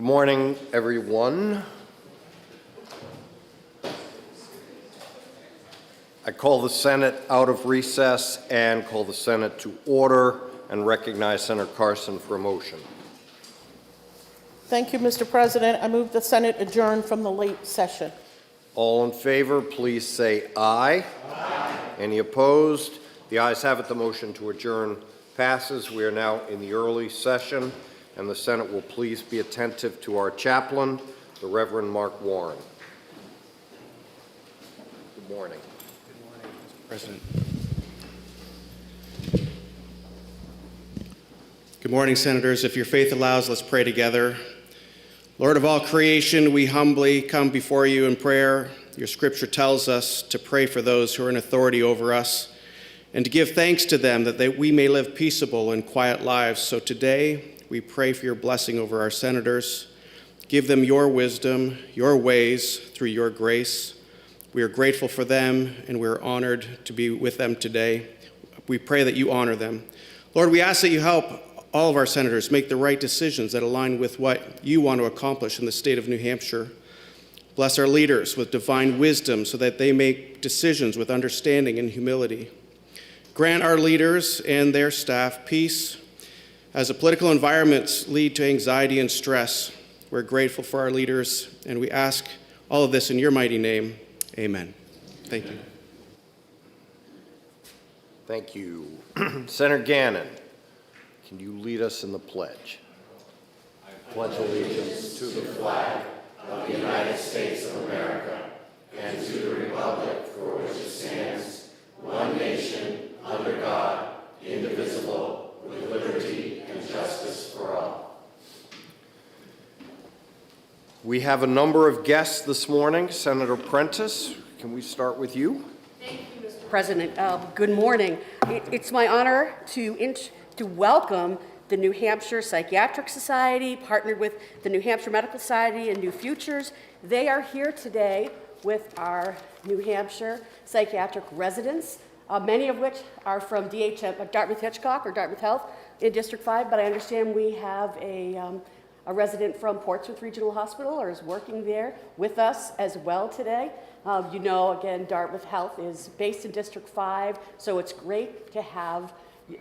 Good morning, everyone. I call the Senate out of recess and call the Senate to order and recognize Senator Carson for a motion. Thank you, Mr. President. I move the Senate adjourn from the late session. All in favor, please say aye. Aye. Any opposed? The ayes have it. The motion to adjourn passes. We are now in the early session, and the Senate will please be attentive to our chaplain, the Reverend Mark Warren. Good morning. Good morning, Mr. President. Good morning, Senators. If your faith allows, let's pray together. Lord of all creation, we humbly come before you in prayer. Your scripture tells us to pray for those who are in authority over us and to give thanks to them that we may live peaceable and quiet lives. So today, we pray for your blessing over our senators. Give them your wisdom, your ways, through your grace. We are grateful for them, and we are honored to be with them today. We pray that you honor them. Lord, we ask that you help all of our senators make the right decisions that align with what you want to accomplish in the state of New Hampshire. Bless our leaders with divine wisdom so that they make decisions with understanding and humility. Grant our leaders and their staff peace as the political environments lead to anxiety and stress. We're grateful for our leaders, and we ask all of this in your mighty name. Amen. Thank you. Thank you. Senator Gannon, can you lead us in the pledge? I pledge allegiance to the flag of the United States of America and to the republic for which it stands, one nation, under God, indivisible, with liberty and justice for all. We have a number of guests this morning. Senator Prentice, can we start with you? Thank you, Mr. President. Good morning. It's my honor to welcome the New Hampshire Psychiatric Society, partnered with the New Hampshire Medical Society and New Futures. They are here today with our New Hampshire psychiatric residents, many of which are from Dartmouth Hitchcock or Dartmouth Health in District 5, but I understand we have a resident from Portsmouth Regional Hospital or is working there with us as well today. You know, again, Dartmouth Health is based in District 5, so it's great to have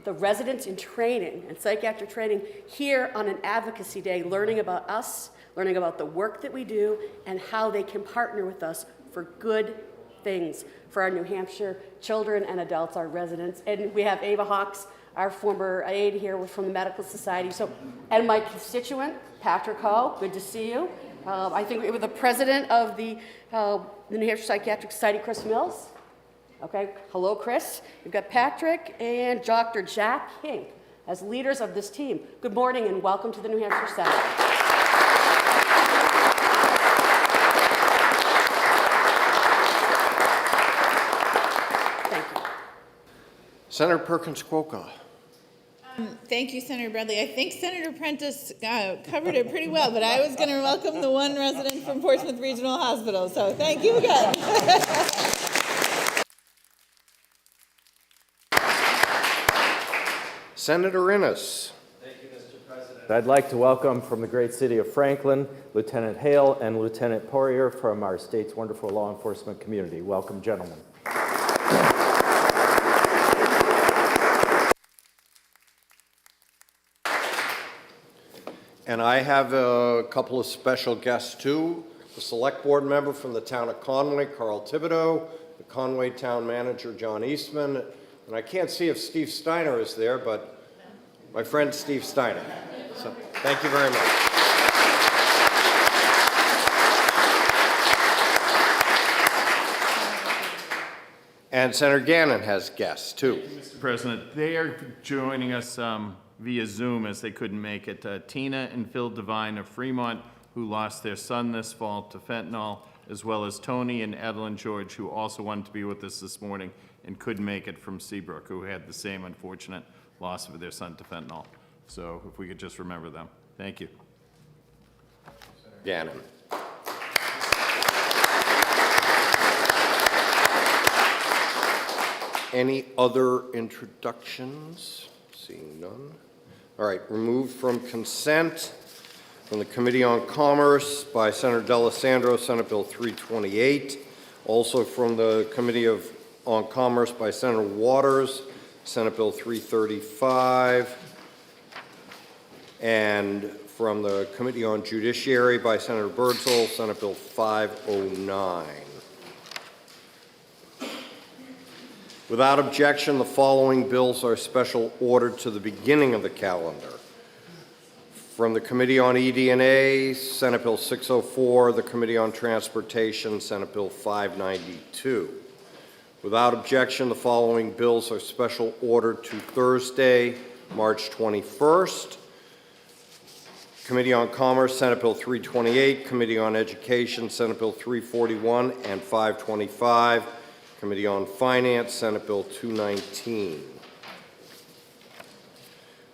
the residents in training and psychiatric training here on an advocacy day, learning about us, learning about the work that we do, and how they can partner with us for good things for our New Hampshire children and adults, our residents. And we have Ava Hawks, our former aide here from the Medical Society. And my constituent, Patrick Ho, good to see you. I think we were the president of the New Hampshire Psychiatric Society, Chris Mills. Okay, hello, Chris. We've got Patrick and Dr. Jack Hink as leaders of this team. Good morning and welcome to the New Hampshire Senate. Thank you. Senator Perkins-Quokka. Thank you, Senator Bradley. I think Senator Prentice covered it pretty well, but I was going to welcome the one resident from Portsmouth Regional Hospital, so thank you again. Senator Innes. Thank you, Mr. President. I'd like to welcome from the great city of Franklin, Lieutenant Hale and Lieutenant Poirier from our state's wonderful law enforcement community. Welcome, gentlemen. And I have a couple of special guests too. The select board member from the town of Conway, Carl Thibodeau, the Conway town manager, John Eastman, and I can't see if Steve Steiner is there, but my friend Steve Steiner. So thank you very much. And Senator Gannon has guests too. Mr. President, they are joining us via Zoom as they couldn't make it. Tina and Phil Devine of Fremont, who lost their son this fall to fentanyl, as well as Tony and Evelyn George, who also wanted to be with us this morning and couldn't make it from Seabrook, who had the same unfortunate loss of their son to fentanyl. So if we could just remember them. Thank you. Gannon. Any other introductions? Seeing none. All right, removed from consent. From the Committee on Commerce by Senator D'Alessandro, Senate Bill 328. Also from the Committee on Commerce by Senator Waters, Senate Bill 335. And from the Committee on Judiciary by Senator Birdsell, Senate Bill 509. Without objection, the following bills are special ordered to the beginning of the calendar. From the Committee on ED&A, Senate Bill 604, the Committee on Transportation, Senate Bill 592. Without objection, the following bills are special ordered to Thursday, March 21st. Committee on Commerce, Senate Bill 328, Committee on Education, Senate Bill 341 and 525, Committee on Finance, Senate Bill 219.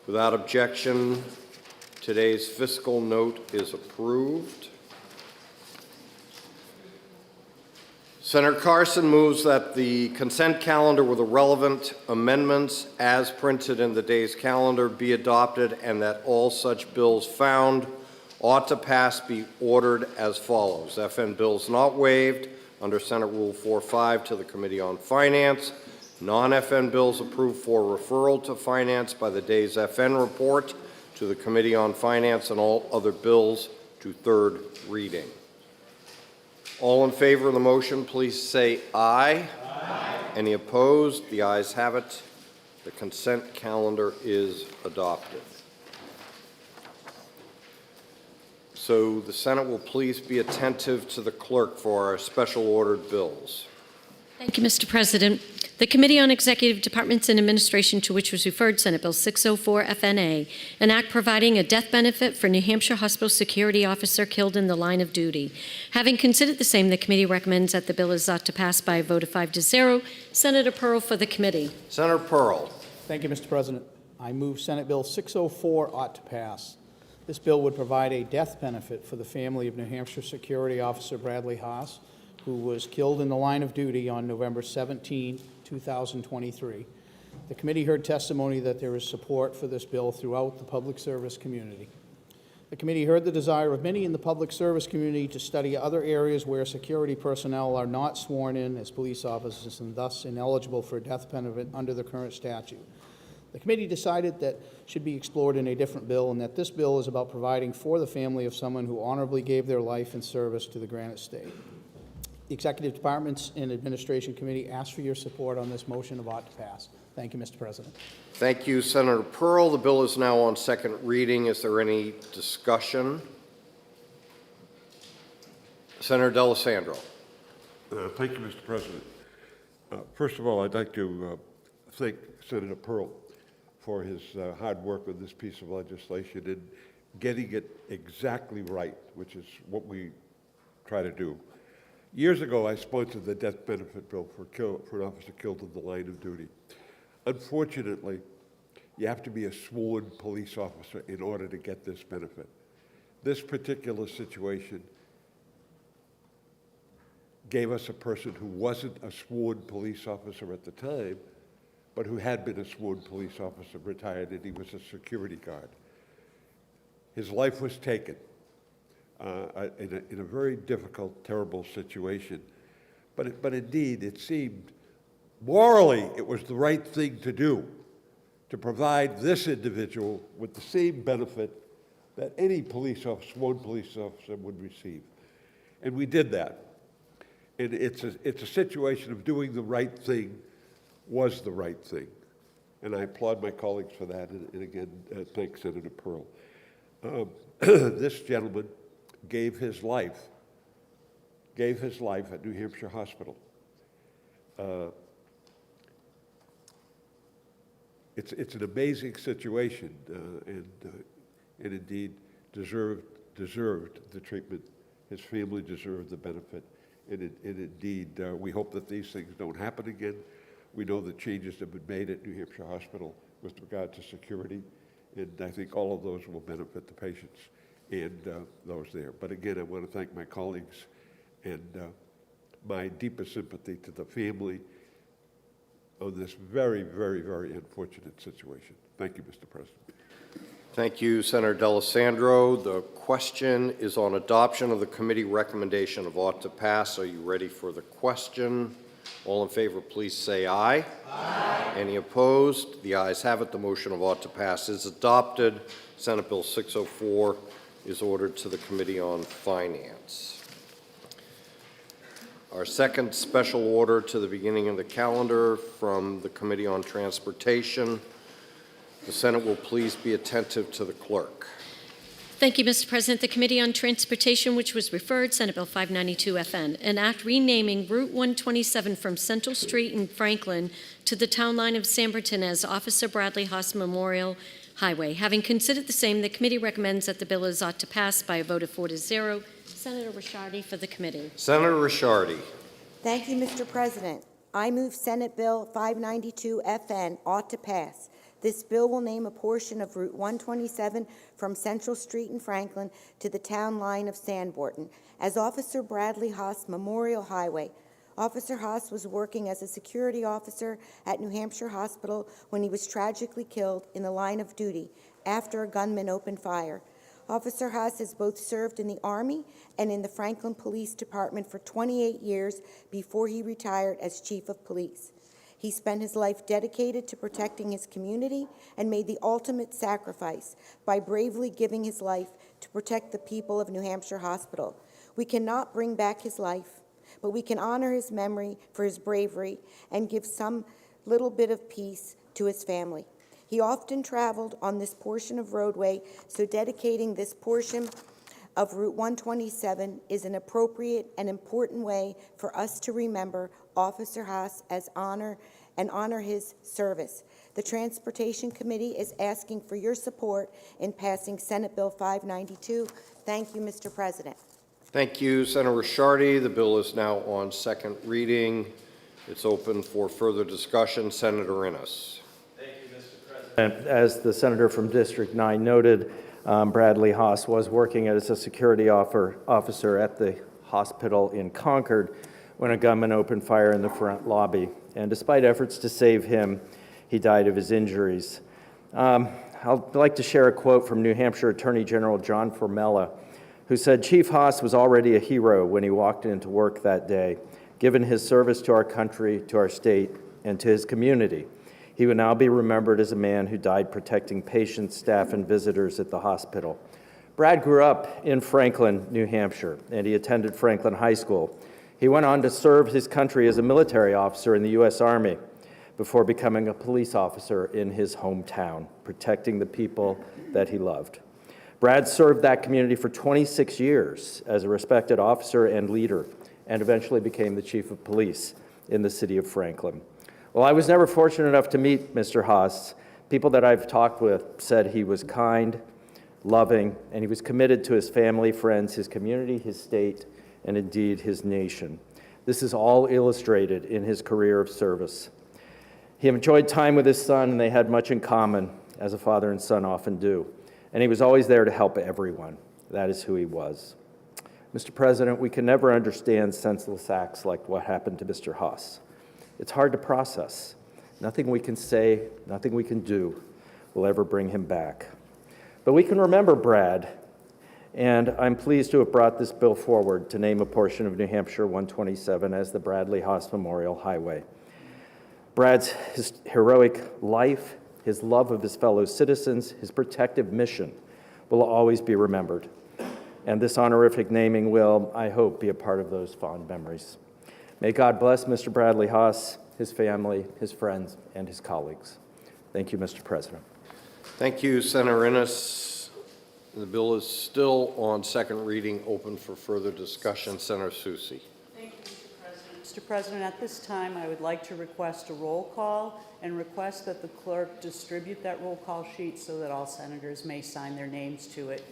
Without objection, today's fiscal note is approved. Senator Carson moves that the consent calendar with the relevant amendments as printed in the day's calendar be adopted and that all such bills found ought to pass be ordered as follows. FN bills not waived under Senate Rule 45 to the Committee on Finance. Non-FN bills approved for referral to Finance by the day's FN report to the Committee on Finance, and all other bills to third reading. All in favor of the motion, please say aye. Aye. Any opposed? The ayes have it. The consent calendar is adopted. So the Senate will please be attentive to the clerk for our special ordered bills. Thank you, Mr. President. The Committee on Executive Departments and Administration, to which was referred Senate Bill 604 FNA, an act providing a death benefit for New Hampshire hospital security officer killed in the line of duty. Having considered the same, the committee recommends that the bill is ought to pass by a vote of 5-0. Senator Pearl for the committee. Senator Pearl. Thank you, Mr. President. I move Senate Bill 604 ought to pass. This bill would provide a death benefit for the family of New Hampshire security officer Bradley Haas, who was killed in the line of duty on November 17, 2023. The committee heard testimony that there is support for this bill throughout the public service community. The committee heard the desire of many in the public service community to study other areas where security personnel are not sworn in as police officers and thus ineligible for a death benefit under the current statute. The committee decided that should be explored in a different bill, and that this bill is about providing for the family of someone who honorably gave their life in service to the Granite State. The Executive Departments and Administration Committee ask for your support on this motion of ought to pass. Thank you, Mr. President. Thank you, Senator Pearl. The bill is now on second reading. Is there any discussion? Senator D'Alessandro. Thank you, Mr. President. First of all, I'd like to thank Senator Pearl for his hard work on this piece of legislation and getting it exactly right, which is what we try to do. Years ago, I sponsored the death benefit bill for an officer killed in the line of duty. Unfortunately, you have to be a sworn police officer in order to get this benefit. This particular situation gave us a person who wasn't a sworn police officer at the time, but who had been a sworn police officer, retired, and he was a security guard. His life was taken in a very difficult, terrible situation. But indeed, it seemed morally it was the right thing to do, to provide this individual with the same benefit that any police officer, sworn police officer would receive. And we did that. And it's a situation of doing the right thing was the right thing. And I applaud my colleagues for that, and again, thank Senator Pearl. This gentleman gave his life at New Hampshire Hospital. It's an amazing situation, and indeed deserved the treatment. His family deserved the benefit, and indeed we hope that these things don't happen again. We know that changes have been made at New Hampshire Hospital with regard to security, and I think all of those will benefit the patients and those there. But again, I want to thank my colleagues and my deepest sympathy to the family on this very, very, very unfortunate situation. Thank you, Mr. President. Thank you, Senator D'Alessandro. The question is on adoption of the committee recommendation of ought to pass. Are you ready for the question? All in favor, please say aye. Aye. Any opposed? The ayes have it. The motion of ought to pass is adopted. Senate Bill 604 is ordered to the Committee on Finance. Our second special order to the beginning of the calendar from the Committee on Transportation. The Senate will please be attentive to the clerk. Thank you, Mr. President. The Committee on Transportation, which was referred, Senate Bill 592 FN, an act renaming Route 127 from Central Street in Franklin to the town line of Sanborn as Officer Bradley Haas Memorial Highway. Having considered the same, the committee recommends that the bill is ought to pass by a vote of 4-0. Senator Ricciardi for the committee. Senator Ricciardi. Thank you, Mr. President. I move Senate Bill 592 FN ought to pass. This bill will name a portion of Route 127 from Central Street in Franklin to the town line of Sanborn as Officer Bradley Haas Memorial Highway. Officer Haas was working as a security officer at New Hampshire Hospital when he was tragically killed in the line of duty after a gunman opened fire. Officer Haas has both served in the Army and in the Franklin Police Department for 28 years before he retired as Chief of Police. He spent his life dedicated to protecting his community and made the ultimate sacrifice by bravely giving his life to protect the people of New Hampshire Hospital. We cannot bring back his life, but we can honor his memory for his bravery and give some little bit of peace to his family. He often traveled on this portion of roadway, so dedicating this portion of Route 127 is an appropriate and important way for us to remember Officer Haas as honor his service. The Transportation Committee is asking for your support in passing Senate Bill 592. Thank you, Mr. President. Thank you, Senator Ricciardi. The bill is now on second reading. It's open for further discussion. Senator Innes. Thank you, Mr. President. As the senator from District 9 noted, Bradley Haas was working as a security officer at the hospital in Concord when a gunman opened fire in the front lobby. And despite efforts to save him, he died of his injuries. I'd like to share a quote from New Hampshire Attorney General John Formella, who said, "Chief Haas was already a hero when he walked into work that day, given his service to our country, to our state, and to his community. He would now be remembered as a man who died protecting patients, staff, and visitors at the hospital." Brad grew up in Franklin, New Hampshire, and he attended Franklin High School. He went on to serve his country as a military officer in the U.S. Army before becoming a police officer in his hometown, protecting the people that he loved. Brad served that community for 26 years as a respected officer and leader, and eventually became the chief of police in the city of Franklin. Well, I was never fortunate enough to meet Mr. Haas. People that I've talked with said he was kind, loving, and he was committed to his family, friends, his community, his state, and indeed his nation. This is all illustrated in his career of service. He enjoyed time with his son, and they had much in common, as a father and son often do. And he was always there to help everyone. That is who he was. Mr. President, we can never understand senseless acts like what happened to Mr. Haas. It's hard to process. Nothing we can say, nothing we can do will ever bring him back. But we can remember Brad, and I'm pleased to have brought this bill forward to name a portion of New Hampshire 127 as the Bradley Haas Memorial Highway. Brad's heroic life, his love of his fellow citizens, his protective mission will always be remembered. And this honorific naming will, I hope, be a part of those fond memories. May God bless Mr. Bradley Haas, his family, his friends, and his colleagues. Thank you, Mr. President. Thank you, Senator Innes. The bill is still on second reading, open for further discussion. Senator Susi. Thank you, Mr. President. Mr. President, at this time, I would like to request a roll call and request that the clerk distribute that roll call sheet so that all senators may sign their names to it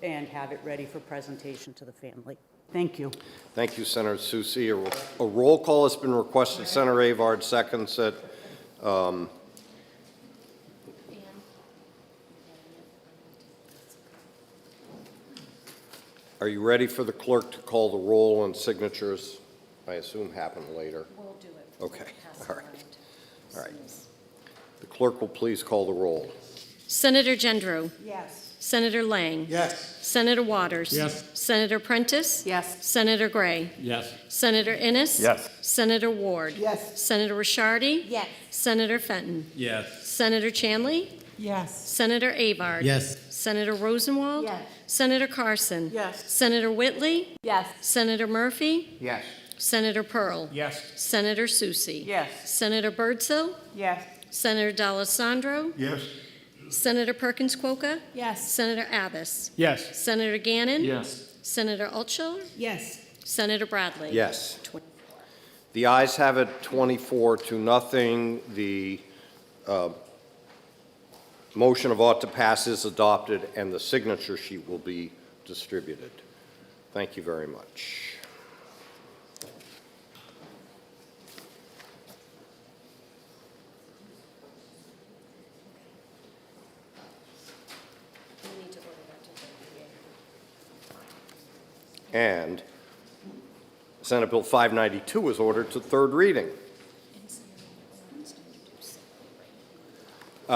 and have it ready for presentation to the family. Thank you. Thank you, Senator Susi. A roll call has been requested. Senator Avard seconds it. Are you ready for the clerk to call the roll on signatures? I assume happen later. We'll do it. Okay. All right. All right. The clerk will please call the roll. Senator Gendreau. Yes. Senator Lang. Yes. Senator Waters. Yes. Senator Prentice. Yes. Senator Gray. Yes. Senator Innes. Yes. Senator Ward. Yes. Senator Rishardi. Yes. Senator Fenton. Yes. Senator Chanley. Yes. Senator Avard. Yes. Senator Rosenwald. Yes. Senator Carson. Yes. Senator Whitley. Yes. Senator Murphy. Yes. Senator Pearl. Yes. Senator Susie. Yes. Senator Birdsell. Yes. Senator D'Alessandro. Yes. Senator Perkins Quokka. Yes. Senator Abbas. Yes. Senator Gannon. Yes. Senator Altschiller. Yes. Senator Bradley. Yes. The ayes have it, 24-0. The motion of ought to pass is adopted, and the signature sheet will be distributed. Thank you very much. And Senate Bill 592 is ordered to third reading.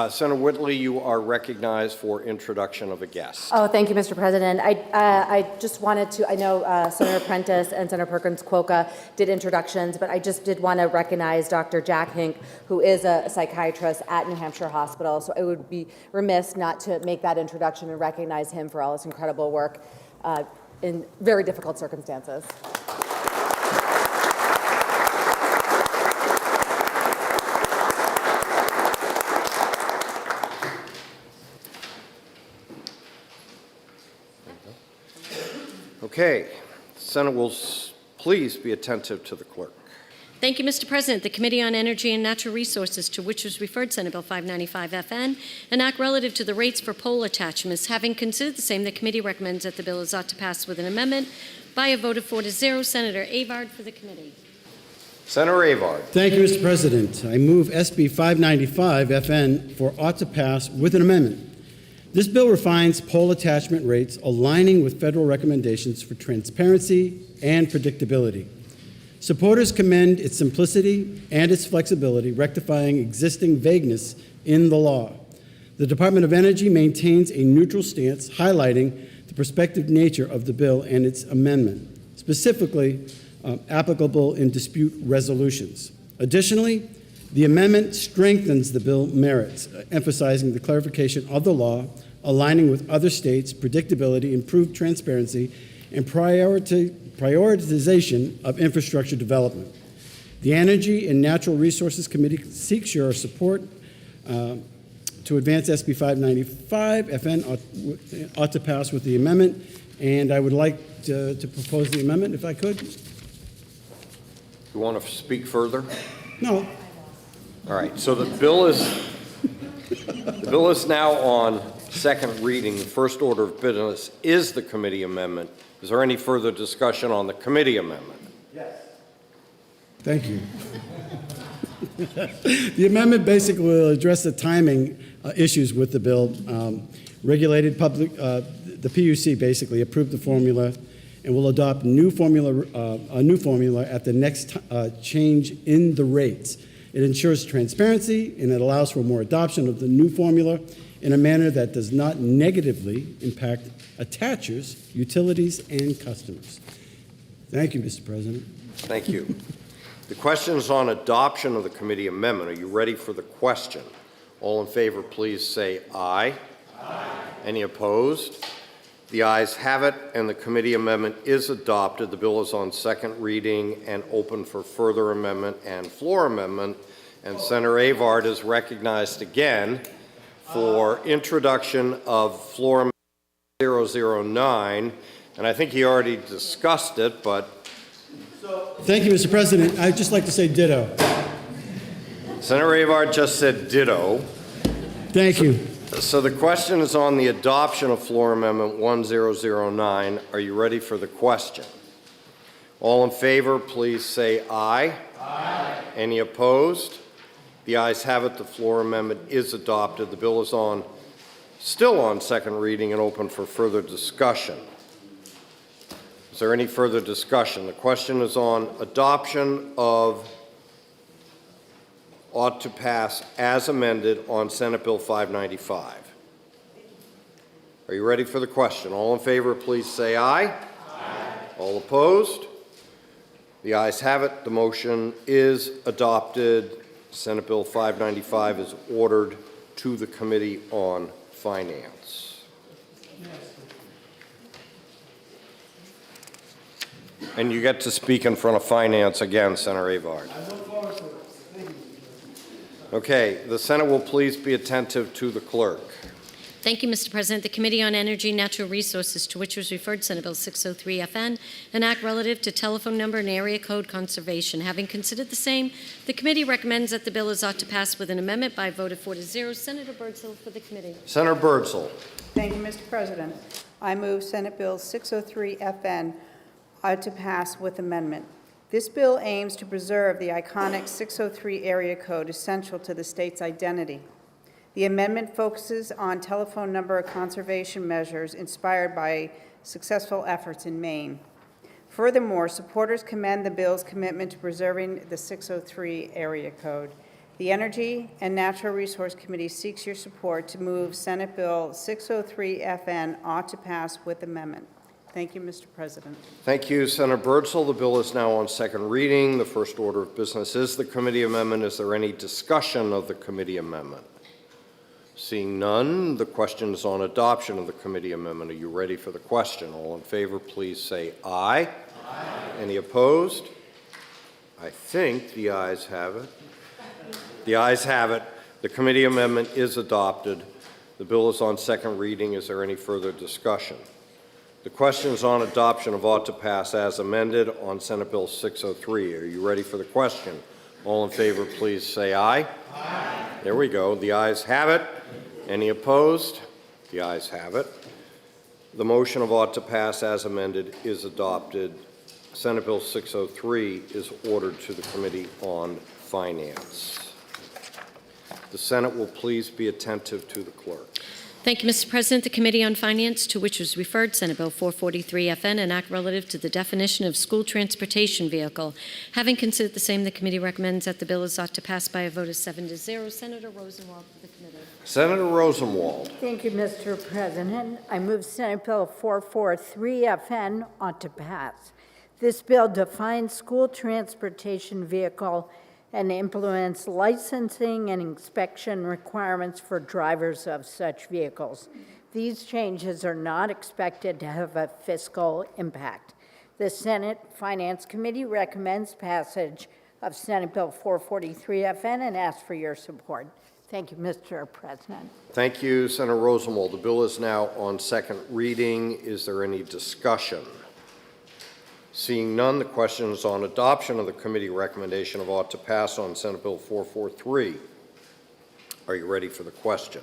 Senator Whitley, you are recognized for introduction of a guest. Oh, thank you, Mr. President. I just wanted to, I know Senator Prentice and Senator Perkins Quokka did introductions, but I just did want to recognize Dr. Jack Hink, who is a psychiatrist at New Hampshire Hospital. So it would be remiss not to make that introduction and recognize him for all his incredible work in very difficult circumstances. Okay, the Senate will please be attentive to the clerk. Thank you, Mr. President. The Committee on Energy and Natural Resources, to which was referred Senate Bill 595 FN, an act relative to the rates for pole attachments. Having considered the same, the committee recommends that the bill is ought to pass with an amendment by a vote of 4-0. Senator Avard for the committee. Senator Avard. Thank you, Mr. President. I move SB 595 FN for ought to pass with an amendment. This bill refines pole attachment rates, aligning with federal recommendations for transparency and predictability. Supporters commend its simplicity and its flexibility, rectifying existing vagueness in the law. The Department of Energy maintains a neutral stance, highlighting the prospective nature of the bill and its amendment, specifically applicable in dispute resolutions. Additionally, the amendment strengthens the bill merits, emphasizing the clarification of the law, aligning with other states, predictability, improved transparency, and prioritization of infrastructure development. The Energy and Natural Resources Committee seeks your support to advance SB 595. FN ought to pass with the amendment, and I would like to propose the amendment, if I could. You want to speak further? No. All right, so the bill is now on second reading. The first order of business is the committee amendment. Is there any further discussion on the committee amendment? Yes. Thank you. The amendment basically will address the timing issues with the bill. Regulated public, the PUC basically approved the formula and will adopt a new formula at the next change in the rates. It ensures transparency, and it allows for more adoption of the new formula in a manner that does not negatively impact attachers, utilities, and customers. Thank you, Mr. President. Thank you. The question is on adoption of the committee amendment. Are you ready for the question? All in favor, please say aye. Aye. Any opposed? The ayes have it, and the committee amendment is adopted. The bill is on second reading and open for further amendment and floor amendment. And Senator Avard is recognized again for introduction of floor amendment 009. And I think he already discussed it, but... Thank you, Mr. President. I'd just like to say ditto. Senator Avard just said ditto. Thank you. So the question is on the adoption of floor amendment 1009. Are you ready for the question? All in favor, please say aye. Aye. Any opposed? The ayes have it. The floor amendment is adopted. The bill is still on second reading and open for further discussion. Is there any further discussion? The question is on adoption of ought to pass as amended on Senate Bill 595. Are you ready for the question? All in favor, please say aye. Aye. All opposed? The ayes have it. The motion is adopted. Senate Bill 595 is ordered to the Committee on Finance. And you get to speak in front of Finance again, Senator Avard. Okay, the Senate will please be attentive to the clerk. Thank you, Mr. President. The Committee on Energy and Natural Resources, to which was referred Senate Bill 603 FN, an act relative to telephone number and area code conservation. Having considered the same, the committee recommends that the bill is ought to pass with an amendment by a vote of 4-0. Senator Birdsell for the committee. Senator Birdsell. Thank you, Mr. President. I move Senate Bill 603 FN ought to pass with amendment. This bill aims to preserve the iconic 603 area code essential to the state's identity. The amendment focuses on telephone number conservation measures inspired by successful efforts in Maine. Furthermore, supporters commend the bill's commitment to preserving the 603 area code. The Energy and Natural Resource Committee seeks your support to move Senate Bill 603 FN ought to pass with amendment. Thank you, Mr. President. Thank you, Senator Birdsell. The bill is now on second reading. The first order of business is the committee amendment. Is there any discussion of the committee amendment? Seeing none, the question is on adoption of the committee amendment. Are you ready for the question? All in favor, please say aye. Aye. Any opposed? I think the ayes have it. The ayes have it. The committee amendment is adopted. The bill is on second reading. Is there any further discussion? The question is on adoption of ought to pass as amended on Senate Bill 603. Are you ready for the question? All in favor, please say aye. Aye. There we go. The ayes have it. Any opposed? The ayes have it. The motion of ought to pass as amended is adopted. Senate Bill 603 is ordered to the Committee on Finance. The Senate will please be attentive to the clerk. Thank you, Mr. President. The Committee on Finance, to which was referred Senate Bill 443 FN, an act relative to the definition of school transportation vehicle. Having considered the same, the committee recommends that the bill is ought to pass by a vote of 7-0. Senator Rosenwald for the committee. Senator Rosenwald. Thank you, Mr. President. I move Senate Bill 443 FN ought to pass. This bill defines school transportation vehicle and implements licensing and inspection requirements for drivers of such vehicles. These changes are not expected to have a fiscal impact. The Senate Finance Committee recommends passage of Senate Bill 443 FN and asks for your support. Thank you, Mr. President. Thank you, Senator Rosenwald. The bill is now on second reading. Is there any discussion? Seeing none, the question is on adoption of the committee recommendation of ought to pass on Senate Bill 443. Are you ready for the question?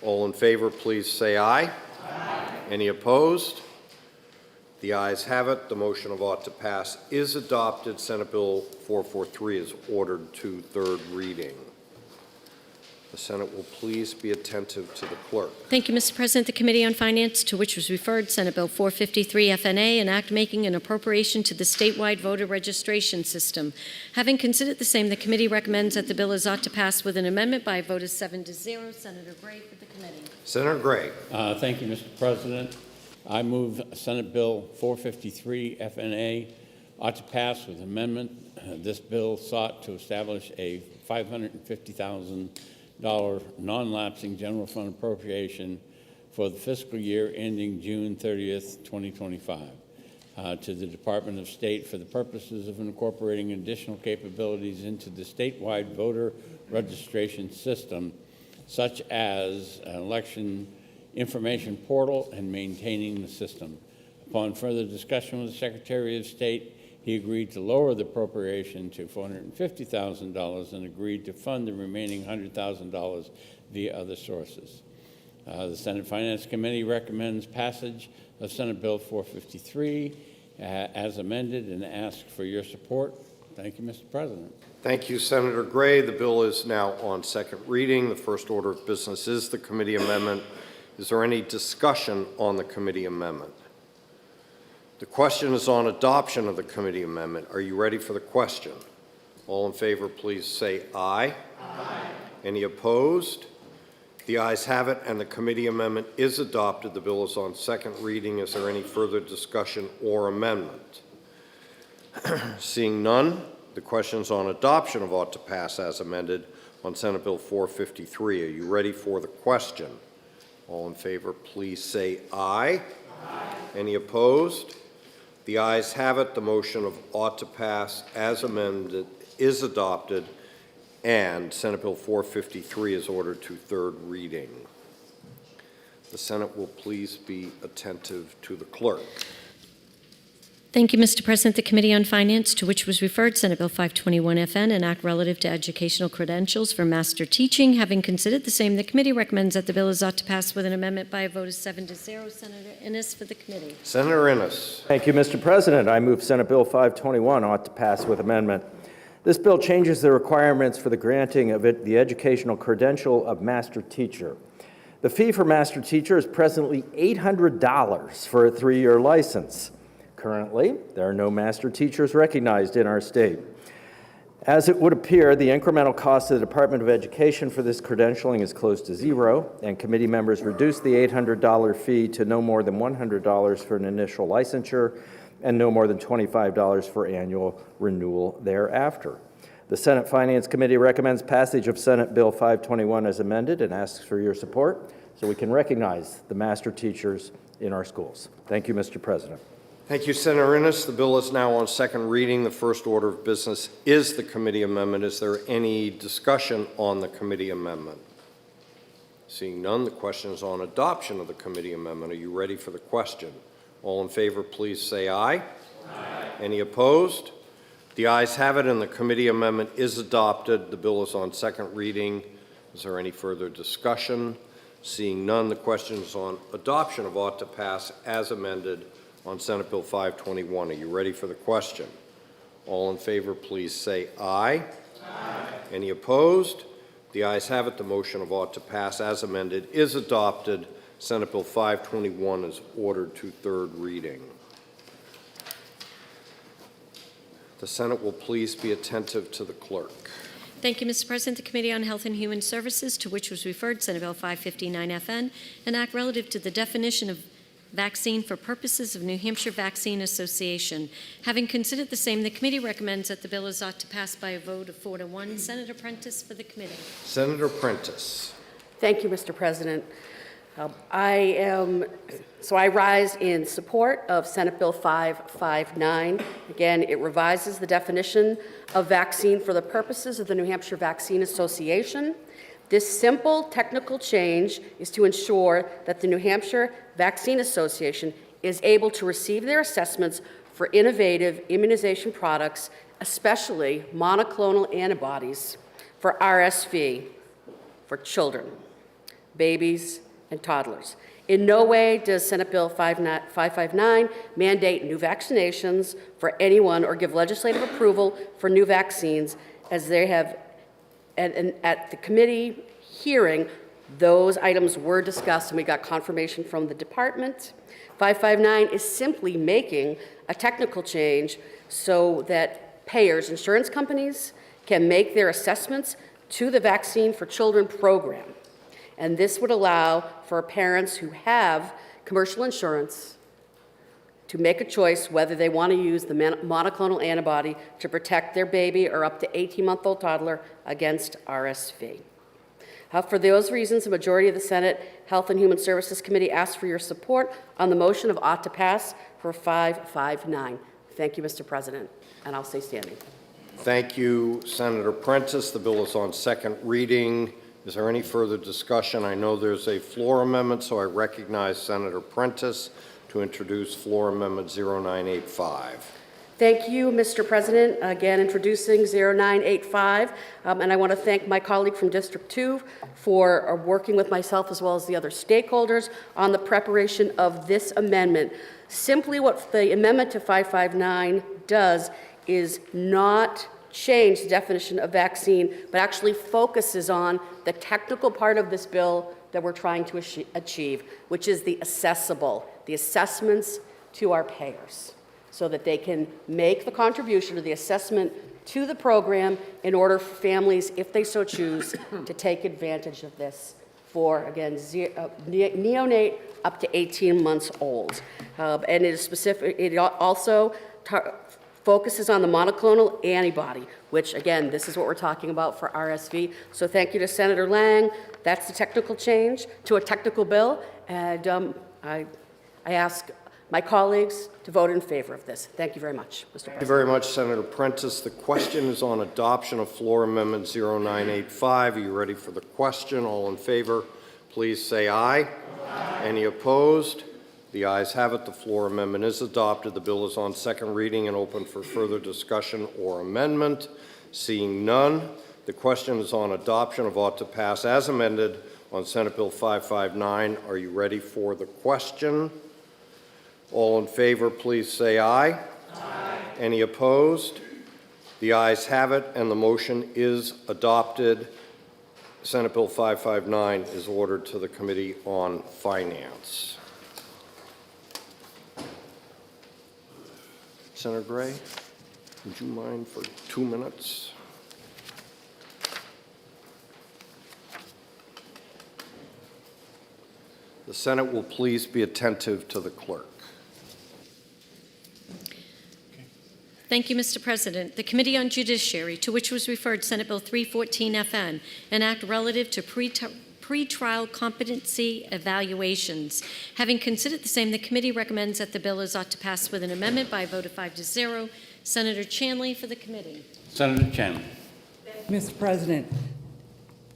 All in favor, please say aye. Aye. Any opposed? The ayes have it. The motion of ought to pass is adopted. Senate Bill 443 is ordered to third reading. The Senate will please be attentive to the clerk. Thank you, Mr. President. The Committee on Finance, to which was referred Senate Bill 453 FNA, an act making an appropriation to the statewide voter registration system. Having considered the same, the committee recommends that the bill is ought to pass with an amendment by a vote of 7-0. Senator Gray for the committee. Senator Gray. Thank you, Mr. President. I move Senate Bill 453 FNA ought to pass with amendment. This bill sought to establish a $550,000 non-lapsing general fund appropriation for the fiscal year ending June 30th, 2025 to the Department of State for the purposes of incorporating additional capabilities into the statewide voter registration system, such as an election information portal and maintaining the system. Upon further discussion with the Secretary of State, he agreed to lower the appropriation to $450,000 and agreed to fund the remaining $100,000 via other sources. The Senate Finance Committee recommends passage of Senate Bill 453 as amended and asks for your support. Thank you, Mr. President. Thank you, Senator Gray. The bill is now on second reading. The first order of business is the committee amendment. Is there any discussion on the committee amendment? The question is on adoption of the committee amendment. Are you ready for the question? All in favor, please say aye. Aye. Any opposed? The ayes have it, and the committee amendment is adopted. The bill is on second reading. Is there any further discussion or amendment? Seeing none, the questions on adoption of ought to pass as amended on Senate Bill 453. Are you ready for the question? All in favor, please say aye. Aye. Any opposed? The ayes have it. The motion of ought to pass as amended is adopted, and Senate Bill 453 is ordered to third reading. The Senate will please be attentive to the clerk. Thank you, Mr. President. The Committee on Finance, to which was referred Senate Bill 521 FN, an act relative to educational credentials for master teaching. Having considered the same, the committee recommends that the bill is ought to pass with an amendment by a vote of 7-0. Senator Innes for the committee. Senator Innes. Thank you, Mr. President. I move Senate Bill 521 ought to pass with amendment. This bill changes the requirements for the granting of the educational credential of master teacher. The fee for master teacher is presently $800 for a 3-year license. Currently, there are no master teachers recognized in our state. As it would appear, the incremental cost of the Department of Education for this credentialing is close to zero, and committee members reduced the $800 fee to no more than $100 for an initial licensure and no more than $25 for annual renewal thereafter. The Senate Finance Committee recommends passage of Senate Bill 521 as amended and asks for your support so we can recognize the master teachers in our schools. Thank you, Mr. President. Thank you, Senator Innes. The bill is now on second reading. The first order of business is the committee amendment. Is there any discussion on the committee amendment? Seeing none, the question is on adoption of the committee amendment. Are you ready for the question? All in favor, please say aye. Aye. Any opposed? The ayes have it, and the committee amendment is adopted. The bill is on second reading. Is there any further discussion? Seeing none, the question is on adoption of ought to pass as amended on Senate Bill 521. Are you ready for the question? All in favor, please say aye. Aye. Any opposed? The ayes have it. The motion of ought to pass as amended is adopted. Senate Bill 521 is ordered to third reading. The Senate will please be attentive to the clerk. Thank you, Mr. President. The Committee on Health and Human Services, to which was referred Senate Bill 559 FN, an act relative to the definition of vaccine for purposes of New Hampshire Vaccine Association. Having considered the same, the committee recommends that the bill is ought to pass by a vote of 4-1. Senator Prentice for the committee. Senator Prentice. Thank you, Mr. President. I rise in support of Senate Bill 559. Again, it revises the definition of vaccine for the purposes of the New Hampshire Vaccine Association. This simple technical change is to ensure that the New Hampshire Vaccine Association is able to receive their assessments for innovative immunization products, especially monoclonal antibodies for RSV for children, babies, and toddlers. In no way does Senate Bill 559 mandate new vaccinations for anyone or give legislative approval for new vaccines, as they have. And at the committee hearing, those items were discussed and we got confirmation from the department. 559 is simply making a technical change so that payers, insurance companies, can make their assessments to the Vaccine for Children program. And this would allow for parents who have commercial insurance to make a choice whether they want to use the monoclonal antibody to protect their baby or up to 18-month-old toddler against RSV. For those reasons, the majority of the Senate Health and Human Services Committee asks for your support on the motion of ought to pass for 559. Thank you, Mr. President, and I'll stay standing. Thank you, Senator Prentice. The bill is on second reading. Is there any further discussion? I know there's a floor amendment, so I recognize Senator Prentice to introduce floor amendment 0985. Thank you, Mr. President. Again, introducing 0985. And I want to thank my colleague from District 2 for working with myself as well as the other stakeholders on the preparation of this amendment. Simply what the amendment to 559 does is not change the definition of vaccine, but actually focuses on the technical part of this bill that we're trying to achieve, which is the assessments to our payers, so that they can make the contribution to the assessment to the program in order for families, if they so choose, to take advantage of this for, again, neonate up to 18 months old. And it is specific, it also focuses on the monoclonal antibody, which, again, this is what we're talking about for RSV. So thank you to Senator Lang. That's the technical change to a technical bill, and I ask my colleagues to vote in favor of this. Thank you very much, Mr. President. Thank you very much, Senator Prentice. The question is on adoption of Floor Amendment 0985. Are you ready for the question? All in favor, please say aye. Aye. Any opposed? The ayes have it. The floor amendment is adopted. The bill is on second reading and open for further discussion or amendment. Seeing none, the question is on adoption of ought to pass as amended on Senate Bill 559. Are you ready for the question? All in favor, please say aye. Aye. Any opposed? The ayes have it, and the motion is adopted. Senate Bill 559 is ordered to the Committee on Finance. Senator Gray, would you mind for 2 minutes? The Senate will please be attentive to the clerk. Thank you, Mr. President. The Committee on Judiciary, to which was referred Senate Bill 314 FN, an act relative to pretrial competency evaluations. Having considered the same, the committee recommends that the bill is ought to pass with an amendment by a vote of 5-0. Senator Chanley for the committee. Senator Chanley. Mr. President,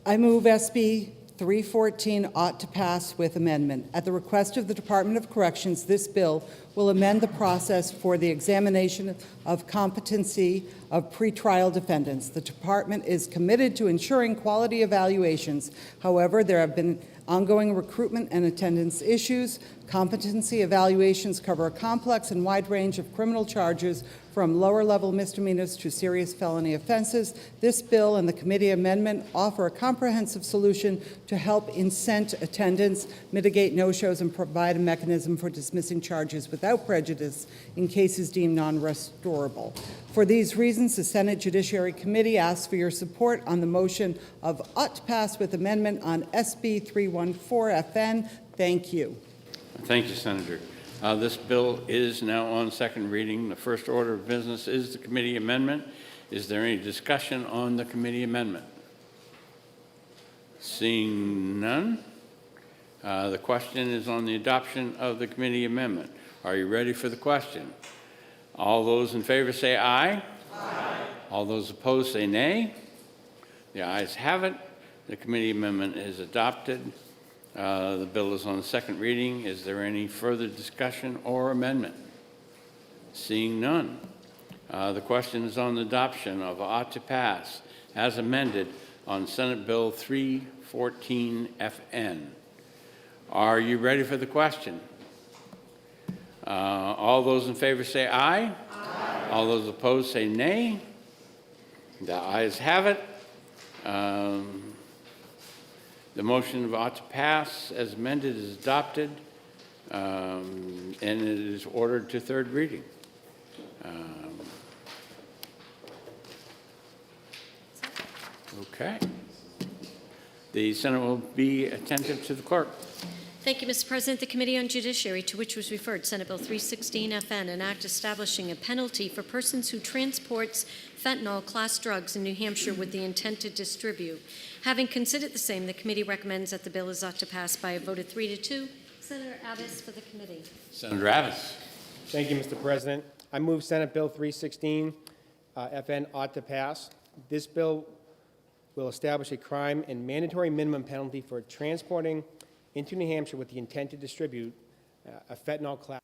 I move SB 314 ought to pass with amendment. At the request of the Department of Corrections, this bill will amend the process for the examination of competency of pretrial defendants. The department is committed to ensuring quality evaluations. However, there have been ongoing recruitment and attendance issues. Competency evaluations cover a complex and wide range of criminal charges, from lower-level misdemeanors to serious felony offenses. This bill and the committee amendment offer a comprehensive solution to help incent attendance, mitigate no-shows, and provide a mechanism for dismissing charges without prejudice in cases deemed non-restorable. For these reasons, the Senate Judiciary Committee asks for your support on the motion of ought to pass with amendment on SB 314 FN. Thank you. Thank you, Senator. This bill is now on second reading. The first order of business is the committee amendment. Is there any discussion on the committee amendment? Seeing none, the question is on the adoption of the committee amendment. Are you ready for the question? All those in favor say aye. Aye. All those opposed say nay. The ayes have it. The committee amendment is adopted. The bill is on the second reading. Is there any further discussion or amendment? Seeing none. The question is on the adoption of ought to pass as amended on Senate Bill 314 FN. Are you ready for the question? All those in favor say aye. Aye. All those opposed say nay. The ayes have it. The motion of ought to pass as amended is adopted, and it is ordered to third reading. Okay. The Senate will be attentive to the clerk. Thank you, Mr. President. The Committee on Judiciary, to which was referred Senate Bill 316 FN, an act establishing a penalty for persons who transports fentanyl class drugs in New Hampshire with the intent to distribute. Having considered the same, the committee recommends that the bill is ought to pass by a vote of 3-2. Senator Abbas for the committee. Senator Abbas. Thank you, Mr. President. I move Senate Bill 316 FN ought to pass. This bill will establish a crime and mandatory minimum penalty for transporting into New Hampshire with the intent to distribute a fentanyl class.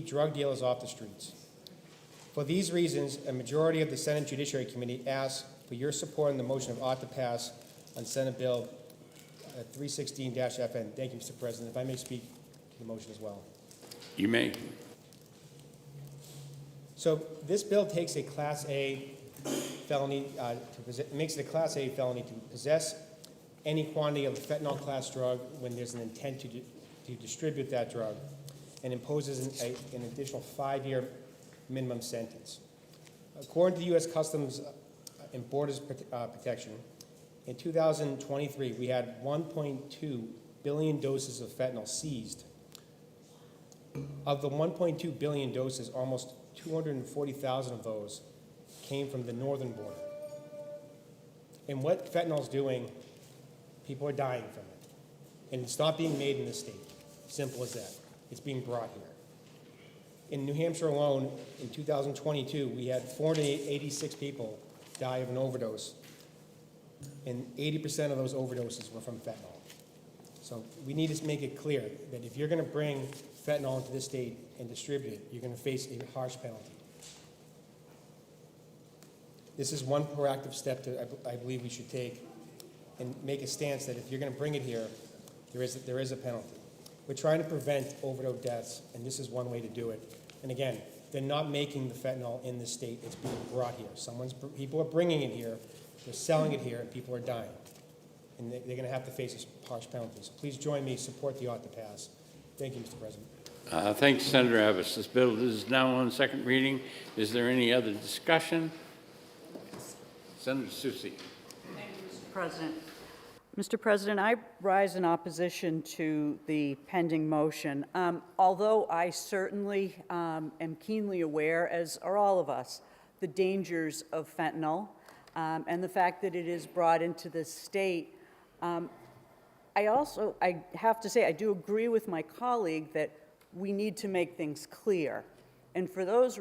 Drug dealers off the streets. For these reasons, a majority of the Senate Judiciary Committee asks for your support on the motion of ought to pass on Senate Bill 316-FN. Thank you, Mr. President. If I may speak to the motion as well. You may. So this bill takes a Class A felony, makes it a Class A felony to possess any quantity of fentanyl class drug when there's an intent to distribute that drug, and imposes an additional 5-year minimum sentence. According to the U.S. Customs and Borders Protection, in 2023, we had 1.2 billion doses of fentanyl seized. Of the 1.2 billion doses, almost 240,000 of those came from the northern border. And what fentanyl's doing, people are dying from it. And it's not being made in the state. Simple as that. It's being brought here. In New Hampshire alone, in 2022, we had 486 people die of an overdose, and 80% of those overdoses were from fentanyl. So we need to make it clear that if you're going to bring fentanyl into this state and distribute it, you're going to face a harsh penalty. This is one proactive step that I believe we should take, and make a stance that if you're going to bring it here, there is a penalty. We're trying to prevent overdose deaths, and this is one way to do it. And again, they're not making the fentanyl in the state. It's being brought here. People are bringing it here, they're selling it here, and people are dying. And they're going to have to face a harsh penalty. So please join me, support the ought to pass. Thank you, Mr. President. Thanks, Senator Abbas. This bill is now on second reading. Is there any other discussion? Senator Susi. Thank you, Mr. President. Mr. President, I rise in opposition to the pending motion. Although I certainly am keenly aware, as are all of us, the dangers of fentanyl and the fact that it is brought into this state, I have to say, I do agree with my colleague that we need to make things clear. And for that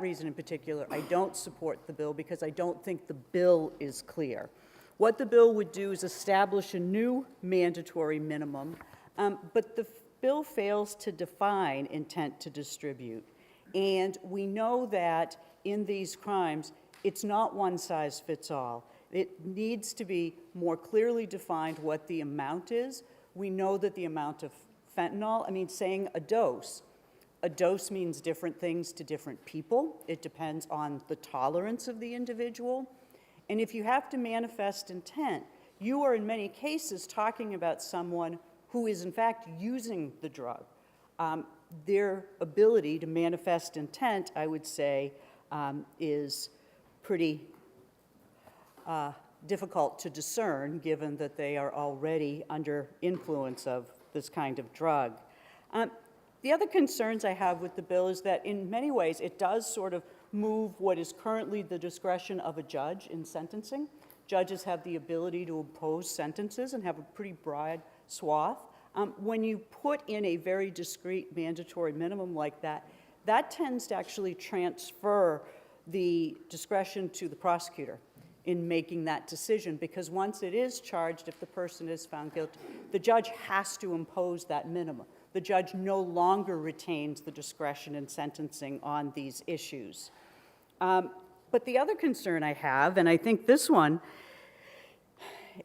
reason in particular, I don't support the bill because I don't think the bill is clear. What the bill would do is establish a new mandatory minimum, but the bill fails to define intent to distribute. And we know that in these crimes, it's not one size fits all. It needs to be more clearly defined what the amount is. We know that the amount of fentanyl, saying a dose means different things to different people. It depends on the tolerance of the individual. And if you have to manifest intent, you are in many cases talking about someone who is in fact using the drug. Their ability to manifest intent, I would say, is pretty difficult to discern given that they are already under influence of this kind of drug. The other concerns I have with the bill is that in many ways it does sort of move what is currently the discretion of a judge in sentencing. Judges have the ability to impose sentences and have a pretty broad swath. When you put in a very discrete mandatory minimum like that, that tends to actually transfer the discretion to the prosecutor in making that decision, because once it is charged, if the person is found guilty, the judge has to impose that minimum. The judge no longer retains the discretion in sentencing on these issues. But the other concern I have, and I think this one,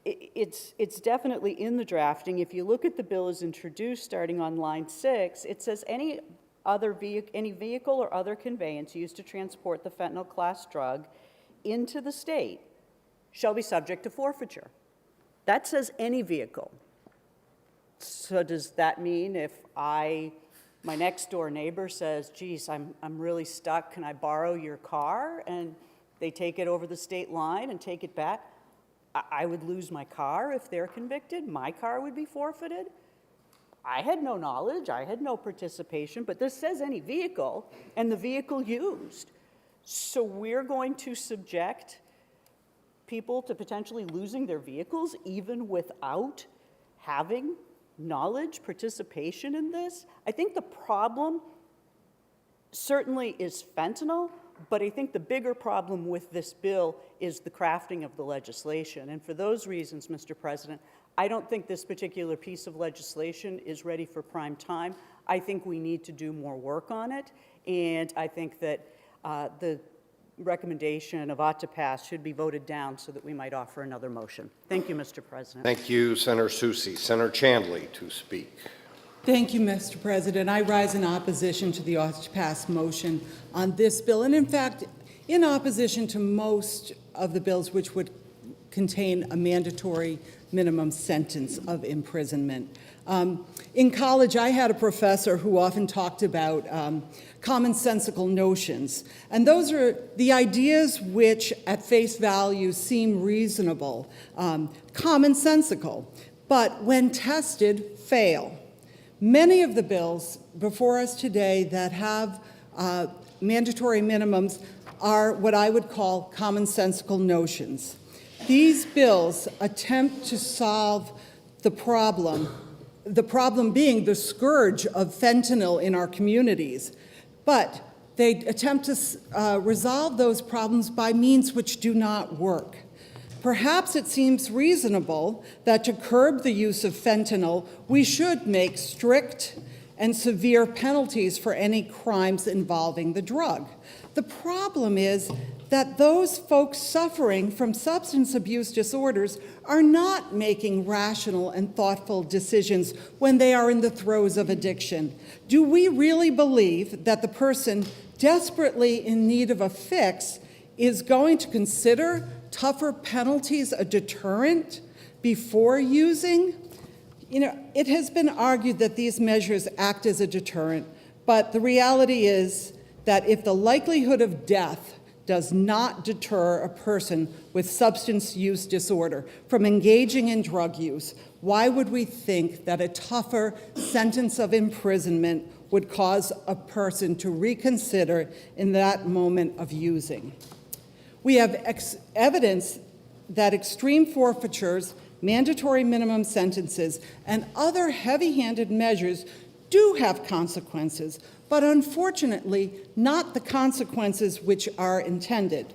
it's definitely in the drafting. If you look at the bill as introduced, starting on line 6, it says any vehicle or other conveyance used to transport the fentanyl class drug into the state shall be subject to forfeiture. That says any vehicle. So does that mean if my next door neighbor says, geez, I'm really stuck, can I borrow your car? And they take it over the state line and take it back. I would lose my car if they're convicted. My car would be forfeited. I had no knowledge, I had no participation, but this says any vehicle and the vehicle used. So we're going to subject people to potentially losing their vehicles even without having knowledge, participation in this. I think the problem certainly is fentanyl, but I think the bigger problem with this bill is the crafting of the legislation. And for those reasons, Mr. President, I don't think this particular piece of legislation is ready for prime time. I think we need to do more work on it, and I think that the recommendation of ought to pass should be voted down so that we might offer another motion. Thank you, Mr. President. Thank you, Senator Susi. Senator Chandley to speak. Thank you, Mr. President. I rise in opposition to the ought to pass motion on this bill, and in fact, in opposition to most of the bills which would contain a mandatory minimum sentence of imprisonment. In college, I had a professor who often talked about commonsensical notions, and those are the ideas which at face value seem reasonable, commonsensical, but when tested, fail. Many of the bills before us today that have mandatory minimums are what I would call commonsensical notions. These bills attempt to solve the problem being the scourge of fentanyl in our communities, but they attempt to resolve those problems by means which do not work. Perhaps it seems reasonable that to curb the use of fentanyl, we should make strict and severe penalties for any crimes involving the drug. The problem is that those folks suffering from substance abuse disorders are not making rational and thoughtful decisions when they are in the throes of addiction. Do we really believe that the person desperately in need of a fix is going to consider tougher penalties a deterrent before using? You know, it has been argued that these measures act as a deterrent, but the reality is that if the likelihood of death does not deter a person with substance use disorder from engaging in drug use, why would we think that a tougher sentence of imprisonment would cause a person to reconsider in that moment of using? We have evidence that extreme forfeitures, mandatory minimum sentences, and other heavy-handed measures do have consequences, but unfortunately, not the consequences which are intended.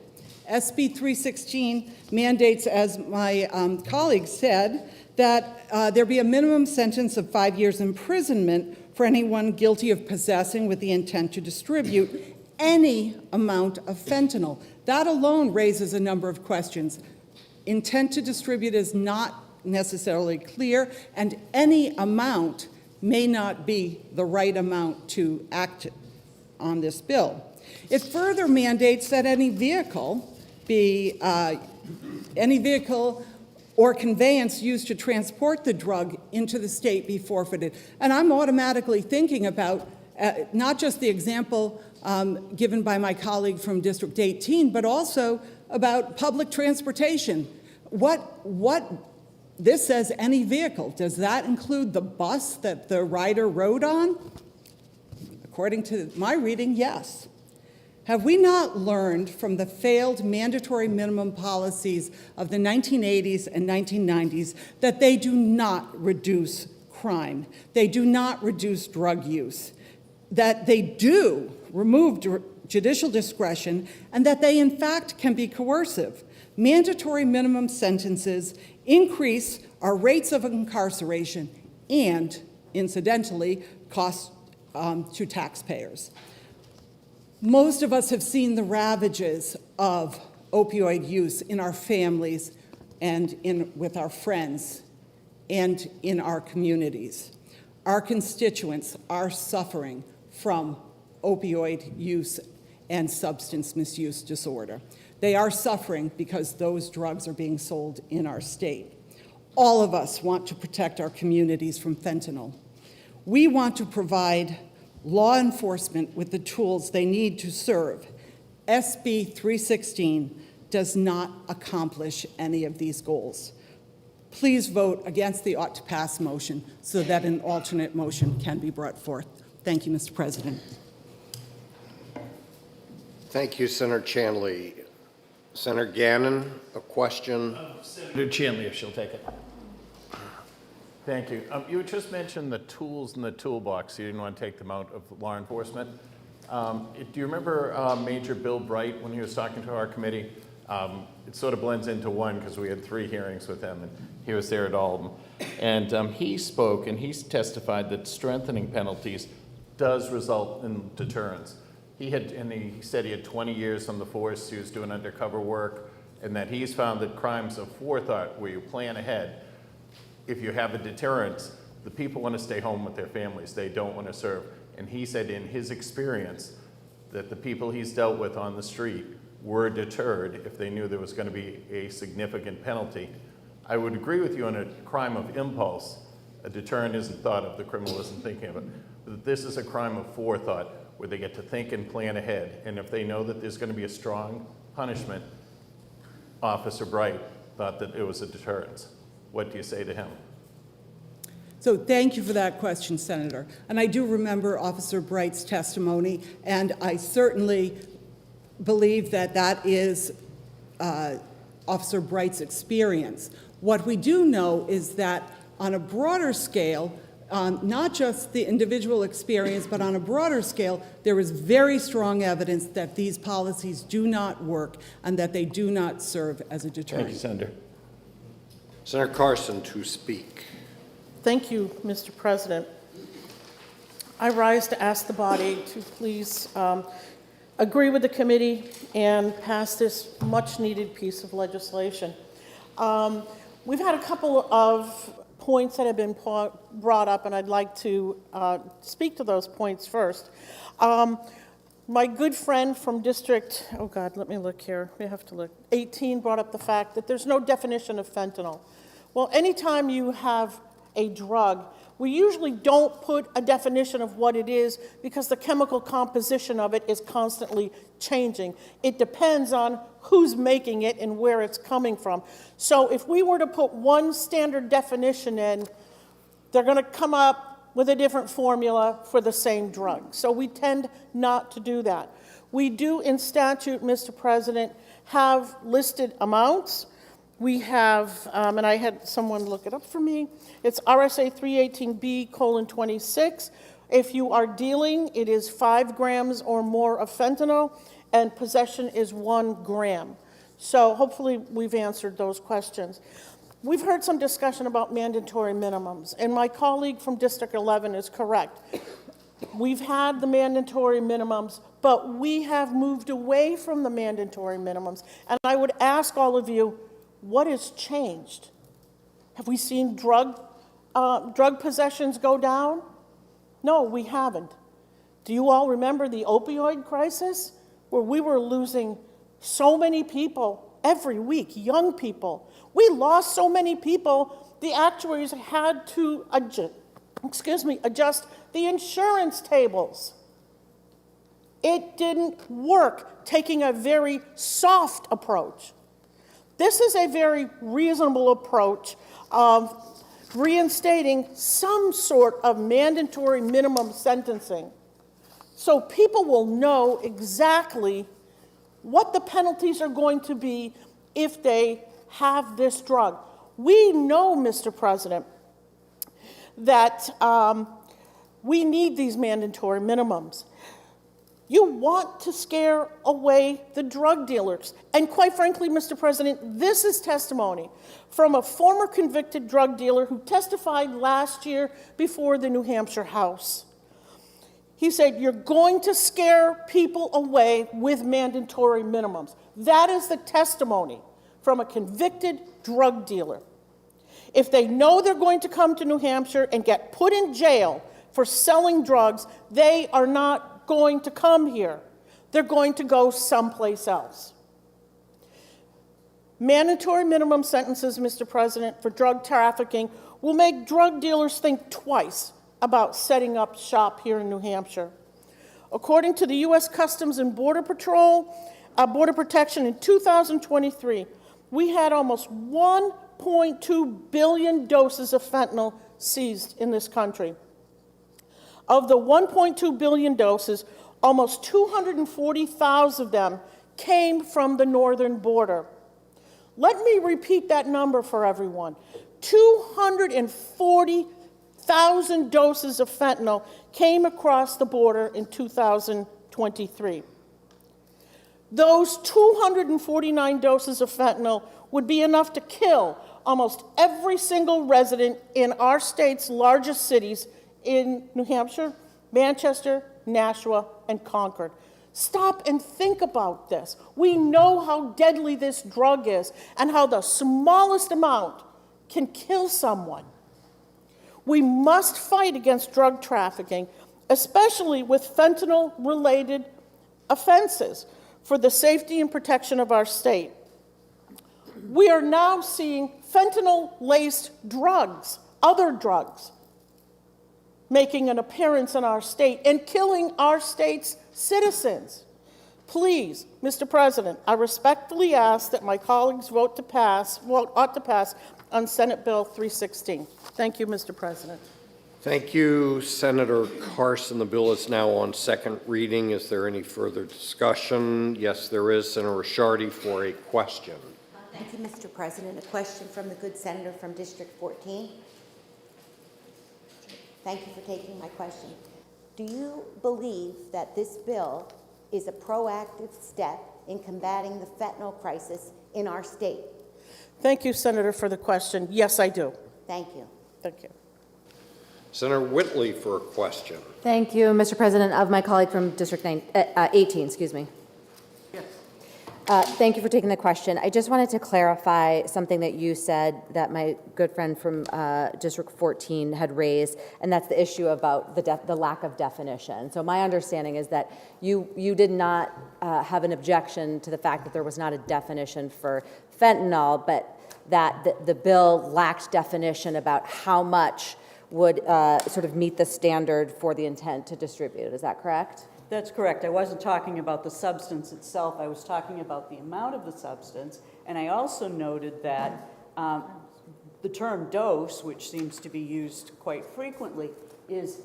SB 316 mandates, as my colleague said, that there be a minimum sentence of 5 years imprisonment for anyone guilty of possessing with the intent to distribute any amount of fentanyl. That alone raises a number of questions. Intent to distribute is not necessarily clear, and any amount may not be the right amount to act on this bill. It further mandates that any vehicle or conveyance used to transport the drug into the state be forfeited. And I'm automatically thinking about not just the example given by my colleague from District 18, but also about public transportation. This says any vehicle. Does that include the bus that the rider rode on? According to my reading, yes. Have we not learned from the failed mandatory minimum policies of the 1980s and 1990s that they do not reduce crime, they do not reduce drug use, that they do remove judicial discretion, and that they in fact can be coercive? Mandatory minimum sentences increase our rates of incarceration and, incidentally, cost to taxpayers. Most of us have seen the ravages of opioid use in our families and with our friends and in our communities. Our constituents are suffering from opioid use and substance misuse disorder. They are suffering because those drugs are being sold in our state. All of us want to protect our communities from fentanyl. We want to provide law enforcement with the tools they need to serve. SB 316 does not accomplish any of these goals. Please vote against the ought to pass motion so that an alternate motion can be brought forth. Thank you, Mr. President. Thank you, Senator Chanley. Senator Gannon, a question? Senator Chanley, if she'll take it. Thank you. You had just mentioned the tools in the toolbox. You didn't want to take them out of law enforcement. Do you remember Major Bill Bright when he was talking to our committee? It sort of blends into one because we had 3 hearings with him, and he was there at all of them. And he spoke and he testified that strengthening penalties does result in deterrence. He said he had 20 years on the force. He was doing undercover work, and that he's found that crimes of forethought, where you plan ahead, if you have a deterrence, The people want to stay home with their families. They don't want to serve. And he said in his experience that the people he's dealt with on the street were deterred if they knew there was going to be a significant penalty. I would agree with you on a crime of impulse. A deterrent isn't thought of, the criminal isn't thinking of it. But this is a crime of forethought, where they get to think and plan ahead. And if they know that there's going to be a strong punishment, Officer Bright thought that it was a deterrence. What do you say to him? So thank you for that question, Senator. And I do remember Officer Bright's testimony, and I certainly believe that that is Officer Bright's experience. What we do know is that on a broader scale, not just the individual experience, but on a broader scale, there is very strong evidence that these policies do not work and that they do not serve as a deterrent. Thank you, Senator. Senator Carson to speak. Thank you, Mr. President. I rise to ask the body to please agree with the committee and pass this much-needed piece of legislation. We've had a couple of points that have been brought up, and I'd like to speak to those points first. My good friend from District, oh God, let me look here. We have to look. 18 brought up the fact that there's no definition of fentanyl. Well, anytime you have a drug, we usually don't put a definition of what it is because the chemical composition of it is constantly changing. It depends on who's making it and where it's coming from. So if we were to put one standard definition in, they're going to come up with a different formula for the same drug. So we tend not to do that. We do in statute, Mr. President, have listed amounts. We have, and I had someone look it up for me, it's RSA 318B:26. If you are dealing, it is 5 grams or more of fentanyl, and possession is 1 gram. So hopefully we've answered those questions. We've heard some discussion about mandatory minimums, and my colleague from District 11 is correct. We've had the mandatory minimums, but we have moved away from the mandatory minimums. And I would ask all of you, what has changed? Have we seen drug possessions go down? No, we haven't. Do you all remember the opioid crisis, where we were losing so many people every week, young people? We lost so many people, the actuaries had to adjust the insurance tables. It didn't work, taking a very soft approach. This is a very reasonable approach of reinstating some sort of mandatory minimum sentencing, so people will know exactly what the penalties are going to be if they have this drug. We know, Mr. President, that we need these mandatory minimums. You want to scare away the drug dealers. And quite frankly, Mr. President, this is testimony from a former convicted drug dealer who testified last year before the New Hampshire House. He said, you're going to scare people away with mandatory minimums. That is the testimony from a convicted drug dealer. If they know they're going to come to New Hampshire and get put in jail for selling drugs, they are not going to come here. They're going to go someplace else. Mandatory minimum sentences, Mr. President, for drug trafficking will make drug dealers think twice about setting up shop here in New Hampshire. According to the U.S. Customs and Border Protection in 2023, we had almost 1.2 billion doses of fentanyl seized in this country. Of the 1.2 billion doses, almost 240,000 of them came from the northern border. Let me repeat that number for everyone. 240,000 doses of fentanyl came across the border in 2023. Those 249 doses of fentanyl would be enough to kill almost every single resident in our state's largest cities in New Hampshire, Manchester, Nashua, and Concord. Stop and think about this. We know how deadly this drug is and how the smallest amount can kill someone. We must fight against drug trafficking, especially with fentanyl-related offenses, for the safety and protection of our state. We are now seeing fentanyl-laced drugs, other drugs, making an appearance in our state and killing our state's citizens. Please, Mr. President, I respectfully ask that my colleagues ought to pass on Senate Bill 316. Thank you, Mr. President. Thank you, Senator Carson. The bill is now on second reading. Is there any further discussion? Yes, there is. Senator Ricciardi for a question. Thank you, Mr. President. A question from the good senator from District 14. Thank you for taking my question. Do you believe that this bill is a proactive step in combating the fentanyl crisis in our state? Thank you, Senator, for the question. Yes, I do. Thank you. Thank you. Senator Whitley for a question. Thank you, Mr. President. Of my colleague from District 18, excuse me. Thank you for taking the question. I just wanted to clarify something that you said that my good friend from District 14 had raised, and that's the issue about the lack of definition. So my understanding is that you did not have an objection to the fact that there was not a definition for fentanyl, but that the bill lacked definition about how much would sort of meet the standard for the intent to distribute. Is that correct? That's correct. I wasn't talking about the substance itself. I was talking about the amount of the substance. And I also noted that the term dose, which seems to be used quite frequently, is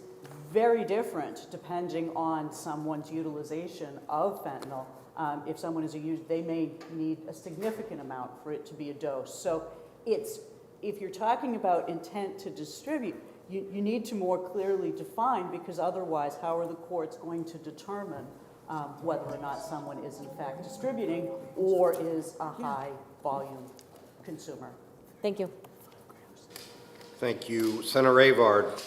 very different depending on someone's utilization of fentanyl. If someone is a user, they may need a significant amount for it to be a dose. So if you're talking about intent to distribute, you need to more clearly define, because otherwise, how are the courts going to determine whether or not someone is in fact distributing or is a high volume consumer? Thank you. Thank you. Senator Avard,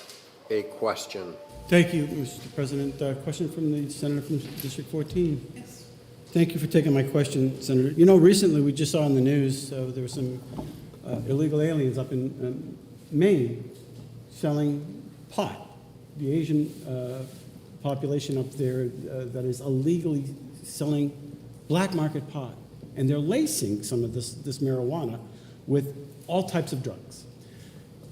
a question. Thank you, Mr. President. Question from the senator from District 14. Yes. Thank you for taking my question, Senator. You know, recently we just saw in the news there were some illegal aliens up in Maine selling pot. The Asian population up there that is illegally selling black market pot. And they're lacing some of this marijuana with all types of drugs.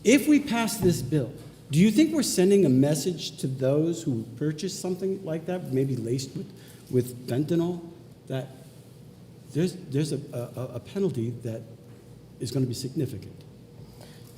If we pass this bill, do you think we're sending a message to those who purchase something like that, maybe laced with fentanyl, that there's a penalty that is going to be significant?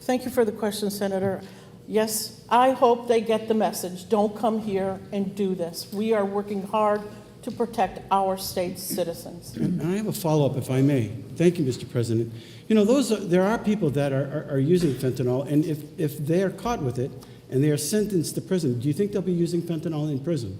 Thank you for the question, Senator. Yes, I hope they get the message. Don't come here and do this. We are working hard to protect our state's citizens. And I have a follow-up, if I may. Thank you, Mr. President. You know, there are people that are using fentanyl, and if they are caught with it and they are sentenced to prison, do you think they'll be using fentanyl in prison?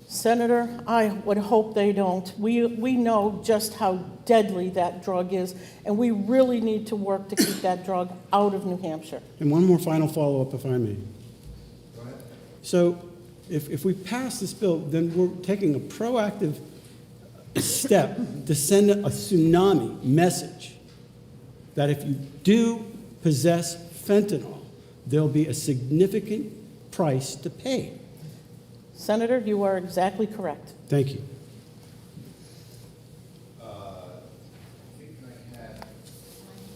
Senator, I would hope they don't. We know just how deadly that drug is, and we really need to work to keep that drug out of New Hampshire. And one more final follow-up, if I may. Go ahead. So if we pass this bill, then we're taking a proactive step to send a tsunami message that if you do possess fentanyl, there'll be a significant price to pay. Senator, you are exactly correct. Thank you.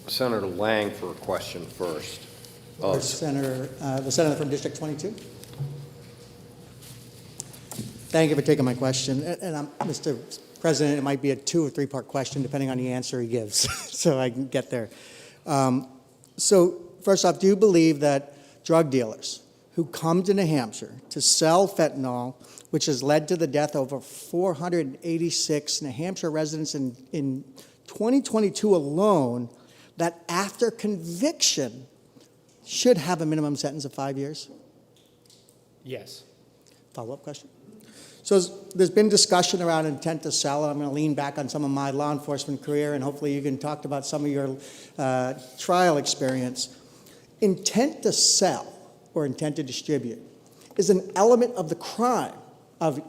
Senator Lang for a question first. The senator from District 22. Thank you for taking my question. And Mr. President, it might be a 2 or 3 part question depending on the answer he gives, so I can get there. So first off, do you believe that drug dealers who come to New Hampshire to sell fentanyl, which has led to the death of over 486 New Hampshire residents in 2022 alone, that after conviction should have a minimum sentence of 5 years? Yes. Follow-up question. So there's been discussion around intent to sell, and I'm going to lean back on some of my law enforcement career, and hopefully you can talk about some of your trial experience. Intent to sell or intent to distribute is an element of the crime for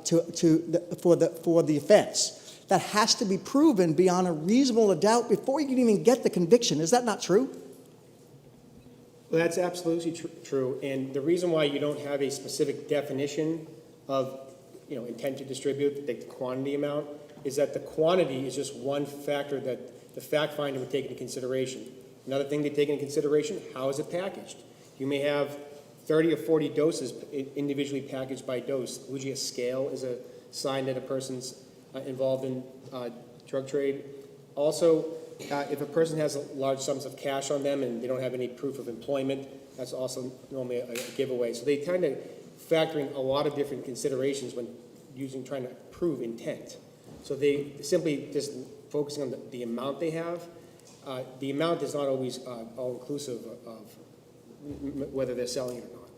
the offense that has to be proven beyond a reasonable doubt before you can even get the conviction. Is that not true? Well, that's absolutely true, and the reason why you don't have a specific definition of, intent to distribute, the quantity amount, is that the quantity is just one factor that the fact finder would take into consideration. Another thing they take into consideration, how is it packaged? You may have 30 or 40 doses individually packaged by dose. Usually a scale is a sign that a person's involved in drug trade. Also, if a person has large sums of cash on them and they don't have any proof of employment, that's also normally a giveaway. So they kind of factor in a lot of different considerations when trying to prove intent. So they simply just focusing on the amount they have. The amount is not always all-inclusive of whether they're selling it or not.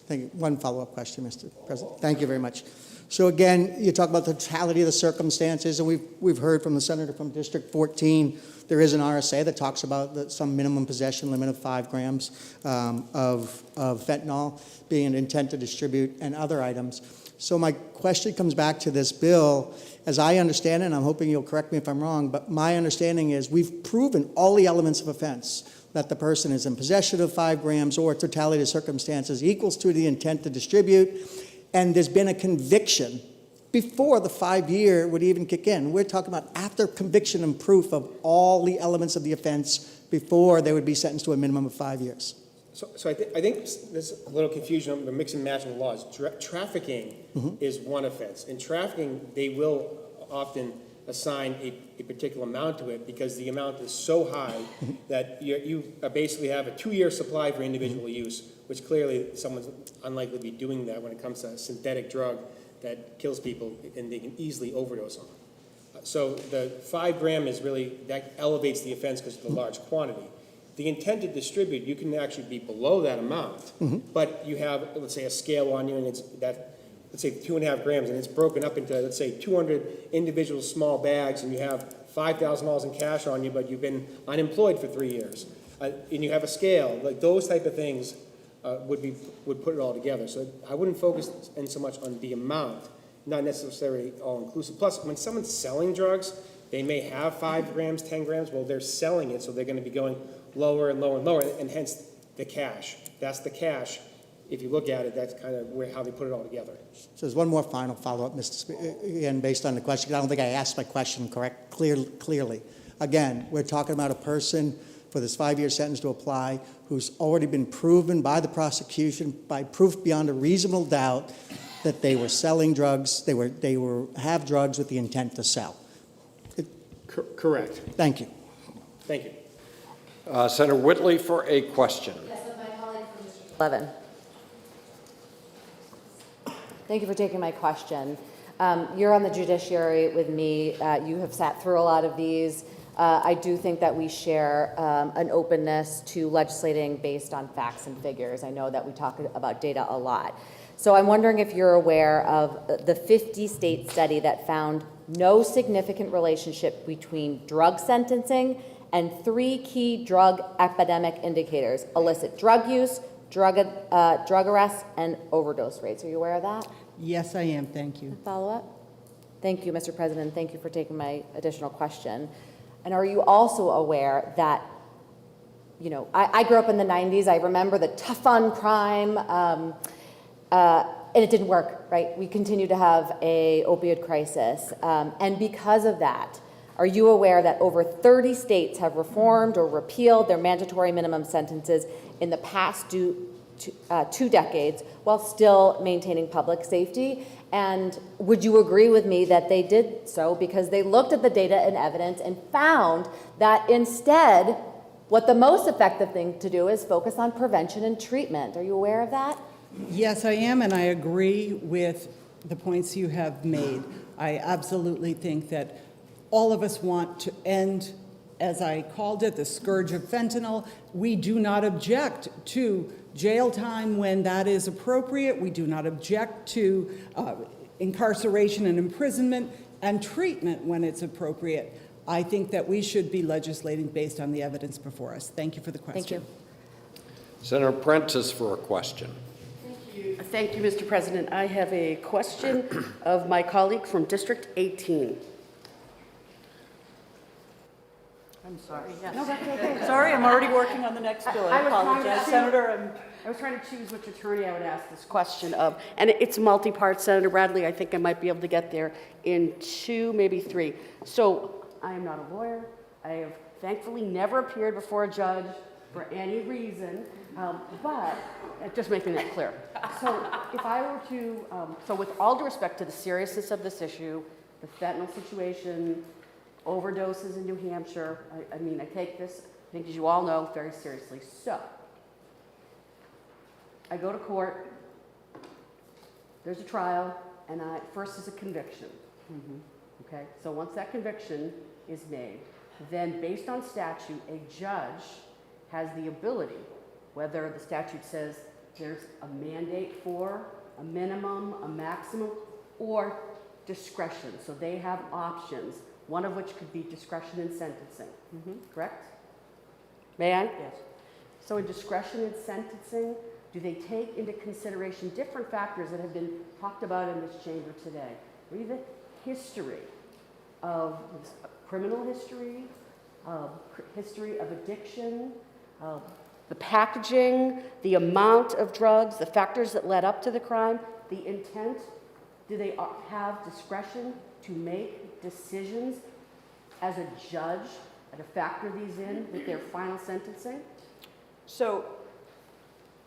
Thank you. One follow-up question, Mr. President. Thank you very much. So again, you talk about the totality of the circumstances, and we've heard from the senator from District 14, there is an RSA that talks about some minimum possession limit of 5 grams of fentanyl being an intent to distribute and other items. So my question comes back to this bill. As I understand it, and I'm hoping you'll correct me if I'm wrong, but my understanding is we've proven all the elements of offense, that the person is in possession of 5 grams or totality of circumstances equals to the intent to distribute, and there's been a conviction before the 5-year would even kick in. We're talking about after conviction and proof of all the elements of the offense before they would be sentenced to a minimum of 5 years. So I think there's a little confusion on the mix and matching laws. Trafficking is one offense. In trafficking, they will often assign a particular amount to it because the amount is so high that you basically have a 2-year supply for individual use, which clearly someone's unlikely to be doing that when it comes to a synthetic drug that kills people and they can easily overdose on. So the 5 gram is really, that elevates the offense because of the large quantity. The intent to distribute, you can actually be below that amount, but you have, let's say, a scale on you, and it's that, let's say 2.5 grams, and it's broken up into, let's say, 200 individual small bags, and you have $5,000 in cash on you, but you've been unemployed for 3 years, and you have a scale. Like those type of things would put it all together. So I wouldn't focus in so much on the amount, not necessarily all inclusive. Plus, when someone's selling drugs, they may have 5 grams, 10 grams. Well, they're selling it, so they're going to be going lower and lower and lower, and hence the cash. That's the cash. If you look at it, that's kind of how they put it all together. So there's one more final follow-up, Mr. Speaker, again, based on the question. I don't think I asked my question clearly. Again, we're talking about a person for this 5-year sentence to apply who's already been proven by the prosecution, by proof beyond a reasonable doubt, that they were selling drugs, they have drugs with the intent to sell. Correct. Thank you. Thank you. Senator Whitley for a question. Yes, with my colleague from District 11. Thank you for taking my question. You're on the judiciary with me. You have sat through a lot of these. I do think that we share an openness to legislating based on facts and figures. I know that we talk about data a lot. So I'm wondering if you're aware of the 50-state study that found no significant relationship between drug sentencing and 3 key drug epidemic indicators: illicit drug use, drug arrests, and overdose rates. Are you aware of that? Yes, I am. Thank you. Follow-up? Thank you, Mr. President. Thank you for taking my additional question. And are you also aware that, I grew up in the 90s. I remember the tough on crime, and it didn't work, right? We continue to have a opioid crisis. And because of that, are you aware that over 30 states have reformed or repealed their mandatory minimum sentences in the past 2 decades while still maintaining public safety? And would you agree with me that they did so because they looked at the data and evidence and found that instead, what the most effective thing to do is focus on prevention and treatment? Are you aware of that? Yes, I am, and I agree with the points you have made. I absolutely think that all of us want to end, as I called it, the scourge of fentanyl. We do not object to jail time when that is appropriate. We do not object to incarceration and imprisonment and treatment when it's appropriate. I think that we should be legislating based on the evidence before us. Thank you for the question. Thank you. Senator Prentice for a question. Thank you, Mr. President. I have a question of my colleague from District 18. I'm sorry, yes. No, that's okay. Sorry, I'm already working on the next bill. I apologize, Senator. I was trying to choose which attorney I would ask this question of, and it's multi-part, Senator Bradley. I think I might be able to get there in 2, maybe 3. So I am not a lawyer. I have thankfully never appeared before a judge for any reason, but just making that clear. So if I were to, so with all due respect to the seriousness of this issue, the fentanyl situation, overdoses in New Hampshire, I mean, I take this, I think as you all know, very seriously. So I go to court, there's a trial, and first is a conviction. Okay, so once that conviction is made, then based on statute, a judge has the ability, whether the statute says there's a mandate for a minimum, a maximum, or discretion. So they have options, one of which could be discretion in sentencing. Correct? May I? Yes. So in discretion in sentencing, do they take into consideration different factors that have been talked about in this chamber today? Read the history of criminal history, history of addiction, the packaging, the amount of drugs, the factors that led up to the crime, the intent. Do they have discretion to make decisions as a judge to factor these in with their final sentencing? So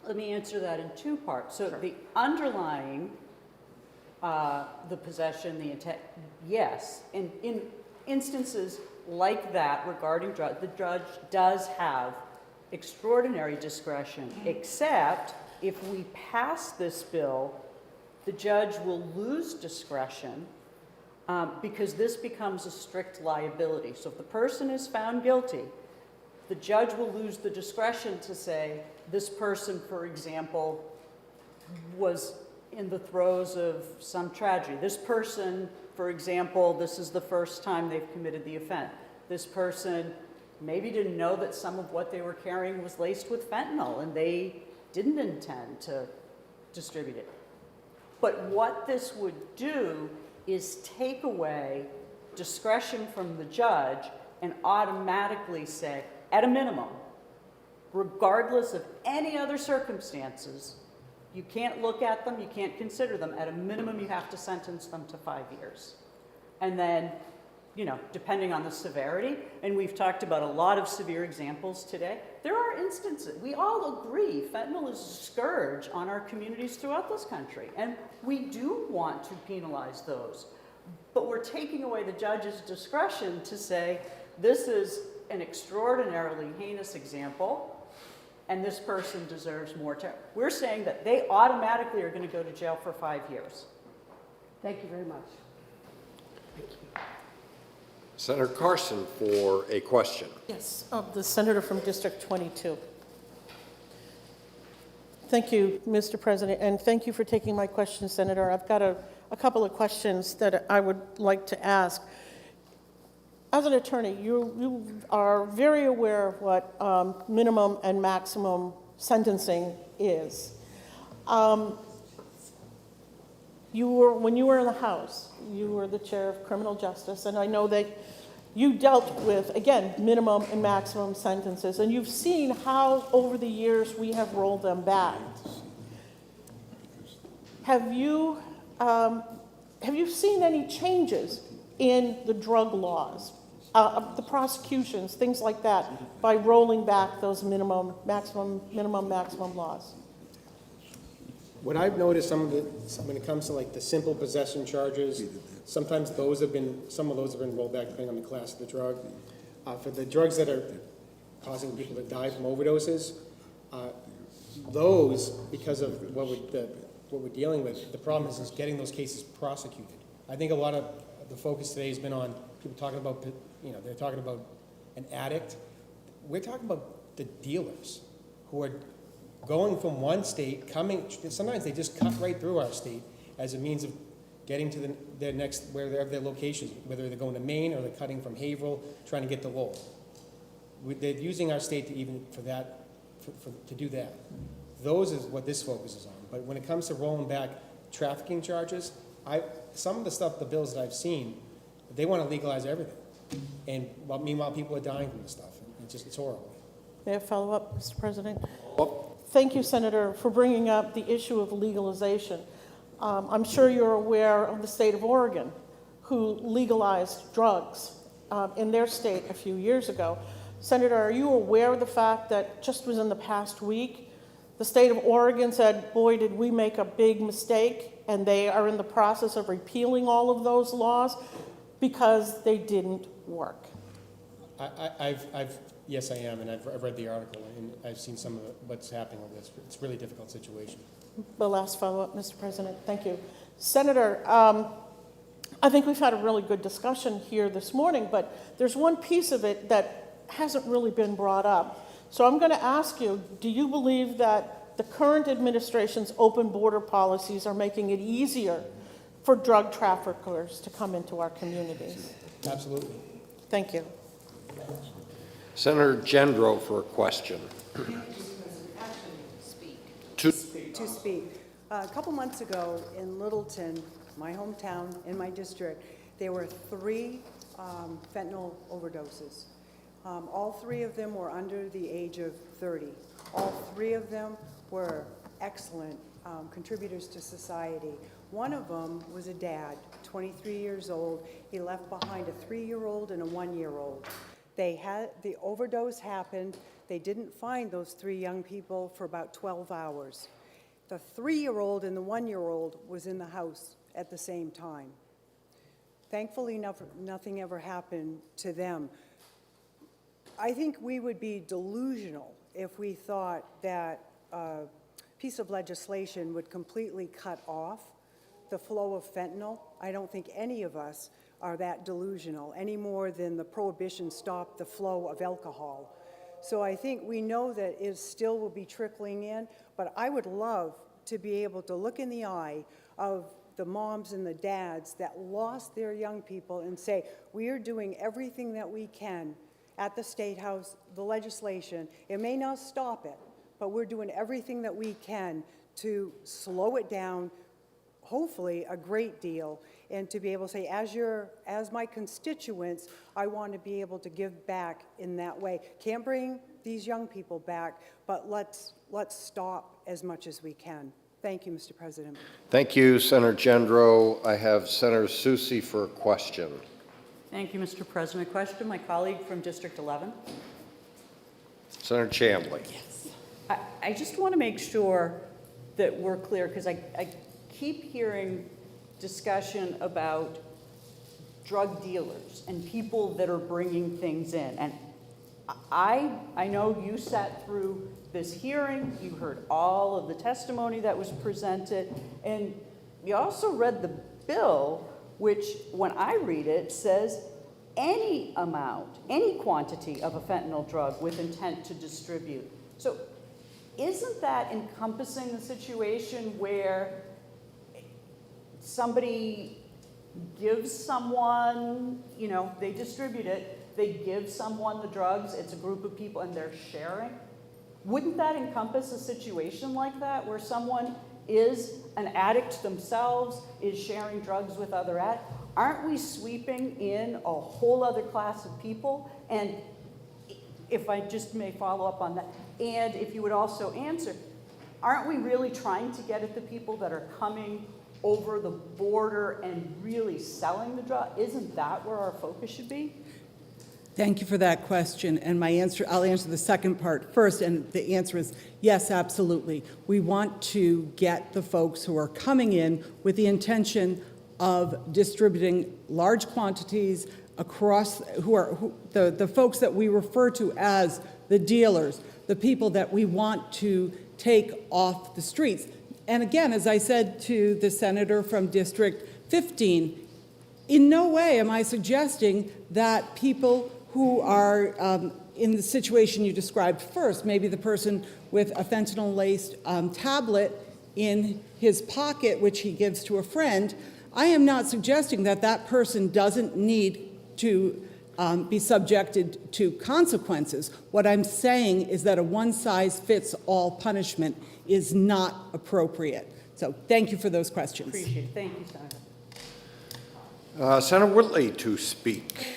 let me answer that in 2 parts. So the underlying, the possession, the intent, yes. In instances like that regarding drugs, the judge does have extraordinary discretion, except if we pass this bill, the judge will lose discretion because this becomes a strict liability. So if the person is found guilty, the judge will lose the discretion to say, this person, for example, was in the throes of some tragedy. This person, for example, this is the first time they've committed the offense. This person maybe didn't know that some of what they were carrying was laced with fentanyl, and they didn't intend to distribute it. But what this would do is take away discretion from the judge and automatically say, at a minimum, regardless of any other circumstances, you can't look at them, you can't consider them. At a minimum, you have to sentence them to 5 years. And then, you know, depending on the severity, and we've talked about a lot of severe examples today, there are instances, we all agree, fentanyl is a scourge on our communities throughout this country, and we do want to penalize those. But we're taking away the judge's discretion to say, this is an extraordinarily heinous example, and this person deserves more time. We're saying that they automatically are going to go to jail for 5 years. Thank you very much. Senator Carson for a question. Yes, the senator from District 22. Thank you, Mr. President, and thank you for taking my question, Senator. I've got a couple of questions that I would like to ask. As an attorney, you are very aware of what minimum and maximum sentencing is. When you were in the House, you were the chair of criminal justice, and I know that you dealt with, again, minimum and maximum sentences, and you've seen how over the years we have rolled them back. Have you seen any changes in the drug laws, the prosecutions, things like that, by rolling back those minimum, maximum laws? What I've noticed, when it comes to like the simple possession charges, sometimes some of those have been rolled back depending on the class of the drug. For the drugs that are causing people to die from overdoses, those, because of what we're dealing with, the problem is getting those cases prosecuted. I think a lot of the focus today has been on people talking about, they're talking about an addict. We're talking about the dealers who are going from one state, sometimes they just cut right through our state as a means of getting to their next, where they have their location, whether they're going to Maine or they're cutting from Haverhill, trying to get to Lowell. They're using our state to do that. Those is what this focuses on. But when it comes to rolling back trafficking charges, some of the bills that I've seen, they want to legalize everything. And but meanwhile, people are dying from this stuff. It's horrible. May I follow up, Mr. President? Thank you, Senator, for bringing up the issue of legalization. I'm sure you're aware of the state of Oregon, who legalized drugs in their state a few years ago. Senator, are you aware of the fact that just within the past week, the state of Oregon said, boy, did we make a big mistake, and they are in the process of repealing all of those laws because they didn't work? Yes, I am, and I've read the article, and I've seen some of what's happening with this. It's a really difficult situation. The last follow-up, Mr. President. Thank you. Senator, I think we've had a really good discussion here this morning, but there's one piece of it that hasn't really been brought up. So I'm going to ask you, do you believe that the current administration's open border policies are making it easier for drug traffickers to come into our communities? Absolutely. Thank you. Senator Gendro for a question. To speak. A couple months ago in Littleton, my hometown, in my district, there were 3 fentanyl overdoses. All 3 of them were under the age of 30. All 3 of them were excellent contributors to society. One of them was a dad, 23 years old. He left behind a 3-year-old and a 1-year-old. The overdose happened. They didn't find those 3 young people for about 12 hours. The 3-year-old and the 1-year-old was in the house at the same time. Thankfully, nothing ever happened to them. I think we would be delusional if we thought that a piece of legislation would completely cut off the flow of fentanyl. I don't think any of us are that delusional, any more than the prohibition stopped the flow of alcohol. So I think we know that it still will be trickling in, but I would love to be able to look in the eye of the moms and the dads that lost their young people and say, we are doing everything that we can at the State House, the legislation. It may not stop it, but we're doing everything that we can to slow it down, hopefully a great deal, and to be able to say, as my constituents, I want to be able to give back in that way. Can't bring these young people back, but let's stop as much as we can. Thank you, Mr. President. Thank you, Senator Gendro. I have Senator Susi for a question. Thank you, Mr. President. Question, my colleague from District 11. Senator Chambly. Yes. I just want to make sure that we're clear, because I keep hearing discussion about drug dealers and people that are bringing things in. And I know you sat through this hearing, you heard all of the testimony that was presented, and you also read the bill, which when I read it says any amount, any quantity of a fentanyl drug with intent to distribute. So isn't that encompassing the situation where somebody gives someone, they distribute it, they give someone the drugs, it's a group of people and they're sharing? Wouldn't that encompass a situation like that where someone is an addict themselves, is sharing drugs with other addicts? Aren't we sweeping in a whole other class of people? And if I just may follow up on that, and if you would also answer, aren't we really trying to get at the people that are coming over the border and really selling the drug? Isn't that where our focus should be? Thank you for that question, and I'll answer the second part first, and the answer is yes, absolutely. We want to get the folks who are coming in with the intention of distributing large quantities across, the folks that we refer to as the dealers, the people that we want to take off the streets. And again, as I said to the senator from District 15, in no way am I suggesting that people who are in the situation you described first, maybe the person with a fentanyl-laced tablet in his pocket, which he gives to a friend, I am not suggesting that that person doesn't need to be subjected to consequences. What I'm saying is that a one-size-fits-all punishment is not appropriate. So thank you for those questions. Appreciate it. Thank you, Senator. Senator Whitley to speak.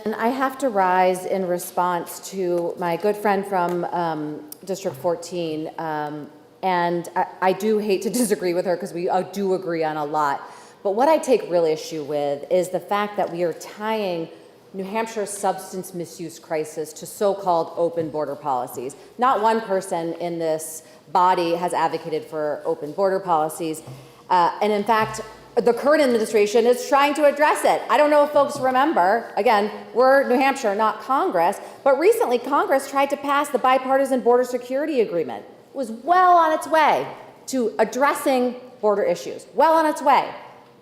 And I have to rise in response to my good friend from District 14. And I do hate to disagree with her because we do agree on a lot. But what I take real issue with is the fact that we are tying New Hampshire's substance misuse crisis to so-called open border policies. Not one person in this body has advocated for open border policies. And in fact, the current administration is trying to address it. I don't know if folks remember, again, we're New Hampshire, not Congress, but recently Congress tried to pass the bipartisan border security agreement. It was well on its way to addressing border issues, well on its way,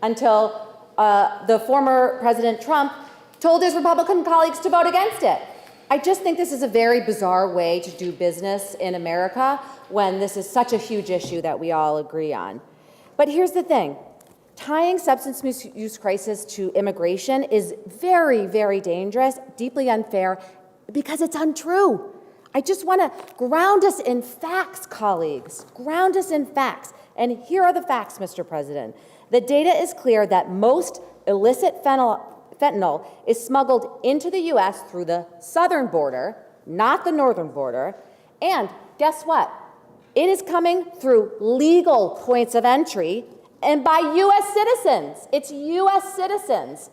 until the former President Trump told his Republican colleagues to vote against it. I just think this is a very bizarre way to do business in America when this is such a huge issue that we all agree on. But here's the thing. Tying substance misuse crisis to immigration is very, very dangerous, deeply unfair, because it's untrue. I just want to ground us in facts, colleagues. Ground us in facts. And here are the facts, Mr. President. The data is clear that most illicit fentanyl is smuggled into the U.S. through the southern border, not the northern border. And guess what? It is coming through legal points of entry and by U.S. citizens. It's U.S. citizens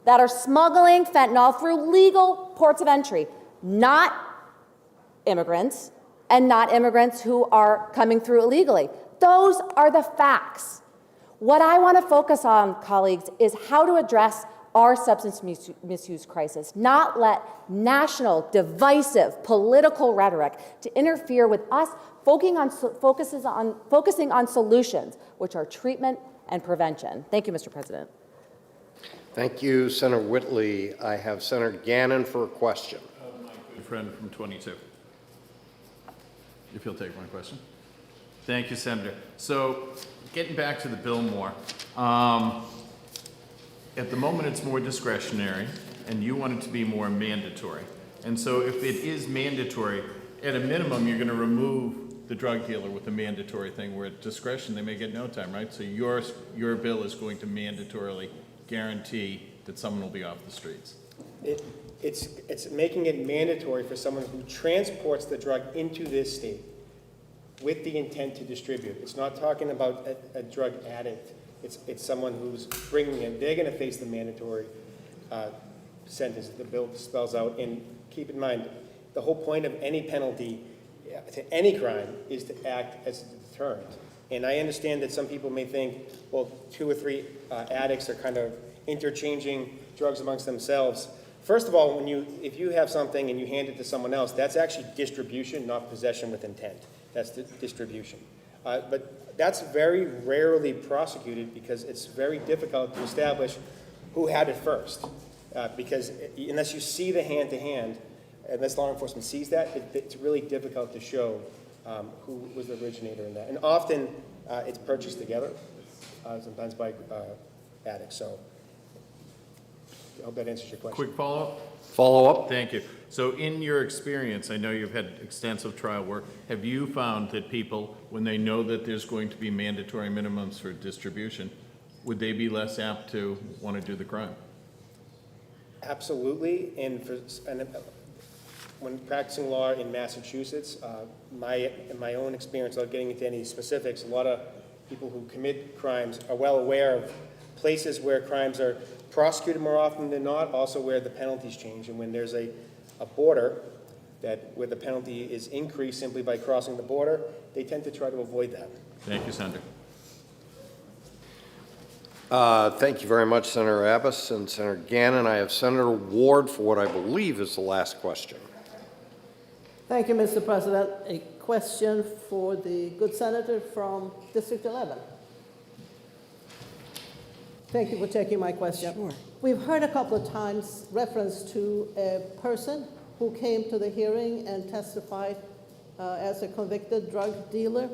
that are smuggling fentanyl through legal ports of entry, not immigrants, and not immigrants who are coming through illegally. Those are the facts. What I want to focus on, colleagues, is how to address our substance misuse crisis, not let national, divisive, political rhetoric to interfere with us focusing on solutions, which are treatment and prevention. Thank you, Mr. President. Thank you, Senator Whitley. I have Senator Gannon for a question. My good friend from 22. If you'll take my question. Thank you, Senator. So, getting back to the bill more. At the moment, it's more discretionary, and you want it to be more mandatory. And so if it is mandatory, at a minimum, you're going to remove the drug dealer with the mandatory thing, where at discretion, they may get no time, right? So your bill is going to mandatorily guarantee that someone will be off the streets. It's making it mandatory for someone who transports the drug into this state with the intent to distribute. It's not talking about a drug addict. It's someone who's bringing it. They're going to face the mandatory sentence that the bill spells out. And keep in mind, the whole point of any penalty to any crime is to act as a deterrent. And I understand that some people may think, well, 2 or 3 addicts are kind of interchanging drugs amongst themselves. First of all, if you have something and you hand it to someone else, that's actually distribution, not possession with intent. That's the distribution. But that's very rarely prosecuted because it's very difficult to establish who had it first. Because unless you see the hand-to-hand, unless law enforcement sees that, it's really difficult to show who was the originator in that. And often it's purchased together, sometimes by addicts. So I hope that answers your question. Quick follow-up? Follow-up? Thank you. So in your experience, I know you've had extensive trial work, have you found that people, when they know that there's going to be mandatory minimums for distribution, would they be less apt to want to do the crime? Absolutely. And when practicing law in Massachusetts, in my own experience, without getting into any specifics, a lot of people who commit crimes are well aware of places where crimes are prosecuted more often than not, also where the penalties change. And when there's a border where the penalty is increased simply by crossing the border, they tend to try to avoid that. Thank you, Senator. Thank you very much, Senator Abbas and Senator Gannon. I have Senator Ward for what I believe is the last question. Thank you, Mr. President. A question for the good senator from District 11. Thank you for taking my question. Sure. We've heard a couple of times reference to a person who came to the hearing and testified as a convicted drug dealer,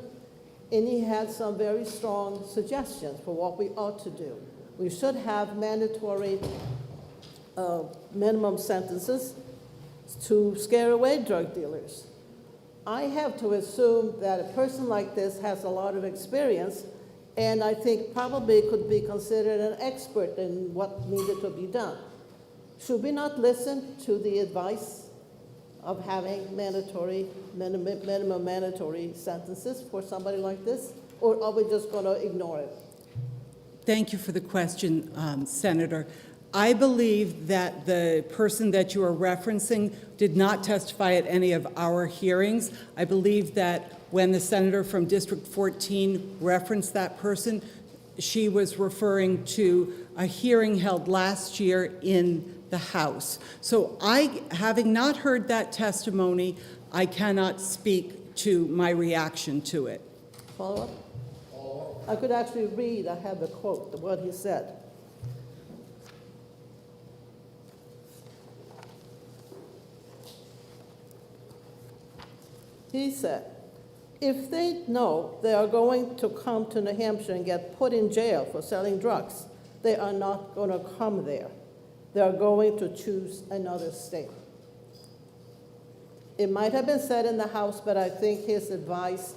and he had some very strong suggestions for what we ought to do. We should have mandatory minimum sentences to scare away drug dealers. I have to assume that a person like this has a lot of experience, and I think probably could be considered an expert in what needed to be done. Should we not listen to the advice of having minimum mandatory sentences for somebody like this? Or are we just going to ignore it? Thank you for the question, Senator. I believe that the person that you are referencing did not testify at any of our hearings. I believe that when the senator from District 14 referenced that person, she was referring to a hearing held last year in the House. So having not heard that testimony, I cannot speak to my reaction to it. Follow up? I could actually read, I have the quote, what he said. He said, if they know they are going to come to New Hampshire and get put in jail for selling drugs, they are not going to come there. They are going to choose another state. It might have been said in the House, but I think his advice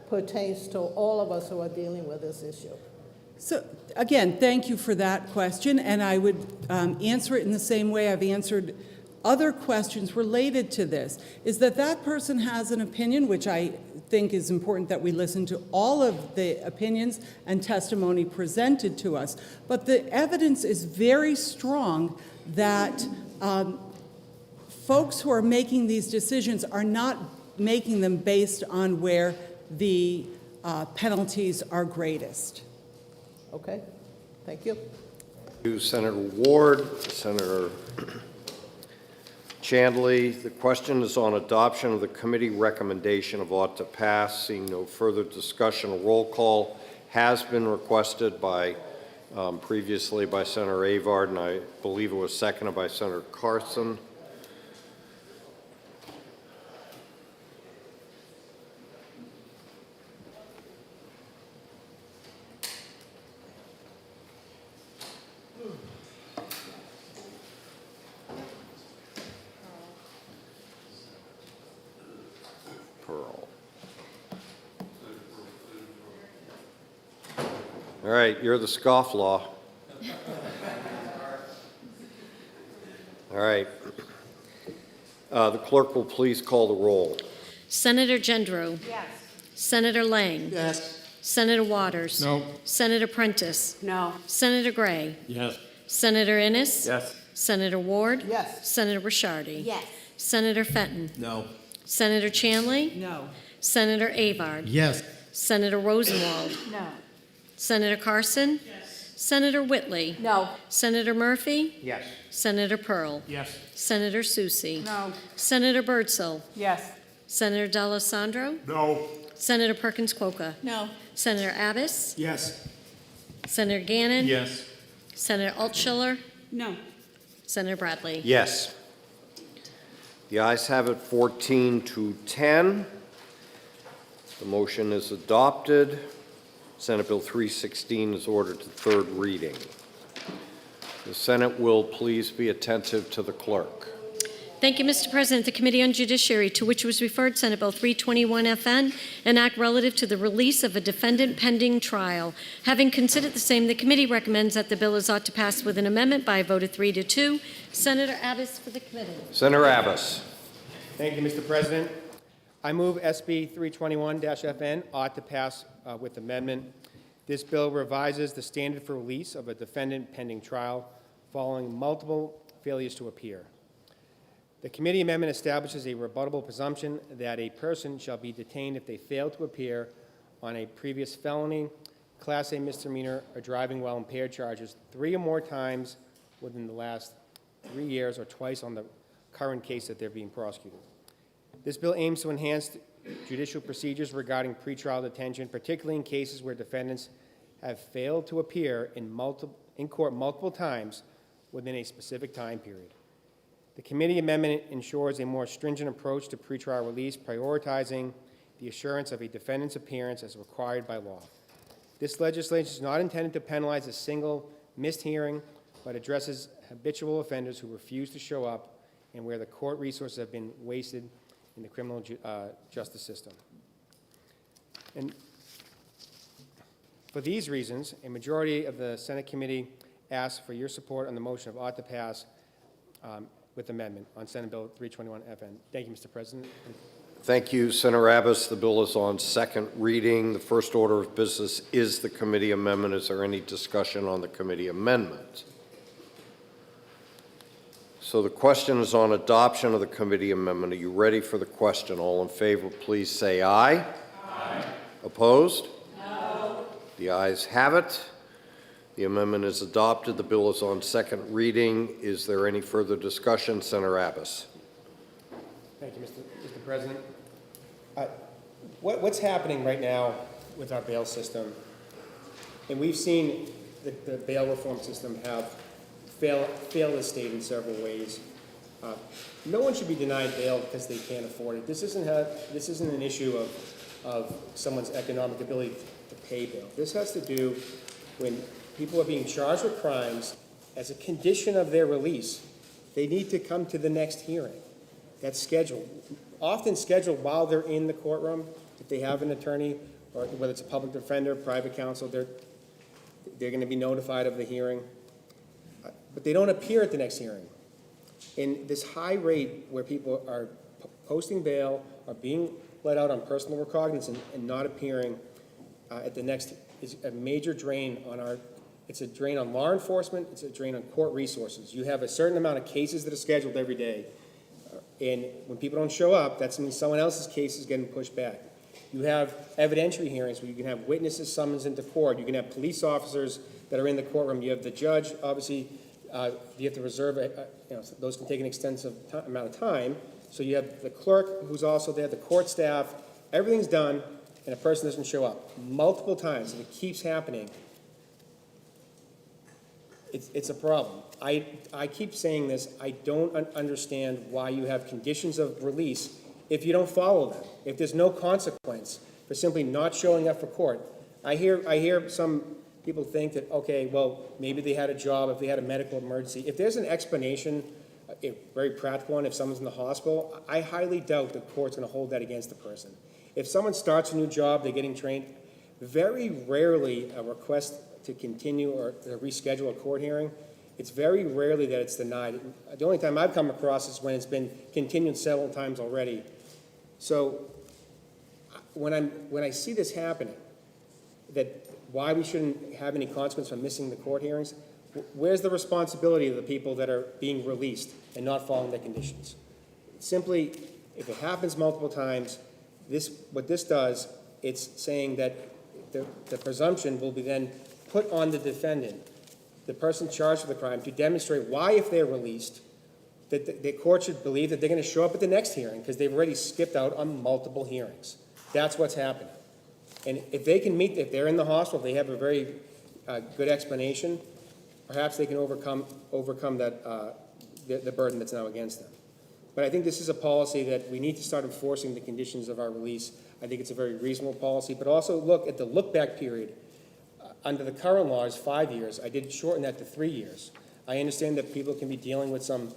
pertains to all of us who are dealing with this issue. So, again, thank you for that question, and I would answer it in the same way I've answered other questions related to this, is that that person has an opinion, which I think is important that we listen to all of the opinions and testimony presented to us. But the evidence is very strong that folks who are making these decisions are not making them based on where the penalties are greatest. Okay, thank you. To Senator Ward, Senator Chandley, the question is on adoption of the committee recommendation of ought to pass. Seeing no further discussion, a roll call has been requested by previously by Senator Avard, and I believe it was seconded by Senator Carson. All right, you're the scofflaw. All right. The clerk will please call the roll. Senator Gendreau. Yes. Senator Lang. Yes. Senator Waters. No. Senator Prentice. No. Senator Gray. Yes. Senator Innes. Yes. Senator Ward. Yes. Senator Rishardi. Yes. Senator Fenton. No. Senator Chandley. No. Senator Avard. Yes. Senator Rosenwald. No. Senator Carson. Yes. Senator Whitley. No. Senator Murphy. Yes. Senator Pearl. Yes. Senator Susie. No. Senator Birdsell. Yes. Senator D'Alessandro. No. Senator Perkins Quokka. No. Senator Abbas. Yes. Senator Gannon. Yes. Senator Altschiller. No. Senator Bradley. Yes. The ayes have it 14-10. The motion is adopted. Senate Bill 316 is ordered to third reading. The Senate will please be attentive to the clerk. Thank you, Mr. President. The Committee on Judiciary, to which was referred Senate Bill 321FN, an act relative to the release of a defendant pending trial. Having considered the same, the committee recommends that the bill is ought to pass with an amendment by a vote of 3-2. Senator Abbas for the committee. Senator Abbas. Thank you, Mr. President. I move SB 321-FN ought to pass with amendment. This bill revises the standard for release of a defendant pending trial following multiple failures to appear. The committee amendment establishes a rebuttable presumption that a person shall be detained if they fail to appear on a previous felony, Class A misdemeanor, or driving while impaired charges 3 or more times within the last 3 years or twice on the current case that they're being prosecuted. This bill aims to enhance judicial procedures regarding pretrial detention, particularly in cases where defendants have failed to appear in court multiple times within a specific time period. The committee amendment ensures a more stringent approach to pretrial release, prioritizing the assurance of a defendant's appearance as required by law. This legislation is not intended to penalize a single missed hearing, but addresses habitual offenders who refuse to show up and where the court resources have been wasted in the criminal justice system. And for these reasons, a majority of the Senate committee asks for your support on the motion of ought to pass with amendment on Senate Bill 321 FN. Thank you, Mr. President. Thank you, Senator Abbas. The bill is on second reading. The first order of business is the committee amendment. Is there any discussion on the committee amendment? So the question is on adoption of the committee amendment. Are you ready for the question? All in favor, please say aye. Aye. Opposed? No. The ayes have it. The amendment is adopted. The bill is on second reading. Is there any further discussion? Senator Abbas. Thank you, Mr. President. What's happening right now with our bail system, and we've seen the bail reform system have failed the state in several ways. No one should be denied bail because they can't afford it. This isn't an issue of someone's economic ability to pay bail. This has to do when people are being charged with crimes as a condition of their release. They need to come to the next hearing. That's scheduled, often scheduled while they're in the courtroom. If they have an attorney, or whether it's a public defender, private counsel, they're going to be notified of the hearing. But they don't appear at the next hearing. In this high rate where people are posting bail, are being let out on personal recognizance and not appearing at the next is a major drain on it's a drain on law enforcement, it's a drain on court resources. You have a certain amount of cases that are scheduled every day. And when people don't show up, that means someone else's case is getting pushed back. You have evidentiary hearings where you can have witnesses summoned into court. You can have police officers that are in the courtroom. You have the judge, obviously, you have to reserve, those can take an extensive amount of time. So you have the clerk who's also there, the court staff, everything's done, and a person doesn't show up multiple times, and it keeps happening. It's a problem. I keep saying this, I don't understand why you have conditions of release if you don't follow them, if there's no consequence for simply not showing up for court. I hear some people think that, okay, well, maybe they had a job, if they had a medical emergency. If there's an explanation, a very practical one, if someone's in the hospital, I highly doubt the court's going to hold that against the person. If someone starts a new job, they're getting trained, very rarely a request to continue or to reschedule a court hearing, it's very rarely that it's denied. The only time I've come across is when it's been continued several times already. So when I see this happening, that why we shouldn't have any consequence for missing the court hearings, where's the responsibility of the people that are being released and not following the conditions? Simply, if it happens multiple times, what this does, it's saying that the presumption will be then put on the defendant, the person charged with the crime, to demonstrate why, if they're released, that the court should believe that they're going to show up at the next hearing because they've already skipped out on multiple hearings. That's what's happening. And if they can meet, if they're in the hospital, if they have a very good explanation, perhaps they can overcome that the burden that's now against them. But I think this is a policy that we need to start enforcing the conditions of our release. I think it's a very reasonable policy, but also look at the look-back period. Under the current law is 5 years. I did shorten that to 3 years. I understand that people can be dealing with some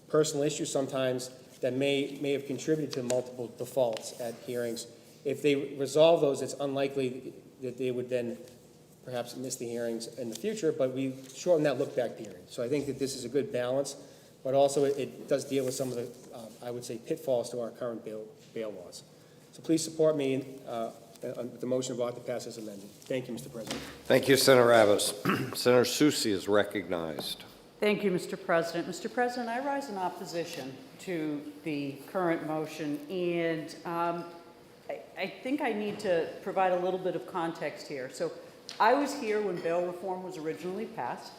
personal issues sometimes that may have contributed to multiple defaults at hearings. If they resolve those, it's unlikely that they would then perhaps miss the hearings in the future, but we shorten that look-back period. So I think that this is a good balance, but also it does deal with some of the, I would say, pitfalls to our current bail laws. So please support me on the motion of ought to pass as amended. Thank you, Mr. President. Thank you, Senator Abbas. Senator Soucy is recognized. Thank you, Mr. President. Mr. President, I rise in opposition to the current motion, and I think I need to provide a little bit of context here. So I was here when bail reform was originally passed.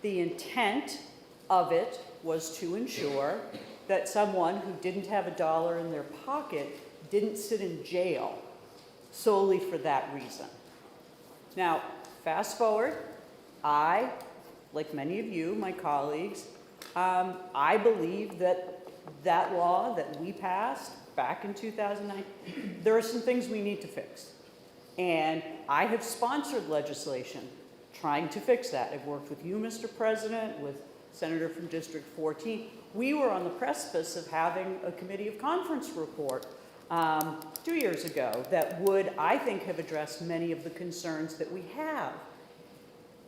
The intent of it was to ensure that someone who didn't have a dollar in their pocket didn't sit in jail solely for that reason. Now, fast forward, I, like many of you, my colleagues, I believe that that law that we passed back in 2009, there are some things we need to fix. And I have sponsored legislation trying to fix that. I've worked with you, Mr. President, with Senator from District 14. We were on the precipice of having a committee of conference report 2 years ago that would, I think, have addressed many of the concerns that we have.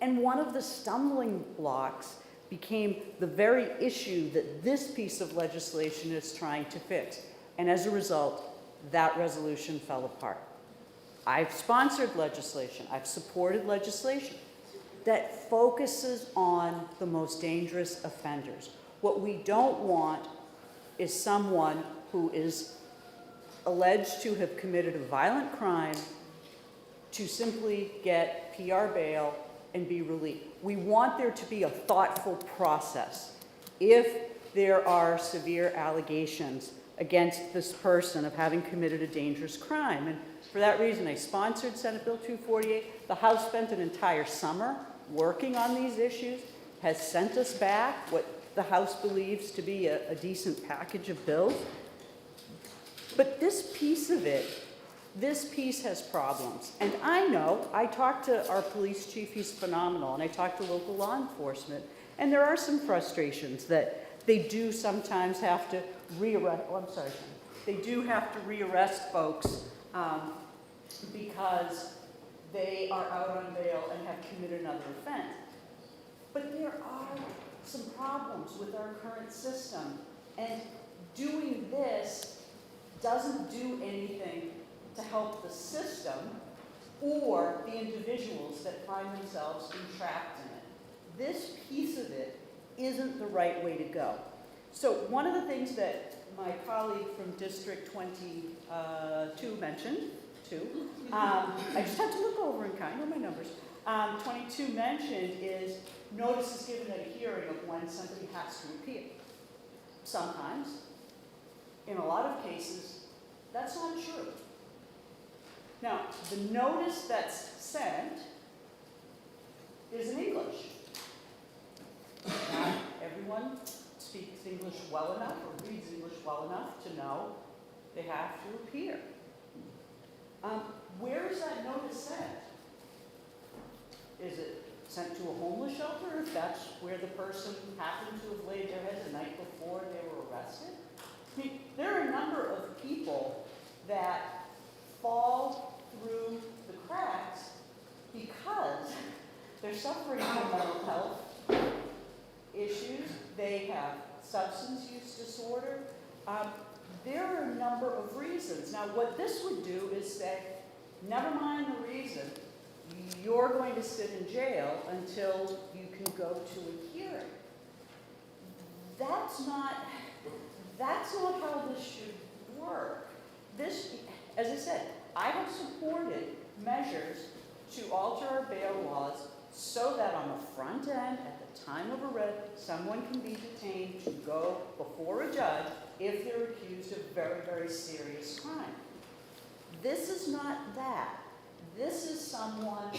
And one of the stumbling blocks became the very issue that this piece of legislation is trying to fix. And as a result, that resolution fell apart. I've sponsored legislation, I've supported legislation that focuses on the most dangerous offenders. What we don't want is someone who is alleged to have committed a violent crime to simply get PR bail and be relieved. We want there to be a thoughtful process. If there are severe allegations against this person of having committed a dangerous crime, and for that reason, I sponsored Senate Bill 248. The House spent an entire summer working on these issues, has sent us back what the House believes to be a decent package of bills. But this piece of it, this piece has problems. And I know, I talked to our police chief, he's phenomenal, and I talked to local law enforcement, and there are some frustrations that they do sometimes have to rearrest, they do have to rearrest folks because they are out on bail and have committed another offense. But there are some problems with our current system, and doing this doesn't do anything to help the system or the individuals that find themselves entrapped in it. This piece of it isn't the right way to go. So one of the things that my colleague from District 22 mentioned, I just had to look over and count, I know my numbers. 22 mentioned is notice is given at a hearing of when somebody has to appear. Sometimes, in a lot of cases, that's not true. Now, the notice that's sent is in English. Not everyone speaks English well enough or reads English well enough to know they have to appear. Where is that notice sent? Is it sent to a homeless shelter if that's where the person happened to have laid their head the night before they were arrested? I mean, there are a number of people that fall through the cracks because they're suffering from mental health issues, they have substance use disorder. There are a number of reasons. Now, what this would do is say, never mind the reason, you're going to sit in jail until you can go to a hearing. That's not how this should work. This, as I said, I have supported measures to alter our bail laws so that on the front end, at the time of arrest, someone can be detained to go before a judge if they're accused of very, very serious crime. This is not that. This is someone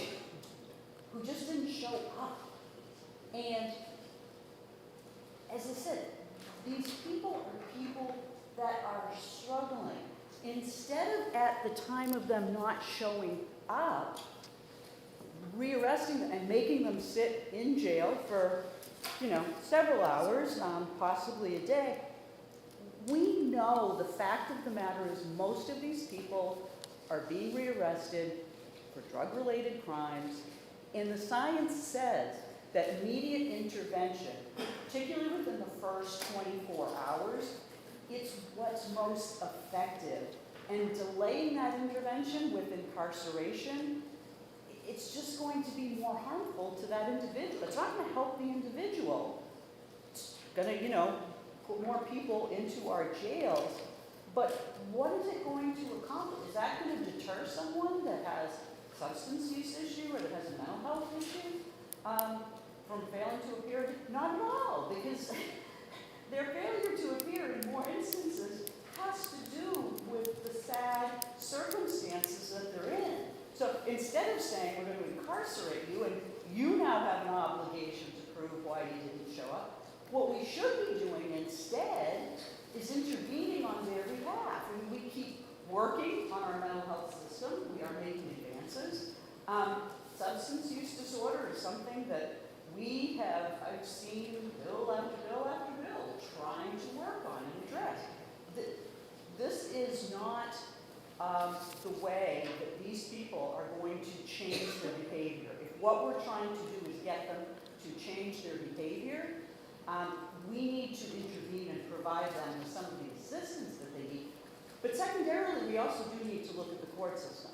who just didn't show up. And as I said, these people are people that are struggling. Instead of at the time of them not showing up, rearresting them and making them sit in jail for, several hours, possibly a day, we know the fact of the matter is most of these people are being rearrested for drug-related crimes, and the science says that immediate intervention, particularly within the first 24 hours, it's what's most effective. And delaying that intervention with incarceration, it's just going to be more harmful to that individual. It's not going to help the individual. It's going to, put more people into our jails. But what is it going to accomplish? Is that going to deter someone that has substance use issue or that has a mental health issue from failing to appear? Not at all, because their failure to appear in more instances has to do with the sad circumstances that they're in. So instead of saying we're going to incarcerate you and you now have an obligation to prove why you didn't show up, what we should be doing instead is intervening on their behalf. And we keep working on our mental health system. We are making advances. Substance use disorder is something that I've seen bill after bill after bill trying to work on and address. This is not the way that these people are going to change their behavior. If what we're trying to do is get them to change their behavior, we need to intervene and provide them with some of the assistance that they need. But secondarily, we also do need to look at the court system.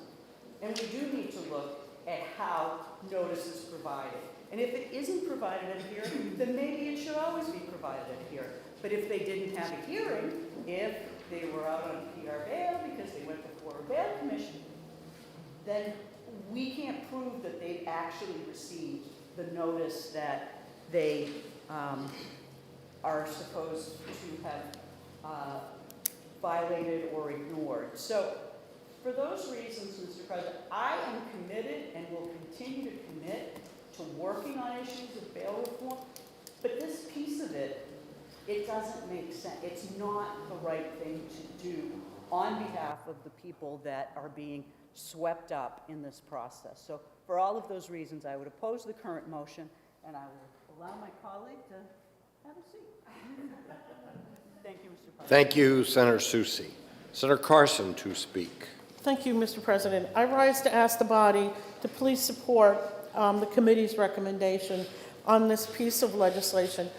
And we do need to look at how notice is provided. And if it isn't provided at a hearing, then maybe it should always be provided at a hearing. But if they didn't have a hearing, if they were out on PR bail because they went before a bail commission, then we can't prove that they've actually received the notice that they are supposed to have violated or ignored. So for those reasons, Mr. President, I am committed and will continue to commit to working on issues of bail reform, but this piece of it, it doesn't make sense. It's not the right thing to do on behalf of the people that are being swept up in this process. So for all of those reasons, I would oppose the current motion, and I will allow my colleague to have a seat. Thank you, Mr. President. Thank you, Senator Susi. Senator Carson to speak. Thank you, Mr. President. I rise to ask the body to please support the committee's recommendation on this piece of legislation.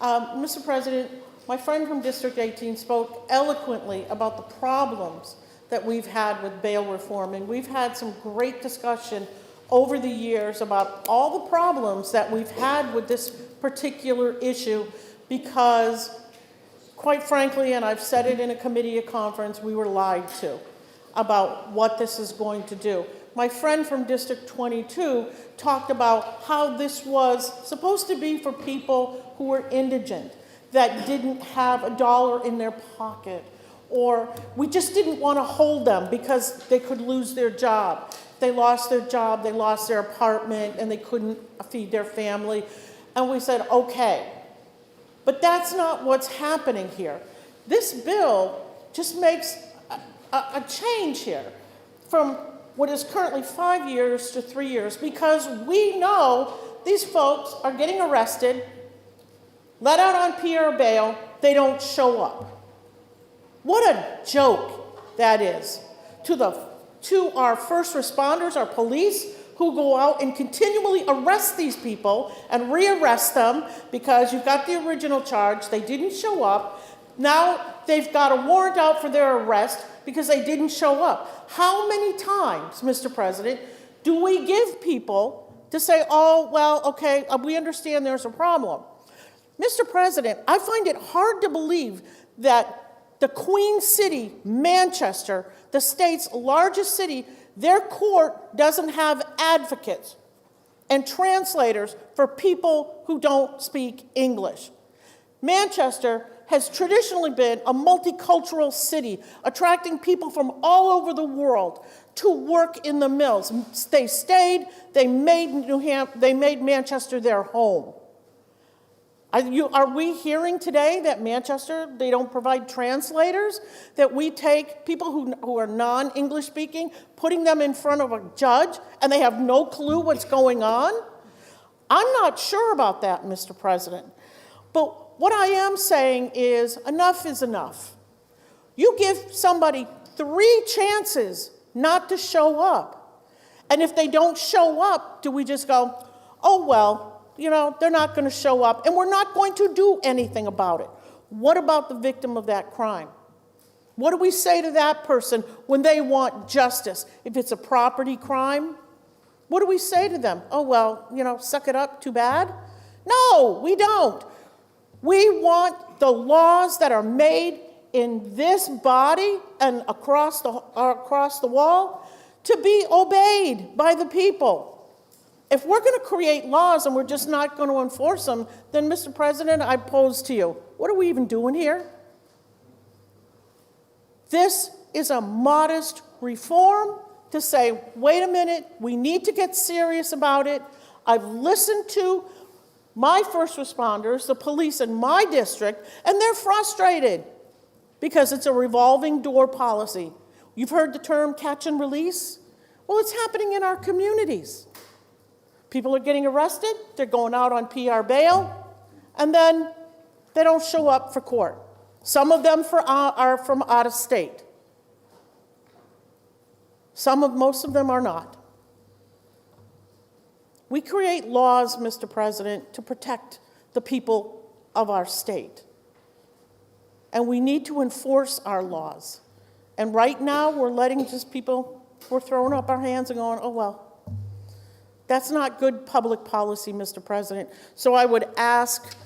Mr. President, my friend from District 18 spoke eloquently about the problems that we've had with bail reform, and we've had some great discussion over the years about all the problems that we've had with this particular issue because, quite frankly, and I've said it in a committee conference, we were lied to about what this is going to do. My friend from District 22 talked about how this was supposed to be for people who were indigent, that didn't have a dollar in their pocket, or we just didn't want to hold them because they could lose their job. They lost their job, they lost their apartment, and they couldn't feed their family. And we said, okay. But that's not what's happening here. This bill just makes a change here from what is currently 5 years to 3 years because we know these folks are getting arrested, let out on PR bail, they don't show up. What a joke that is to our first responders, our police, who go out and continually arrest these people and rearrest them because you've got the original charge, they didn't show up. Now they've got a warrant out for their arrest because they didn't show up. How many times, Mr. President, do we give people to say, oh, well, okay, we understand there's a problem? Mr. President, I find it hard to believe that the Queen City, Manchester, the state's largest city, their court doesn't have advocates and translators for people who don't speak English. Manchester has traditionally been a multicultural city, attracting people from all over the world to work in the mills. They stayed, they made Manchester their home. Are we hearing today that Manchester, they don't provide translators? That we take people who are non-English speaking, putting them in front of a judge, and they have no clue what's going on? I'm not sure about that, Mr. President. But what I am saying is enough is enough. You give somebody 3 chances not to show up. And if they don't show up, do we just go, oh, well, you know, they're not going to show up, and we're not going to do anything about it? What about the victim of that crime? What do we say to that person when they want justice? If it's a property crime, what do we say to them? Oh, well, you know, suck it up, too bad? No, we don't. We want the laws that are made in this body and across the wall to be obeyed by the people. If we're going to create laws and we're just not going to enforce them, then, Mr. President, I pose to you, what are we even doing here? This is a modest reform to say, wait a minute, we need to get serious about it. I've listened to my first responders, the police in my district, and they're frustrated because it's a revolving door policy. You've heard the term catch and release? Well, it's happening in our communities. People are getting arrested, they're going out on PR bail, and then they don't show up for court. Some of them are from out of state. Most of them are not. We create laws, Mr. President, to protect the people of our state. And we need to enforce our laws. And right now, we're letting just people, we're throwing up our hands and going, oh, well. That's not good public policy, Mr. President. So I would ask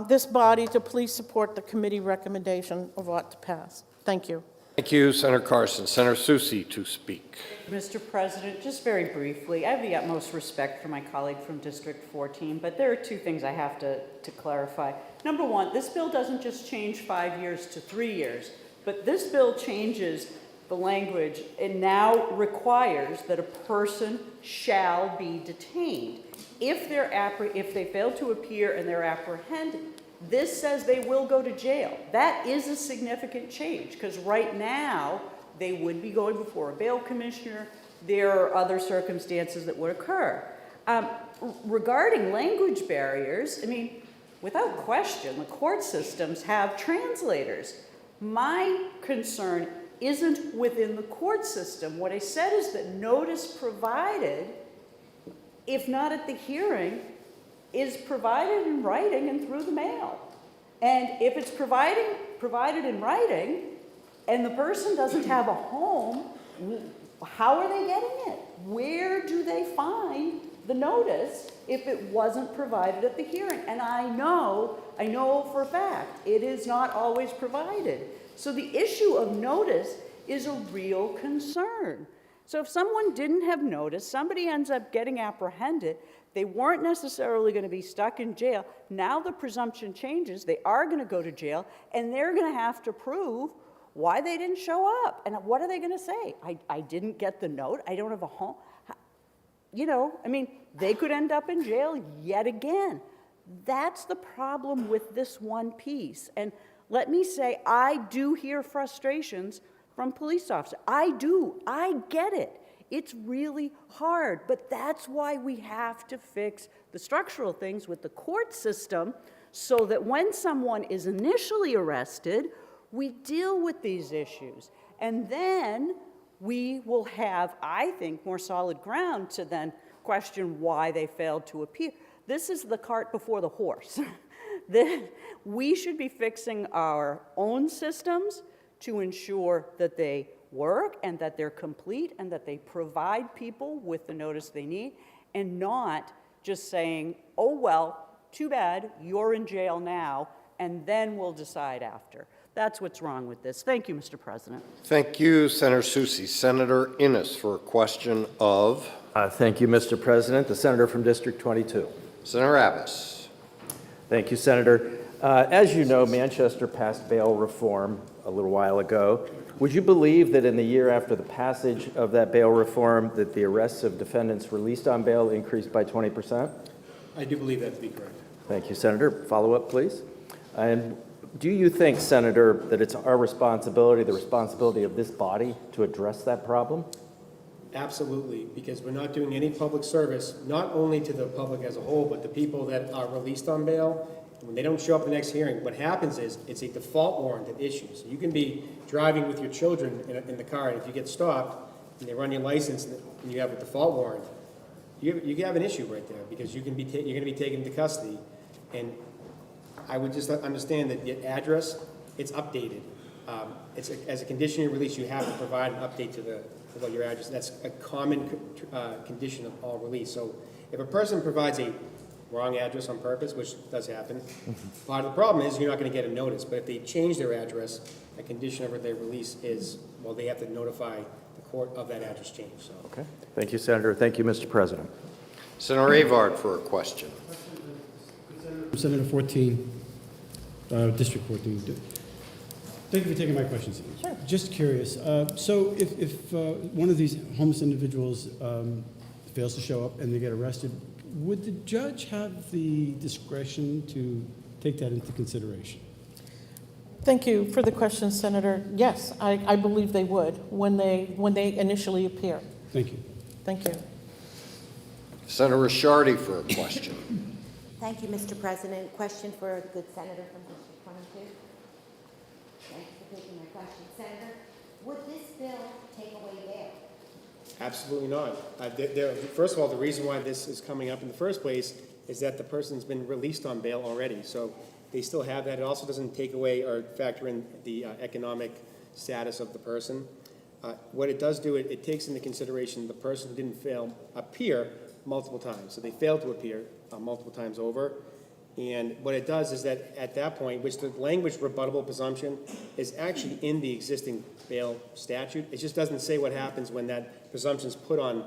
this body to please support the committee recommendation of ought to pass. Thank you. Thank you, Senator Carson. Senator Susi to speak. Mr. President, just very briefly, I have the utmost respect for my colleague from District 14, but there are two things I have to clarify. Number one, this bill doesn't just change 5 years to 3 years, but this bill changes the language. It now requires that a person shall be detained. If they fail to appear and they're apprehended, this says they will go to jail. That is a significant change, because right now they would be going before a bail commissioner. There are other circumstances that would occur. Regarding language barriers, I mean, without question, the court systems have translators. My concern isn't within the court system. What I said is that notice provided, if not at the hearing, is provided in writing and through the mail. And if it's provided in writing and the person doesn't have a home, how are they getting it? Where do they find the notice if it wasn't provided at the hearing? And I know for a fact, it is not always provided. So the issue of notice is a real concern. So if someone didn't have notice, somebody ends up getting apprehended, they weren't necessarily going to be stuck in jail. Now the presumption changes, they are going to go to jail, and they're going to have to prove why they didn't show up. And what are they going to say? I didn't get the note, I don't have a home. You know, I mean, they could end up in jail yet again. That's the problem with this one piece. And let me say, I do hear frustrations from police officers. I do. I get it. It's really hard, but that's why we have to fix the structural things with the court system so that when someone is initially arrested, we deal with these issues. And then we will have, I think, more solid ground to then question why they failed to appear. This is the cart before the horse. We should be fixing our own systems to ensure that they work and that they're complete and that they provide people with the notice they need, and not just saying, oh, well, too bad, you're in jail now, and then we'll decide after. That's what's wrong with this. Thank you, Mr. President. Thank you, Senator Susi. Senator Innes for a question of... Thank you, Mr. President. The senator from District 22. Senator Abbas. Thank you, Senator. As you know, Manchester passed bail reform a little while ago. Would you believe that in the year after the passage of that bail reform that the arrests of defendants released on bail increased by 20%? I do believe that to be correct. Thank you, Senator. Follow up, please. And do you think, Senator, that it's our responsibility, the responsibility of this body, to address that problem? Absolutely, because we're not doing any public service, not only to the public as a whole, but the people that are released on bail. When they don't show up at the next hearing, what happens is it's a default warrant that issues. You can be driving with your children in the car, and if you get stopped and they run your license and you have a default warrant, you have an issue right there, because you're going to be taken into custody. And I would just understand that the address, it's updated. As a condition of your release, you have to provide an update to about your address. That's a common condition of all release. So if a person provides a wrong address on purpose, which does happen, part of the problem is you're not going to get a notice. But if they change their address, a condition of their release is, well, they have to notify the court of that address change. So. Okay. Thank you, Senator. Thank you, Mr. President. Senator Avard for a question. Senator 14, District 14. Thank you for taking my questions. Sure. Just curious. So if one of these homeless individuals fails to show up and they get arrested, would the judge have the discretion to take that into consideration? Thank you for the question, Senator. Yes, I believe they would when they initially appear. Thank you. Thank you. Senator Ricciardi for a question. Thank you, Mr. President. Question for the good senator from District 22. Thank you for taking my question. Senator, would this bill take away bail? Absolutely not. First of all, the reason why this is coming up in the first place is that the person's been released on bail already, so they still have that. It also doesn't take away or factor in the economic status of the person. What it does do, it takes into consideration the person who didn't appear multiple times. So they failed to appear multiple times over. And what it does is that at that point, which the language rebuttable presumption is actually in the existing bail statute, it just doesn't say what happens when that presumption is put on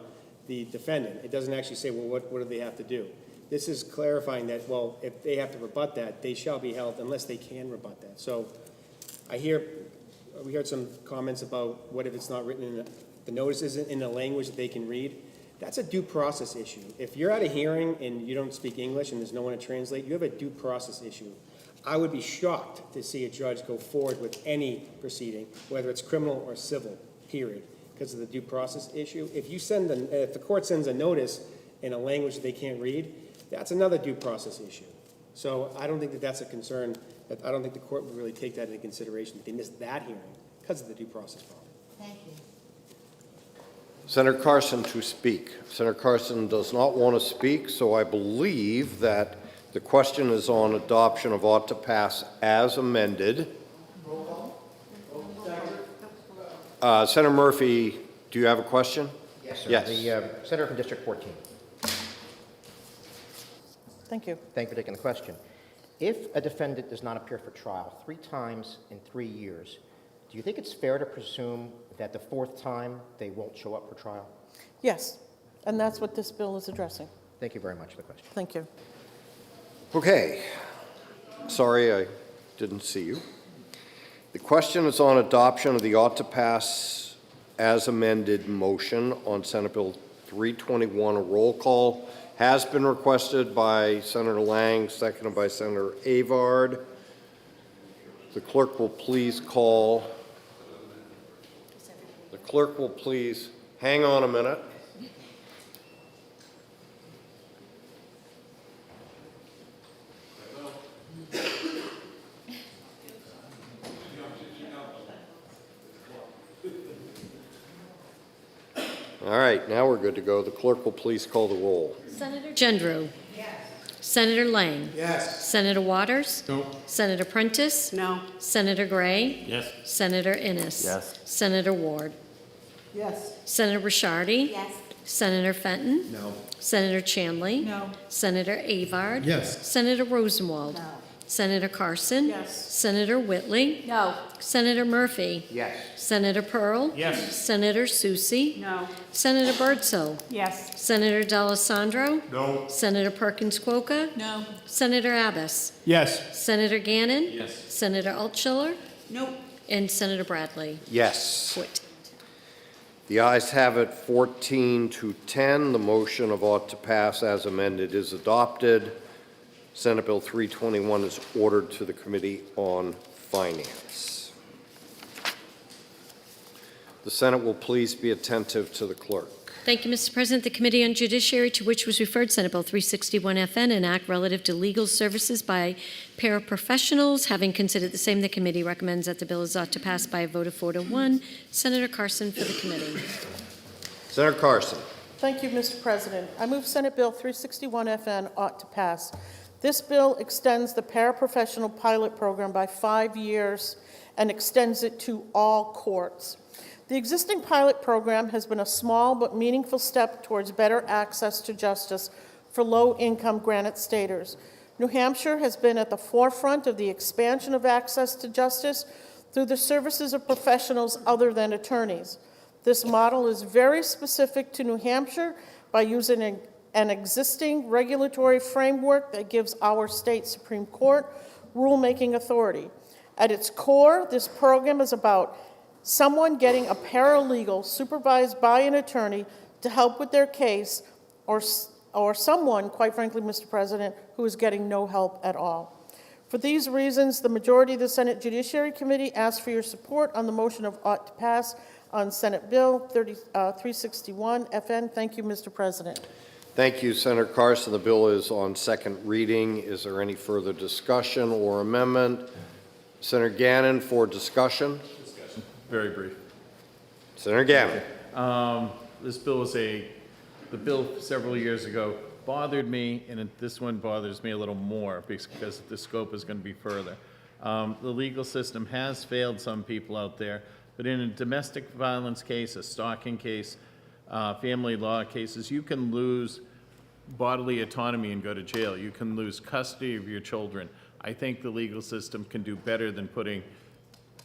the defendant. It doesn't actually say, well, what do they have to do? This is clarifying that, well, if they have to rebut that, they shall be held unless they can rebut that. So we heard some comments about what if it's not written in the notice isn't in the language that they can read. That's a due process issue. If you're at a hearing and you don't speak English and there's no one to translate, you have a due process issue. I would be shocked to see a judge go forward with any proceeding, whether it's criminal or civil, period, because of the due process issue. If the court sends a notice in a language that they can't read, that's another due process issue. So I don't think that that's a concern. I don't think the court would really take that into consideration. They missed that hearing because of the due process problem. Thank you. Senator Carson to speak. Senator Carson does not want to speak, so I believe that the question is on adoption of ought to pass as amended. Senator Murphy, do you have a question? Yes, sir. Yes. The Senator from District 14. Thank you. Thank you for taking the question. If a defendant does not appear for trial 3 times in 3 years, do you think it's fair to presume that the 4th time they won't show up for trial? Yes, and that's what this bill is addressing. Thank you very much for the question. Thank you. Okay. Sorry, I didn't see you. The question is on adoption of the ought to pass as amended motion on Senate Bill 321. A roll call has been requested by Senator Lang, seconded by Senator Avard. The clerk will please call. The clerk will please hang on a minute. All right, now we're good to go. The clerk will please call the roll. Senator Gendreau? Yes. Senator Lang? Yes. Senator Waters? No. Senator Prentice? No. Senator Gray? Yes. Senator Innes? Yes. Senator Ward? Yes. Senator Rishardi? Yes. Senator Fenton? No. Senator Chanley? No. Senator Avard? Yes. Senator Rosenwald? No. Senator Carson? Yes. Senator Whitley? No. Senator Murphy? Yes. Senator Pearl? Yes. Senator Susie? No. Senator Birdsell? Yes. Senator D'Alessandro? No. Senator Perkins Cuoca? No. Senator Abbas? Yes. Senator Gannon? Yes. Senator Altschiller? Nope. And Senator Bradley? Yes. Quit. The ayes have it 14 to 10. The motion of ought to pass as amended is adopted. Senate Bill 321 is ordered to the Committee on Finance. The Senate will please be attentive to the clerk. Thank you, Mr. President. The Committee on Judiciary, to which was referred Senate Bill 361 FN, an act relative to legal services by paraprofessionals. Having considered the same, the committee recommends that the bill is ought to pass by a vote of 4 to 1. Senator Carson for the committee. Senator Carson. Thank you, Mr. President. I move Senate Bill 361 FN ought to pass. This bill extends the paraprofessional pilot program by 5 years and extends it to all courts. The existing pilot program has been a small but meaningful step towards better access to justice for low-income Granite Staters. New Hampshire has been at the forefront of the expansion of access to justice through the services of professionals other than attorneys. This model is very specific to New Hampshire by using an existing regulatory framework that gives our state Supreme Court rulemaking authority. At its core, this program is about someone getting a paralegal supervised by an attorney to help with their case, or someone, quite frankly, Mr. President, who is getting no help at all. For these reasons, the majority of the Senate Judiciary Committee asks for your support on the motion of ought to pass on Senate Bill 361 FN. Thank you, Mr. President. Thank you, Senator Carson. The bill is on second reading. Is there any further discussion or amendment? Senator Gannon for discussion. Very brief. Senator Gannon. This bill was the bill several years ago bothered me, and this one bothers me a little more because the scope is going to be further. The legal system has failed some people out there, but in a domestic violence case, a stalking case, family law cases, you can lose bodily autonomy and go to jail. You can lose custody of your children. I think the legal system can do better than putting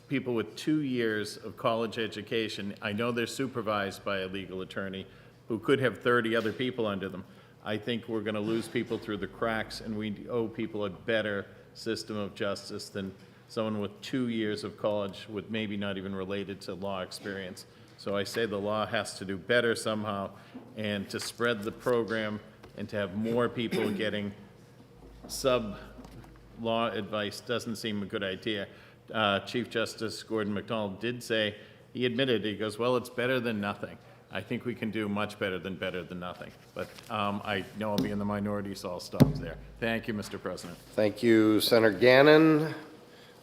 people with 2 years of college education. I know they're supervised by a legal attorney who could have 30 other people under them. I think we're going to lose people through the cracks, and we owe people a better system of justice than someone with 2 years of college with maybe not even related to law experience. So I say the law has to do better somehow, and to spread the program and to have more people getting sub-law advice doesn't seem a good idea. Chief Justice Gordon MacDonald did say, he admitted, he goes, well, it's better than nothing. I think we can do much better than nothing. But I know I'll be in the minority, so I'll stop there. Thank you, Mr. President. Thank you, Senator Gannon.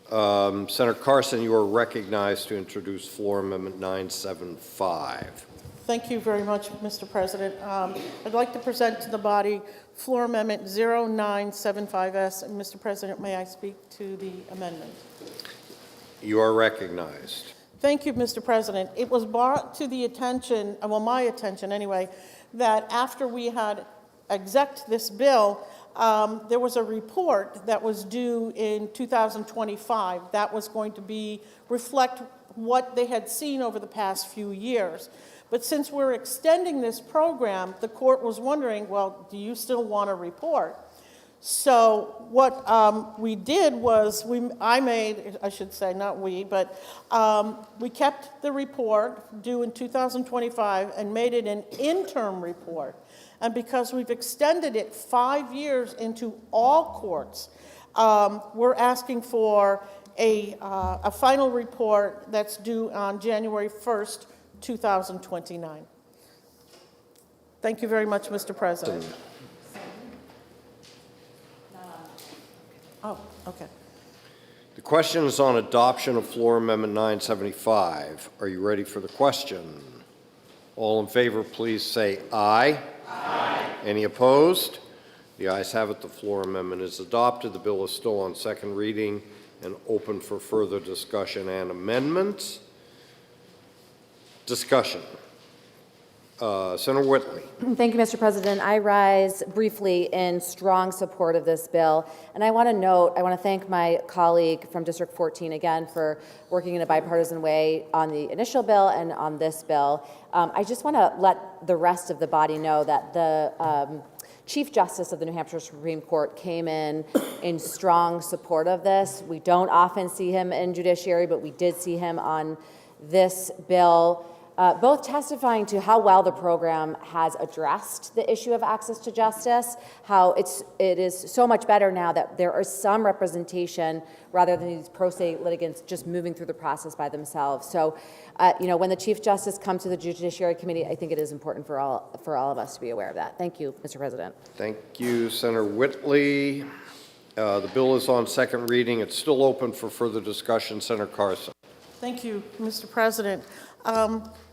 Senator Carson, you are recognized to introduce Floor Amendment 975. Thank you very much, Mr. President. I'd like to present to the body Floor Amendment 0975S. And Mr. President, may I speak to the amendment? You are recognized. Thank you, Mr. President. It was brought to the attention, well, my attention anyway, that after we had exec'd this bill, there was a report that was due in 2025 that was going to reflect what they had seen over the past few years. But since we're extending this program, the court was wondering, well, do you still want a report? So what we did was, I should say, not we, but we kept the report due in 2025 and made it an interim report. And because we've extended it 5 years into all courts, we're asking for a final report that's due on January 1st, 2029. Thank you very much, Mr. President. Oh, okay. The question is on adoption of Floor Amendment 975. Are you ready for the question? All in favor, please say aye. Aye. Any opposed? The ayes have it. The floor amendment is adopted. The bill is still on second reading and open for further discussion and amendments. Discussion. Senator Whitley. Thank you, Mr. President. I rise briefly in strong support of this bill. And I want to thank my colleague from District 14 again for working in a bipartisan way on the initial bill and on this bill. I just want to let the rest of the body know that the Chief Justice of the New Hampshire Supreme Court came in strong support of this. We don't often see him in judiciary, but we did see him on this bill. Both testifying to how well the program has addressed the issue of access to justice, how it is so much better now that there is some representation rather than these pro se litigants just moving through the process by themselves. So, when the Chief Justice comes to the Judiciary Committee, I think it is important for all of us to be aware of that. Thank you, Mr. President. Thank you, Senator Whitley. The bill is on second reading. It's still open for further discussion. Senator Carson. Thank you, Mr. President.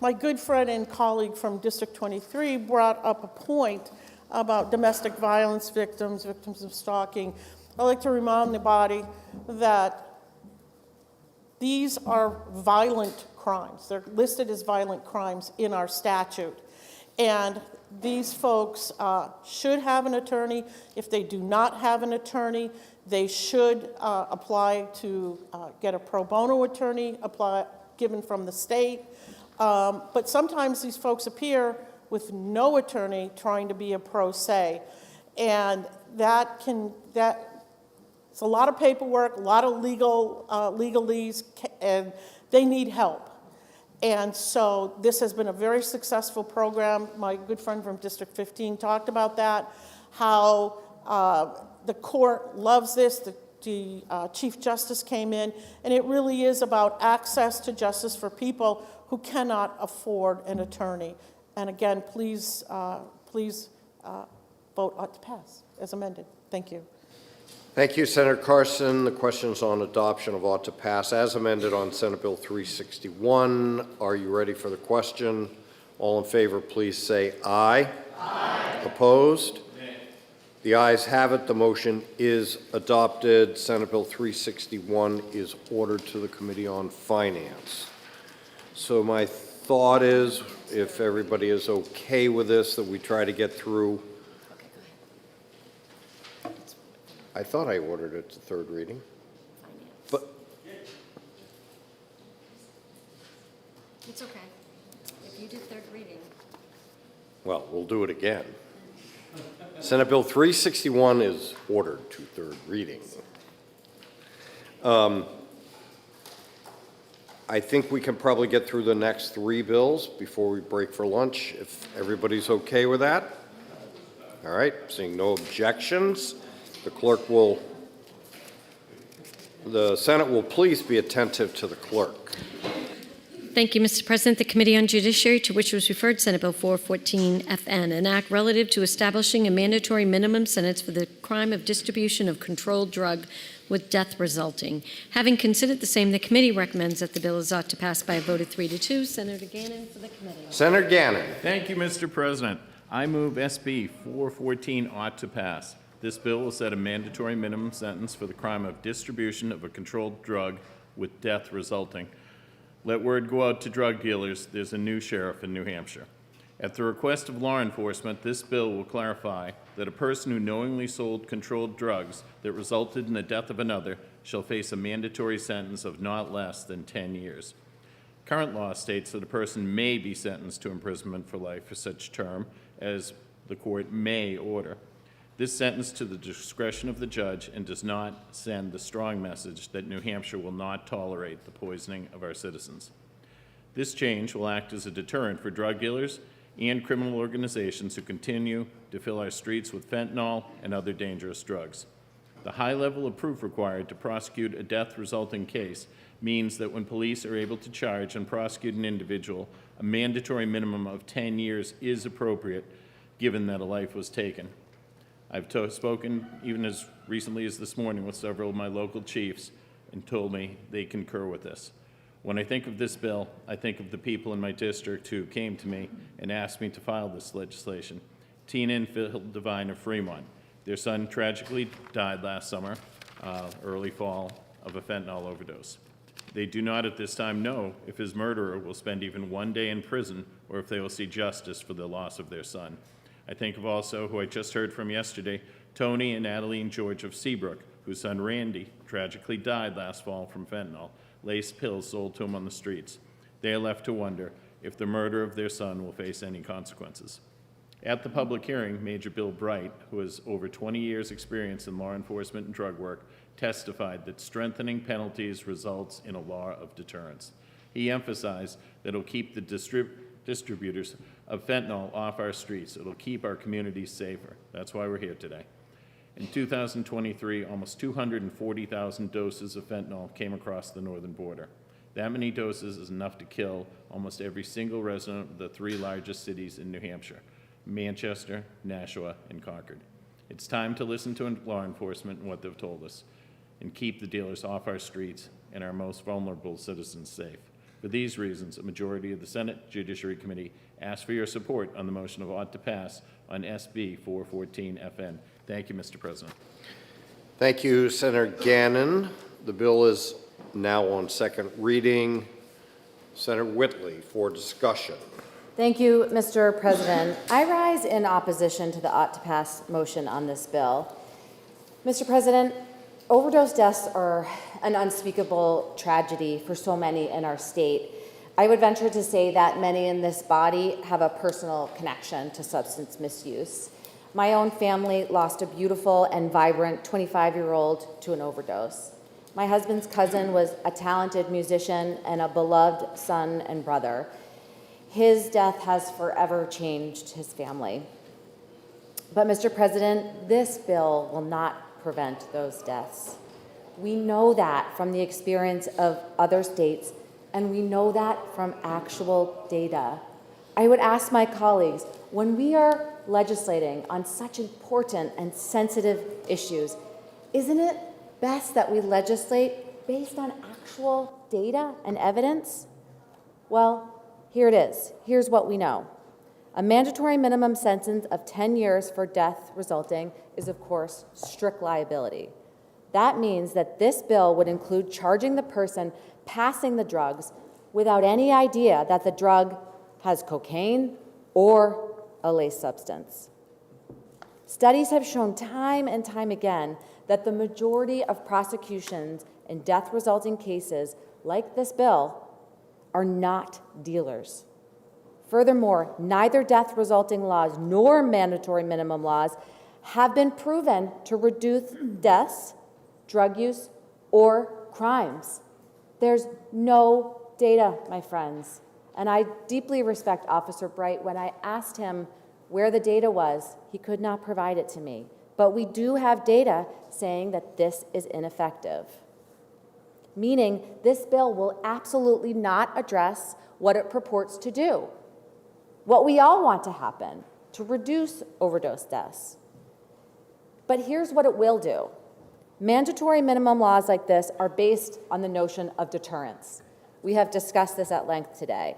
My good friend and colleague from District 23 brought up a point about domestic violence victims of stalking. I'd like to remind the body that these are violent crimes. They're listed as violent crimes in our statute. And these folks should have an attorney. If they do not have an attorney, they should apply to get a pro bono attorney given from the state. But sometimes these folks appear with no attorney trying to be a pro se. And it's a lot of paperwork, a lot of legalese, and they need help. And so this has been a very successful program. My good friend from District 15 talked about that, how the court loves this. The Chief Justice came in, and it really is about access to justice for people who cannot afford an attorney. And again, please vote to pass as amended. Thank you. Thank you, Senator Carson. The question is on adoption of ought to pass as amended on Senate Bill 361. Are you ready for the question? All in favor, please say aye. Aye. Opposed? Nay. The ayes have it. The motion is adopted. Senate Bill 361 is ordered to the Committee on Finance. So my thought is, if everybody is okay with this, that we try to get through. I thought I ordered it to third reading. But It's okay. If you did third reading. well, we'll do it again. Senate Bill 361 is ordered to third reading. I think we can probably get through the next 3 bills before we break for lunch, if everybody's okay with that. All right, seeing no objections, the Senate will please be attentive to the clerk. Thank you, Mr. President. The Committee on Judiciary, to which was referred Senate Bill 414 FN, an act relative to establishing a mandatory minimum sentence for the crime of distribution of controlled drug with death resulting. Having considered the same, the committee recommends that the bill is ought to pass by a vote of 3-2. Senator Gannon for the committee. Senator Gannon. Thank you, Mr. President. I move SB 414 ought to pass. This bill will set a mandatory minimum sentence for the crime of distribution of a controlled drug with death resulting. Let word go out to drug dealers, there's a new sheriff in New Hampshire. At the request of law enforcement, this bill will clarify that a person who knowingly sold controlled drugs that resulted in the death of another shall face a mandatory sentence of not less than 10 years. Current law states that a person may be sentenced to imprisonment for life for such term as the court may order. This sentence to the discretion of the judge and does not send the strong message that New Hampshire will not tolerate the poisoning of our citizens. This change will act as a deterrent for drug dealers and criminal organizations who continue to fill our streets with fentanyl and other dangerous drugs. The high level of proof required to prosecute a death-resulting case means that when police are able to charge and prosecute an individual, a mandatory minimum of 10 years is appropriate, given that a life was taken. I've spoken, even as recently as this morning, with several of my local chiefs and told me they concur with this. When I think of this bill, I think of the people in my district who came to me and asked me to file this legislation. Tina and Phil Devine of Fremont. Their son tragically died last summer, early fall, of a fentanyl overdose. They do not at this time know if his murderer will spend even 1 day in prison or if they will see justice for the loss of their son. I think of also, who I just heard from yesterday, Tony and Adeline George of Seabrook, whose son Randy tragically died last fall from fentanyl, laced pills sold to him on the streets. They are left to wonder if the murder of their son will face any consequences. At the public hearing, Major Bill Bright, who has over 20 years' experience in law enforcement and drug work, testified that strengthening penalties results in a law of deterrence. He emphasized that it'll keep the distributors of fentanyl off our streets. It'll keep our communities safer. That's why we're here today. In 2023, almost 240,000 doses of fentanyl came across the northern border. That many doses is enough to kill almost every single resident of the 3 largest cities in New Hampshire: Manchester, Nashua, and Concord. It's time to listen to law enforcement and what they've told us, and keep the dealers off our streets and our most vulnerable citizens safe. For these reasons, a majority of the Senate Judiciary Committee asks for your support on the motion of ought to pass on SB 414 FN. Thank you, Mr. President. Thank you, Senator Gannon. The bill is now on second reading. Senator Whitley for discussion. Thank you, Mr. President. I rise in opposition to the ought to pass motion on this bill. Mr. President, overdose deaths are an unspeakable tragedy for so many in our state. I would venture to say that many in this body have a personal connection to substance misuse. My own family lost a beautiful and vibrant 25-year-old to an overdose. My husband's cousin was a talented musician and a beloved son and brother. His death has forever changed his family. But, Mr. President, this bill will not prevent those deaths. We know that from the experience of other states, and we know that from actual data. I would ask my colleagues, when we are legislating on such important and sensitive issues, isn't it best that we legislate based on actual data and evidence? Well, Here it is. Here's what we know. A mandatory minimum sentence of 10 years for death resulting is, of course, strict liability. That means that this bill would include charging the person passing the drugs without any idea that the drug has cocaine or a laced substance. Studies have shown time and time again that the majority of prosecutions in death-resulting cases like this bill are not dealers. Furthermore, neither death-resulting laws nor mandatory minimum laws have been proven to reduce deaths, drug use, or crimes. There's no data, my friends. And I deeply respect Officer Bright. When I asked him where the data was, he could not provide it to me. But we do have data saying that this is ineffective, meaning this bill will absolutely not address what it purports to do, what we all want to happen, to reduce overdose deaths. But here's what it will do. Mandatory minimum laws like this are based on the notion of deterrence. We have discussed this at length today.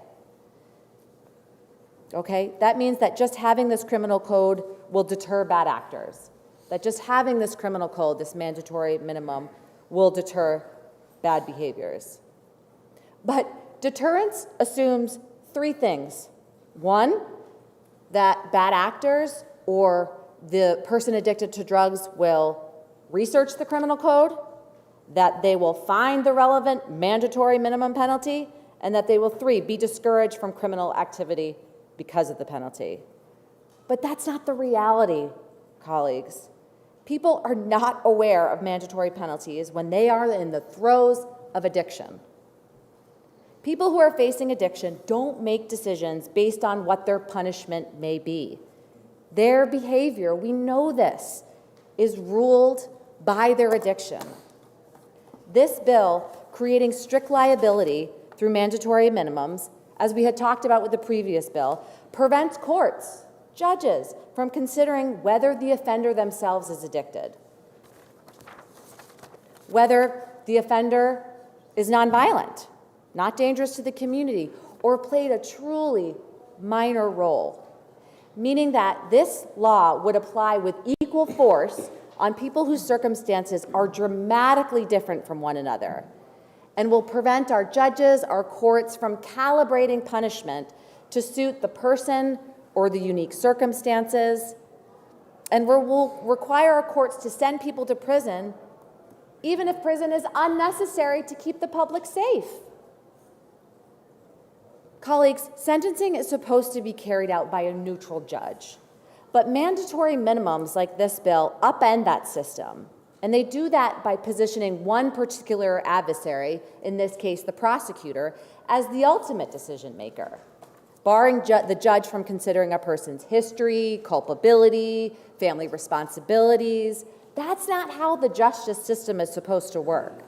Okay? That means that just having this criminal code will deter bad actors. That just having this criminal code, this mandatory minimum, will deter bad behaviors. But deterrence assumes three things. One, that bad actors or the person addicted to drugs will research the criminal code, that they will find the relevant mandatory minimum penalty, and that they will, three, be discouraged from criminal activity because of the penalty. But that's not the reality, colleagues. People are not aware of mandatory penalties when they are in the throes of addiction. People who are facing addiction don't make decisions based on what their punishment may be. Their behavior, we know this, is ruled by their addiction. This bill, creating strict liability through mandatory minimums, as we had talked about with the previous bill, prevents courts, judges, from considering whether the offender themselves is addicted, whether the offender is nonviolent, not dangerous to the community, or played a truly minor role, meaning that this law would apply with equal force on people whose circumstances are dramatically different from one another, and will prevent our judges, our courts from calibrating punishment to suit the person or the unique circumstances, and will require our courts to send people to prison even if prison is unnecessary to keep the public safe. Colleagues, sentencing is supposed to be carried out by a neutral judge. But mandatory minimums like this bill upend that system. And they do that by positioning one particular adversary, in this case the prosecutor, as the ultimate decision maker, barring the judge from considering a person's history, culpability, family responsibilities. That's not how the justice system is supposed to work.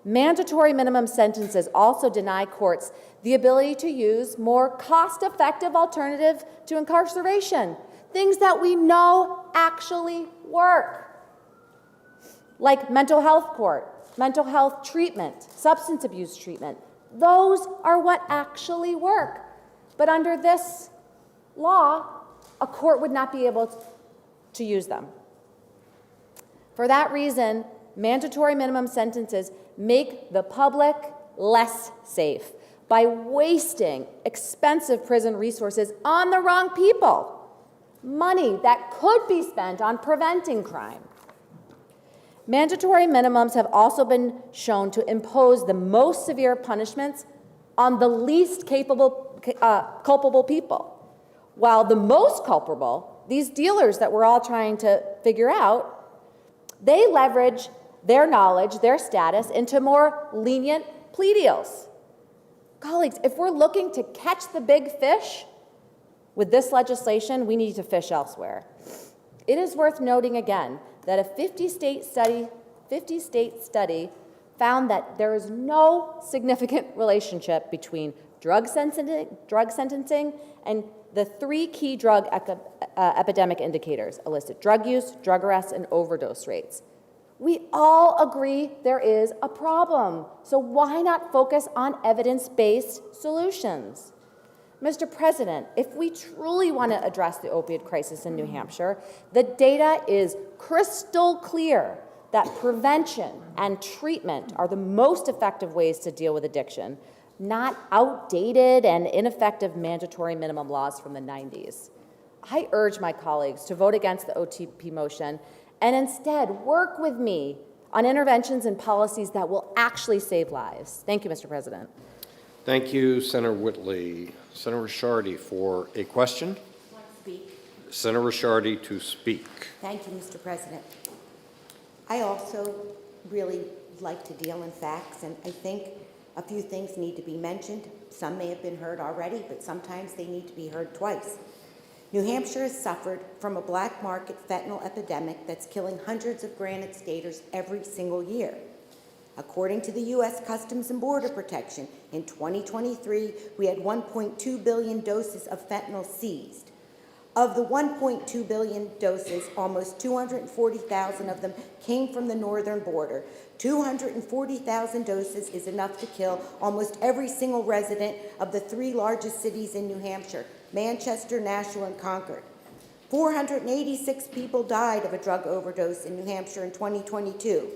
Mandatory minimum sentences also deny courts the ability to use more cost-effective alternative to incarceration, things that we know actually work, like mental health court, mental health treatment, substance abuse treatment. Those are what actually work. But under this law, a court would not be able to use them. For that reason, mandatory minimum sentences make the public less safe by wasting expensive prison resources on the wrong people, money that could be spent on preventing crime. Mandatory minimums have also been shown to impose the most severe punishments on the least culpable people, while the most culpable, these dealers that we're all trying to figure out, they leverage their knowledge, their status, into more lenient plea deals. Colleagues, if we're looking to catch the big fish with this legislation, we need to fish elsewhere. It is worth noting again that a 50-state study found that there is no significant relationship between drug sentencing and the three key drug epidemic indicators: illicit drug use, drug arrests, and overdose rates. We all agree there is a problem, so why not focus on evidence-based solutions? Mr. President, if we truly want to address the opioid crisis in New Hampshire, the data is crystal clear that prevention and treatment are the most effective ways to deal with addiction, not outdated and ineffective mandatory minimum laws from the 90s. I urge my colleagues to vote against the OTP motion and instead work with me on interventions and policies that will actually save lives. Thank you, Mr. President. Thank you, Senator Whitley. Senator Risciardi for a question. Senator Risciardi to speak. Thank you, Mr. President. I also really like to deal in facts, and I think a few things need to be mentioned. Some may have been heard already, but sometimes they need to be heard twice. New Hampshire has suffered from a black market fentanyl epidemic that's killing hundreds of granite skaters every single year. According to the U.S. Customs and Border Protection, in 2023, we had 1.2 billion doses of fentanyl seized. Of the 1.2 billion doses, almost 240,000 of them came from the northern border. 240,000 doses is enough to kill almost every single resident of the 3 largest cities in New Hampshire, Manchester, Nashua, and Concord. 486 people died of a drug overdose in New Hampshire in 2022.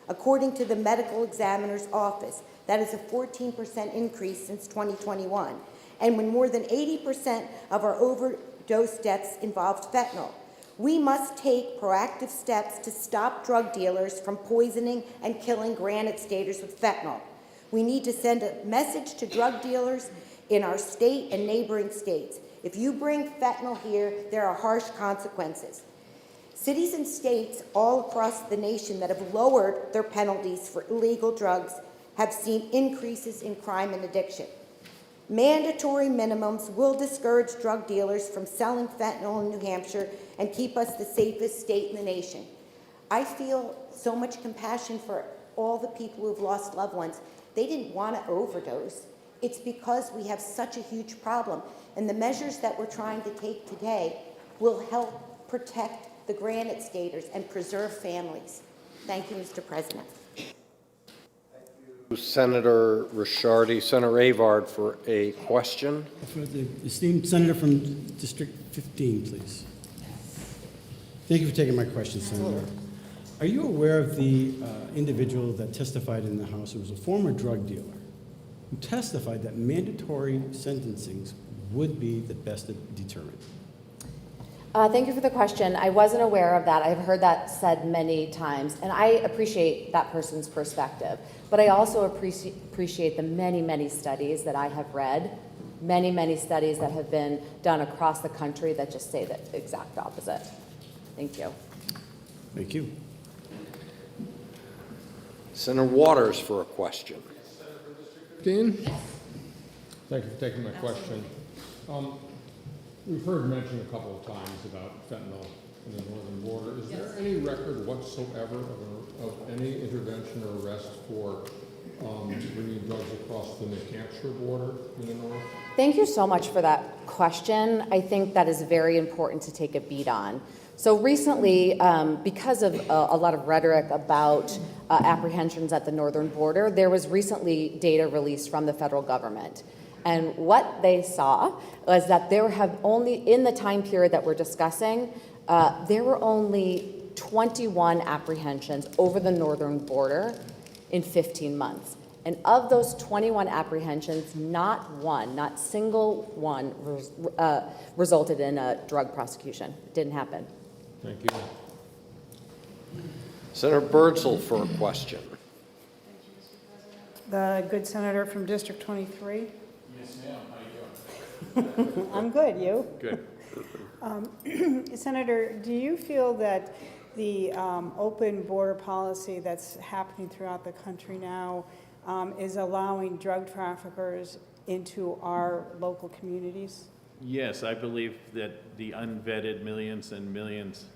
According to the Medical Examiner's Office, that is a 14% increase since 2021. And when more than 80% of our overdose deaths involved fentanyl, we must take proactive steps to stop drug dealers from poisoning and killing granite skaters with fentanyl. We need to send a message to drug dealers in our state and neighboring states. If you bring fentanyl here, there are harsh consequences. Cities and states all across the nation that have lowered their penalties for illegal drugs have seen increases in crime and addiction. Mandatory minimums will discourage drug dealers from selling fentanyl in New Hampshire and keep us the safest state in the nation. I feel so much compassion for all the people who've lost loved ones. They didn't want to overdose. It's because we have such a huge problem. And the measures that we're trying to take today will help protect the granite skaters and preserve families. Thank you, Mr. President. Senator Risciardi. Senator Avard for a question. For the esteemed senator from District 15, please. Thank you for taking my question, Senator. Are you aware of the individual that testified in the House who was a former drug dealer who testified that mandatory sentencings would be the best deterrent? Thank you for the question. I wasn't aware of that. I've heard that said many times, and I appreciate that person's perspective. But I also appreciate the many, many studies that I have read, many, many studies that have been done across the country that just say the exact opposite. Thank you. Thank you. Senator Waters for a question. Thank you for taking my question. We've heard mentioned a couple of times about fentanyl in the northern border. Is there any record whatsoever of any intervention or arrest for bringing drugs across the New Hampshire border in the north? Thank you so much for that question. I think that is very important to take a beat on. So recently, because of a lot of rhetoric about apprehensions at the northern border, there was recently data released from the federal government. And what they saw was that there have only, in the time period that we're discussing, there were only 21 apprehensions over the northern border in 15 months. And of those 21 apprehensions, not single one resulted in a drug prosecution. It didn't happen. Thank you. Senator Birdsell for a question. The good senator from District 23. Yes, ma'am. How you doing? I'm good. You? Good. Senator, do you feel that the open border policy that's happening throughout the country now is allowing drug traffickers into our local communities? Yes, I believe that the unvetted millions and millions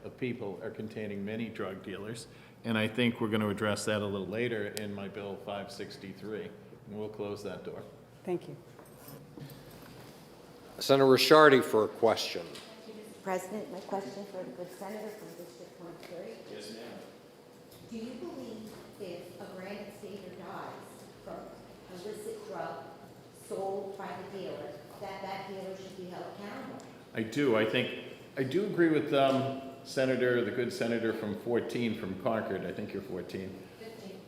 of people are containing many drug dealers, and I think we're going to address that a little later in my Bill 563, and we'll close that door. Thank you. Senator Risciardi for a question. Thank you, Mr. President. My question for the good senator from District 23. Yes, ma'am. Do you believe if a granite skater dies from illicit drug sold by the dealer, that that dealer should be held accountable. I do agree with Senator, the good senator from 14 from Concord. I think you're 14.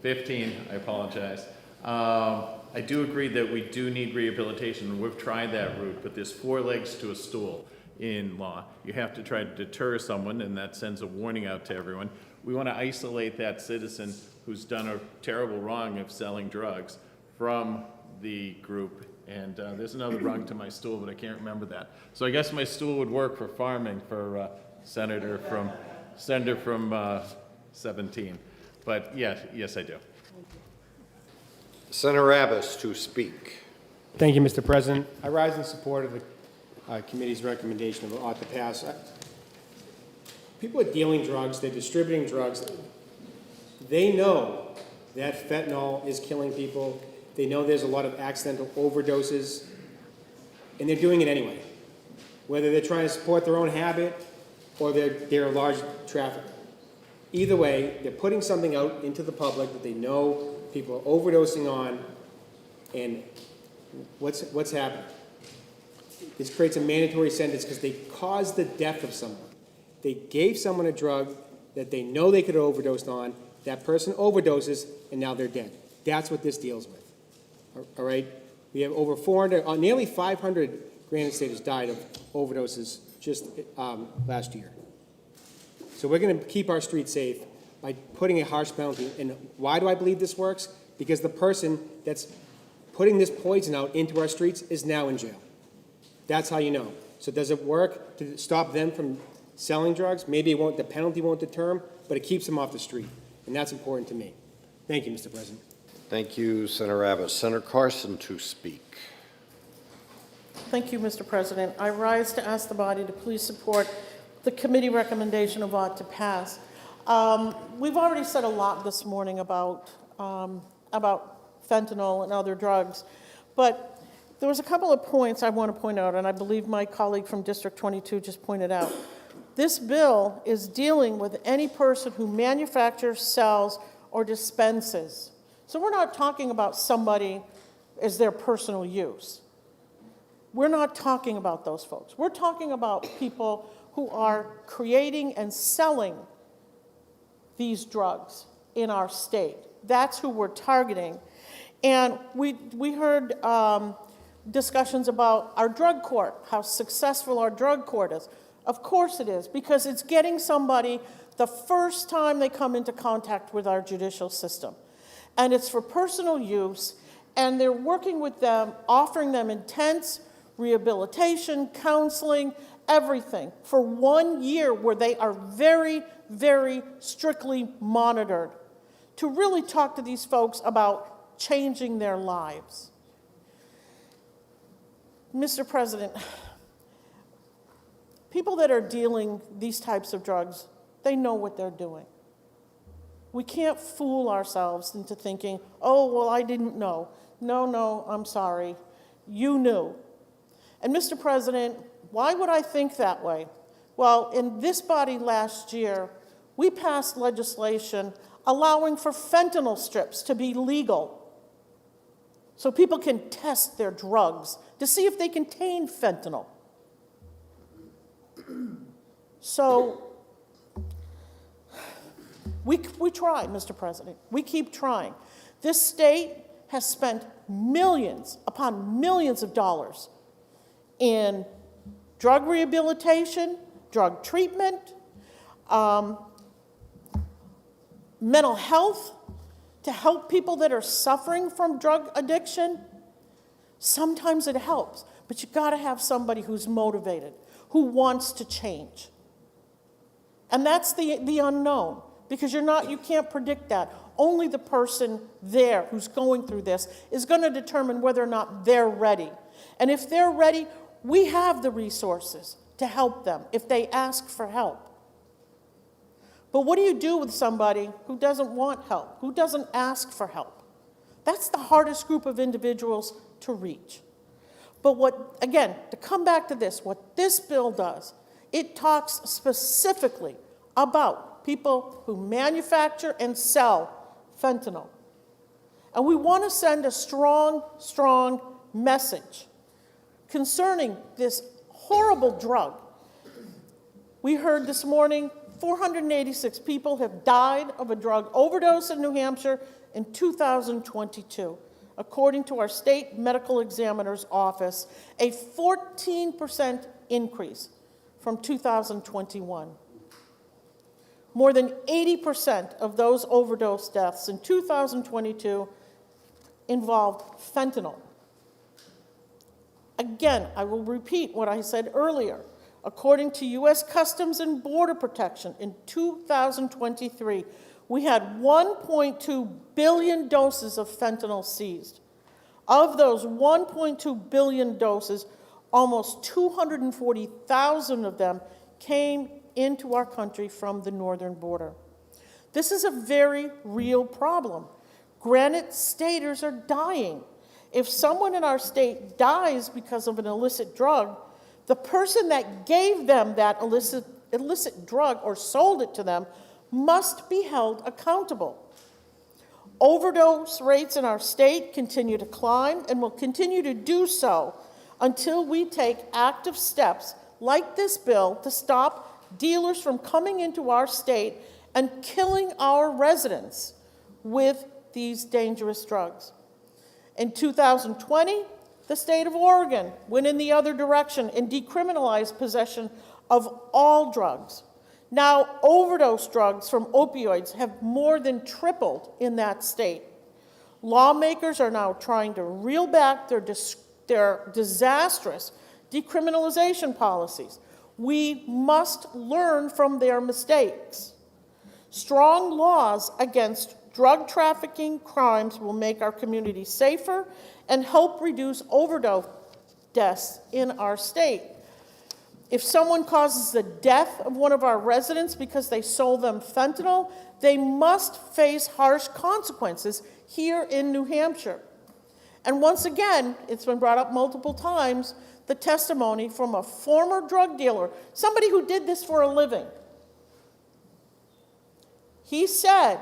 15, I apologize. I do agree that we do need rehabilitation. We've tried that route, but there's 4 legs to a stool in law. You have to try to deter someone, and that sends a warning out to everyone. We want to isolate that citizen who's done a terrible wrong of selling drugs from the group. And there's another rung to my stool, but I can't remember that. So I guess my stool would work for farming for Senator from 17. But yes, I do. Senator Abbas to speak. Thank you, Mr. President. I rise in support of the committee's recommendation of ought to pass. People are dealing drugs, they're distributing drugs. They know that fentanyl is killing people. They know there's a lot of accidental overdoses, and they're doing it anyway. Whether they're trying to support their own habit or they're a large trafficker. Either way, they're putting something out into the public that they know people are overdosing on, and what's happened? This creates a mandatory sentence because they caused the death of someone. They gave someone a drug that they know they could have overdosed on. That person overdoses, and now they're dead. That's what this deals with. All right? We have over 400, nearly 500 Granite Staters died of overdoses just last year. So we're going to keep our streets safe by putting a harsh penalty. And why do I believe this works? Because the person that's putting this poison out into our streets is now in jail. That's how you know. So does it work to stop them from selling drugs? Maybe the penalty won't deter them, but it keeps them off the street. And that's important to me. Thank you, Mr. President. Thank you, Senator Abbas. Senator Carson to speak. Thank you, Mr. President. I rise to ask the body to please support the committee recommendation of ought to pass. We've already said a lot this morning about fentanyl and other drugs, but there was a couple of points I want to point out, and I believe my colleague from District 22 just pointed out. This bill is dealing with any person who manufactures, sells, or dispenses. So we're not talking about somebody as their personal use. We're not talking about those folks. We're talking about people who are creating and selling these drugs in our state. That's who we're targeting. And we heard discussions about our drug court, how successful our drug court is. Of course it is, because it's getting somebody the first time they come into contact with our judicial system. And it's for personal use, and they're working with them, offering them intense rehabilitation, counseling, everything for 1 year where they are very, very strictly monitored to really talk to these folks about changing their lives. Mr. President, people that are dealing these types of drugs, they know what they're doing. We can't fool ourselves into thinking, oh, well, I didn't know. No, I'm sorry. You knew. And Mr. President, why would I think that way? Well, in this body last year, we passed legislation allowing for fentanyl strips to be legal so people can test their drugs to see if they contain fentanyl. So we try, Mr. President. We keep trying. This state has spent millions upon millions of dollars in drug rehabilitation, drug treatment, mental health, to help people that are suffering from drug addiction. Sometimes it helps, but you gotta have somebody who's motivated, who wants to change. And that's the unknown, because you can't predict that. Only the person there who's going through this is gonna determine whether or not they're ready. And if they're ready, we have the resources to help them if they ask for help. But what do you do with somebody who doesn't want help, who doesn't ask for help? That's the hardest group of individuals to reach. But again, to come back to this, what this bill does, it talks specifically about people who manufacture and sell fentanyl. And we want to send a strong, strong message. concerning this horrible drug. We heard this morning 486 people have died of a drug overdose in New Hampshire in 2022, according to our state medical examiner's office, a 14% increase from 2021. More than 80% of those overdose deaths in 2022 involved fentanyl. Again, I will repeat what I said earlier. According to U.S. Customs and Border Protection, in 2023, we had 1.2 billion doses of fentanyl seized. Of those 1.2 billion doses, almost 240,000 of them came into our country from the northern border. This is a very real problem. Granite staters are dying. If someone in our state dies because of an illicit drug, the person that gave them that illicit drug or sold it to them must be held accountable. Overdose rates in our state continue to climb and will continue to do so until we take active steps like this bill to stop dealers from coming into our state and killing our residents with these dangerous drugs. In 2020, the state of Oregon went in the other direction and decriminalized possession of all drugs. Now, overdose drugs from opioids have more than tripled in that state. Lawmakers are now trying to reel back their disastrous decriminalization policies. We must learn from their mistakes. Strong laws against drug trafficking crimes will make our communities safer and help reduce overdose deaths in our state. If someone causes the death of one of our residents because they sold them fentanyl, they must face harsh consequences here in New Hampshire. And once again, it's been brought up multiple times, the testimony from a former drug dealer, somebody who did this for a living. He said,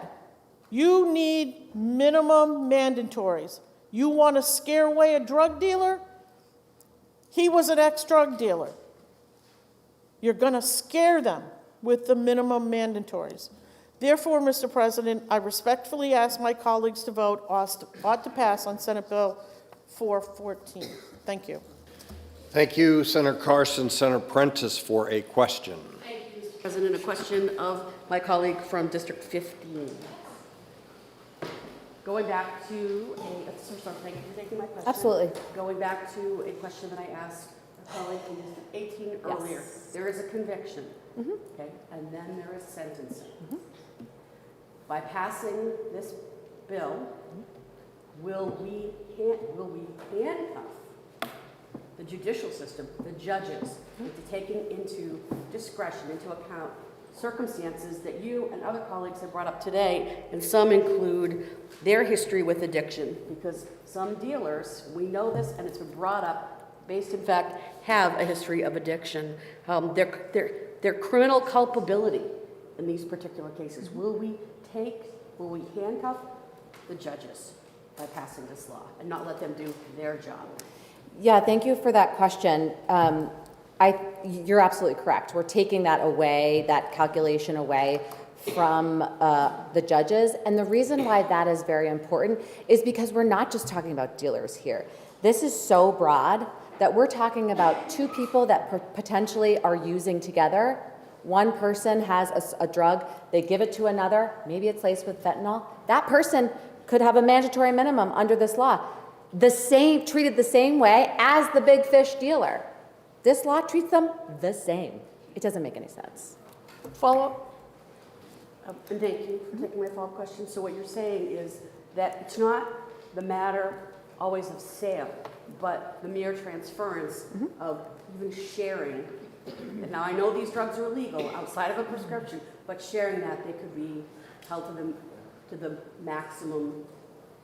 you need minimum mandatories. You want to scare away a drug dealer? He was an ex-drug dealer. You're going to scare them with the minimum mandatories. Therefore, Mr. President, I respectfully ask my colleagues to vote ought to pass on Senate Bill 414. Thank you. Thank you, Senator Carson. Senator Prentice for a question. Thank you, Mr. President. A question of my colleague from District 15. Going back to thank you for taking my question. Absolutely. Going back to a question that I asked a colleague from District 18 earlier. Yes. There is a conviction, okay, and then there is sentencing. By passing this bill, will we handcuff the judicial system, the judges, into taking into discretion, into account circumstances that you and other colleagues have brought up today, and some include their history with addiction, because some dealers, we know this and it's been brought up, based in fact, have a history of addiction. Their criminal culpability in these particular cases. Will we handcuff the judges by passing this law and not let them do their job? Yeah, thank you for that question. You're absolutely correct. We're taking that away, that calculation away from the judges. And the reason why that is very important is because we're not just talking about dealers here. This is so broad that we're talking about two people that potentially are using together. One person has a drug, they give it to another, maybe it's laced with fentanyl. That person could have a mandatory minimum under this law, treated the same way as the big fish dealer. This law treats them the same. It doesn't make any sense. Follow-up? And thank you for taking my follow-up question. So what you're saying is that it's not the matter always of sale, but the mere transference of even sharing. And now I know these drugs are illegal outside of a prescription, but sharing that, they could be held to the maximum,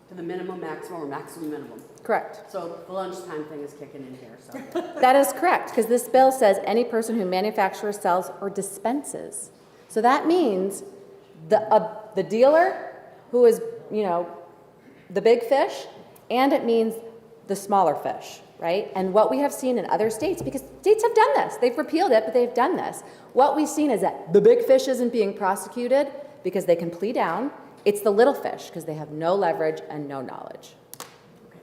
to the minimum maximum or maximum minimum. Correct. So the lunchtime thing is kicking in here. So. That is correct, because this bill says any person who manufactures, sells, or dispenses. So that means the dealer who is, the big fish, and it means the smaller fish, right? And what we have seen in other states, because states have done this, they've repealed it, but they've done this. What we've seen is that the big fish isn't being prosecuted because they can plea down. It's the little fish because they have no leverage and no knowledge. Okay.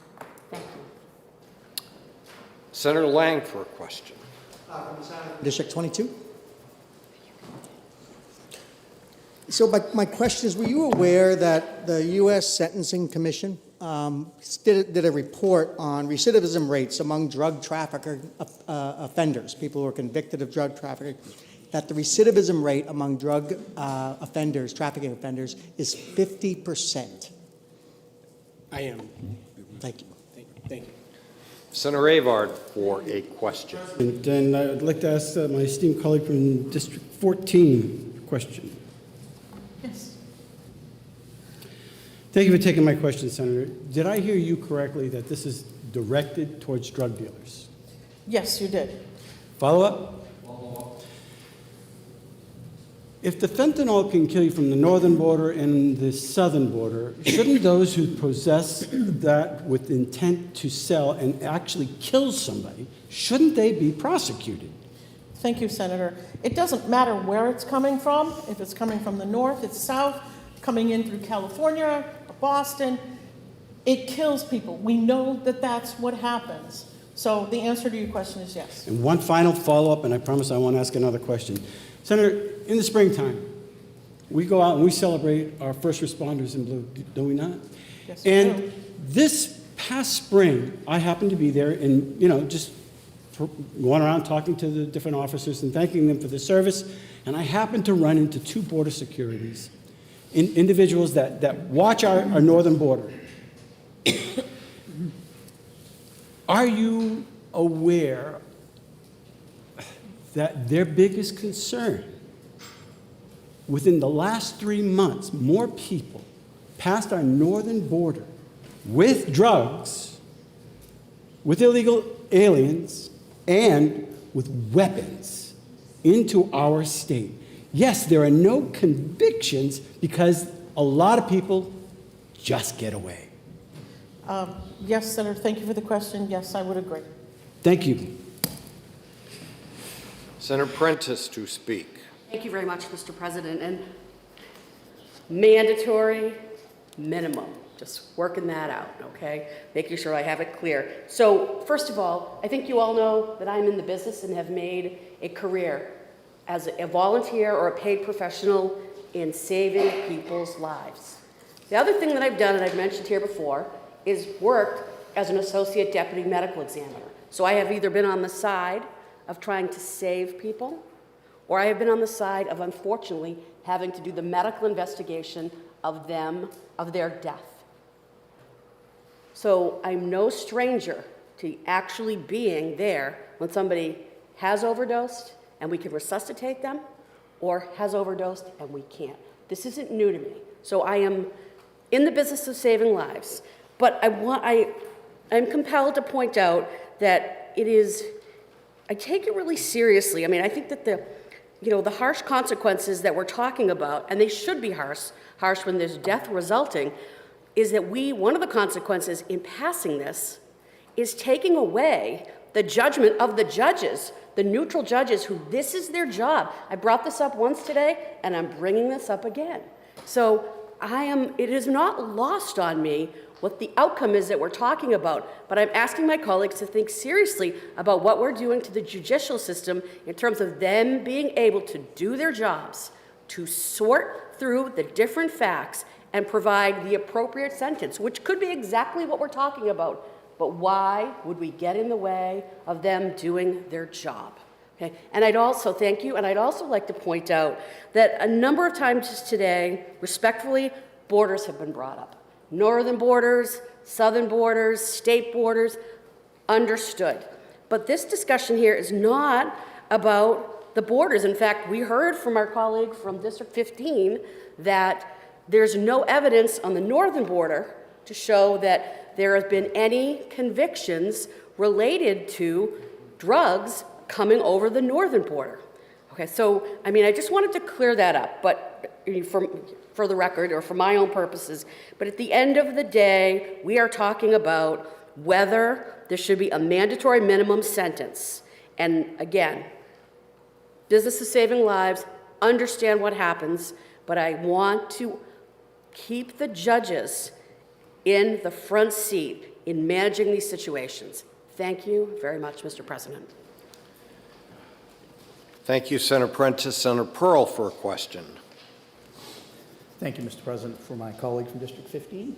Thank you. Senator Lang for a question. District 22. So my question is, were you aware that the U.S. Sentencing Commission did a report on recidivism rates among drug trafficking offenders, people who are convicted of drug trafficking, that the recidivism rate among drug offenders, trafficking offenders, is 50%? I am. Thank you. Thank you. Senator Avard for a question. And I'd like to ask my esteemed colleague from District 14 a question. Yes. Thank you for taking my question, Senator. Did I hear you correctly that this is directed towards drug dealers? Yes, you did. Follow up? If the fentanyl can kill you from the northern border and the southern border, shouldn't those who possess that with intent to sell and actually kill somebody, shouldn't they be prosecuted? Thank you, Senator. It doesn't matter where it's coming from. If it's coming from the north, it's south, coming in through California, or Boston, it kills people. We know that that's what happens. So the answer to your question is yes. And one final follow-up, and I promise I won't ask another question. Senator, in the springtime, we go out and we celebrate our first responders in blue, do we not? Yes, and we do. This past spring, I happened to be there and, just going around talking to the different officers and thanking them for their service, and I happened to run into two border securities, individuals that watch our northern border. Are you aware that their biggest concern, within the last 3 months, more people passed our northern border with drugs, with illegal aliens, and with weapons into our state? Yes, there are no convictions because a lot of people just get away. Yes, Senator, thank you for the question. Yes, I would agree. Thank you. Senator Prentice to speak. Thank you very much, Mr. President. And mandatory minimum, just working that out, okay? Making sure I have it clear. So first of all, I think you all know that I'm in the business and have made a career as a volunteer or a paid professional in saving people's lives. The other thing that I've done, and I've mentioned here before, is worked as an associate deputy medical examiner. So I have either been on the side of trying to save people, or I have been on the side of, unfortunately, having to do the medical investigation of their death. So I'm no stranger to actually being there when somebody has overdosed and we can resuscitate them, or has overdosed and we can't. This isn't new to me. So I am in the business of saving lives, but I'm compelled to point out that I take it really seriously. I mean, I think that the harsh consequences that we're talking about, and they should be harsh when there's death resulting, is that one of the consequences in passing this is taking away the judgment of the judges, the neutral judges who this is their job. I brought this up once today, and I'm bringing this up again. So it is not lost on me what the outcome is that we're talking about, but I'm asking my colleagues to think seriously about what we're doing to the judicial system in terms of them being able to do their jobs, to sort through the different facts and provide the appropriate sentence, which could be exactly what we're talking about. But why would we get in the way of them doing their job? Okay? And I'd also thank you, and I'd also like to point out that a number of times today, respectfully, borders have been brought up. Northern borders, southern borders, state borders, understood. But this discussion here is not about the borders. In fact, we heard from our colleague from District 15 that there's no evidence on the northern border to show that there have been any convictions related to drugs coming over the northern border. Okay, so, I mean, I just wanted to clear that up, but for the record, or for my own purposes, but at the end of the day, we are talking about whether there should be a mandatory minimum sentence. And again, business is saving lives, understand what happens, but I want to keep the judges in the front seat in managing these situations. Thank you very much, Mr. President. Thank you, Senator Prentice. Senator Pearl for a question. Thank you, Mr. President. For my colleague from District 15.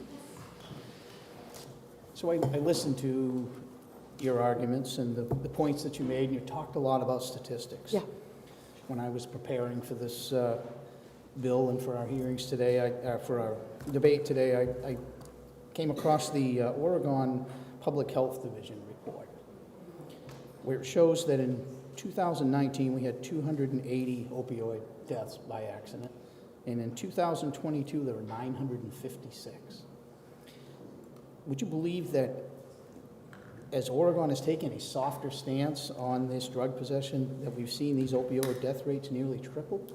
So I listened to your arguments and the points that you made, and you talked a lot about statistics. Yeah. When I was preparing for this bill and for our hearings today, for our debate today, I came across the Oregon Public Health Division report, where it shows that in 2019 we had 280 opioid deaths by accident, and in 2022 there were 956. Would you believe that as Oregon has taken a softer stance on this drug possession, that we've seen these opioid death rates nearly triple?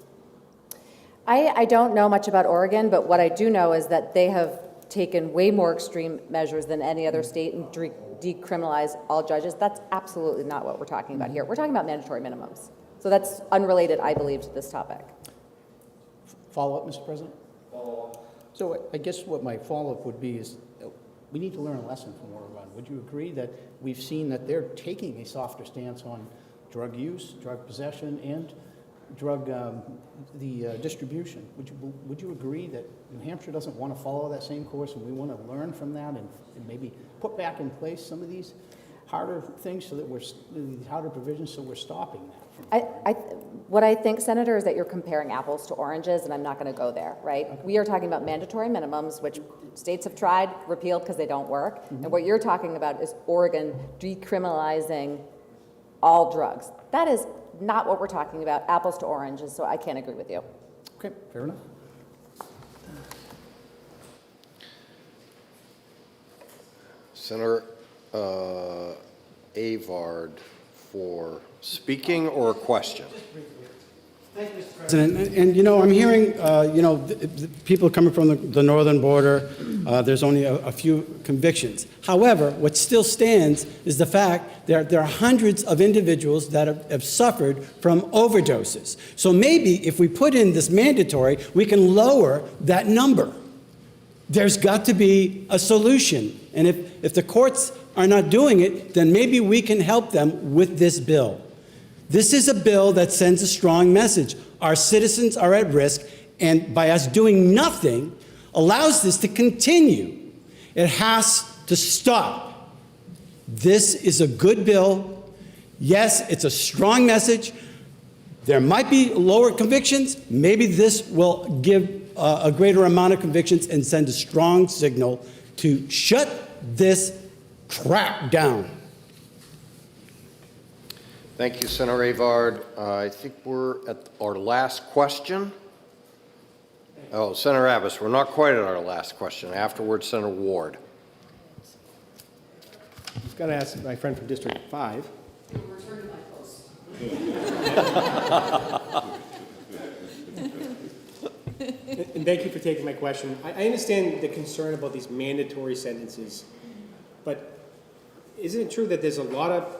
I don't know much about Oregon, but what I do know is that they have taken way more extreme measures than any other state and decriminalize all judges. That's absolutely not what we're talking about here. We're talking about mandatory minimums. So that's unrelated, I believe, to this topic. Follow-up, Mr. President? So I guess what my follow-up would be is we need to learn a lesson from Oregon. Would you agree that we've seen that they're taking a softer stance on drug use, drug possession, and drug distribution? Would you agree that New Hampshire doesn't want to follow that same course, and we want to learn from that and maybe put back in place some of these harder things so that harder provisions so we're stopping that? What I think, Senator, is that you're comparing apples to oranges, and I'm not going to go there, right? Okay. We are talking about mandatory minimums, which states have tried, repealed because they don't work. Mm-hmm. And what you're talking about is Oregon decriminalizing all drugs. That is not what we're talking about, apples to oranges, so I can't agree with you. Okay, fair enough. Senator Avard for speaking or a question? Thank you, Mr. President. And you know, I'm hearing, the people coming from the northern border, there's only a few convictions. However, what still stands is the fact there are hundreds of individuals that have suffered from overdoses. So maybe if we put in this mandatory, we can lower that number. There's got to be a solution. And if the courts are not doing it, then maybe we can help them with this bill. This is a bill that sends a strong message. Our citizens are at risk, and by us doing nothing, allows this to continue. It has to stop. This is a good bill. Yes, it's a strong message. There might be lower convictions. Maybe this will give a greater amount of convictions and send a strong signal to shut this crap down. Thank you, Senator Avard. I think we're at our last question. Oh, Senator Abbas, we're not quite at our last question. Afterwards, Senator Ward. I was going to ask my friend from District 5. Return to my post. And thank you for taking my question. I understand the concern about these mandatory sentences, but isn't it true that there's a lot of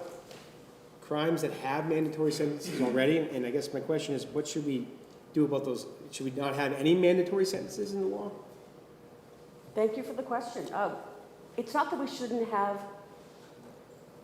crimes that have mandatory sentences already? And I guess my question is, what should we do about those? Should we not have any mandatory sentences in the law? Thank you for the question. It's not that we shouldn't have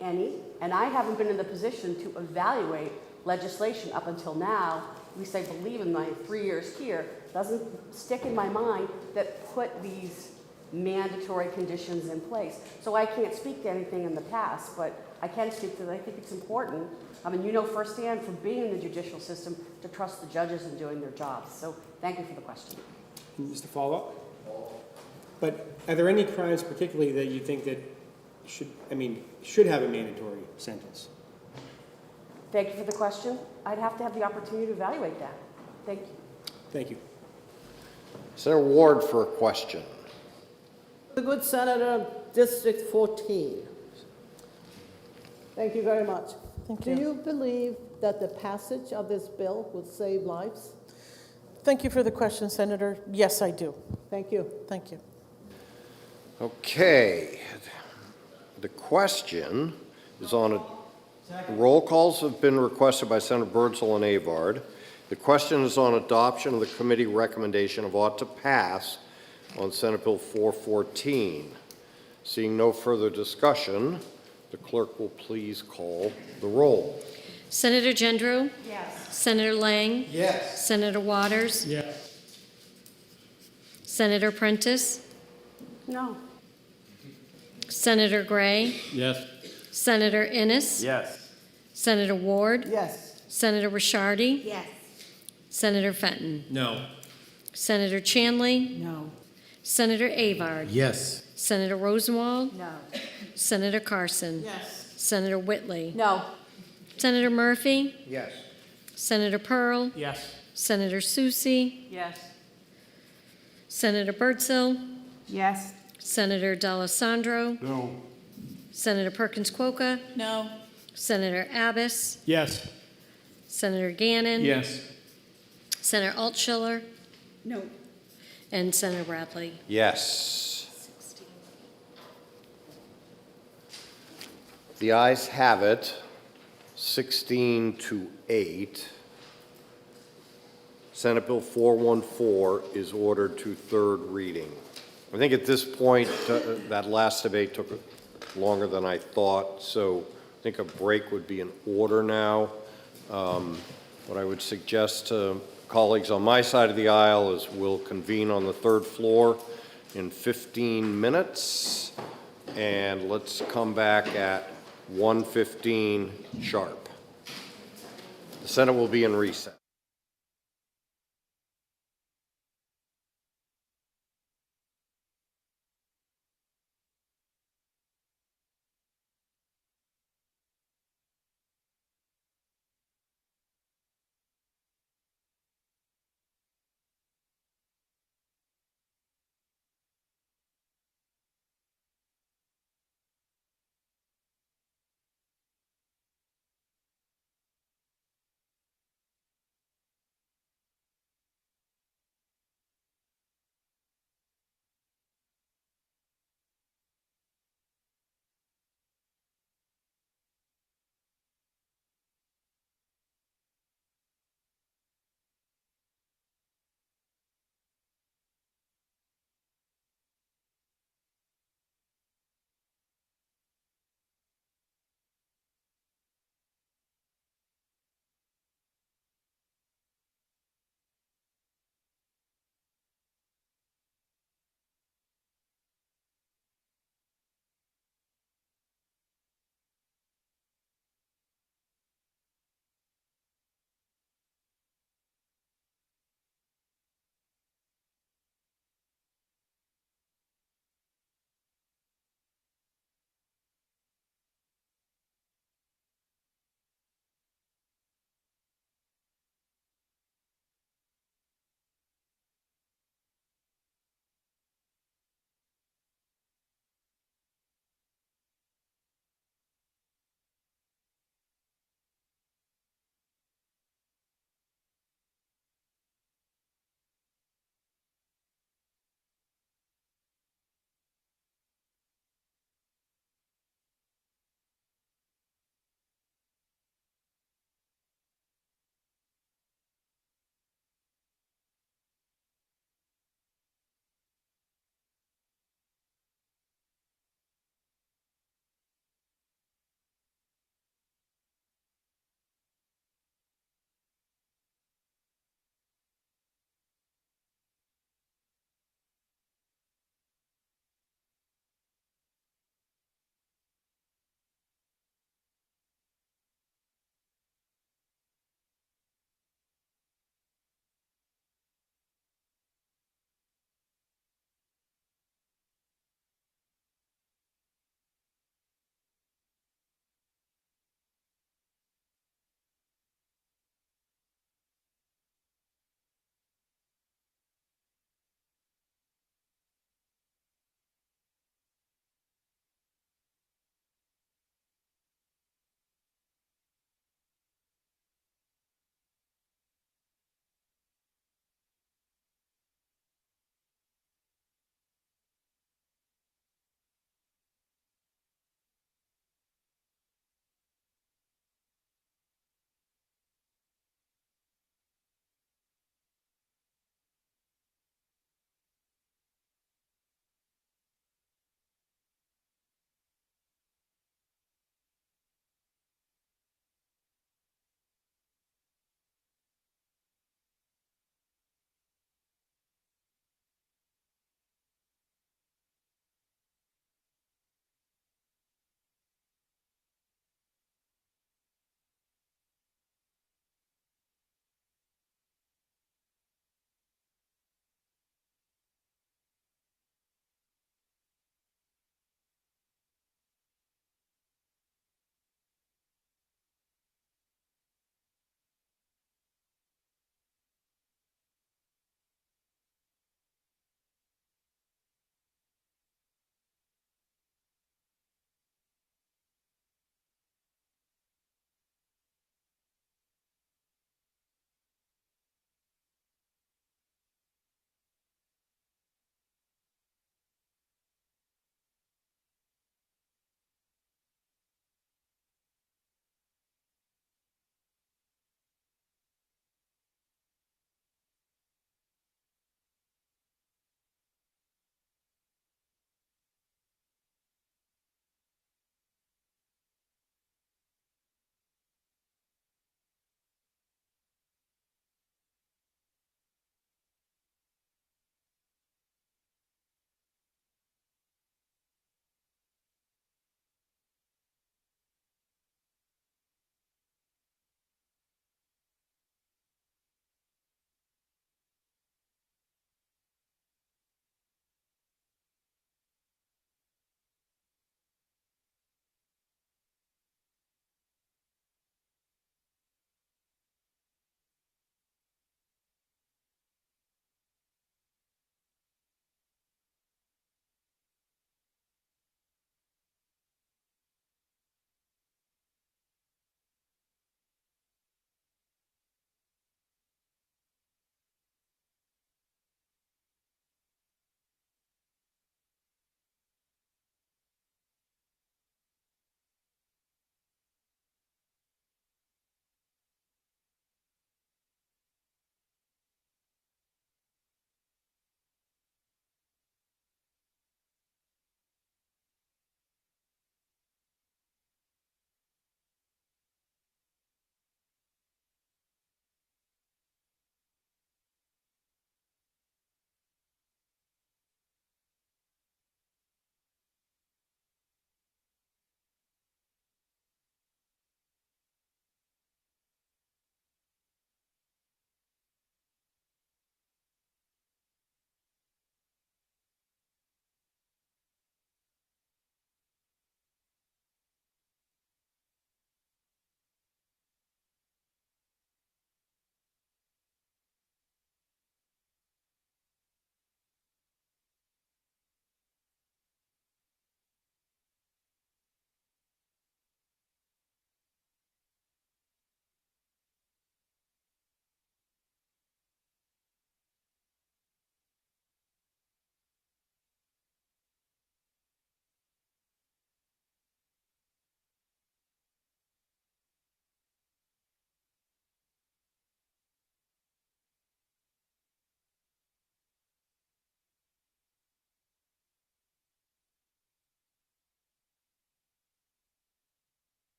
any, and I haven't been in the position to evaluate legislation up until now. At least I believe in my 3 years here, doesn't stick in my mind that put these mandatory conditions in place. So I can't speak to anything in the past, but I can speak to that. I think it's important. I mean, you know firsthand from being in the judicial system to trust the judges in doing their jobs. So thank you for the question. Just a follow-up? But are there any crimes particularly that you think that should have a mandatory sentence? Thank you for the question. I'd have to have the opportunity to evaluate that. Thank you. Thank you. Senator Ward for a question. The good Senator, District 14. Thank you very much. Thank you. Do you believe that the passage of this bill would save lives? Thank you for the question, Senator. Yes, I do. Thank you. Thank you. Okay. The question is on a, roll calls have been requested by Senator Birdsell and Avard. The question is on adoption of the committee recommendation of ought to pass on Senate Bill 414. Seeing no further discussion, the clerk will please call the roll. Senator Gendreau? Yes. Senator Lang? Yes. Senator Waters? Yes. Senator Prentice? No. Senator Gray? Yes. Senator Innes? Yes. Senator Ward? Yes. Senator Rishardi? Yes. Senator Fenton? No. Senator Chanley? No. Senator Avard? Yes. Senator Rosenwald? No. Senator Carson? Yes. Senator Whitley? No. Senator Murphy? Yes. Senator Pearl? Yes. Senator Susie? Yes. Senator Birdsell? Yes. Senator D'Alessandro? No. Senator Perkins Quokka? No. Senator Abbas? Yes. Senator Gannon? Yes. Senator Altschiller? No. And Senator Bradley? Yes. The ayes have it, 16 to 8. Senate Bill 414 is ordered to third reading. I think at this point, that last debate took longer than I thought, so I think a break would be in order now. What I would suggest to colleagues on my side of the aisle is we'll convene on the third floor in 15 minutes, and let's come back at 1:15 sharp. The Senate will be in recess.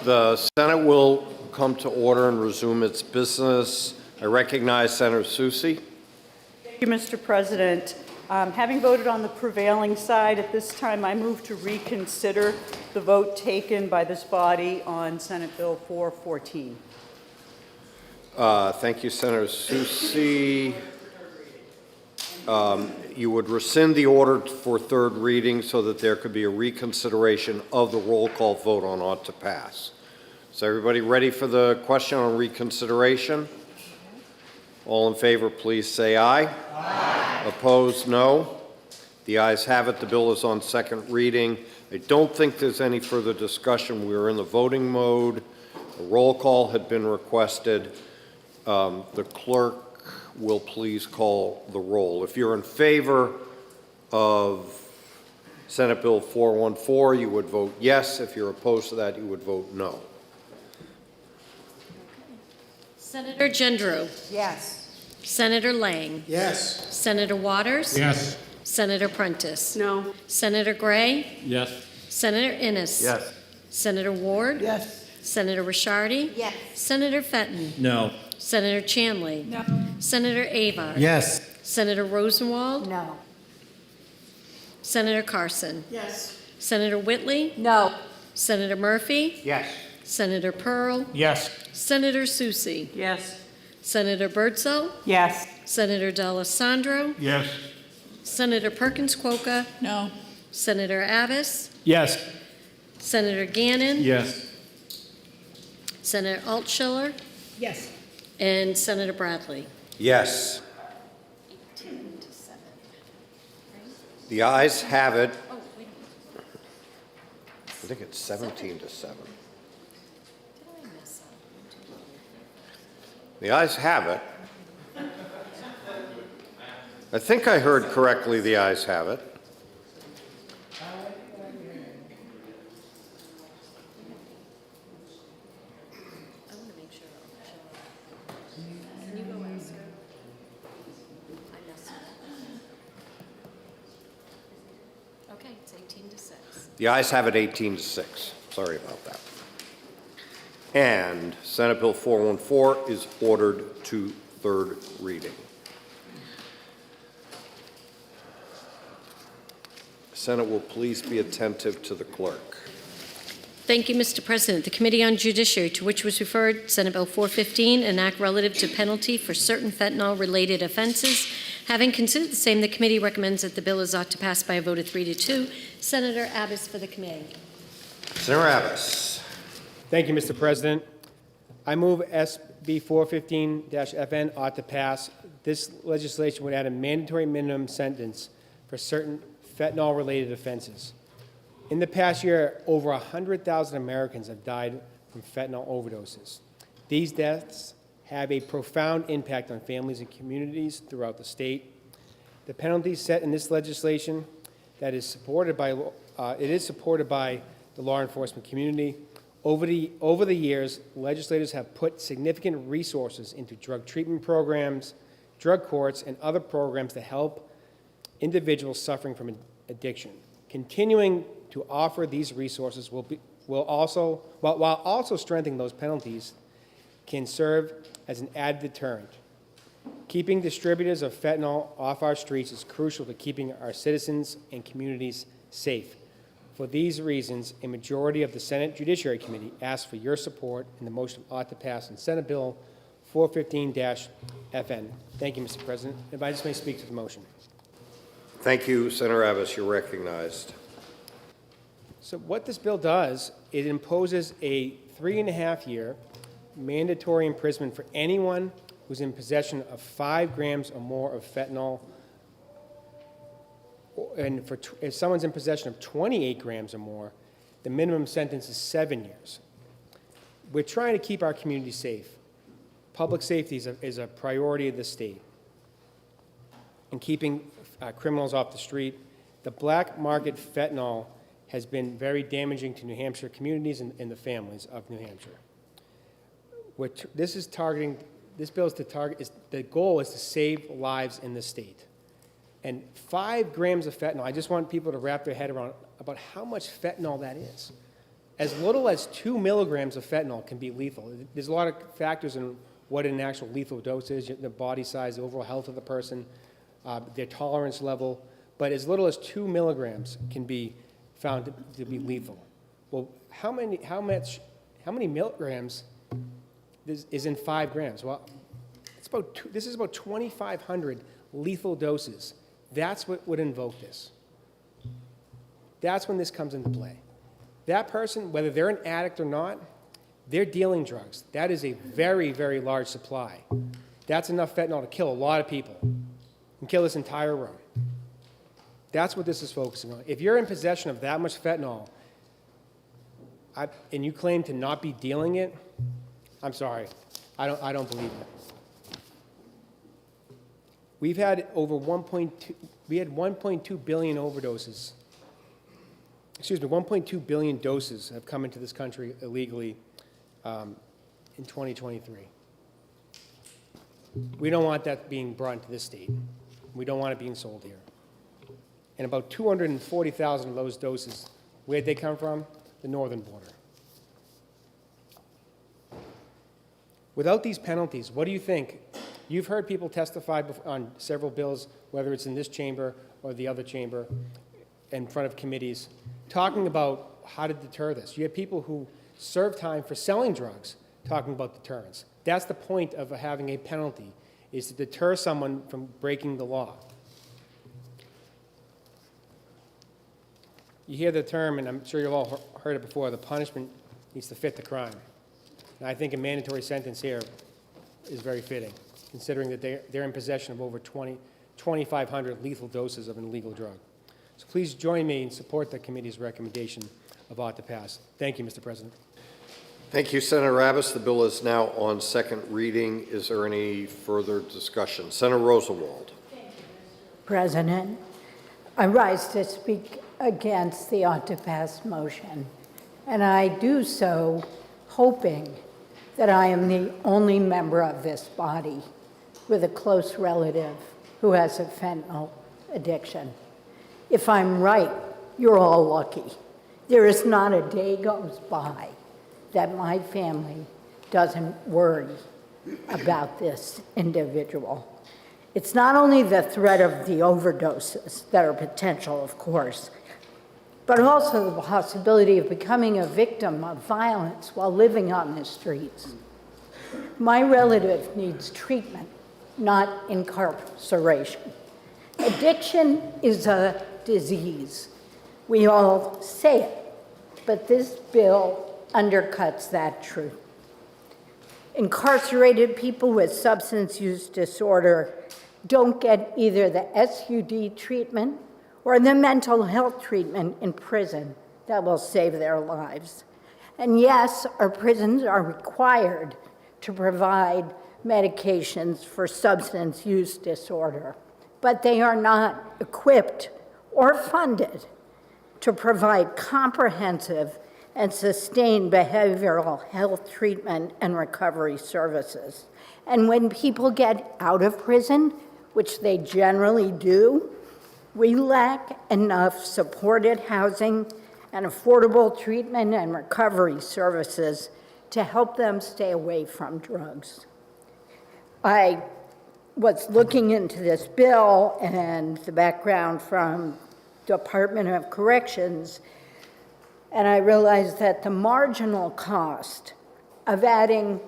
The Senate will come to order and resume its business. I recognize Senator Susi. Thank you, Mr. President. Having voted on the prevailing side, at this time I move to reconsider the vote taken by this body on Senate Bill 414. Thank you, Senator Susi. You would rescind the order for third reading so that there could be a reconsideration of the roll call vote on ought to pass. Is everybody ready for the question on reconsideration? All in favor, please say aye. Aye. Opposed, no. The ayes have it. The bill is on second reading. I don't think there's any further discussion. We are in the voting mode. A roll call had been requested. The clerk will please call the roll. If you're in favor of Senate Bill 414, you would vote yes. If you're opposed to that, you would vote no. Senator Gendreau. Yes. Senator Lang. Yes. Senator Waters. Yes. Senator Prentice. No. Senator Gray. Yes. Senator Innes. Yes. Senator Ward. Yes. Senator Rishardi. Yes. Senator Fenton. No. Senator Chanley. No. Senator Avar. Yes. Senator Rosenwald. No. Senator Carson. Yes. Senator Whitley. No. Senator Murphy. Yes. Senator Pearl. Yes. Senator Susi. Yes. Senator Birdsell. Yes. Senator D'Alessandro. Yes. Senator Perkins Quokka. No. Senator Abbas. Yes. Senator Gannon. Yes. Senator Altschiller. Yes. And Senator Bradley. Yes. The ayes have it. I think it's 17 to 7. The ayes have it. I think I heard correctly, the ayes have it. Okay, it's 18 to 6. The ayes have it 18 to 6. Sorry about that. And Senate Bill 414 is ordered to third reading. Senate will please be attentive to the clerk. Thank you, Mr. President. The Committee on Judiciary, to which was referred Senate Bill 415, an act relative to penalty for certain fentanyl-related offenses. Having considered the same, the committee recommends that the bill is ought to pass by a vote of 3 to 2. Senator Abbas for the committee. Senator Abbas. Thank you, Mr. President. I move SB 415-FN ought to pass. This legislation would add a mandatory minimum sentence for certain fentanyl-related offenses. In the past year, over 100,000 Americans have died from fentanyl overdoses. These deaths have a profound impact on families and communities throughout the state. The penalties set in this legislation that is supported by the law enforcement community. Over the years, legislators have put significant resources into drug treatment programs, drug courts, and other programs to help individuals suffering from addiction. Continuing to offer these resources while also strengthening those penalties can serve as an added deterrent. Keeping distributors of fentanyl off our streets is crucial to keeping our citizens and communities safe. For these reasons, a majority of the Senate Judiciary Committee asks for your support in the motion ought to pass in Senate Bill 415-FN. Thank you, Mr. President. If I just may speak to the motion. Thank you, Senator Abbas. You're recognized. So what this bill does, it imposes a 3.5-year mandatory imprisonment for anyone who's in possession of 5 grams or more of fentanyl, and if someone's in possession of 28 grams or more, the minimum sentence is 7 years. We're trying to keep our community safe. Public safety is a priority of the state. And keeping criminals off the street. The black market fentanyl has been very damaging to New Hampshire communities and the families of New Hampshire. This bill is to target, the goal is to save lives in the state. And 5 grams of fentanyl, I just want people to wrap their head around about how much fentanyl that is. As little as 2 milligrams of fentanyl can be lethal. There's a lot of factors in what an actual lethal dose is, the body size, the overall health of the person, their tolerance level, but as little as 2 milligrams can be found to be lethal. Well, how many milligrams is in 5 grams? Well, this is about 2,500 lethal doses. That's what would invoke this. That's when this comes into play. That person, whether they're an addict or not, they're dealing drugs. That is a very, very large supply. That's enough fentanyl to kill a lot of people and kill this entire room. That's what this is focusing on. If you're in possession of that much fentanyl and you claim to not be dealing it, I'm sorry, I don't believe it. We've had over 1.2 billion overdoses. Excuse me, 1.2 billion doses have come into this country illegally in 2023. We don't want that being brought into this state. We don't want it being sold here. And about 240,000 of those doses, where'd they come from? The northern border. Without these penalties, what do you think? You've heard people testify on several bills, whether it's in this chamber or the other chamber, in front of committees, talking about how to deter this. You have people who serve time for selling drugs talking about deterrence. That's the point of having a penalty, is to deter someone from breaking the law. You hear the term, and I'm sure you've all heard it before, the punishment needs to fit the crime. And I think a mandatory sentence here is very fitting, considering that they're in possession of over 2,500 lethal doses of an illegal drug. So please join me in support the committee's recommendation of ought to pass. Thank you, Mr. President. Thank you, Senator Abbas. The bill is now on second reading. Is there any further discussion? Senator Rosenwald. President, I rise to speak against the ought to pass motion, and I do so hoping that I am the only member of this body with a close relative who has a fentanyl addiction. If I'm right, you're all lucky. There is not a day goes by that my family doesn't worry about this individual. It's not only the threat of the overdoses that are potential, of course, but also the possibility of becoming a victim of violence while living on the streets. My relative needs treatment, not incarceration. Addiction is a disease. We all say it, but this bill undercuts that truth. Incarcerated people with substance use disorder don't get either the SUD treatment or the mental health treatment in prison that will save their lives. And yes, our prisons are required to provide medications for substance use disorder, but they are not equipped or funded to provide comprehensive and sustained behavioral health treatment and recovery services. And when people get out of prison, which they generally do, we lack enough supported housing and affordable treatment and recovery services to help them stay away from drugs. I was looking into this bill and the background from Department of Corrections, and I realized that the marginal cost of adding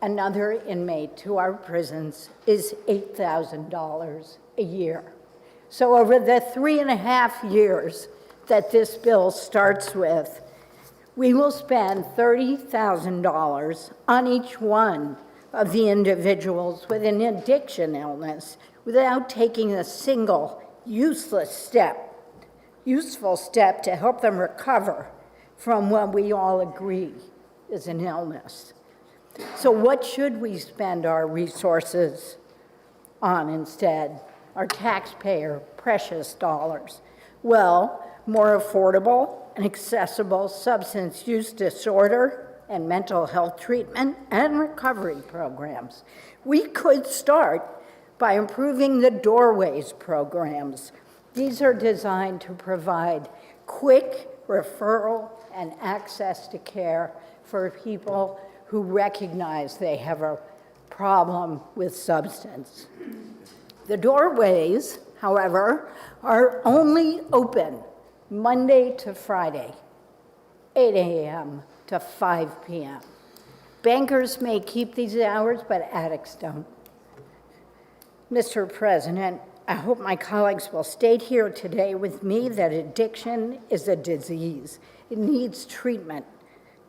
another inmate to our prisons is $8,000 a year. So over the 3.5 years that this bill starts with, we will spend $30,000 on each one of the individuals with an addiction illness without taking a single useful step to help them recover from what we all agree is an illness. So what should we spend our resources on instead? Our taxpayer precious dollars. Well, more affordable and accessible substance use disorder and mental health treatment and recovery programs. We could start by improving the Doorways programs. These are designed to provide quick referral, and access to care for people who recognize they have a problem with substance. The doorways, however, are only open Monday to Friday, 8 a.m. to 5 p.m. Bankers may keep these hours, but addicts don't. Mr. President, I hope my colleagues will state here today with me that addiction is a disease. It needs treatment,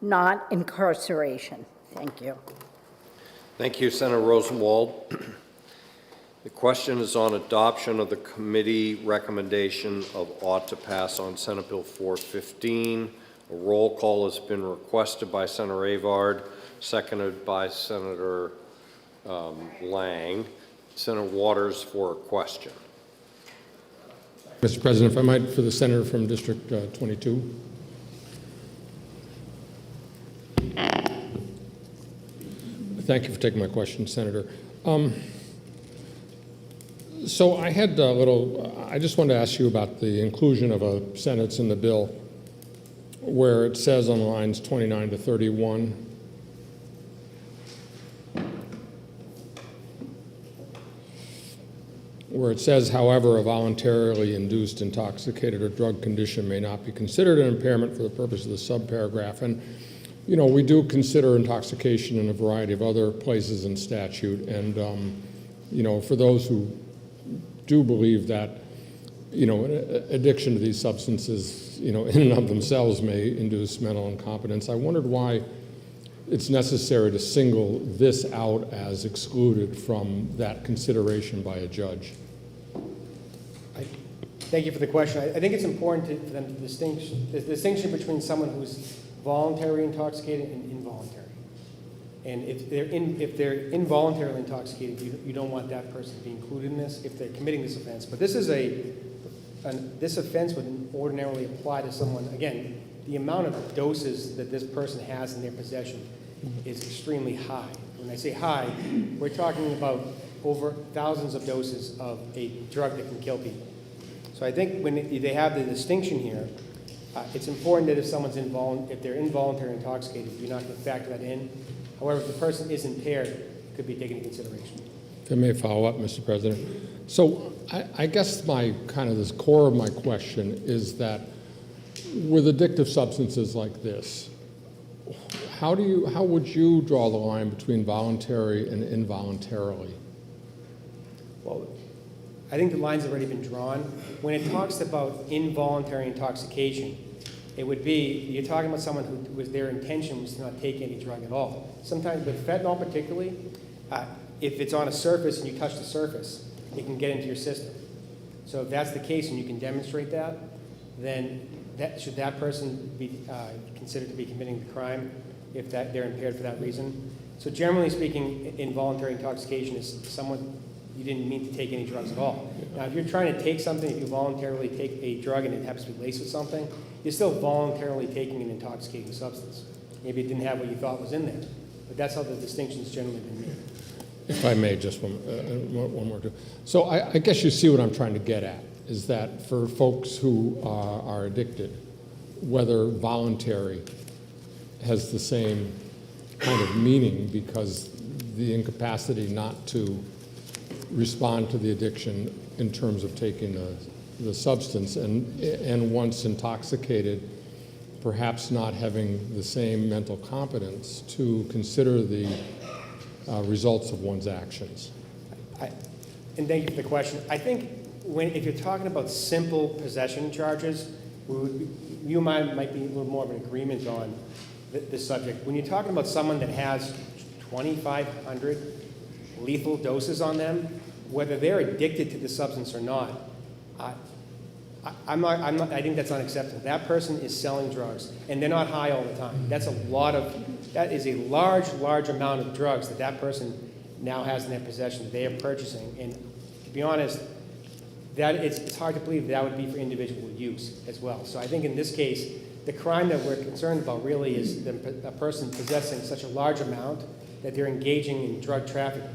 not incarceration. Thank you. Thank you, Senator Rosenwald. The question is on adoption of the committee recommendation of ought to pass on Senate Bill 415. A roll call has been requested by Senator Avard, seconded by Senator Lang. Senator Waters for a question. Mr. President, if I might, for the senator from District 22. Thank you for taking my question, Senator. So I had I just wanted to ask you about the inclusion of a sentence in the bill where it says on lines 29 to 31, where it says, however, a voluntarily induced intoxicated or drug condition may not be considered an impairment for the purpose of the subparagraph. And, you know, we do consider intoxication in a variety of other places in statute. And, you know, for those who do believe that, you know, addiction to these substances, you know, in and of themselves may induce mental incompetence, I wondered why it's necessary to single this out as excluded from that consideration by a judge. Thank you for the question. I think it's important for them to distinguish the distinction between someone who's voluntarily intoxicated and involuntary. And if they're involuntarily intoxicated, you don't want that person to be included in this if they're committing this offense. But this is this offense would ordinarily apply to someone. Again, the amount of doses that this person has in their possession is extremely high. When I say high, we're talking about over thousands of doses of a drug that can kill people. So I think when they have the distinction here, it's important that if they're involuntarily intoxicated, you're not going to factor that in. However, if the person is impaired, it could be taken into consideration. If I may follow up, Mr. President. So I guess the core of my question is that with addictive substances like this, how would you draw the line between voluntary and involuntarily? Well, I think the line's already been drawn. When it talks about involuntary intoxication, it would be, you're talking about someone who was their intention was to not take any drug at all. Sometimes with fentanyl particularly, if it's on a surface and you touch the surface, it can get into your system. So if that's the case and you can demonstrate that, then should that person be considered to be committing the crime if they're impaired for that reason? So generally speaking, involuntary intoxication is someone you didn't mean to take any drugs at all. Now, if you're trying to take something, if you voluntarily take a drug and it happens to be laced with something, you're still voluntarily taking an intoxicating substance. Maybe it didn't have what you thought was in there, but that's how the distinction's generally been made. If I may, just one more. So I guess you see what I'm trying to get at, is that for folks who are addicted, whether voluntary has the same kind of meaning because the incapacity not to respond to the addiction in terms of taking the substance and once intoxicated, perhaps not having the same mental competence to consider the results of one's actions. And thank you for the question. I think if you're talking about simple possession charges, you and I might be a little more of an agreement on this subject. When you're talking about someone that has 2,500 lethal doses on them, whether they're addicted to the substance or not, I think that's unacceptable. That person is selling drugs, and they're not high all the time. That is a large amount of drugs that person now has in their possession that they are purchasing. And to be honest, it's hard to believe that would be for individual use as well. So I think in this case, the crime that we're concerned about really is a person possessing such a large amount that they're engaging in drug trafficking.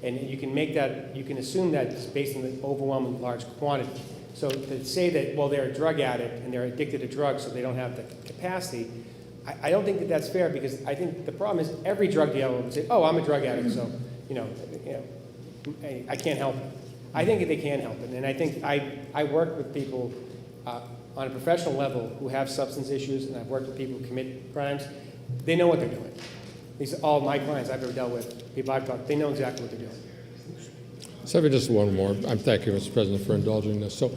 And you can assume that it's based on the overwhelming large quantity. So to say that, well, they're a drug addict and they're addicted to drugs, so they don't have the capacity, I don't think that that's fair, because I think the problem is every drug dealer would say, oh, I'm a drug addict, so, I can't help it. I think that they can help it, and I think I work with people on a professional level who have substance issues, and I've worked with people who commit crimes. They know what they're doing. These are all my clients I've ever dealt with, people I've talked, they know exactly what they're doing. So just one more. Thank you, Mr. President, for indulging this. So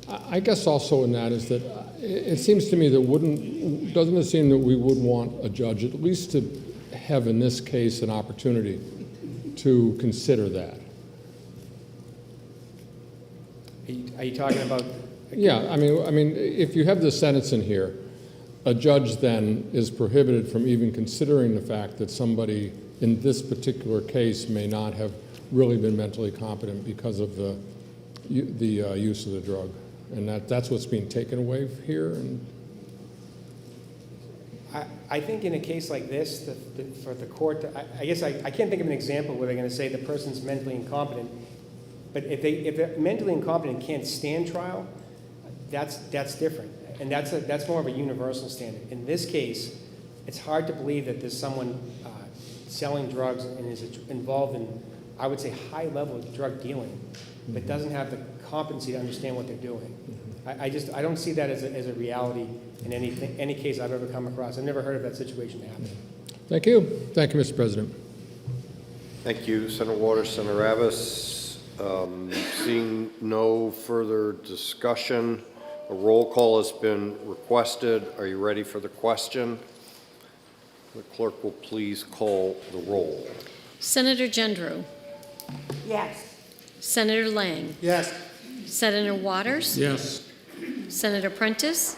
I guess also in that is that it seems to me that doesn't it seem that we would want a judge at least to have in this case an opportunity to consider that? Are you talking about? Yeah, I mean, if you have the sentence in here, a judge then is prohibited from even considering the fact that somebody in this particular case may not have really been mentally competent because of the use of the drug, and that's what's being taken away here. And I think in a case like this, for the court, I guess I can't think of an example where they're going to say the person's mentally incompetent. But if they're mentally incompetent and can't stand trial, that's different, and that's more of a universal standard. In this case, it's hard to believe that there's someone selling drugs and is involved in, I would say, high level of drug dealing, but doesn't have the competency to understand what they're doing. I don't see that as a reality in any case I've ever come across. I've never heard of that situation happen. thank you, Mr. President. Thank you, Senator Waters, Senator Abbas. Seeing no further discussion, a roll call has been requested. Are you ready for the question? The clerk will please call the roll. Senator Gendreau. Yes. Senator Lang. Yes. Senator Waters. Yes. Senator Prentice.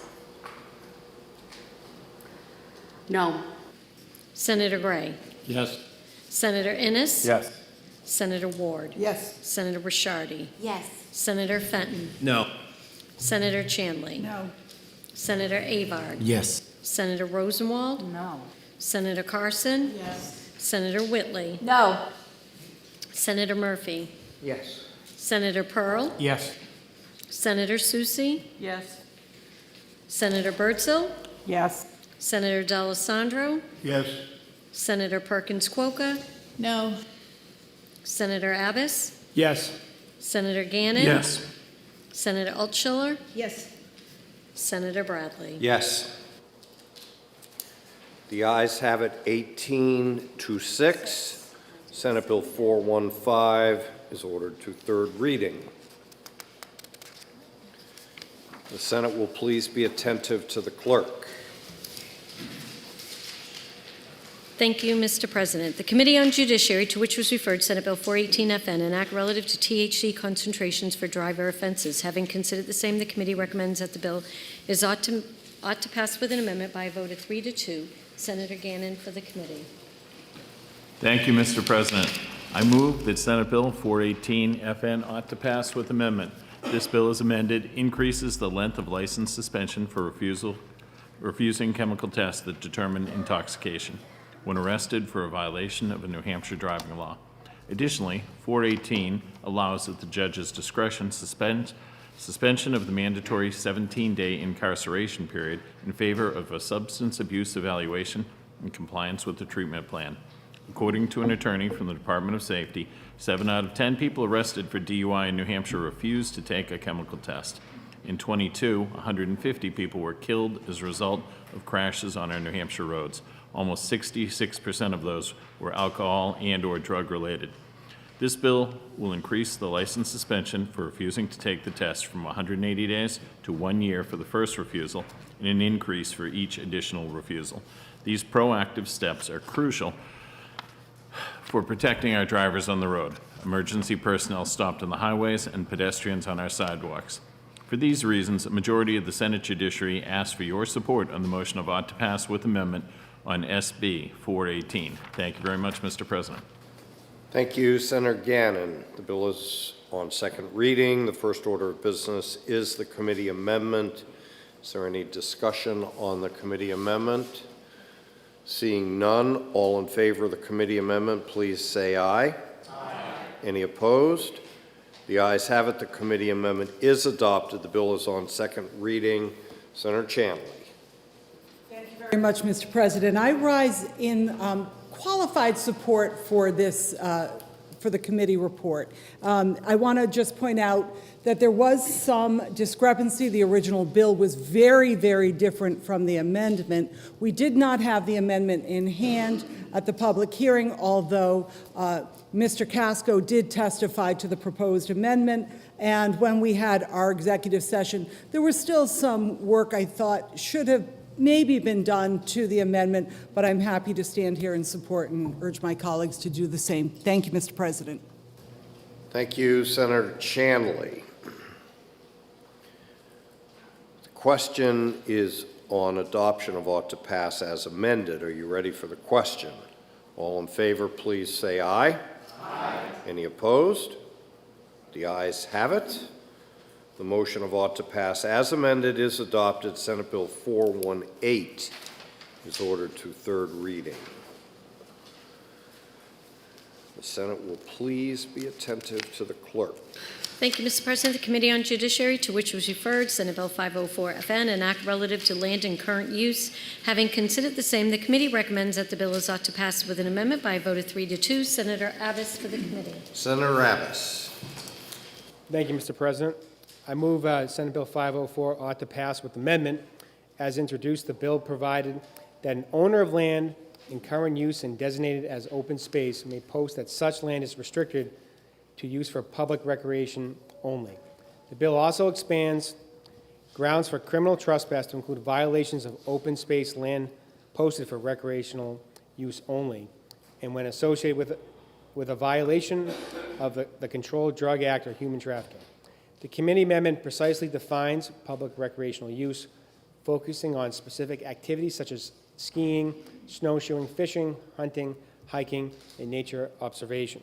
No. Senator Gray. Yes. Senator Innes. Yes. Senator Ward. Yes. Senator Ricciardi. Yes. Senator Fenton. No. Senator Chandley. No. Senator Avard. Yes. Senator Rosenwald. No. Senator Carson. Yes. Senator Whitley. No. Senator Murphy. Yes. Senator Pearl. Yes. Senator Susi. Yes. Senator Birdsell. Yes. Senator D'Alessandro. Yes. Senator Perkins Quokka. No. Senator Abbas. Yes. Senator Gannon. Yes. Senator Altschiller. Yes. Senator Bradley. Yes. The ayes have it, 18-6. Senate Bill 415 is ordered to third reading. The Senate will please be attentive to the clerk. Thank you, Mr. President. The Committee on Judiciary, to which was referred Senate Bill 418FN, an act relative to THC concentrations for driver offenses. Having considered the same, the committee recommends that the bill ought to pass with an amendment by a vote of 3-2. Senator Gannon for the committee. Thank you, Mr. President. I move that Senate Bill 418FN ought to pass with amendment. This bill, as amended, increases the length of license suspension for refusing chemical tests that determine intoxication when arrested for a violation of a New Hampshire driving law. Additionally, 418 allows at the judge's discretion suspension of the mandatory 17-day incarceration period in favor of a substance abuse evaluation in compliance with the treatment plan. According to an attorney from the Department of Safety, 7 out of 10 people arrested for DUI in New Hampshire refused to take a chemical test. In 22, 150 people were killed as a result of crashes on our New Hampshire roads. Almost 66% of those were alcohol and/or drug-related. This bill will increase the license suspension for refusing to take the test from 180 days to 1 year for the first refusal and an increase for each additional refusal. These proactive steps are crucial for protecting our drivers on the road, emergency personnel stopped on the highways, and pedestrians on our sidewalks. For these reasons, a majority of the Senate Judiciary asks for your support on the motion of ought to pass with amendment on SB 418. Thank you very much, Mr. President. Thank you, Senator Gannon. The bill is on second reading. The first order of business is the committee amendment. Is there any discussion on the committee amendment? Seeing none, all in favor of the committee amendment, please say aye. Aye. Any opposed? The ayes have it. The committee amendment is adopted. The bill is on second reading. Senator Chandler. Very much, Mr. President. I rise in qualified support for this, for the committee report. I want to just point out that there was some discrepancy. The original bill was very, very different from the amendment. We did not have the amendment in hand at the public hearing, although Mr. Casco did testify to the proposed amendment. And when we had our executive session, there was still some work I thought should have maybe been done to the amendment, but I'm happy to stand here and support and urge my colleagues to do the same. Thank you, Mr. President. Thank you, Senator Chandler. The question is on adoption of ought to pass as amended. Are you ready for the question? All in favor, please say aye. Aye. Any opposed? The ayes have it. The motion of ought to pass as amended is adopted. Senate Bill 418 is ordered to third reading. The Senate will please be attentive to the clerk. Thank you, Mr. President. The Committee on Judiciary, to which was referred Senate Bill 504FN, an act relative to land in current use. Having considered the same, the committee recommends that the bill is ought to pass with an amendment by a vote of 3-2. Senator Abbas for the committee. Senator Abbas. Thank you, Mr. President. I move Senate Bill 504 ought to pass with amendment. As introduced, the bill provided that an owner of land in current use and designated as open space may post that such land is restricted to use for public recreation only. The bill also expands grounds for criminal trespass to include violations of open space land posted for recreational use only, and when associated with a violation of the Controlled Drug Act or human trafficking. The committee amendment precisely defines public recreational use, focusing on specific activities such as skiing, snowshoeing, fishing, hunting, hiking, and nature observation.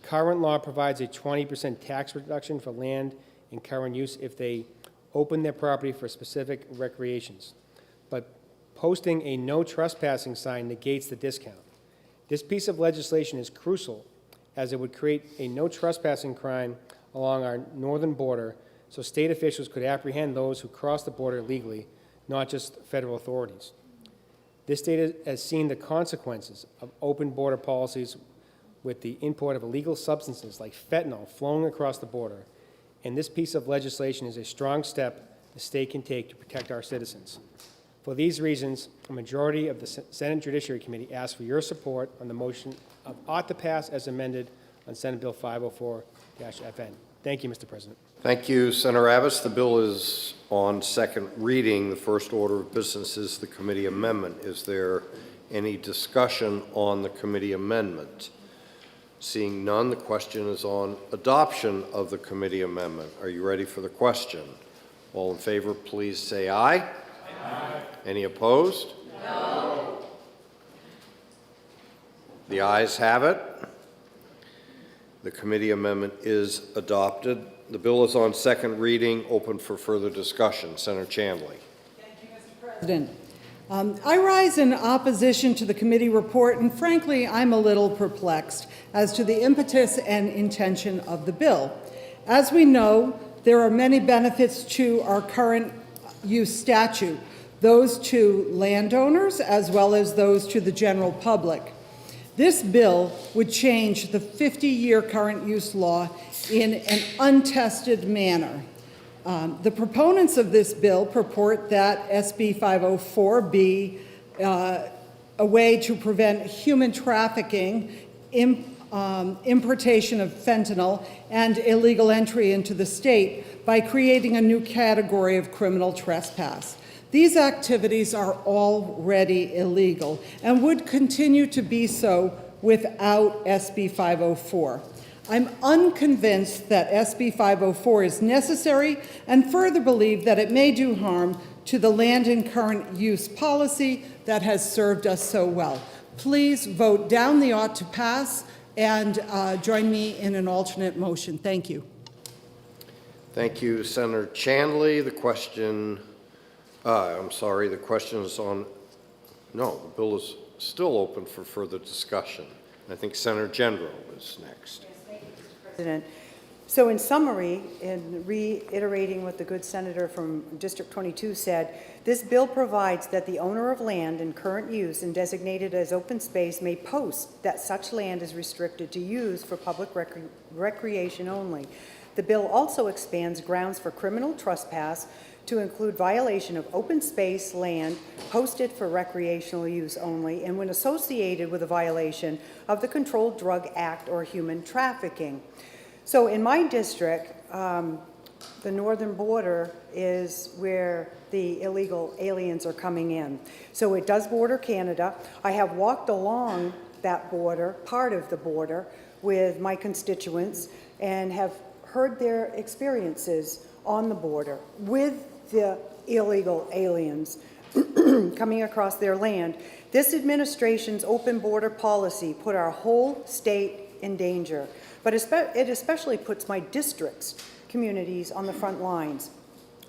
Current law provides a 20% tax reduction for land in current use if they open their property for specific recreations. But posting a no trespassing sign negates the discount. This piece of legislation is crucial as it would create a no trespassing crime along our northern border so state officials could apprehend those who cross the border illegally, not just federal authorities. This state has seen the consequences of open border policies with the import of illegal substances like fentanyl flowing across the border, and this piece of legislation is a strong step the state can take to protect our citizens. For these reasons, a majority of the Senate Judiciary Committee asks for your support on the motion of ought to pass as amended on Senate Bill 504-FN. Thank you, Mr. President. Thank you, Senator Abbas. The bill is on second reading. The first order of business is the committee amendment. Is there any discussion on the committee amendment? Seeing none, the question is on adoption of the committee amendment. Are you ready for the question? All in favor, please say aye. Aye. Any opposed? No. The ayes have it. The committee amendment is adopted. The bill is on second reading, open for further discussion. Senator Chandler. Thank you, Mr. President. I rise in opposition to the committee report, and frankly, I'm a little perplexed as to the impetus and intention of the bill. As we know, there are many benefits to our current use statute, those to landowners as well as those to the general public. This bill would change the 50-year current use law in an untested manner. The proponents of this bill purport that SB 504 be a way to prevent human trafficking, importation of fentanyl, and illegal entry into the state by creating a new category of criminal trespass. These activities are already illegal and would continue to be so without SB 504. I'm unconvinced that SB 504 is necessary and further believe that it may do harm to the land in current use policy that has served us so well. Please vote down the ought to pass and join me in an alternate motion. Thank you. Thank you, Senator Chandler. The question, the question is on, no, the bill is still open for further discussion. I think Senator Gendro is next. President. So in summary, in reiterating what the good senator from District 22 said, this bill provides that the owner of land in current use and designated as open space may post that such land is restricted to use for public recreation only. The bill also expands grounds for criminal trespass to include violation of open space land posted for recreational use only and when associated with a violation of the Controlled Drug Act or human trafficking. So in my district, the northern border is where the illegal aliens are coming in. So it does border Canada. I have walked along that border, part of the border, with my constituents and have heard their experiences on the border with the illegal aliens coming across their land. This administration's open border policy put our whole state in danger, but it especially puts my district's communities on the front lines.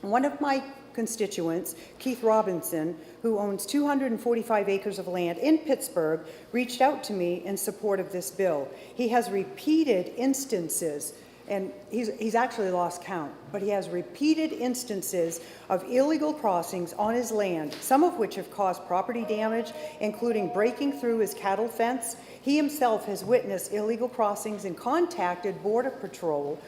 One of my constituents, Keith Robinson, who owns 245 acres of land in Pittsburgh, reached out to me in support of this bill. He has repeated instances, and he's actually lost count, but he has repeated instances of illegal crossings on his land, some of which have caused property damage, including breaking through his cattle fence. He himself has witnessed illegal crossings and contacted Border Patrol,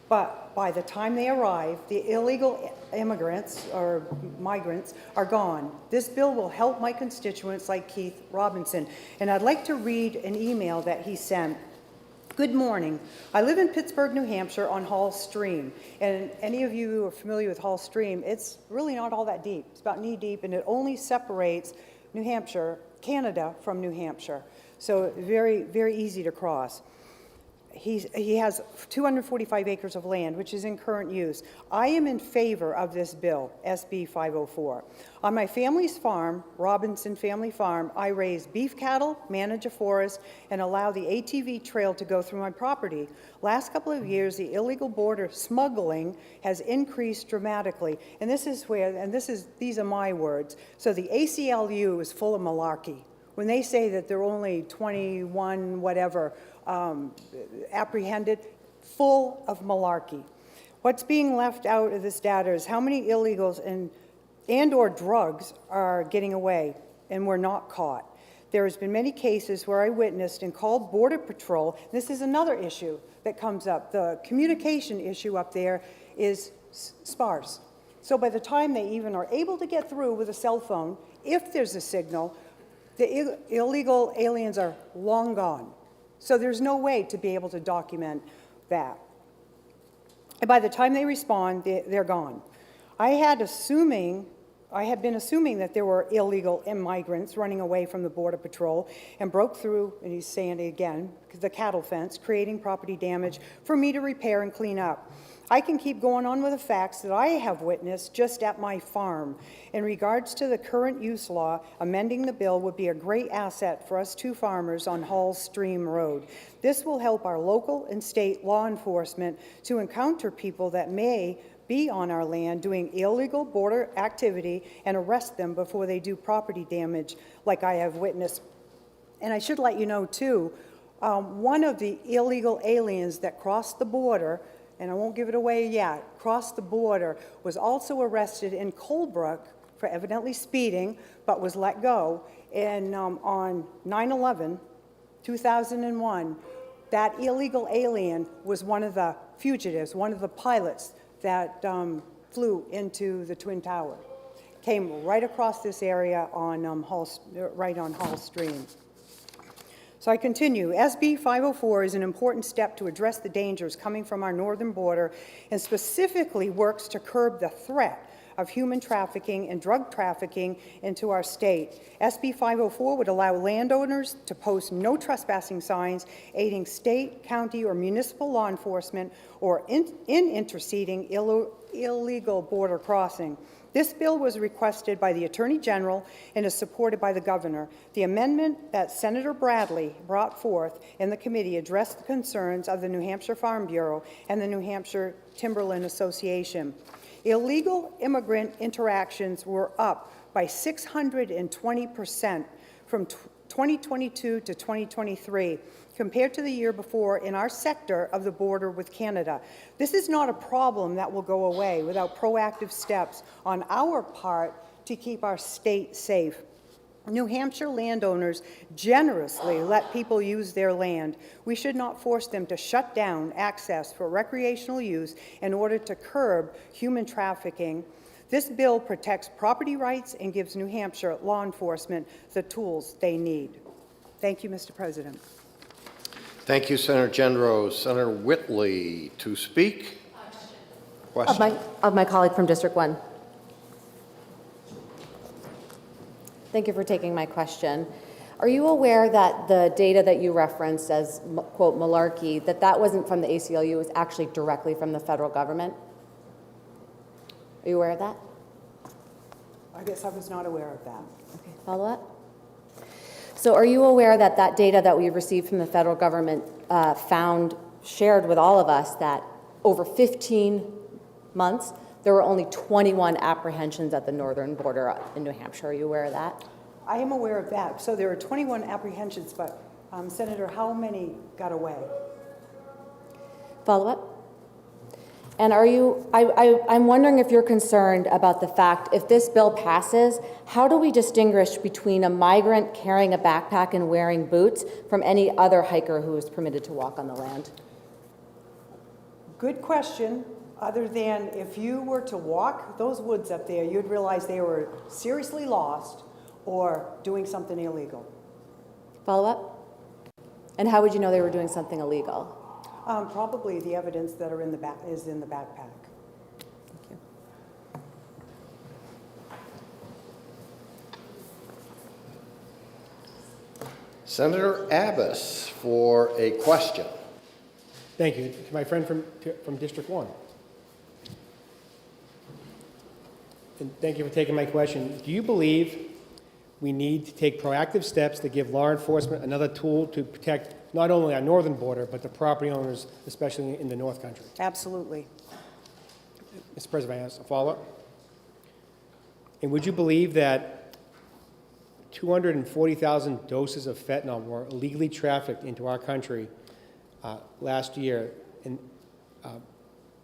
but by the time they arrive, the illegal immigrants or migrants are gone. This bill will help my constituents like Keith Robinson. And I'd like to read an email that he sent. Good morning. I live in Pittsburgh, New Hampshire on Hall Stream. And any of you who are familiar with Hall Stream, it's really not all that deep. It's about knee deep, and it only separates New Hampshire, Canada from New Hampshire. So very, very easy to cross. He has 245 acres of land, which is in current use. I am in favor of this bill, SB 504. On my family's farm, Robinson Family Farm, I raise beef cattle, manage a forest, and allow the ATV trail to go through my property. Last couple of years, the illegal border smuggling has increased dramatically. And these are my words. So the ACLU is full of malarkey. When they say that there are only 21 whatever apprehended, full of malarkey. What's being left out of this data is how many illegals and or drugs are getting away and were not caught. There has been many cases where I witnessed and called Border Patrol. This is another issue that comes up. The communication issue up there is sparse. So by the time they even are able to get through with a cell phone, if there's a signal, the illegal aliens are long gone. So there's no way to be able to document that. And by the time they respond, they're gone. I had been assuming that there were illegal immigrants running away from the Border Patrol and broke through, and he's saying it again, the cattle fence, creating property damage for me to repair and clean up. I can keep going on with the facts that I have witnessed just at my farm. In regards to the current use law, amending the bill would be a great asset for us two farmers on Hall Stream Road. This will help our local and state law enforcement to encounter people that may be on our land doing illegal border activity and arrest them before they do property damage like I have witnessed. And I should let you know too, one of the illegal aliens that crossed the border, and I won't give it away yet, crossed the border, was also arrested in Colebrook for evidently speeding, but was let go. And on 9/11, 2001, that illegal alien was one of the fugitives, one of the pilots that flew into the Twin Tower. Came right across this area on right on Hall Stream. So I continue. SB 504 is an important step to address the dangers coming from our northern border and specifically works to curb the threat of human trafficking and drug trafficking into our state. SB 504 would allow landowners to post no trespassing signs, aiding state, county, or municipal law enforcement or in interceding illegal border crossing. This bill was requested by the Attorney General and is supported by the Governor. The amendment that Senator Bradley brought forth in the committee addressed the concerns of the New Hampshire Farm Bureau and the New Hampshire Timberland Association. Illegal immigrant interactions were up by 620% from 2022 to 2023, compared to the year before in our sector of the border with Canada. This is not a problem that will go away without proactive steps on our part to keep our state safe. New Hampshire landowners generously let people use their land. We should not force them to shut down access for recreational use in order to curb human trafficking. This bill protects property rights and gives New Hampshire law enforcement the tools they need. Thank you, Mr. President. Thank you, Senator Gendros. Senator Whitley to speak. Question. Of my colleague from District 1. Thank you for taking my question. Are you aware that the data that you referenced as, quote, malarkey, that wasn't from the ACLU, it was actually directly from the federal government? Are you aware of that? I guess I was not aware of that. Okay, follow up? So are you aware that that data that we received from the federal government shared with all of us that over 15 months, there were only 21 apprehensions at the northern border in New Hampshire? Are you aware of that? I am aware of that. So there are 21 apprehensions, but Senator, how many got away? Follow up? And are you, I'm wondering if you're concerned about the fact, if this bill passes, how do we distinguish between a migrant carrying a backpack and wearing boots from any other hiker who is permitted to walk on the land? Good question. Other than if you were to walk those woods up there, you'd realize they were seriously lost or doing something illegal. Follow up? And how would you know they were doing something illegal? Probably the evidence that are in the is in the backpack. Thank you. Senator Abbas for a question. Thank you. To my friend from District 1. And thank you for taking my question. Do you believe we need to take proactive steps to give law enforcement another tool to protect not only our northern border, but the property owners, especially in the North Country? Absolutely. Mr. President, may I ask a follow-up? And would you believe that 240,000 doses of fentanyl were illegally trafficked into our country last year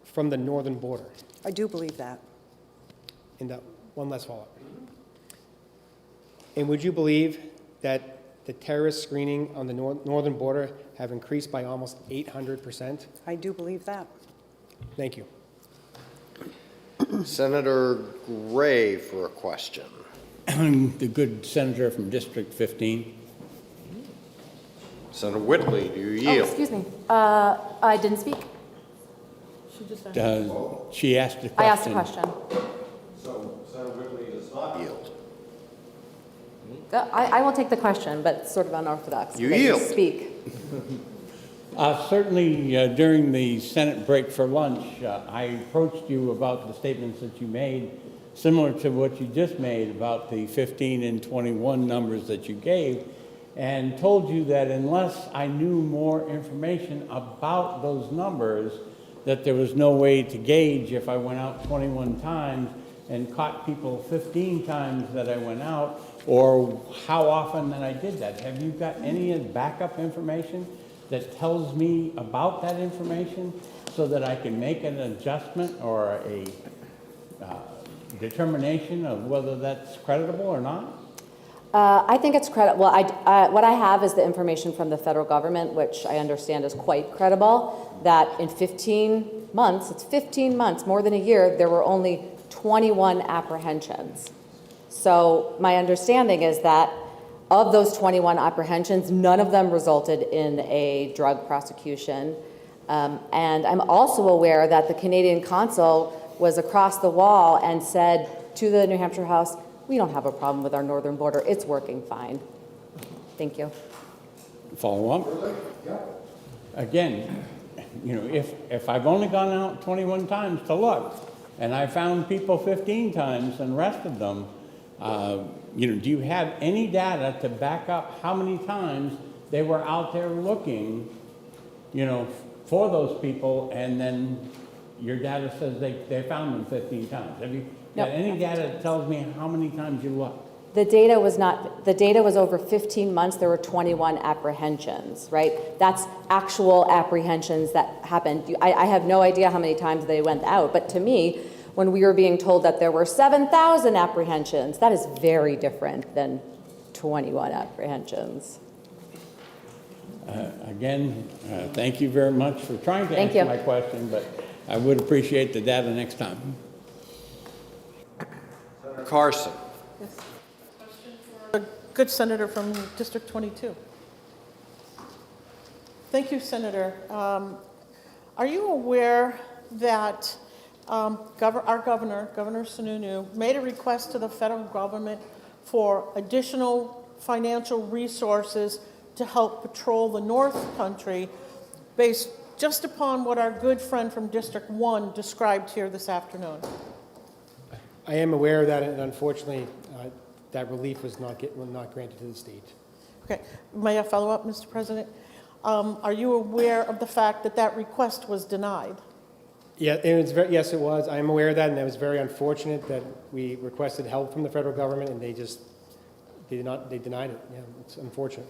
from the northern border? I do believe that. And one last follow-up. And would you believe that the terrorist screening on the northern border have increased by almost 800%? I do believe that. Thank you. Senator Gray for a question. I'm the good senator from District 15. Senator Whitley, do you Oh, yield? excuse me. I didn't speak. She asked a question. I asked a question. So Senator Whitley does not yield. I will take the question, but it's sort of unorthodox. You that yield. Speak. Certainly, during the Senate break for lunch, I approached you about the statements that you made, similar to what you just made about the 15 and 21 numbers that you gave, and told you that unless I knew more information about those numbers, that there was no way to gauge if I went out 21 times and caught people 15 times that I went out, or how often that I did that. Have you got any backup information that tells me about that information so that I can make an adjustment or a determination of whether that's creditable or not? I think it's credible. Well, what I have is the information from the federal government, which I understand is quite credible, that in 15 months, it's 15 months, more than a year, there were only 21 apprehensions. So my understanding is that of those 21 apprehensions, none of them resulted in a drug prosecution. And I'm also aware that the Canadian consul was across the wall and said to the New Hampshire House, we don't have a problem with our northern border. It's working fine. Thank you. Follow up? Again, you know, if I've only gone out 21 times to look, and I found people 15 times and arrested them, you know, do you have any data to back up how many times they were out there looking, you know, for those people, and then your data says they found them 15 times? Have you got any data that tells me how many times you looked? The data was over 15 months, there were 21 apprehensions, right? That's actual apprehensions that happened. I have no idea how many times they went out, but to me, when we were being told that there were 7,000 apprehensions, that is very different than 21 apprehensions. Again, thank you very much for trying to Thank answer you. my question, but I would appreciate the data next time. Senator Carson. A good senator from District 22. Thank you, Senator. Are you aware that our governor, Governor Sununu, made a request to the federal government for additional financial resources to help patrol the North Country based just upon what our good friend from District 1 described here this afternoon? I am aware of that, and unfortunately, that relief was not granted to the state. Okay, may I follow up, Mr. President? Are you aware of the fact that that request was denied? Yeah, yes, it was. I am aware of that, and it was very unfortunate that we requested help from the federal government, and they denied it. Yeah, it's unfortunate.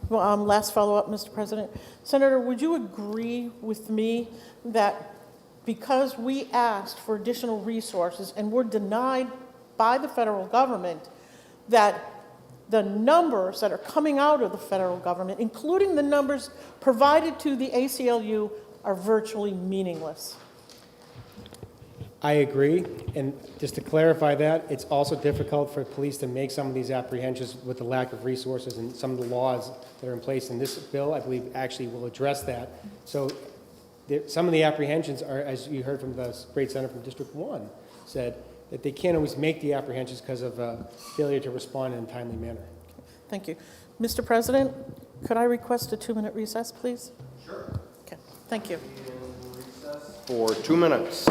Well, last follow-up, Mr. President. Senator, would you agree with me that because we asked for additional resources and were denied by the federal government, that the numbers that are coming out of the federal government, including the numbers provided to the ACLU, are virtually meaningless? I agree, and just to clarify that, it's also difficult for police to make some of these apprehensions with the lack of resources and some of the laws that are in place. And this bill, I believe, actually will address that. So some of the apprehensions are, as you heard from the great senator from District 1, said that they can't always make the apprehensions because of failure to respond in a timely manner. Thank you. Mr. President, could I request a 2-minute recess, please? Sure. Okay, thank you. For 2 minutes.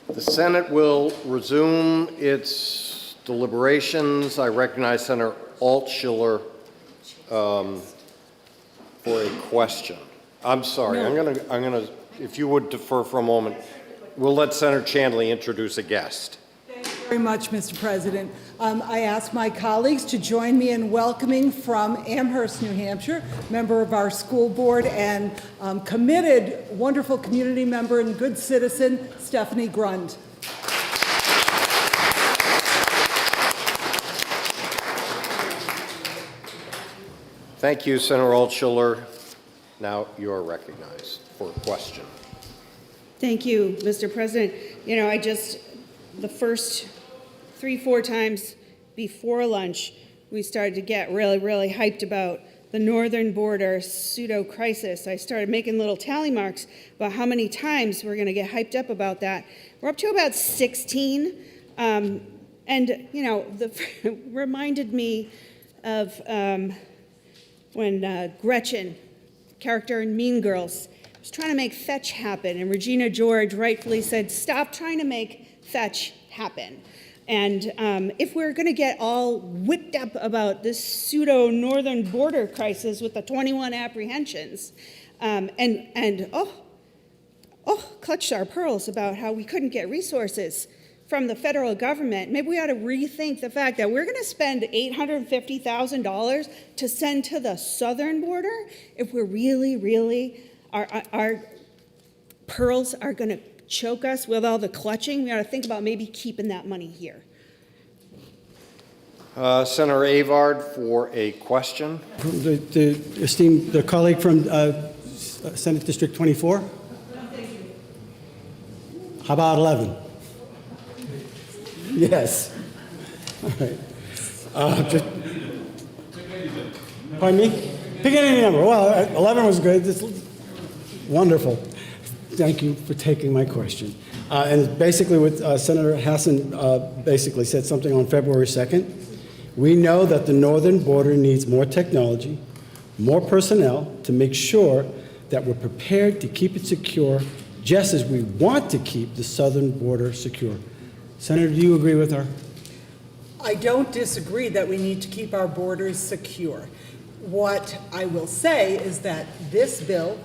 The Senate will resume its deliberations. I recognize Senator Altschiller for a question. I'm sorry. No. I'm gonna. If you would defer for a moment, we'll let Senator Chandley introduce a guest. Very much, Mr. President. I ask my colleagues to join me in welcoming from Amherst, New Hampshire, member of our school board and committed, wonderful community member and good citizen, Stephanie Grund. Thank you, Senator Altschiller. Now you're recognized for a question. Thank you, Mr. President. You know, the first 3-4 times before lunch, we started to get really, really hyped about the northern border pseudo-crisis. I started making little tally marks about how many times we're going to get hyped up about that. We're up to about 16. And, you know, reminded me of when Gretchen, character in Mean Girls, was trying to make fetch happen, and Regina George rightfully said, "Stop trying to make fetch happen." And if we're going to get all whipped up about this pseudo-northern border crisis with the 21 apprehensions, clutched our pearls about how we couldn't get resources from the federal government, maybe we ought to rethink the fact that we're going to spend $850,000 to send to the southern border if we're really, our pearls are going to choke us with all the clutching. We ought to think about maybe keeping that money here. Senator Avard for a question. The esteemed colleague from Senate District 24? No, thank you. How about 11? Yes. All right. Pardon me? Pick any number. Well, 11 was good. This, wonderful. Thank you for taking my question. And basically what Senator Hassan basically said something on February 2nd. We know that the northern border needs more technology, more personnel to make sure that we're prepared to keep it secure, just as we want to keep the southern border secure. Senator, do you agree with her? I don't disagree that we need to keep our borders secure. What I will say is that this bill,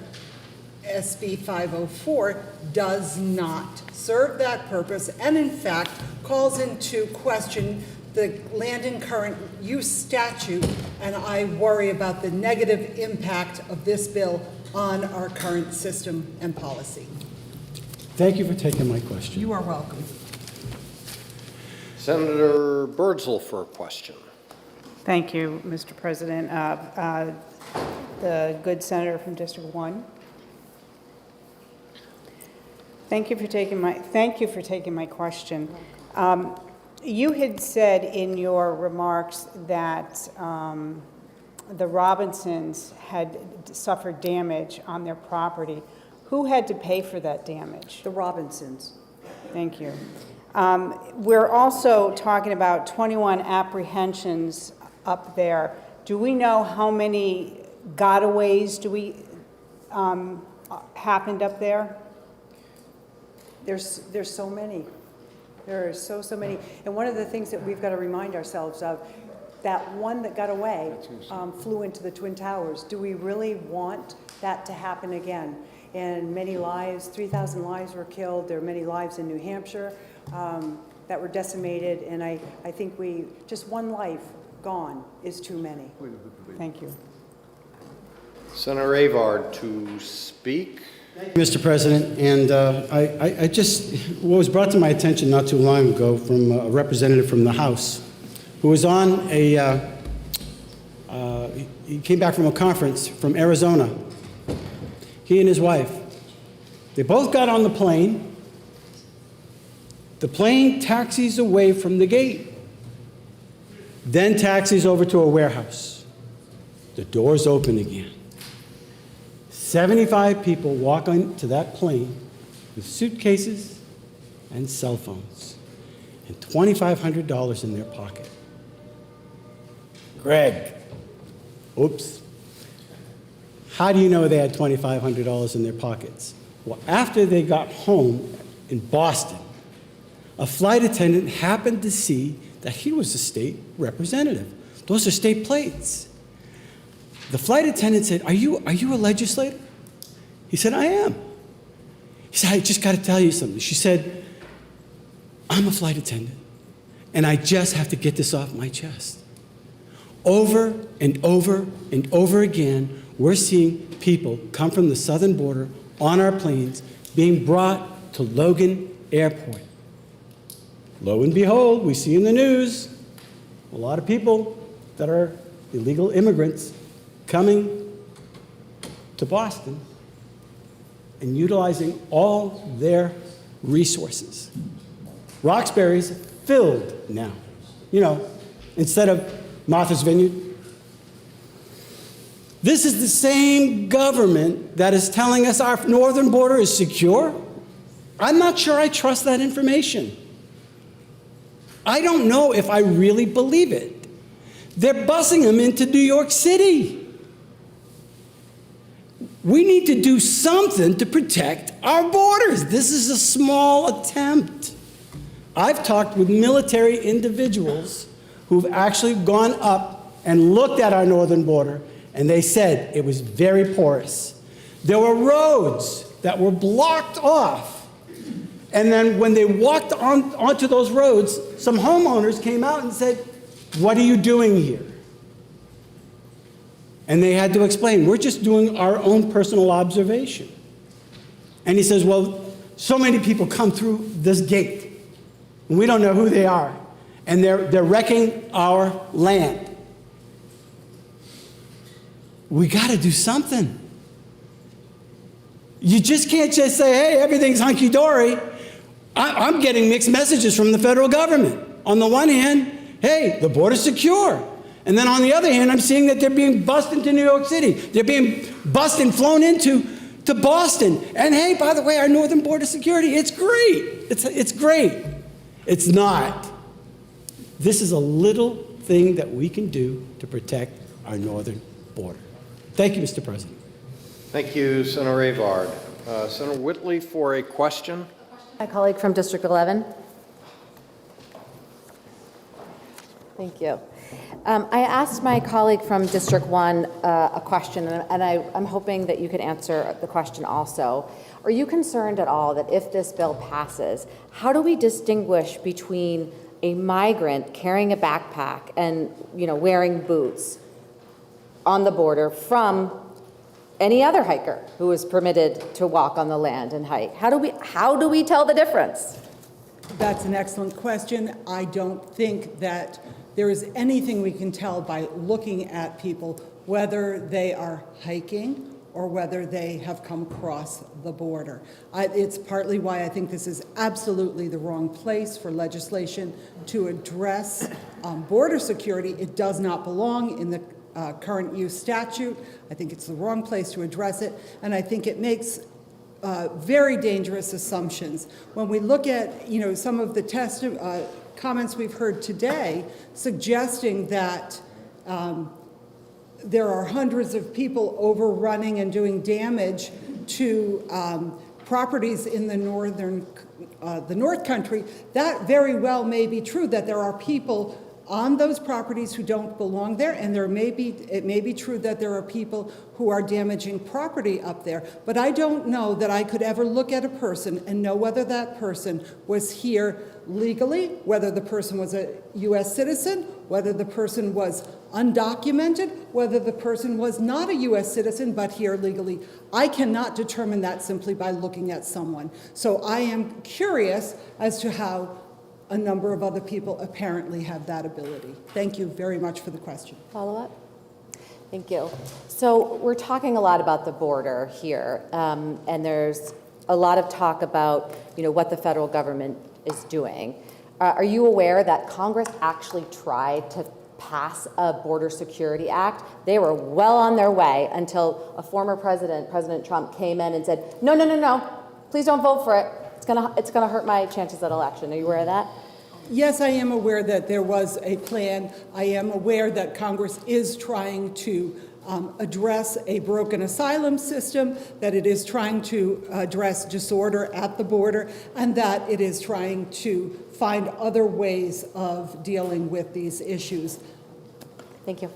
SB 504, does not serve that purpose and in fact calls into question the land and current use statute, and I worry about the negative impact of this bill on our current system and policy. Thank you for taking my question. You are welcome. Senator Birdsell for a question. Thank you, Mr. President. The good senator from District 1. Thank you for taking my question. You had said in your remarks that the Robinsons had suffered damage on their property. Who had to pay for that damage? The Robinsons. Thank you. We're also talking about 21 apprehensions up there. Do we know how many gotaways happened up there? There's so many. There are so many. And one of the things that we've got to remind ourselves of, that one that got away flew into the Twin Towers. Do we really want that to happen again? And many lives, 3,000 lives were killed. There are many lives in New Hampshire that were decimated. And I think just one life gone is too many. Thank you. Senator Avard to speak. Mr. President, and what was brought to my attention not too long ago from a representative from the House who was on he came back from a conference from Arizona. He and his wife, they both got on the plane. The plane taxis away from the gate, then taxis over to a warehouse. The doors open again. 75 people walk onto that plane with suitcases and cell phones and $2,500 in their pocket. Greg, oops. How do you know they had $2,500 in their pockets? Well, after they got home in Boston, a flight attendant happened to see that he was a state representative. Those are state plates. The flight attendant said, are you a legislator? He said, I am. He said, I just got to tell you something. She said, I'm a flight attendant, and I just have to get this off my chest. Over and over and over again, we're seeing people come from the southern border on our planes being brought to Logan Airport. Lo and behold, we see in the news a lot of people that are illegal immigrants coming to Boston and utilizing all their resources. Roxbury's filled now, instead of Martha's Vineyard. This is the same government that is telling us our northern border is secure. I'm not sure I trust that information. I don't know if I really believe it. They're busing them into New York City. We need to do something to protect our borders. This is a small attempt. I've talked with military individuals who've actually gone up and looked at our northern border, and they said it was very porous. There were roads that were blocked off. And then when they walked onto those roads, some homeowners came out and said, what are you doing here? And they had to explain, we're just doing our own personal observation. And he says, well, so many people come through this gate, and we don't know who they are, and they're wrecking our land. We got to do something. You just can't just say, hey, everything's hunky-dory. I'm getting mixed messages from the federal government. On the one hand, hey, the border's secure. And then on the other hand, I'm seeing that they're being bussed into New York City. They're being bussed and flown into Boston. And hey, by the way, our northern border security, it's great. It's great. It's not. This is a little thing that we can do to protect our northern border. Thank you, Mr. President. Thank you, Senator Avard. Senator Whitley for a question. My colleague from District 11. Thank you. I asked my colleague from District 1 a question, and I'm hoping that you could answer the question also. Are you concerned at all that if this bill passes, how do we distinguish between a migrant carrying a backpack and wearing boots on the border from any other hiker who is permitted to walk on the land and hike? How do we tell the difference? That's an excellent question. I don't think that there is anything we can tell by looking at people, whether they are hiking or whether they have come across the border. It's partly why I think this is absolutely the wrong place for legislation to address border security. It does not belong in the current use statute. I think it's the wrong place to address it, and I think it makes very dangerous assumptions. When we look at some of the comments we've heard today suggesting that there are hundreds of people overrunning and doing damage to properties in the North Country, that very well may be true, that there are people on those properties who don't belong there, and it may be true that there are people who are damaging property up there. But I don't know that I could ever look at a person and know whether that person was here legally, whether the person was a U.S. citizen, whether the person was undocumented, whether the person was not a U.S. citizen but here legally. I cannot determine that simply by looking at someone. So I am curious as to how a number of other people apparently have that ability. Thank you very much for the question. Follow-up? Thank you. So we're talking a lot about the border here, and there's a lot of talk about what the federal government is doing. Are you aware that Congress actually tried to pass a Border Security Act? They were well on their way until a former president, President Trump, came in and said, no, please don't vote for it. It's gonna hurt my chances at election. Are you aware of that? Yes, I am aware that there was a plan. I am aware that Congress is trying to address a broken asylum system, that it is trying to address disorder at the border, and that it is trying to find other ways of dealing with these issues. Thank you.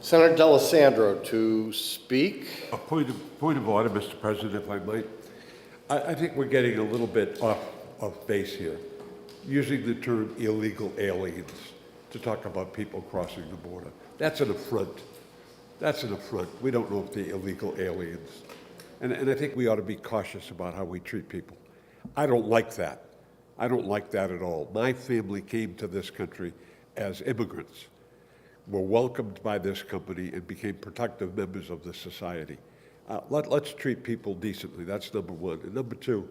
Senator D'Alessandro to speak. A point of order, Mr. President, if I might. I think we're getting a little bit off base here, using the term illegal aliens to talk about people crossing the border. That's an affront. That's an affront. We don't know if they're illegal aliens. And I think we ought to be cautious about how we treat people. I don't like that. I don't like that at all. My family came to this country as immigrants, were welcomed by this company, and became productive members of the society. Let's treat people decently. That's number one. And number two,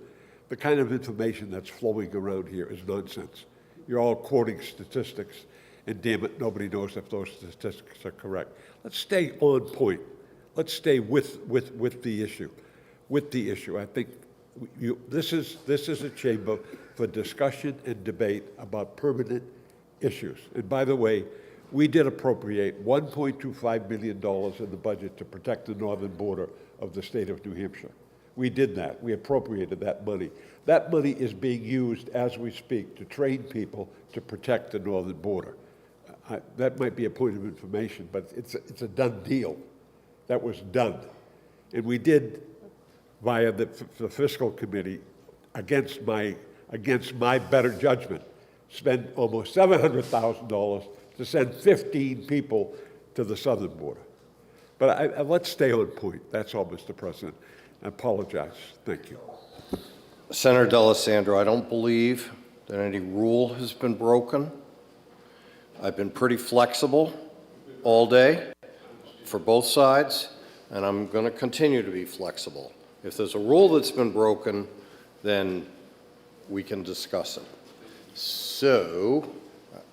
the kind of information that's flowing around here is nonsense. You're all quoting statistics, and damn it, nobody knows if those statistics are correct. Let's stay on point. Let's stay with the issue. With the issue. I think this is a chamber for discussion and debate about permanent issues. And by the way, we did appropriate $1.25 billion in the budget to protect the northern border of the state of New Hampshire. We did that. We appropriated that money. That money is being used as we speak to train people to protect the northern border. That might be a point of information, but it's a done deal. That was done. And we did, via the fiscal committee, against my better judgment, spend almost $700,000 to send 15 people to the southern border. But let's stay on point. That's all, Mr. President. I apologize. Thank you. Senator D'Alessandro, I don't believe that any rule has been broken. I've been pretty flexible all day for both sides, and I'm going to continue to be flexible. If there's a rule that's been broken, then we can discuss it. So,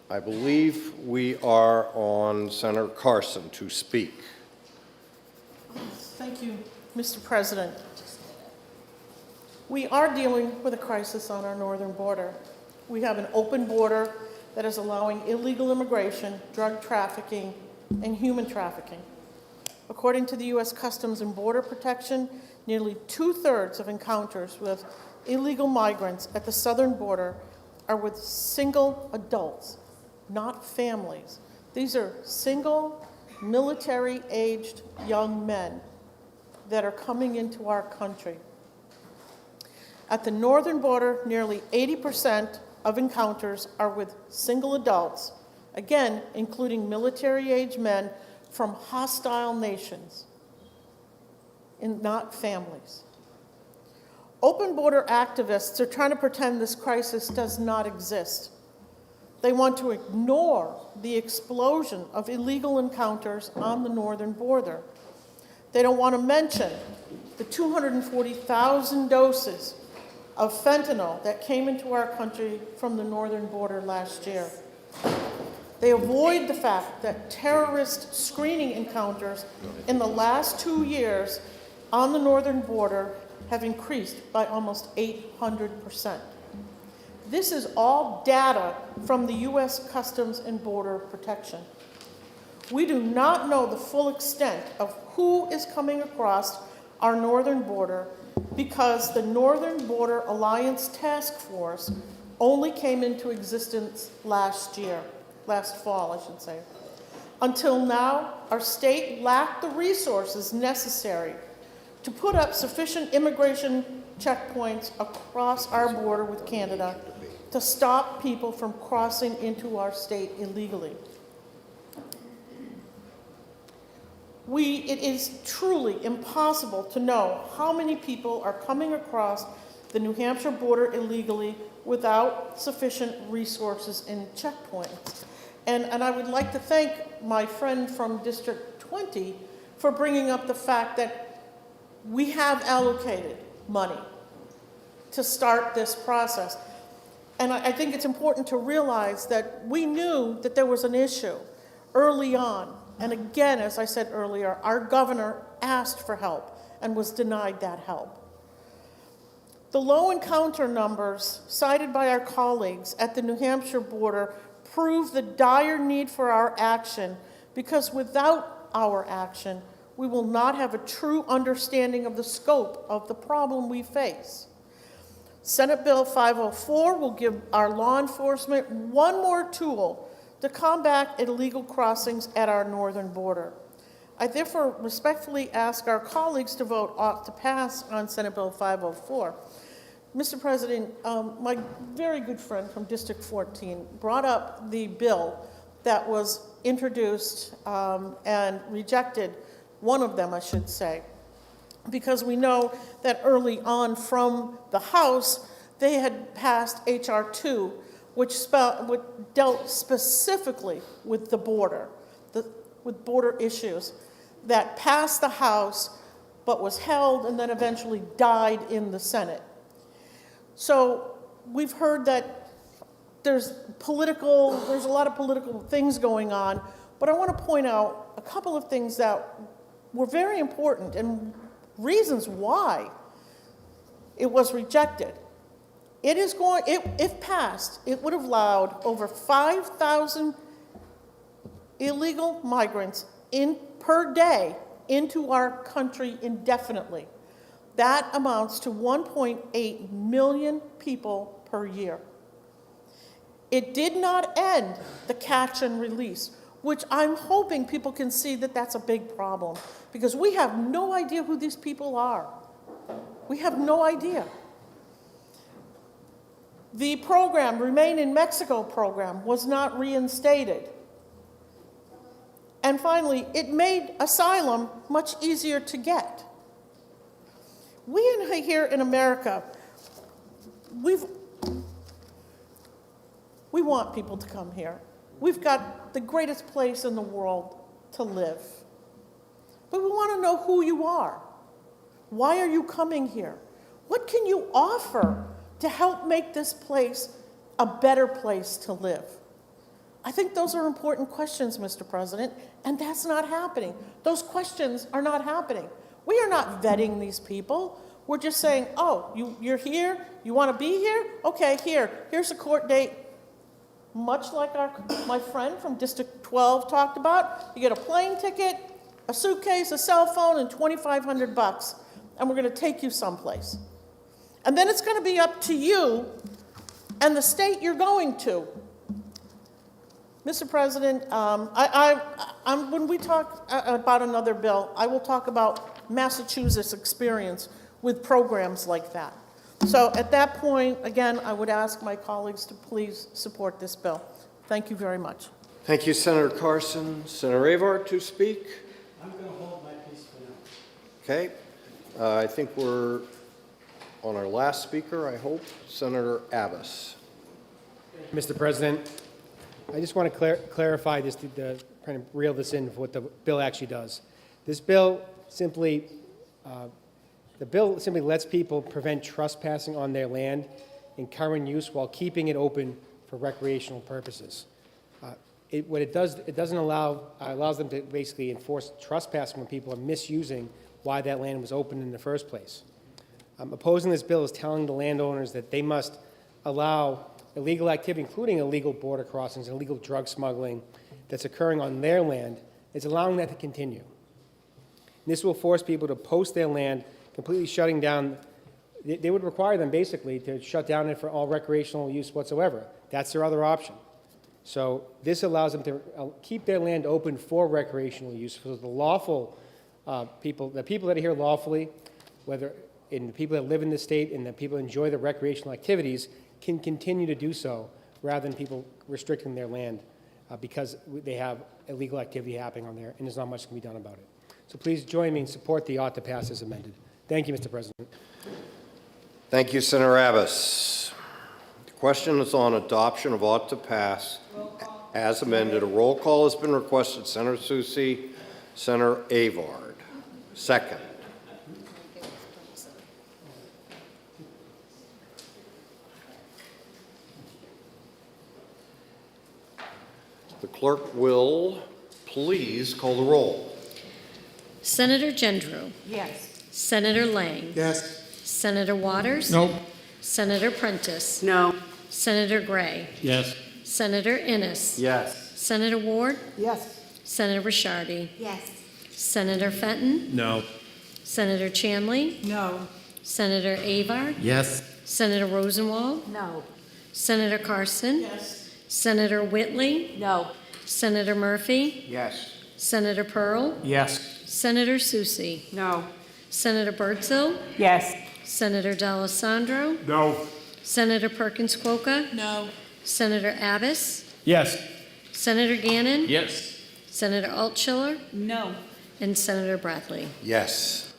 I believe we are on Senator Carson to speak. Thank you, Mr. President. We are dealing with a crisis on our northern border. We have an open border that is allowing illegal immigration, drug trafficking, and human trafficking. According to the U.S. Customs and Border Protection, nearly 2/3 of encounters with illegal migrants at the southern border are with single adults, not families. These are single, military-aged young men that are coming into our country. At the northern border, nearly 80% of encounters are with single adults, again, including military-aged men from hostile nations, and not families. Open border activists are trying to pretend this crisis does not exist. They want to ignore the explosion of illegal encounters on the northern border. They don't want to mention the 240,000 doses of fentanyl that came into our country from the northern border last year. They avoid the fact that terrorist screening encounters in the last 2 years on the northern border have increased by almost 800%. This is all data from the U.S. Customs and Border Protection. We do not know the full extent of who is coming across our northern border because the Northern Border Alliance Task Force only came into existence last fall, I should say. Until now, our state lacked the resources necessary to put up sufficient immigration checkpoints across our border with Canada to stop people from crossing into our state illegally. It is truly impossible to know how many people are coming across the New Hampshire border illegally without sufficient resources and checkpoints. And I would like to thank my friend from District 20 for bringing up the fact that we have allocated money to start this process. And I think it's important to realize that we knew that there was an issue early on. And again, as I said earlier, our governor asked for help and was denied that help. The low encounter numbers cited by our colleagues at the New Hampshire border prove the dire need for our action because without our action, we will not have a true understanding of the scope of the problem we face. Senate Bill 504 will give our law enforcement one more tool to combat illegal crossings at our northern border. I therefore respectfully ask our colleagues to vote ought to pass on Senate Bill 504. Mr. President, my very good friend from District 14 brought up the bill that was introduced and rejected, one of them, I should say, because we know that early on from the House, they had passed H.R. 2, which dealt specifically with the border, with border issues, that passed the House but was held and then eventually died in the Senate. So we've heard that there's a lot of political things going on, but I want to point out a couple of things that were very important and reasons why it was rejected. If passed, it would have allowed over 5,000 illegal migrants per day into our country indefinitely. That amounts to 1.8 million people per year. It did not end the catch and release, which I'm hoping people can see that that's a big problem, because we have no idea who these people are. We have no idea. The program, Remain in Mexico program, was not reinstated. And finally, it made asylum much easier to get. We here in America, we want people to come here. We've got the greatest place in the world to live. But we want to know who you are. Why are you coming here? What can you offer to help make this place a better place to live? I think those are important questions, Mr. President, and that's not happening. Those questions are not happening. We are not vetting these people. We're just saying, oh, you're here? You want to be here? Okay, here's a court date. Much like my friend from District 12 talked about, you get a plane ticket, a suitcase, a cell phone, and $2,500, and we're going to take you someplace. And then it's going to be up to you and the state you're going to. Mr. President, when we talk about another bill, I will talk about Massachusetts' experience with programs like that. So at that point, again, I would ask my colleagues to please support this bill. Thank you very much. Thank you, Senator Carson. Senator Avard to speak. I'm going to hold my peace for now. Okay. I think we're on our last speaker, I hope, Senator Abbas. Mr. President, I just want to clarify this, to kind of reel this in for what the bill actually does. This bill simply, lets people prevent trespassing on their land in current use while keeping it open for recreational purposes. What it does, it doesn't allows them to basically enforce trespassing when people are misusing why that land was open in the first place. Opposing this bill is telling the landowners that they must allow illegal activity, including illegal border crossings and illegal drug smuggling that's occurring on their land. It's allowing that to continue. This will force people to post their land, completely shutting down. They would require them basically to shut down it for all recreational use whatsoever. That's their other option. So this allows them to keep their land open for recreational use. So the lawful people, the people that are here lawfully, whether in the people that live in the state and the people who enjoy the recreational activities, can continue to do so rather than people restricting their land because they have illegal activity happening on there and there's not much that can be done about it. So please join me and support the ought to pass as amended. Thank you, Mr. President. Thank you, Senator Abbas. The question is on adoption of ought to pass as amended. A roll call has been requested. Senator Susi, Senator Avard. Second. The clerk will please call the roll. Senator Gendrew. Yes. Senator Lang. Yes. Senator Waters. No. Senator Prentice. No. Senator Gray. Yes. Senator Innes. Yes. Senator Ward. Yes. Senator Rishardi, Yes. Senator Fenton, No. Senator Chanley, No. Senator Avar, Yes. Senator Rosenwald, No. Senator Carson, Yes. Senator Whitley, No. Senator Murphy, Yes. Senator Pearl, Yes. Senator Susie, No. Senator Birdsell, Yes. Senator D'Alessandro, No. Senator Perkins Quokka, No. Senator Abbas, Yes. Senator Gannon, Yes. Senator Altschiller, No. and Senator Bradley. Yes.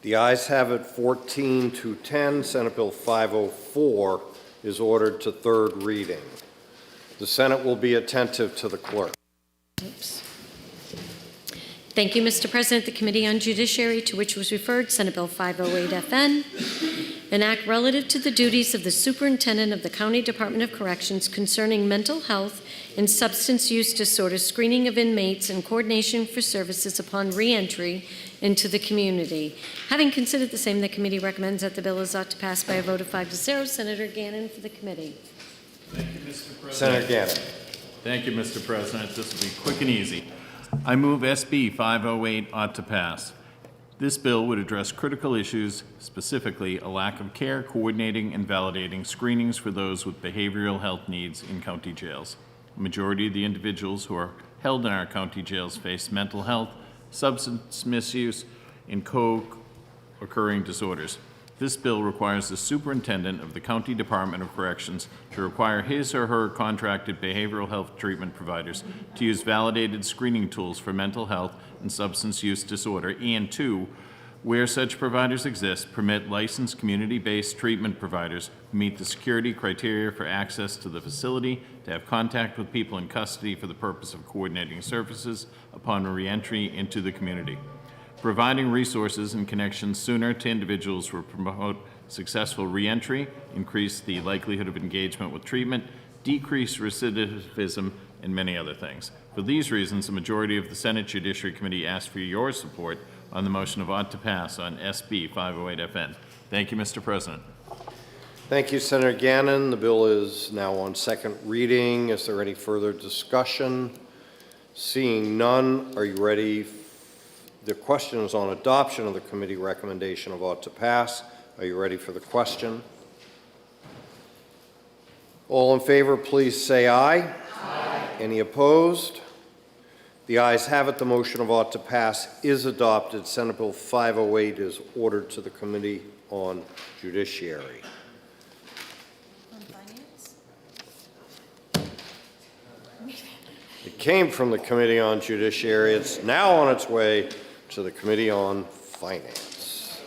The ayes have it 14 to 10. Senate Bill 504 is ordered to third reading. The Senate will be attentive to the clerk. Oops. Thank you, Mr. President. The Committee on Judiciary, to which was referred Senate Bill 508FN, an act relative to the duties of the Superintendent of the County Department of Corrections concerning mental health and substance use disorder screening of inmates and coordination for services upon reentry into the community. Having considered the same, the committee recommends that the bill is ought to pass by a vote of 5 to 0. Senator Gannon for the committee. Thank you, Mr. President. Senator Gannon. Thank you, Mr. President. This will be quick and easy. I move SB 508 ought to pass. This bill would address critical issues, specifically a lack of care, coordinating, and validating screenings for those with behavioral health needs in county jails. A majority of the individuals who are held in our county jails face mental health, substance misuse, and co-occurring disorders. This bill requires the superintendent of the County Department of Corrections to require his or her contracted behavioral health treatment providers to use validated screening tools for mental health and substance use disorder, and to, where such providers exist, permit licensed community-based treatment providers who meet the security criteria for access to the facility to have contact with people in custody for the purpose of coordinating services upon reentry into the community. Providing resources and connections sooner to individuals will promote successful reentry, increase the likelihood of engagement with treatment, decrease recidivism, and many other things. For these reasons, a majority of the Senate Judiciary Committee asks for your support on the motion of ought to pass on SB 508FN. Thank you, Mr. President. Thank you, Senator Gannon. The bill is now on second reading. Is there any further discussion? Seeing none, are you ready? The question is on adoption of the committee recommendation of ought to pass. Are you ready for the question? All in favor, please say aye. Aye. Any opposed? The ayes have it. The motion of ought to pass is adopted. Senate Bill 508 is ordered to the Committee on Judiciary. On finance? It came from the Committee on Judiciary. It's now on its way to the Committee on Finance.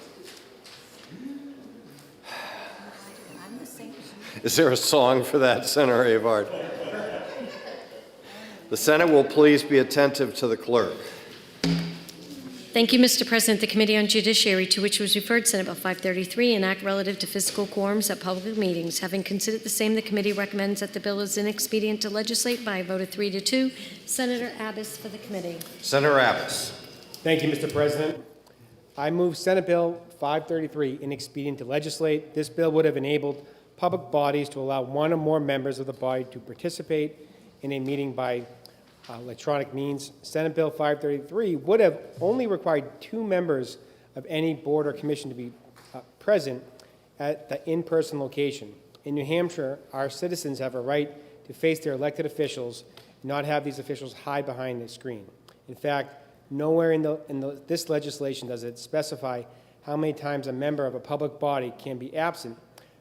Is there a song for that, Senator Avard? The Senate will please be attentive to the clerk. Thank you, Mr. President. The Committee on Judiciary, to which was referred Senate Bill 533, an act relative to physical quorums at public meetings. Having considered the same, the committee recommends that the bill is inexpedient to legislate by a vote of 3 to 2. Senator Abbas for the committee. Senator Abbas. Thank you, Mr. President. I move Senate Bill 533 inexpedient to legislate. This bill would have enabled public bodies to allow one or more members of the body to participate in a meeting by electronic means. Senate Bill 533 would have only required 2 members of any board or commission to be present at the in-person location. In New Hampshire, our citizens have a right to face their elected officials, not have these officials hide behind the screen. In fact, nowhere in this legislation does it specify how many times a member of a public body can be absent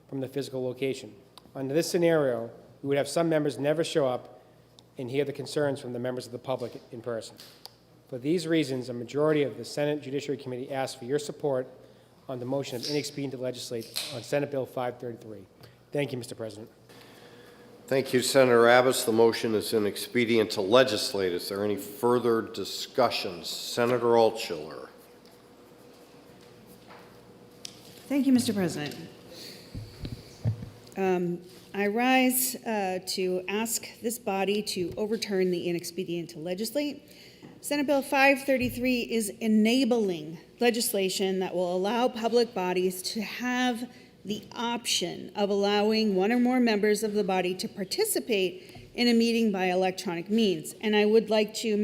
from the physical location. Under this scenario, we would have some members never show up and hear the concerns from the members of the public in person. For these reasons, a majority of the Senate Judiciary Committee asks for your support on the motion of inexpedient to legislate on Senate Bill 533. Thank you, Mr. President. Thank you, Senator Abbas. The motion is inexpedient to legislate. Is there any further discussion? Senator Altschiller. Thank you, Mr. President. I rise to ask this body to overturn the inexpedient to legislate. Senate Bill 533 is enabling legislation that will allow public bodies to have the option of allowing one or more members of the body to participate in a meeting by electronic means. And I would like to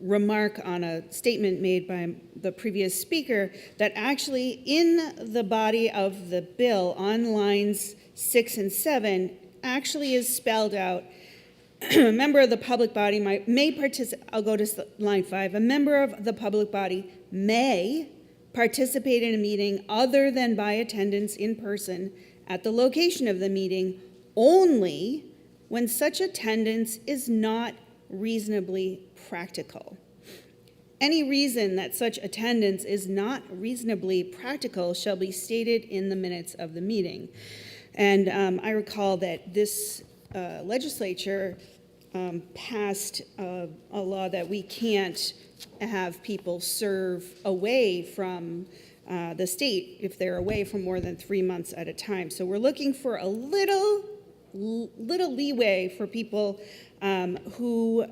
remark on a statement made by the previous speaker that actually in the body of the bill on lines 6 and 7 actually is spelled out, a member of the public body may participate, I'll go to line 5, a member of the public body may participate in a meeting other than by attendance in person at the location of the meeting only when such attendance is not reasonably practical. Any reason that such attendance is not reasonably practical shall be stated in the minutes of the meeting. And I recall that this legislature passed a law that we can't have people serve away from the state if they're away for more than 3 months at a time. So we're looking for a little leeway for people who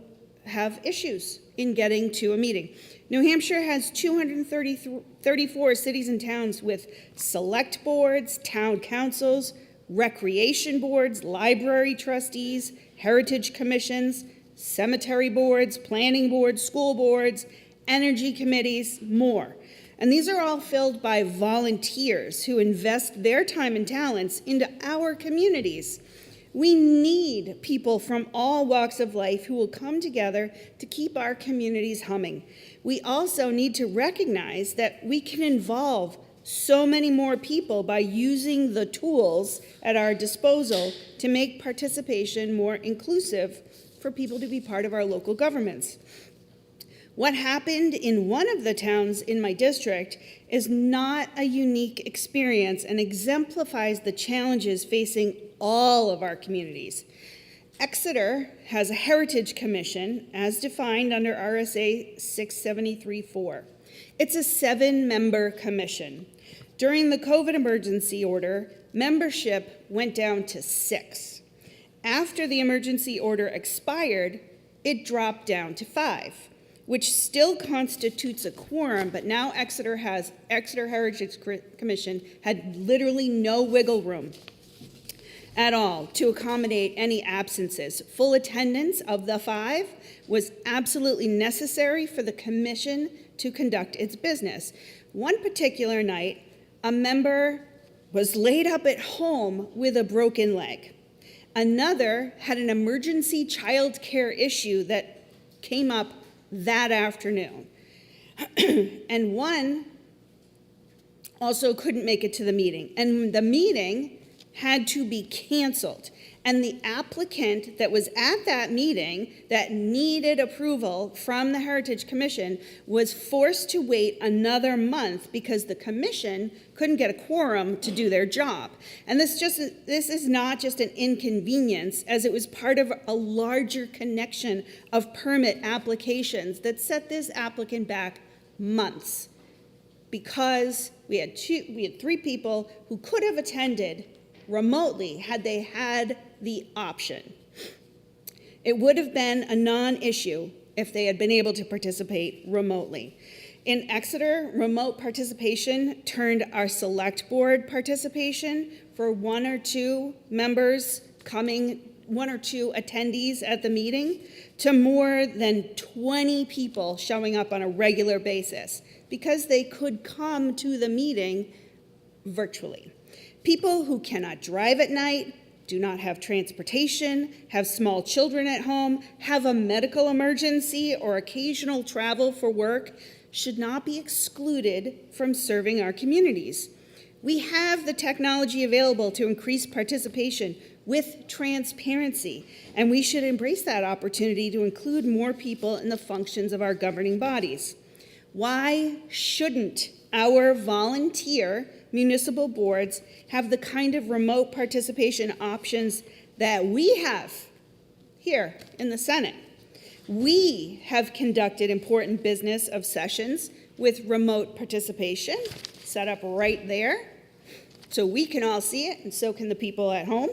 have issues in getting to a meeting. New Hampshire has 234 cities and towns with select boards, town councils, recreation boards, library trustees, heritage commissions, cemetery boards, planning boards, school boards, energy committees, more. And these are all filled by volunteers who invest their time and talents into our communities. We need people from all walks of life who will come together to keep our communities humming. We also need to recognize that we can involve so many more people by using the tools at our disposal to make participation more inclusive for people to be part of our local governments. What happened in one of the towns in my district is not a unique experience and exemplifies the challenges facing all of our communities. Exeter has a Heritage Commission as defined under RSA 673-4. It's a 7-member commission. During the COVID emergency order, membership went down to 6. After the emergency order expired, it dropped down to 5, which still constitutes a quorum, but now Exeter Heritage Commission had literally no wiggle room at all to accommodate any absences. Full attendance of the 5 was absolutely necessary for the commission to conduct its business. One particular night, a member was laid up at home with a broken leg. Another had an emergency child care issue that came up that afternoon. And one also couldn't make it to the meeting. And the meeting had to be canceled. And the applicant that was at that meeting that needed approval from the Heritage Commission was forced to wait another month because the commission couldn't get a quorum to do their job. And this is not just an inconvenience, as it was part of a larger connection of permit applications that set this applicant back months, because we had 3 people who could have attended remotely had they had the option. It would have been a non-issue if they had been able to participate remotely. In Exeter, remote participation turned our select board participation for 1 or 2 members coming, 1 or 2 attendees at the meeting, to more than 20 people showing up on a regular basis because they could come to the meeting virtually. People who cannot drive at night, do not have transportation, have small children at home, have a medical emergency or occasional travel for work should not be excluded from serving our communities. We have the technology available to increase participation with transparency, and we should embrace that opportunity to include more people in the functions of our governing bodies. Why shouldn't our volunteer municipal boards have the kind of remote participation options that we have here in the Senate? We have conducted important business of sessions with remote participation set up right there so we can all see it and so can the people at home.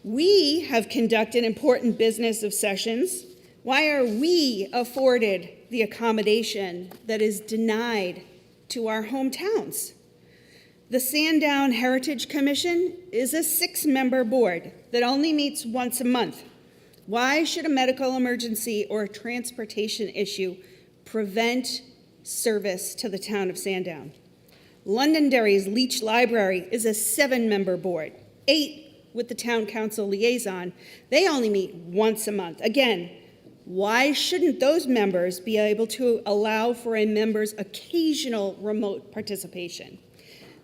We have conducted important business of sessions. Why are we afforded the accommodation that is denied to our hometowns? The Sandown Heritage Commission is a 6-member board that only meets once a month. Why should a medical emergency or a transportation issue prevent service to the town of Sandown? Londonderry's Leach Library is a 7-member board, 8 with the town council liaison. They only meet once a month. Again, why shouldn't those members be able to allow for a member's occasional remote participation?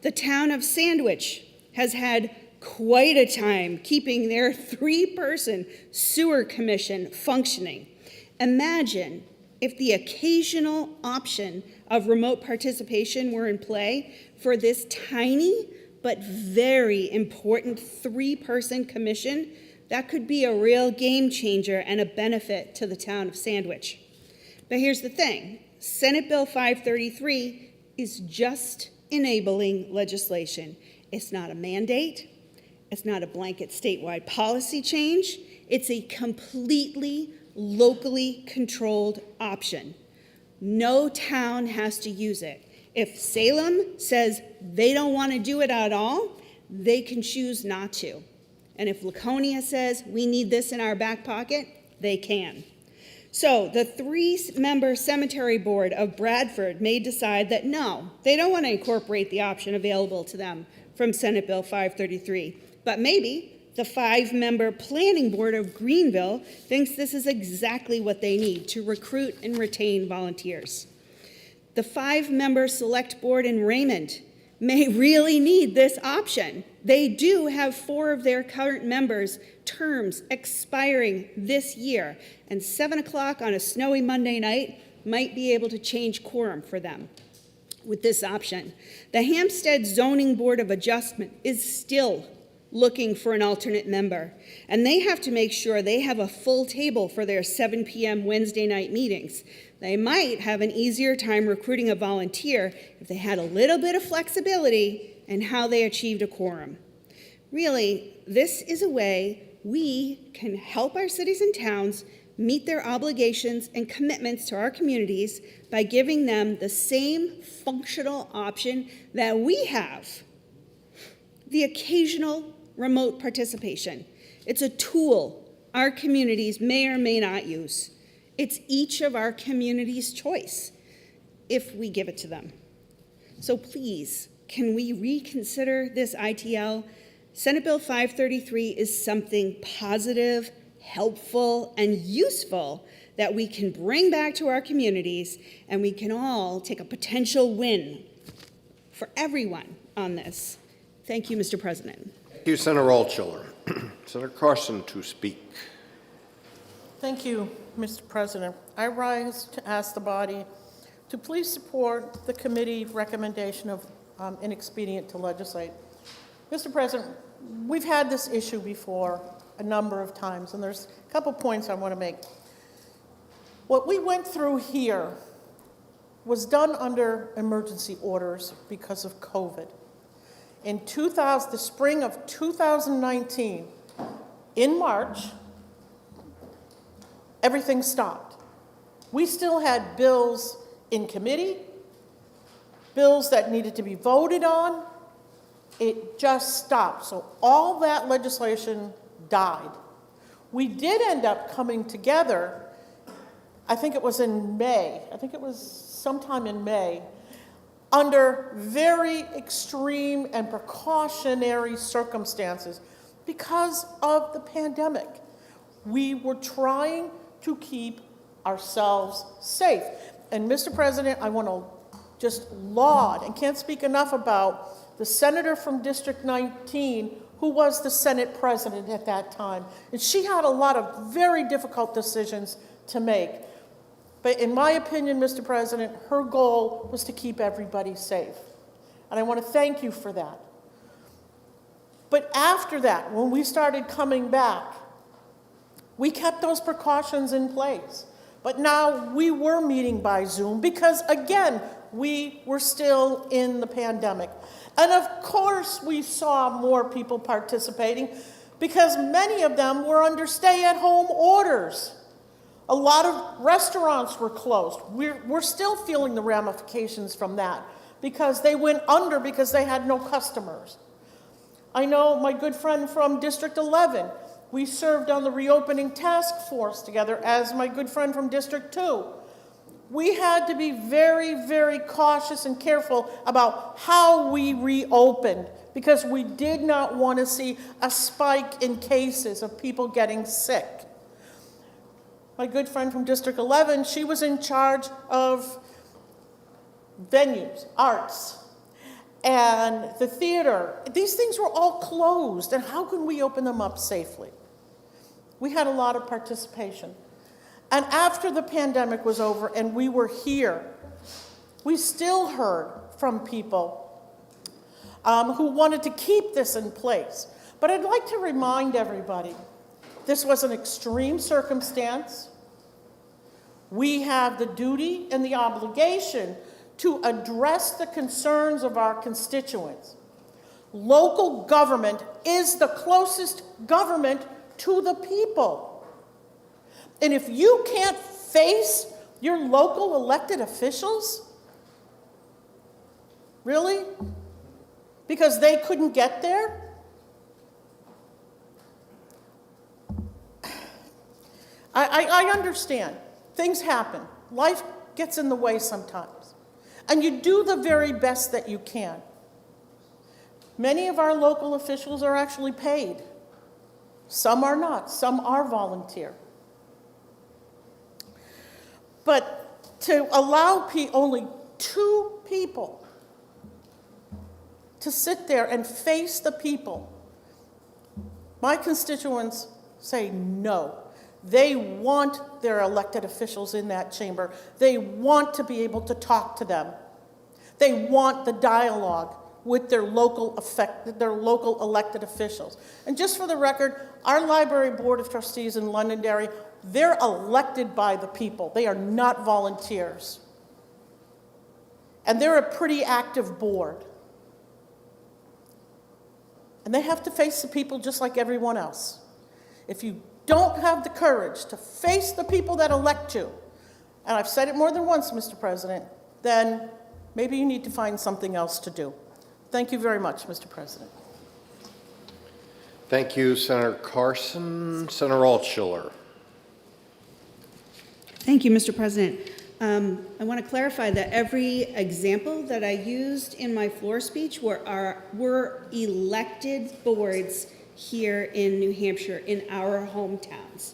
The town of Sandwich has had quite a time keeping their 3-person sewer commission functioning. Imagine if the occasional option of remote participation were in play for this tiny but very important 3-person commission. That could be a real game changer and a benefit to the town of Sandwich. But here's the thing, Senate Bill 533 is just enabling legislation. It's not a mandate. It's not a blanket statewide policy change. It's a completely locally controlled option. No town has to use it. If Salem says they don't want to do it at all, they can choose not to. And if Laconia says we need this in our back pocket, they can. So the 3-member cemetery board of Bradford may decide that no, they don't want to incorporate the option available to them from Senate Bill 533. But maybe the 5-member planning board of Greenville thinks this is exactly what they need to recruit and retain volunteers. The 5-member select board in Raymond may really need this option. They do have 4 of their current members' terms expiring this year, and 7 o'clock on a snowy Monday night might be able to change quorum for them with this option. The Hampstead Zoning Board of Adjustment is still looking for an alternate member, and they have to make sure they have a full table for their 7 p.m. Wednesday night meetings. They might have an easier time recruiting a volunteer if they had a little bit of flexibility in how they achieved a quorum. Really, this is a way we can help our cities and towns meet their obligations and commitments to our communities by giving them the same functional option that we have, the occasional remote participation. It's a tool our communities may or may not use. It's each of our communities' choice if we give it to them. So please, can we reconsider this ITL? Senate Bill 533 is something positive, helpful, and useful that we can bring back to our communities, and we can all take a potential win for everyone on this. Thank you, Mr. President. Thank you, Senator Altschiller. Senator Carson to speak. Thank you, Mr. President. I rise to ask the body to please support the committee recommendation of inexpedient to legislate. Mr. President, we've had this issue before a number of times, and there's a couple points I want to make. What we went through here was done under emergency orders because of COVID. In the spring of 2019, in March, everything stopped. We still had bills in committee, bills that needed to be voted on. It just stopped. So all that legislation died. We did end up coming together, I think it was in May, sometime in May, under very extreme and precautionary circumstances because of the pandemic. We were trying to keep ourselves safe. And Mr. President, I want to just laud and can't speak enough about the senator from District 19 who was the Senate president at that time. And she had a lot of very difficult decisions to make. But in my opinion, Mr. President, her goal was to keep everybody safe. And I want to thank you for that. But after that, when we started coming back, we kept those precautions in place. But now we were meeting by Zoom because, again, we were still in the pandemic. And of course, we saw more people participating because many of them were under stay-at-home orders. A lot of restaurants were closed. We're still feeling the ramifications from that. because they went under because they had no customers. I know my good friend from District 11, we served on the reopening task force together, as my good friend from District 2. We had to be very, very cautious and careful about how we reopened because we did not want to see a spike in cases of people getting sick. My good friend from District 11, she was in charge of venues, arts, and the theater. These things were all closed, and how can we open them up safely? We had a lot of participation. And after the pandemic was over and we were here, we still heard from people who wanted to keep this in place. But I'd like to remind everybody, this was an extreme circumstance. We have the duty and the obligation to address the concerns of our constituents. Local government is the closest government to the people. And if you can't face your local elected officials, really? Because they couldn't get there? I understand. Things happen. Life gets in the way sometimes. And you do the very best that you can. Many of our local officials are actually paid. Some are not. Some are volunteer. But to allow only 2 people to sit there and face the people, my constituents say no. They want their elected officials in that chamber. They want to be able to talk to them. They want the dialogue with their local elected officials. And just for the record, our library board of trustees in Londonderry, they're elected by the people. They are not volunteers. And they're a pretty active board. And they have to face the people just like everyone else. If you don't have the courage to face the people that elect you, and I've said it more than once, Mr. President, then maybe you need to find something else to do. Thank you very much, Mr. President. Thank you, Senator Carson. Senator Altschiller. Thank you, Mr. President. I want to clarify that every example that I used in my floor speech were elected boards here in New Hampshire, in our hometowns.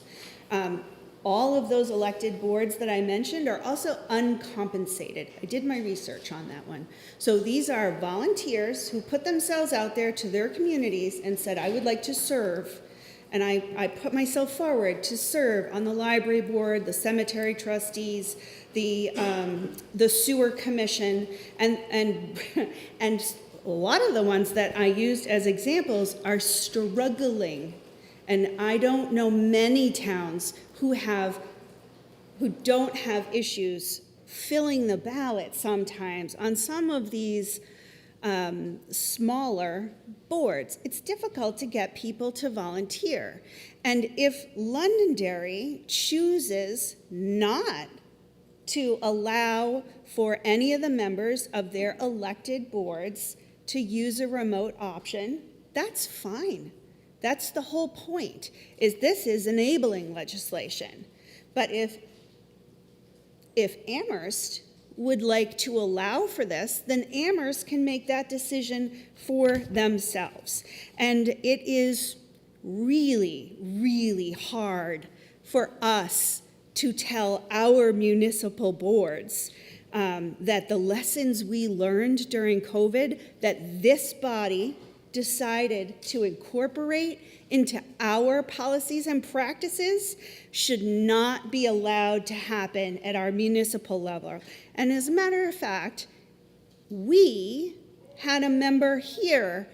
All of those elected boards that I mentioned are also uncompensated. I did my research on that one. So these are volunteers who put themselves out there to their communities and said, I would like to serve. And I put myself forward to serve on the library board, the cemetery trustees, the sewer commission, and a lot of the ones that I used as examples are struggling. And I don't know many towns who don't have issues filling the ballot sometimes on some of these smaller boards. It's difficult to get people to volunteer. And if Londonderry chooses not to allow for any of the members of their elected boards to use a remote option, that's fine. That's the whole point, is this is enabling legislation. But if Amherst would like to allow for this, then Amherst can make that decision for themselves. And it is really, really hard for us to tell our municipal boards that the lessons we learned during COVID, that this body decided to incorporate into our policies and practices, should not be allowed to happen at our municipal level. And as a matter of fact, we had a member here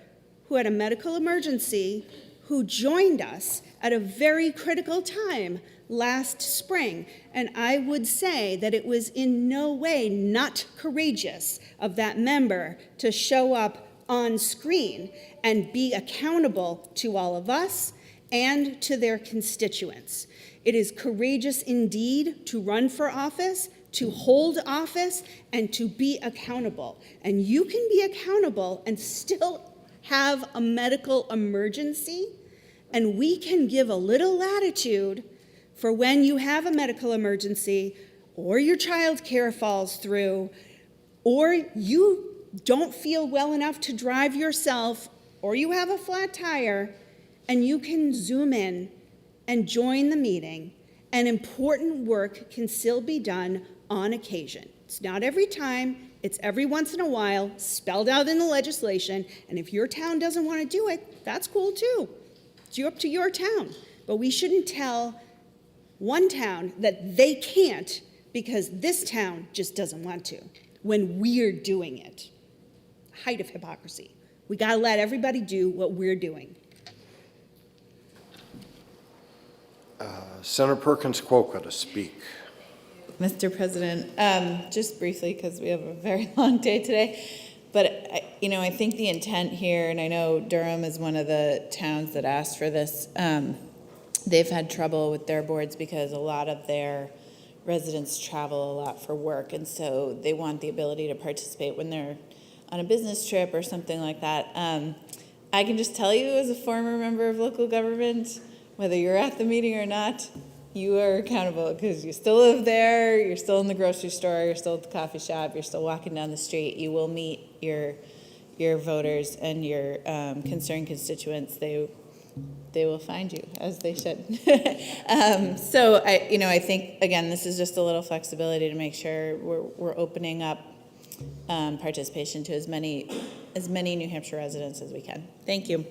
who had a medical emergency who joined us at a very critical time last spring. And I would say that it was in no way not courageous of that member to show up on screen and be accountable to all of us and to their constituents. It is courageous indeed to run for office, to hold office and to be accountable. And you can be accountable and still have a medical emergency, and we can give a little latitude for when you have a medical emergency, or your child care falls through, or you don't feel well enough to drive yourself, or you have a flat tire, and you can Zoom in and join the meeting, and important work can still be done on occasion. It's not every time, it's every once in a while, spelled out in the legislation, and if your town doesn't want to do it, that's cool too. It's up to your town. But we shouldn't tell one town that they can't because this town just doesn't want to, when we're doing it. Height of hypocrisy. We gotta let everybody do what we're doing. Senator Perkins Quokka to speak. Mr. President, just briefly, because we have a very long day today, but I think the intent here, and I know Durham is one of the towns that asked for this, they've had trouble with their boards because a lot of their residents travel a lot for work, and so they want the ability to participate when they're on a business trip or something like that. I can just tell you, as a former member of local government, whether you're at the meeting or not, you are accountable because you still live there, you're still in the grocery store, you're still at the coffee shop, you're still walking down the street. You will meet your voters and your concerned constituents. They will find you, as they should. So I think, again, this is just a little flexibility to make sure we're opening up participation to as many New Hampshire residents as we can. Thank you.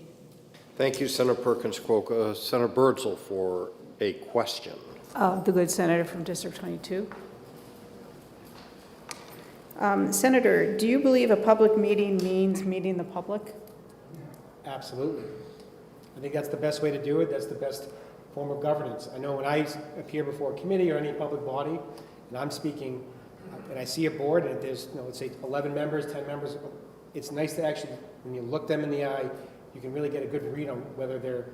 Thank you, Senator Perkins Quokka. Senator Birdsell for a question. The good senator from District 22. Senator, do you believe a public meeting means meeting the public? Absolutely. I think that's the best way to do it. That's the best form of governance. I know when I appear before a committee or any public body, and I'm speaking, and I see a board, and there's, let's say 11 members, 10 members, it's nice to actually, when you look them in the eye, you can really get a good read on whether they're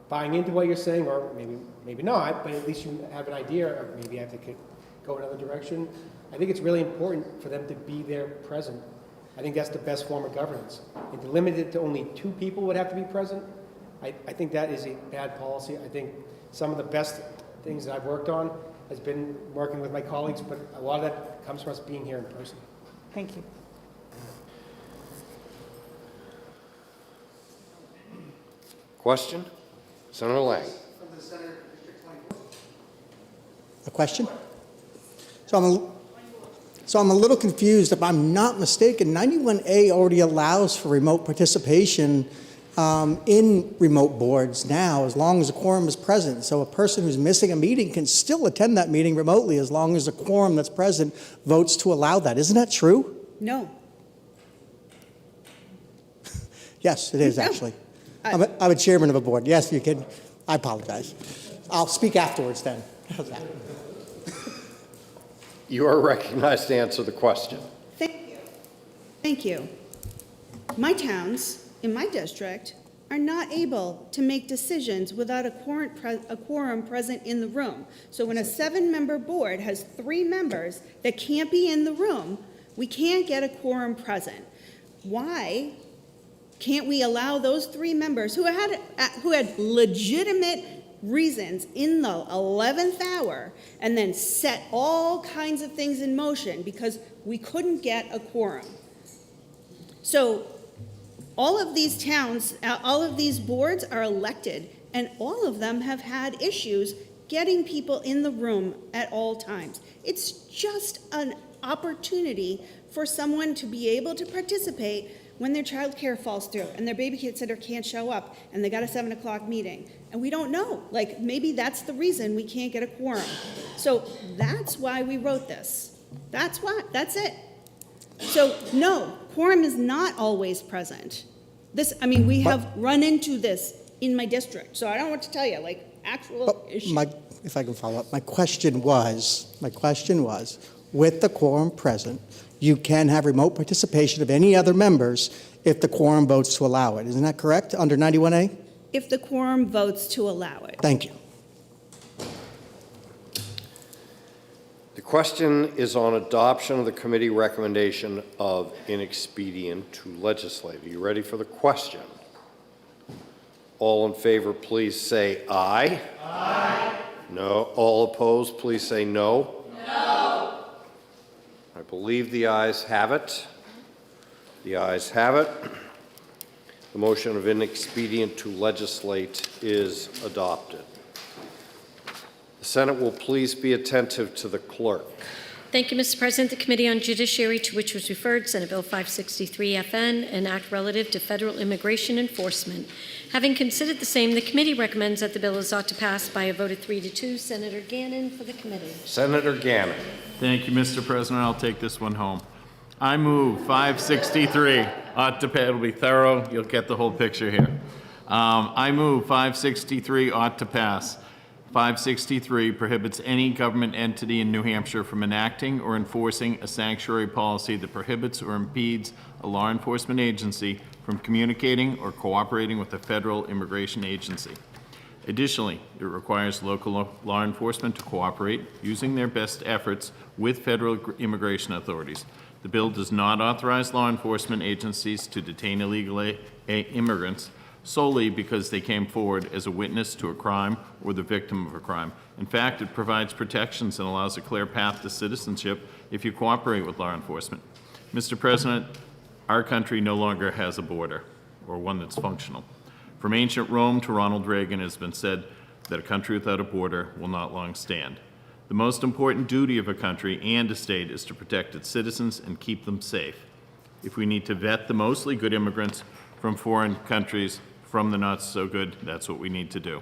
buying into what you're saying, or maybe not, but at least you have an idea, or maybe I have to go another direction. I think it's really important for them to be there present. I think that's the best form of governance. And to limit it to only 2 people would have to be present, I think that is a bad policy. I think some of the best things that I've worked on has been working with my colleagues, but a lot of that comes from us being here in person. Thank you. Question? Senator Lang. A question? So I'm a little confused. If I'm not mistaken, 91A already allows for remote participation in remote boards now, as long as a quorum is present. So a person who's missing a meeting can still attend that meeting remotely as long as a quorum that's present votes to allow that. Isn't that true? No. Yes, it is actually. I'm a chairman of a board. Yes, you can. I apologize. I'll speak afterwards then. How's that? You are recognized to answer the question. Thank you. Thank you. My towns in my district are not able to make decisions without a quorum present in the room. So when a 7-member board has 3 members that can't be in the room, we can't get a quorum present. Why can't we allow those 3 members who had legitimate reasons in the 11th hour and then set all kinds of things in motion because we couldn't get a quorum? So all of these towns, all of these boards are elected, and all of them have had issues getting people in the room at all times. It's just an opportunity for someone to be able to participate when their child care falls through and their babysitter can't show up and they got a 7 o'clock meeting. And we don't know, like maybe that's the reason we can't get a quorum. So that's why we wrote this. That's it. So no, quorum is not always present. We have run into this in my district. So I don't know what to tell you, like actual issues. If I can follow up, my question was, with the quorum present, you can have remote participation of any other members if the quorum votes to allow it. Isn't that correct, under 91A? If the quorum votes to allow it. Thank you. The Question is on adoption of the committee recommendation of inexpedient to legislate. Are you ready for the question? All in favor, please say aye. Aye. No. All opposed, please say no. No. I believe the ayes have it. The ayes have it. The motion of inexpedient to legislate is adopted. The Senate will please be attentive to the clerk. Thank you, Mr. President. The Committee on Judiciary, to which was referred Senate Bill 563 FN, an act relative to federal immigration enforcement. Having considered the same, the committee recommends that the bill is ought to pass by a vote of 3-2. Senator Gannon for the committee. Senator Gannon. Thank you, Mr. President. I'll take this one home. I move 563. Ought to pass. It'll be thorough. You'll get the whole picture here. I move 563 ought to pass. 563 prohibits any government entity in New Hampshire from enacting or enforcing a sanctuary policy that prohibits or impedes a law enforcement agency from communicating or cooperating with a federal immigration agency. Additionally, it requires local law enforcement to cooperate using their best efforts with federal immigration authorities. The bill does not authorize law enforcement agencies to detain illegal immigrants solely because they came forward as a witness to a crime or the victim of a crime. In fact, it provides protections and allows a clear path to citizenship if you cooperate with law enforcement. Mr. President, our country no longer has a border, or one that's functional. From ancient Rome to Ronald Reagan, it has been said that a country without a border will not long stand. The most important duty of a country and a state is to protect its citizens and keep them safe. If we need to vet the mostly good immigrants from foreign countries from the not so good, that's what we need to do.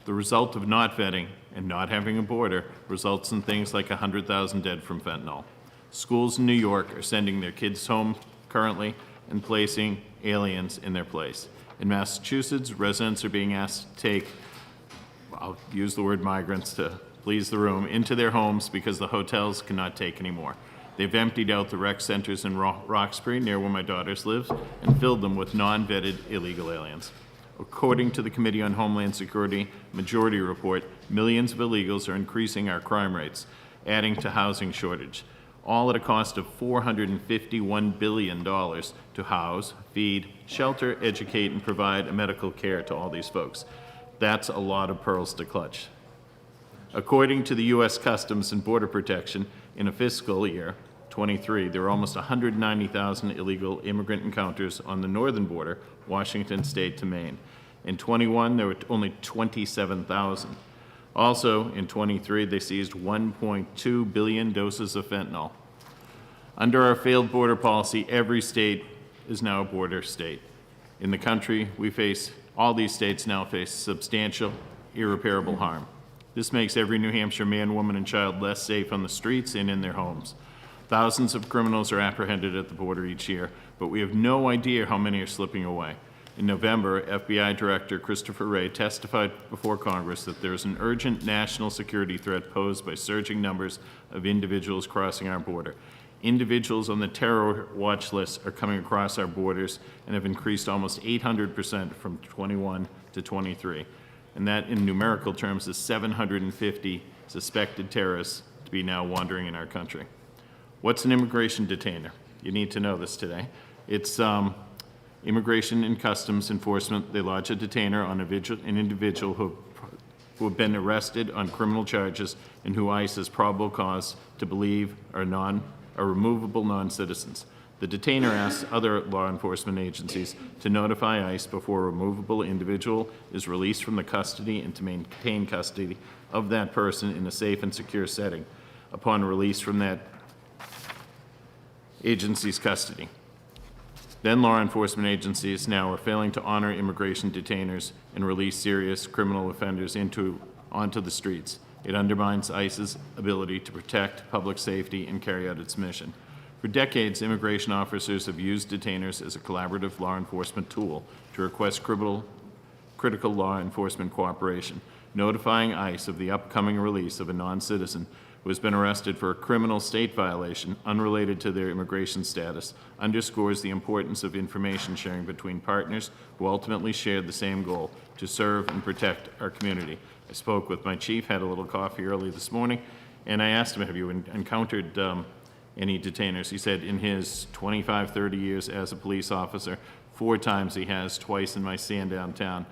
The result of not vetting and not having a border results in things like 100,000 dead from fentanyl. Schools in New York are sending their kids home currently and placing aliens in their place. In Massachusetts, residents are being asked to take, I'll use the word migrants to please the room, into their homes because the hotels cannot take anymore. They've emptied out the rec centers in Roxbury, near where my daughters live, and filled them with non-vetted illegal aliens. According to the Committee on Homeland Security Majority Report, millions of illegals are increasing our crime rates, adding to housing shortage, all at a cost of $451 billion to house, feed, shelter, educate, and provide medical care to all these folks. That's a lot of pearls to clutch. According to the U.S. Customs and Border Protection, in a fiscal year 23, there were almost 190,000 illegal immigrant encounters on the northern border, Washington State to Maine. In 21, there were only 27,000. Also, in 23, they seized 1.2 billion doses of fentanyl. Under our failed border policy, every state is now a border state. In the country, all these states now face substantial, irreparable harm. This makes every New Hampshire man, woman, and child less safe on the streets and in their homes. Thousands of criminals are apprehended at the border each year, but we have no idea how many are slipping away. In November, FBI Director Christopher Wray testified before Congress that there is an urgent national security threat posed by surging numbers of individuals crossing our border. Individuals on the terror watch list are coming across our borders and have increased almost 800% from 21 to 23. And that, in numerical terms, is 750 suspected terrorists to be now wandering in our country. What's an immigration detainer? You need to know this today. It's Immigration and Customs Enforcement. They lodge a detainer on an individual who have been arrested on criminal charges and who ICE has probable cause to believe are removable non-citizens. The detainer asks other law enforcement agencies to notify ICE before a removable individual is released from the custody and to maintain custody of that person in a safe and secure setting upon release from that agency's custody. Then law enforcement agencies now are failing to honor immigration detainers and release serious criminal offenders onto the streets. It undermines ICE's ability to protect public safety and carry out its mission. For decades, immigration officers have used detainers as a collaborative law enforcement tool to request critical law enforcement cooperation, notifying ICE of the upcoming release of a non-citizen who has been arrested for a criminal state violation unrelated to their immigration status underscores the importance of information sharing between partners who ultimately share the same goal, to serve and protect our community. I spoke with my chief, had a little coffee early this morning, And I asked him, have you encountered any detainers? He said in his 25, 30 years as a police officer, 4 times he has, twice in my stand downtown.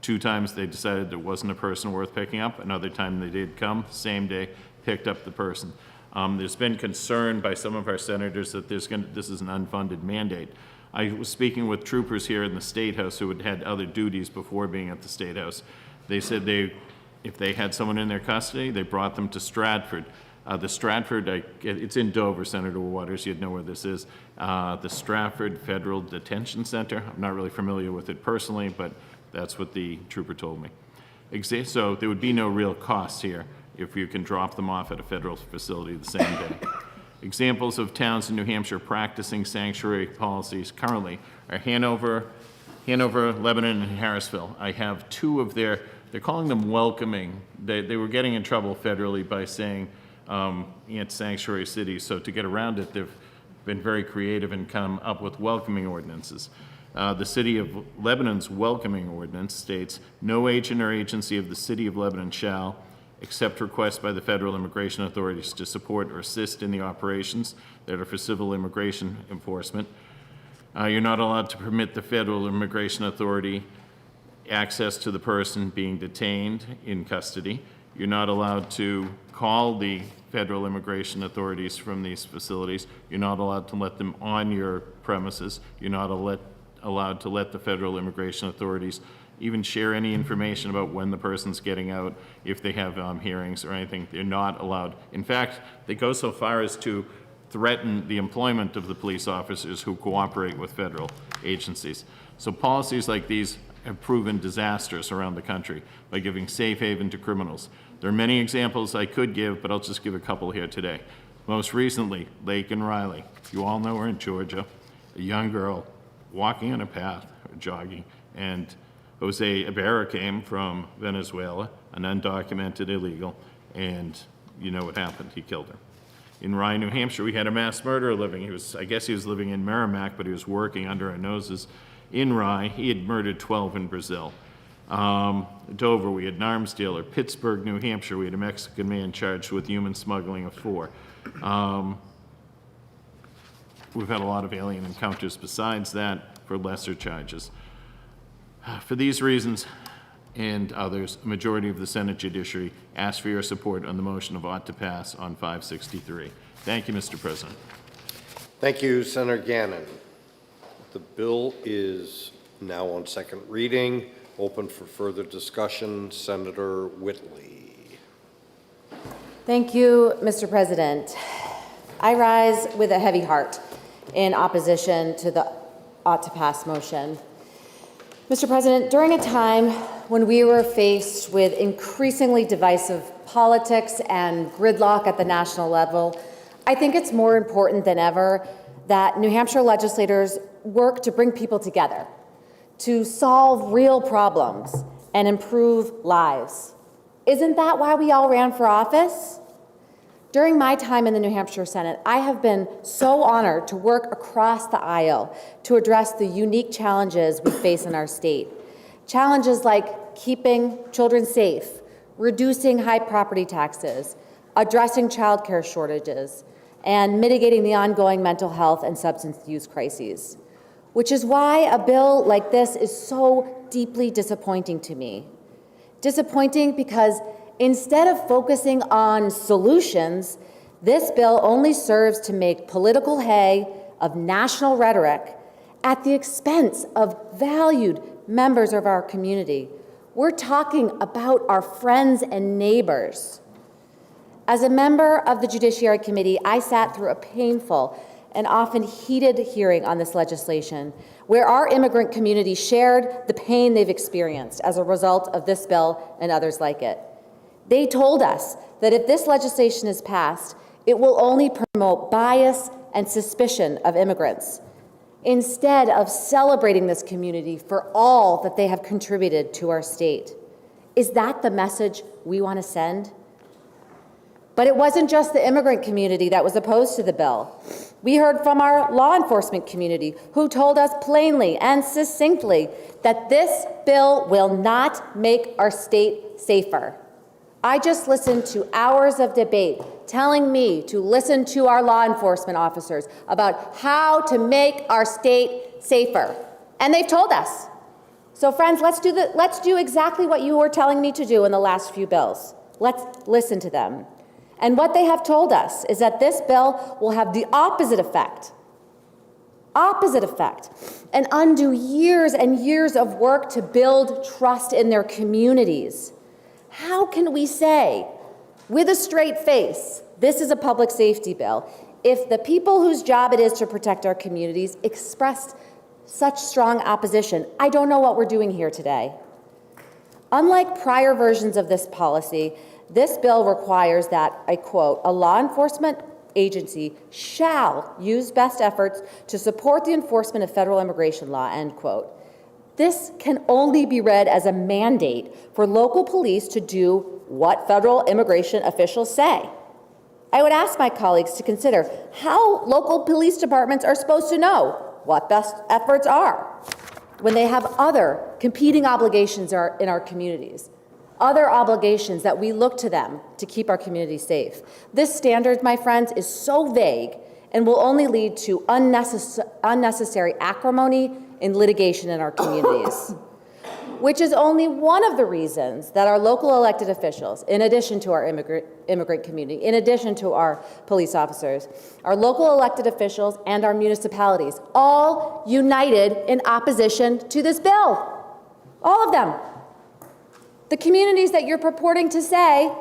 2 times they decided there wasn't a person worth picking up. Another time they did come, same day, picked up the person. There's been concern by some of our senators that this is an unfunded mandate. I was speaking with troopers here in the State House who had had other duties before being at the State House. They said if they had someone in their custody, they brought them to Stratford. The Stratford, it's in Dover, Senator Waters, you'd know where this is. The Stratford Federal Detention Center. I'm not really familiar with it personally, but that's what the trooper told me. So there would be no real cost here if you can drop them off at a federal facility the same day. Examples of towns in New Hampshire practicing sanctuary policies currently are Hanover, Lebanon, and Harrisville. I have 2 of they're calling them welcoming. They were getting in trouble federally by saying sanctuary cities. So to get around it, they've been very creative and come up with welcoming ordinances. The City of Lebanon's welcoming ordinance states, no agent or agency of the City of Lebanon shall, except requests by the federal immigration authorities to support or assist in the operations that are for civil immigration enforcement. You're not allowed to permit the federal immigration authority access to the person being detained in custody. You're not allowed to call the federal immigration authorities from these facilities. You're not allowed to let them on your premises. You're not allowed to let the federal immigration authorities even share any information about when the person's getting out, if they have hearings or anything. They're not allowed. In fact, they go so far as to threaten the employment of the police officers who cooperate with federal agencies. So policies like these have proven disastrous around the country by giving safe haven to criminals. There are many examples I could give, but I'll just give a couple here today. Most recently, Lake and Riley. You all know her in Georgia. A young girl walking on a path, or jogging, and Jose Ibarra came from Venezuela, an undocumented illegal, and you know what happened. He killed her. In Rye, New Hampshire, we had a mass murderer living. I guess he was living in Merrimack, but he was working under our noses in Rye. He had murdered 12 in Brazil. Dover, we had an arms dealer. Pittsburgh, New Hampshire, we had a Mexican man charged with human smuggling of 4. We've had a lot of alien encounters besides that for lesser charges. For these reasons and others, a majority of the Senate judiciary asks for your support on the motion of ought to pass on 563. Thank you, Mr. President. Thank you, Senator Gannon. The bill is now on second reading. Open for further discussion. Senator Whitley. Thank you, Mr. President. I rise with a heavy heart in opposition to the ought to pass motion. Mr. President, during a time when we were faced with increasingly divisive politics and gridlock at the national level, I think it's more important than ever that New Hampshire legislators work to bring people together, to solve real problems and improve lives. Isn't that why we all ran for office? During my time in the New Hampshire Senate, I have been so honored to work across the aisle to address the unique challenges we face in our state. Challenges like keeping children safe, reducing high property taxes, addressing childcare shortages, and mitigating the ongoing mental health and substance use crises. Which is why a bill like this is so deeply disappointing to me. Disappointing because instead of focusing on solutions, this bill only serves to make political hay of national rhetoric at the expense of valued members of our community. We're talking about our friends and neighbors. As a member of the Judiciary Committee, I sat through a painful and often heated hearing on this legislation, where our immigrant community shared the pain they've experienced as a result of this bill and others like it. They told us that if this legislation is passed, it will only promote bias and suspicion of immigrants, instead of celebrating this community for all that they have contributed to our state. Is that the message we want to send? But it wasn't just the immigrant community that was opposed to the bill. We heard from our law enforcement community, who told us plainly and succinctly that this bill will not make our state safer. I just listened to hours of debate telling me to listen to our law enforcement officers about how to make our state safer. And they've told us. So friends, let's do exactly what you were telling me to do in the last few bills. Let's listen to them. And what they have told us is that this bill will have the opposite effect, and undo years and years of work to build trust in their communities. How can we say, with a straight face, this is a public safety bill, if the people whose job it is to protect our communities expressed such strong opposition? I don't know what we're doing here today. Unlike prior versions of this policy, this bill requires that, I quote, a law enforcement agency shall use best efforts to support the enforcement of federal immigration law, end quote. This can only be read as a mandate for local police to do what federal immigration officials say. I would ask my colleagues to consider how local police departments are supposed to know what best efforts are when they have other competing obligations in our communities, other obligations that we look to them to keep our communities safe. This standard, my friends, is so vague and will only lead to unnecessary acrimony in litigation in our communities, which is only one of the reasons that our local elected officials, in addition to our immigrant community, in addition to our police officers, our local elected officials and our municipalities, all united in opposition to this bill. All of them. The communities that you're purporting to say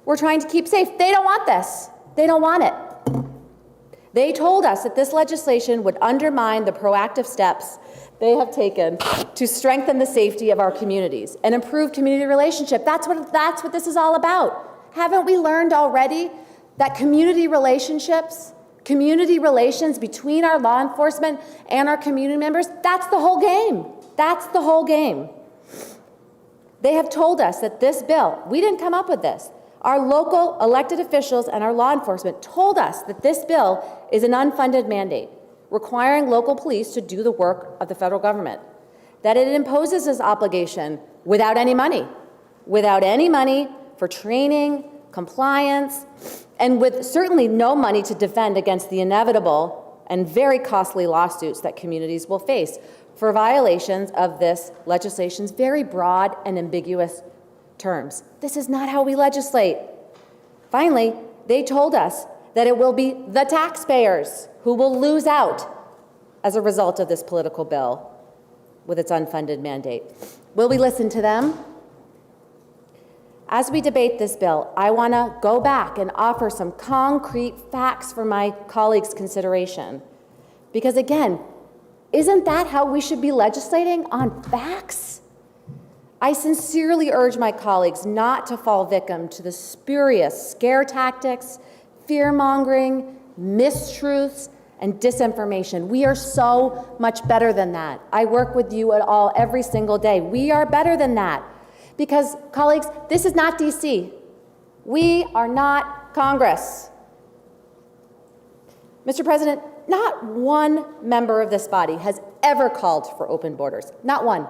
we're trying to keep safe, they don't want this. They don't want it. They told us that this legislation would undermine the proactive steps they have taken to strengthen the safety of our communities and improve community relationship. That's what this is all about. Haven't we learned already that community relationships, community relations between our law enforcement and our community members, that's the whole game. That's the whole game. They have told us that this bill, we didn't come up with this. Our local elected officials and our law enforcement told us that this bill is an unfunded mandate, requiring local police to do the work of the federal government, that it imposes this obligation without any money for training, compliance, and with certainly no money to defend against the inevitable and very costly lawsuits that communities will face for violations of this legislation's very broad and ambiguous terms. This is not how we legislate. Finally, they told us that it will be the taxpayers who will lose out as a result of this political bill with its unfunded mandate. Will we listen to them? As we debate this bill, I want to go back and offer some concrete facts for my colleagues' consideration. Because again, isn't that how we should be legislating, on facts? I sincerely urge my colleagues not to fall victim to the spurious scare tactics, fear-mongering, mistruths, and disinformation. We are so much better than that. I work with you all every single day. We are better than that. Because, colleagues, this is not DC. We are not Congress. Mr. President, not one member of this body has ever called for open borders. Not one.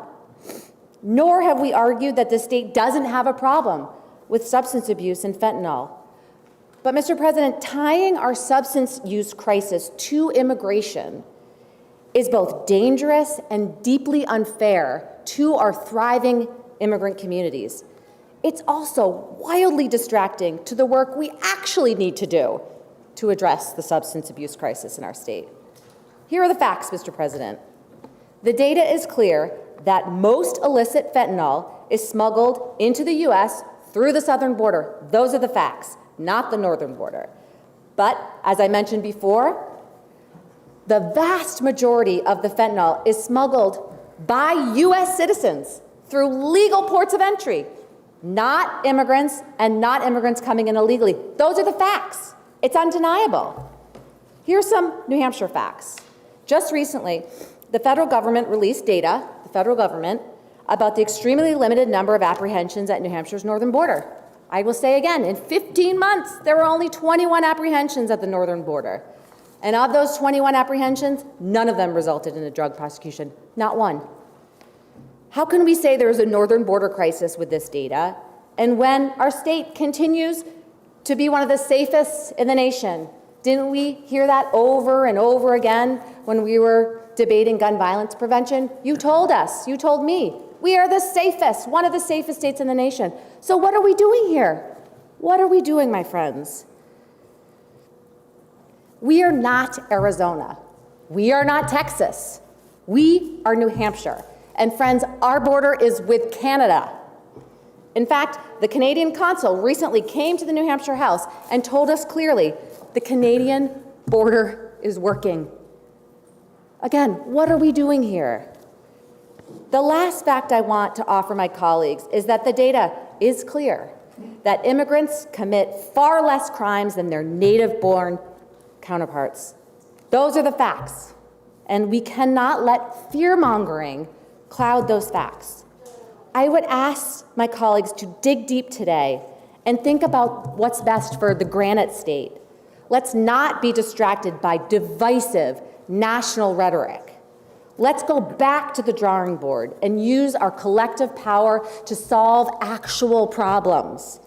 Nor have we argued that the state doesn't have a problem with substance abuse and fentanyl. But, Mr. President, tying our substance use crisis to immigration is both dangerous and deeply unfair to our thriving immigrant communities. It's also wildly distracting to the work we actually need to do to address the substance abuse crisis in our state. Here are the facts, Mr. President. The data is clear that most illicit fentanyl is smuggled into the U.S. through the southern border. Those are the facts, not the northern border. But, as I mentioned before, the vast majority of the fentanyl is smuggled by U.S. citizens through legal ports of entry, not immigrants, and not immigrants coming in illegally. Those are the facts. It's undeniable. Here's some New Hampshire facts. Just recently, the federal government released data, about the extremely limited number of apprehensions at New Hampshire's northern border. I will say again, in 15 months, there were only 21 apprehensions at the northern border. And of those 21 apprehensions, none of them resulted in a drug prosecution, not one. How can we say there is a northern border crisis with this data and when our state continues to be one of the safest in the nation. Didn't we hear that over and over again when we were debating gun violence prevention? You told us, you told me, we are the safest, one of the safest states in the nation. So what are we doing here? What are we doing, my friends? We are not Arizona. We are not Texas. We are New Hampshire. And friends, our border is with Canada. In fact, the Canadian consul recently came to the New Hampshire House and told us clearly the Canadian border is working. Again, what are we doing here? The last fact I want to offer my colleagues is that the data is clear that immigrants commit far less crimes than their native-born counterparts. Those are the facts, and we cannot let fear-mongering cloud those facts. I would ask my colleagues to dig deep today and think about what's best for the Granite State. Let's not be distracted by divisive national rhetoric. Let's go back to the drawing board and use our collective power to solve actual problems.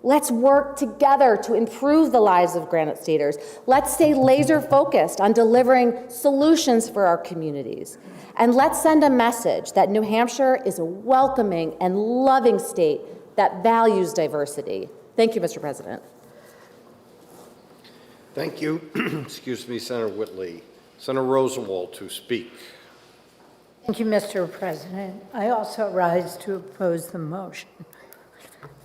Let's work together to improve the lives of Granite Staters. Let's stay laser focused on delivering solutions for our communities. And let's send a message that New Hampshire is a welcoming and loving state that values diversity. Thank you, Mr. President. Thank you. Excuse me, Senator Whitley. Senator Rosenwald to speak. Thank you, Mr. President. I also rise to oppose the motion.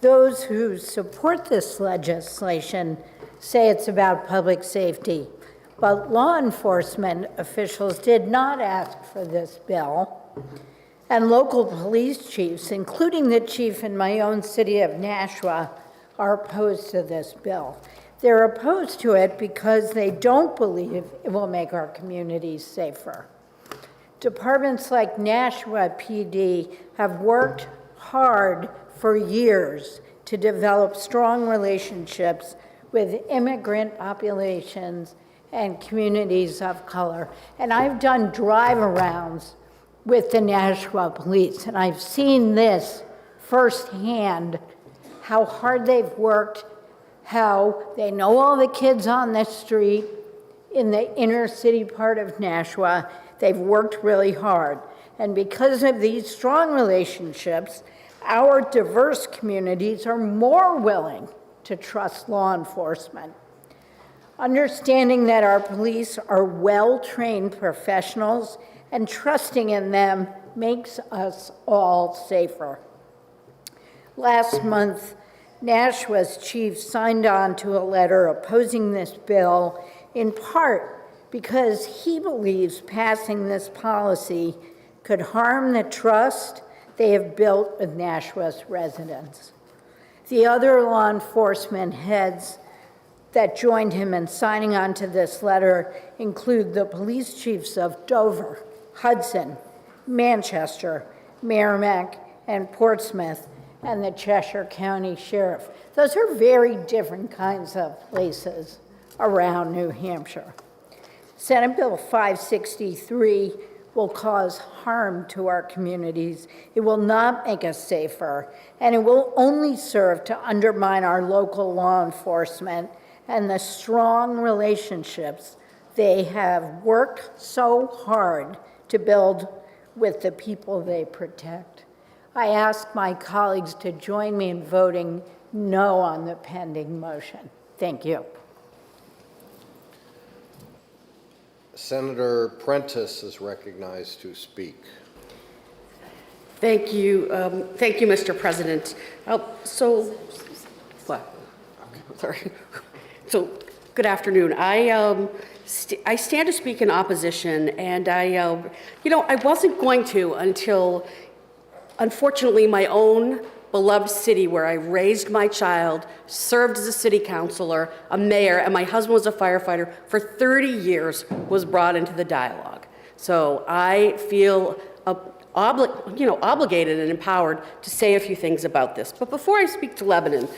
Those who support this legislation say it's about public safety, but law enforcement officials did not ask for this bill, and local police chiefs, including the chief in my own city of Nashua, are opposed to this bill. They're opposed to it because they don't believe it will make our communities safer. Departments like Nashua PD have worked hard for years to develop strong relationships with immigrant populations and communities of color. And I've done drive-arounds with the Nashua Police, and I've seen this firsthand, how hard they've worked, how they know all the kids on the street in the inner city part of Nashua. They've worked really hard. And because of these strong relationships, our diverse communities are more willing to trust law enforcement. Understanding that our police are well-trained professionals and trusting in them makes us all safer. Last month, Nashua's chief signed on to a letter opposing this bill, in part because he believes passing this policy could harm the trust they have built with Nashua's residents. The other law enforcement heads that joined him in signing on to this letter include the police chiefs of Dover, Hudson, Manchester, Merrimack, and Portsmouth, and the Cheshire County Sheriff. Those are very different kinds of places around New Hampshire. Senate Bill 563 will cause harm to our communities. It will not make us safer, and it will only serve to undermine our local law enforcement and the strong relationships they have worked so hard to build with the people they protect. I ask my colleagues to join me in voting no on the pending motion. Thank you. Senator Prentice is recognized to speak. Thank you, Mr. President. Sorry. So, good afternoon. I stand to speak in opposition, and I wasn't going to until, unfortunately, my own beloved city where I raised my child, served as a city councilor, a mayor, and my husband was a firefighter for 30 years, was brought into the dialogue. So I feel obligated and empowered to say a few things about this. But before I speak to Lebanon,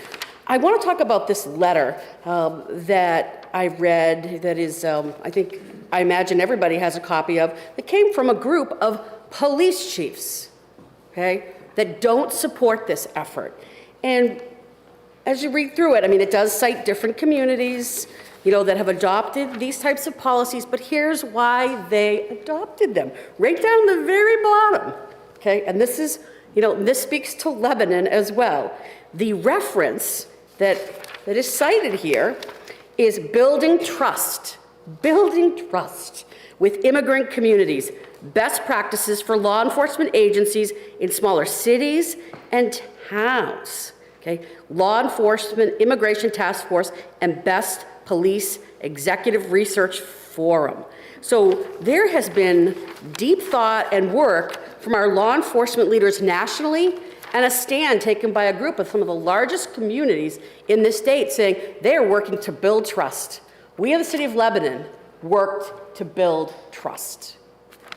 I want to talk about this letter that I read that is, I imagine everybody has a copy of, that came from a group of police chiefs, okay, that don't support this effort. And as you read through it, I mean, it does cite different communities, that have adopted these types of policies, but here's why they adopted them. Right down the very bottom, okay? And this is, this speaks to Lebanon as well. The reference that is cited here is building trust with immigrant communities, best practices for law enforcement agencies in smaller cities and towns, okay? Law Enforcement Immigration Task Force and Best Police Executive Research Forum. So there has been deep thought and work from our law enforcement leaders nationally, and a stand taken by a group of some of the largest communities in this state saying they are working to build trust. We in the city of Lebanon worked to build trust.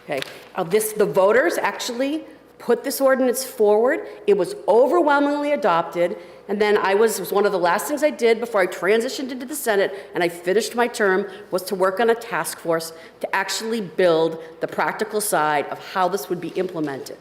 Okay, the voters actually put this ordinance forward. It was overwhelmingly adopted. And then was one of the last things I did before I transitioned into the Senate and I finished my term was to work on a task force to actually build the practical side of how this would be implemented.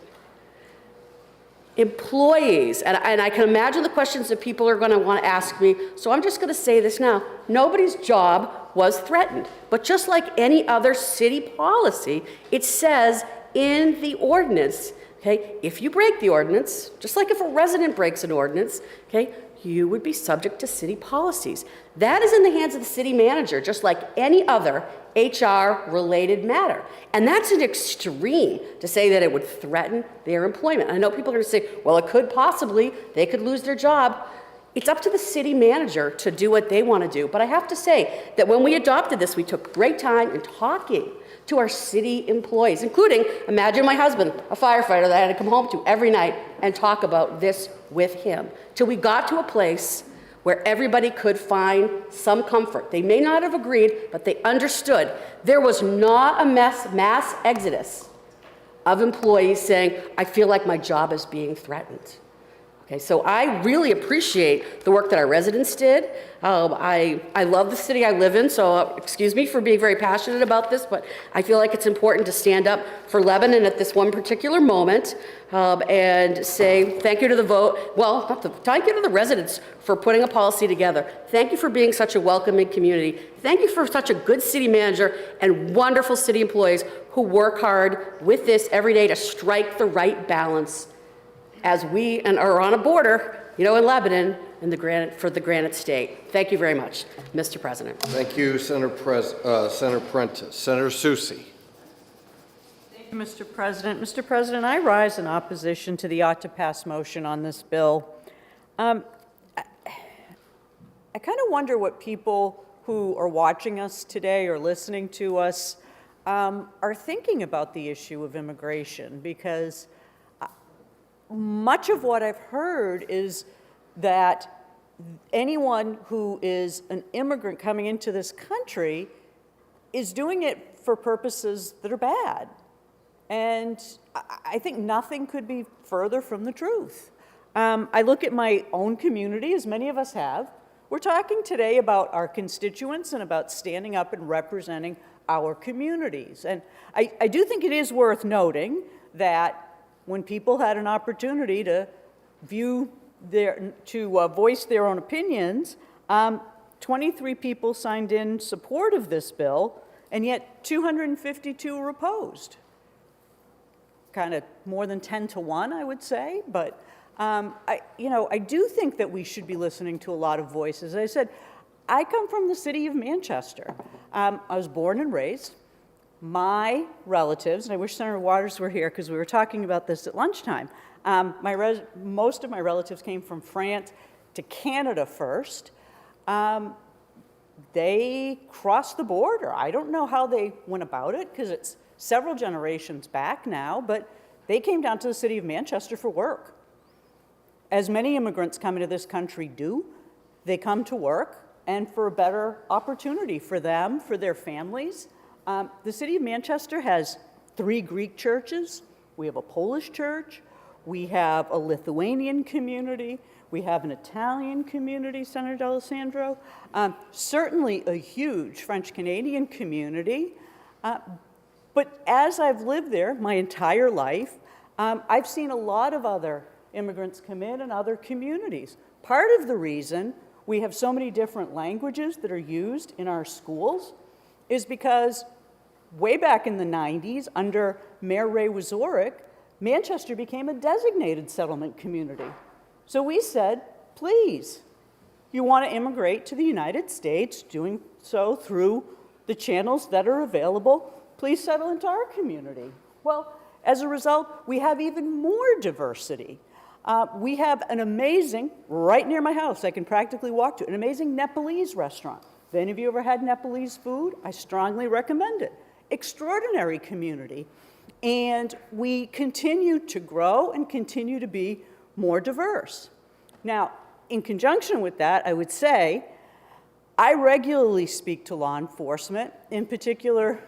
Employees, and I can imagine the questions that people are going to want to ask me, so I'm just going to say this now. Nobody's job was threatened, but just like any other city policy, it says in the ordinance, okay, if you break the ordinance, just like if a resident breaks an ordinance, okay, you would be subject to city policies. That is in the hands of the city manager, just like any other HR-related matter. And that's an extreme to say that it would threaten their employment. I know people are going to say, well, it could possibly, they could lose their job. It's up to the city manager to do what they want to do. But I have to say that when we adopted this, we took great time in talking to our city employees, including, imagine my husband, a firefighter that I had to come home to every night and talk about this with him, till we got to a place where everybody could find some comfort. They may not have agreed, but they understood. There was not a mass exodus of employees saying, I feel like my job is being threatened. Okay, so I really appreciate the work that our residents did. I love the city I live in, so excuse me for being very passionate about this, but I feel like it's important to stand up for Lebanon at this one particular moment and say thank you to the thank you to the residents for putting a policy together. Thank you for being such a welcoming community. Thank you for such a good city manager and wonderful city employees who work hard with this every day to strike the right balance as we are on a border, in Lebanon, for the Granite State. Thank you very much, Mr. President. Thank you, Senator Prentice. Senator Susi. Thank you, Mr. President. Mr. President, I rise in opposition to the ought to pass motion on this bill. I kind of wonder what people who are watching us today or listening to us are thinking about the issue of immigration, because much of what I've heard is that anyone who is an immigrant coming into this country is doing it for purposes that are bad. And I think nothing could be further from the truth. I look at my own community, as many of us have. We're talking today about our constituents and about standing up and representing our communities. And I do think it is worth noting that when people had an opportunity to voice their own opinions, 23 people signed in support of this bill, and yet 252 were opposed. Kind of more than 10 to 1, I would say, but I do think that we should be listening to a lot of voices. As I said, I come from the city of Manchester. I was born and raised. My relatives, and I wish Senator Waters were here because we were talking about this at lunchtime, most of my relatives came from France to Canada first. They crossed the border. I don't know how they went about it because it's several generations back now, but they came down to the city of Manchester for work. As many immigrants come into this country do, they come to work and for a better opportunity for them, for their families. The city of Manchester has 3 Greek churches. We have a Polish church. We have a Lithuanian community. We have an Italian community, Senator D'Alessandro. Certainly a huge French-Canadian community. But as I've lived there my entire life, I've seen a lot of other immigrants come in and other communities. Part of the reason we have so many different languages that are used in our schools is because way back in the 90s, under Mayor Ray Wazorek, Manchester became a designated settlement community. So we said, please, you want to immigrate to the United States, doing so through the channels that are available, please settle into our community. Well, as a result, we have even more diversity. We have an amazing, right near my house, I can practically walk to, an amazing Nepalese restaurant. If any of you ever had Nepalese food, I strongly recommend it. Extraordinary community. And we continue to grow and continue to be more diverse. Now, in conjunction with that, I would say, I regularly speak to law enforcement, in particular,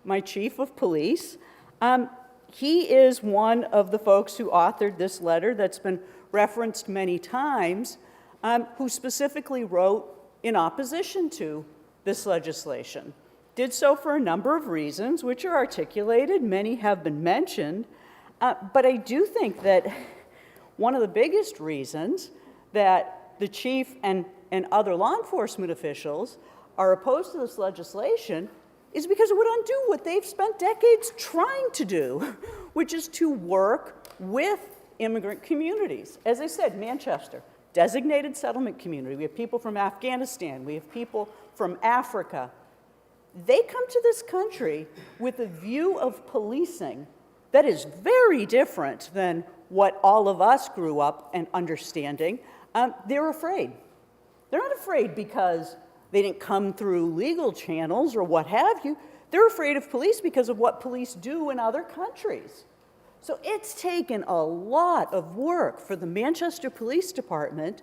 my chief of police. He is one of the folks who authored this letter that's been referenced many times, who specifically wrote in opposition to this legislation. Did so for a number of reasons, which are articulated. Many have been mentioned. But I do think that one of the biggest reasons that the chief and other law enforcement officials are opposed to this legislation is because it would undo what they've spent decades trying to do, which is to work with immigrant communities. As I said, Manchester, designated settlement community. We have people from Afghanistan. We have people from Africa. They come to this country with a view of policing that is very different than what all of us grew up and understanding. They're afraid. They're not afraid because they didn't come through legal channels or what have you. They're afraid of police because of what police do in other countries. So it's taken a lot of work for the Manchester Police Department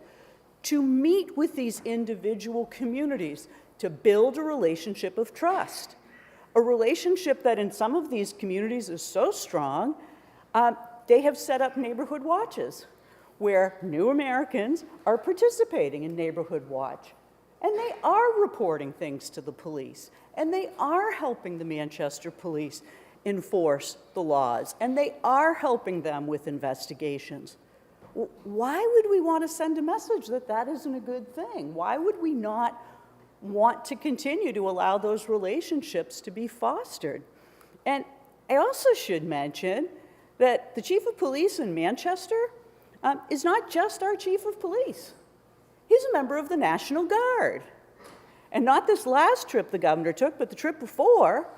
to meet with these individual communities, to build a relationship of trust. A relationship that in some of these communities is so strong, they have set up neighborhood watches where new Americans are participating in Neighborhood Watch. And they are reporting things to the police, and they are helping the Manchester police enforce the laws, and they are helping them with investigations. Why would we want to send a message that that isn't a good thing? Why would we not want to continue to allow those relationships to be fostered? And I also should mention that the chief of police in Manchester is not just our chief of police. He's a member of the National Guard. And not this last trip the governor took, but the trip before,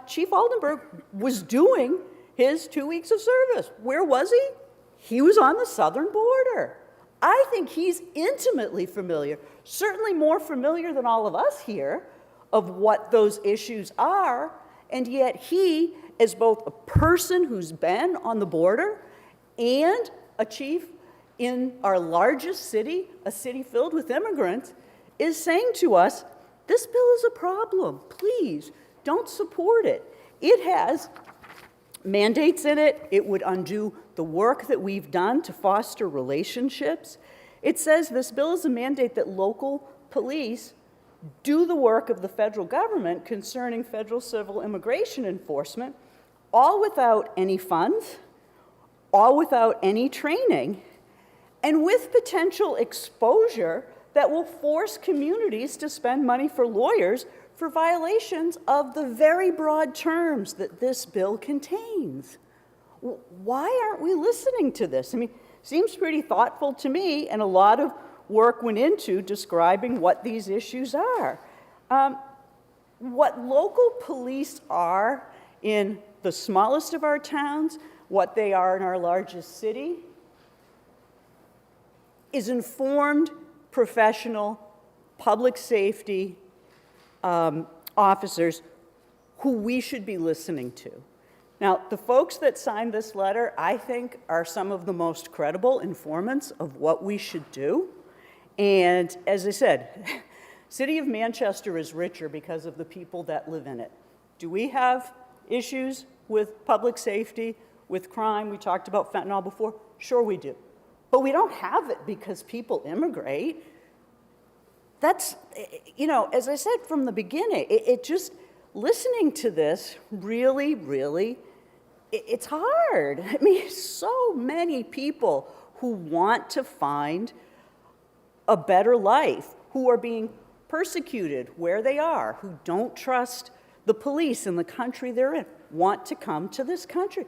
Chief Oldenburg was doing his 2 weeks of service. Where was he? He was on the southern border. I think he's intimately familiar, certainly more familiar than all of us here, of what those issues are. And yet he, as both a person who's been on the border and a chief in our largest city, a city filled with immigrants, is saying to us, this bill is a problem. Please don't support it. It has mandates in it. It would undo the work that we've done to foster relationships. It says this bill is a mandate that local police do the work of the federal government concerning federal civil immigration enforcement, all without any funds, all without any training, and with potential exposure that will force communities to spend money for lawyers for violations of the very broad terms that this bill contains. Why aren't we listening to this? I mean, seems pretty thoughtful to me, and a lot of work went into describing what these issues are. What local police are in the smallest of our towns, what they are in our largest city, is informed, professional, public safety officers who we should be listening to. Now, the folks that signed this letter, I think, are some of the most credible informants of what we should do. And as I said, City of Manchester is richer because of the people that live in it. Do we have issues with public safety, with crime? We talked about fentanyl before. Sure we do. But we don't have it because people immigrate. That's, you know, as I said from the beginning, it just, listening to this really, really it's hard. I mean, so many people who want to find a better life, who are being persecuted where they are, who don't trust the police in the country they're in, want to come to this country.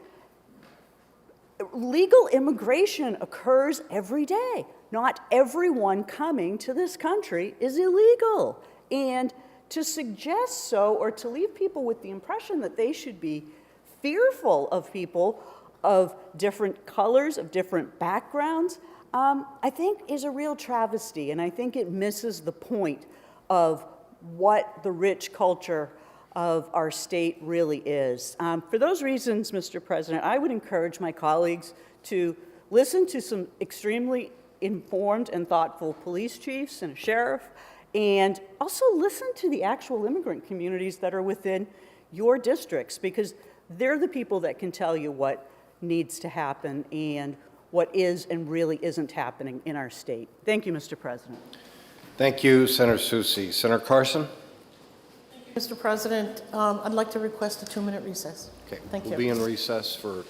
Legal immigration occurs every day. Not everyone coming to this country is illegal. And to suggest so, or to leave people with the impression that they should be fearful of people of different colors, of different backgrounds, I think is a real travesty, and I think it misses the point of what the rich culture of our state really is. For those reasons, Mr. President, I would encourage my colleagues to listen to some extremely informed and thoughtful police chiefs and a sheriff, and also listen to the actual immigrant communities that are within your districts, because they're the people that can tell you what needs to happen and what is and really isn't happening in our state. Thank you, Mr. President. Thank you, Senator Susi. Senator Carson? Mr. President, I'd like to request a 2-minute recess. Okay. Thank you. We'll be in recess for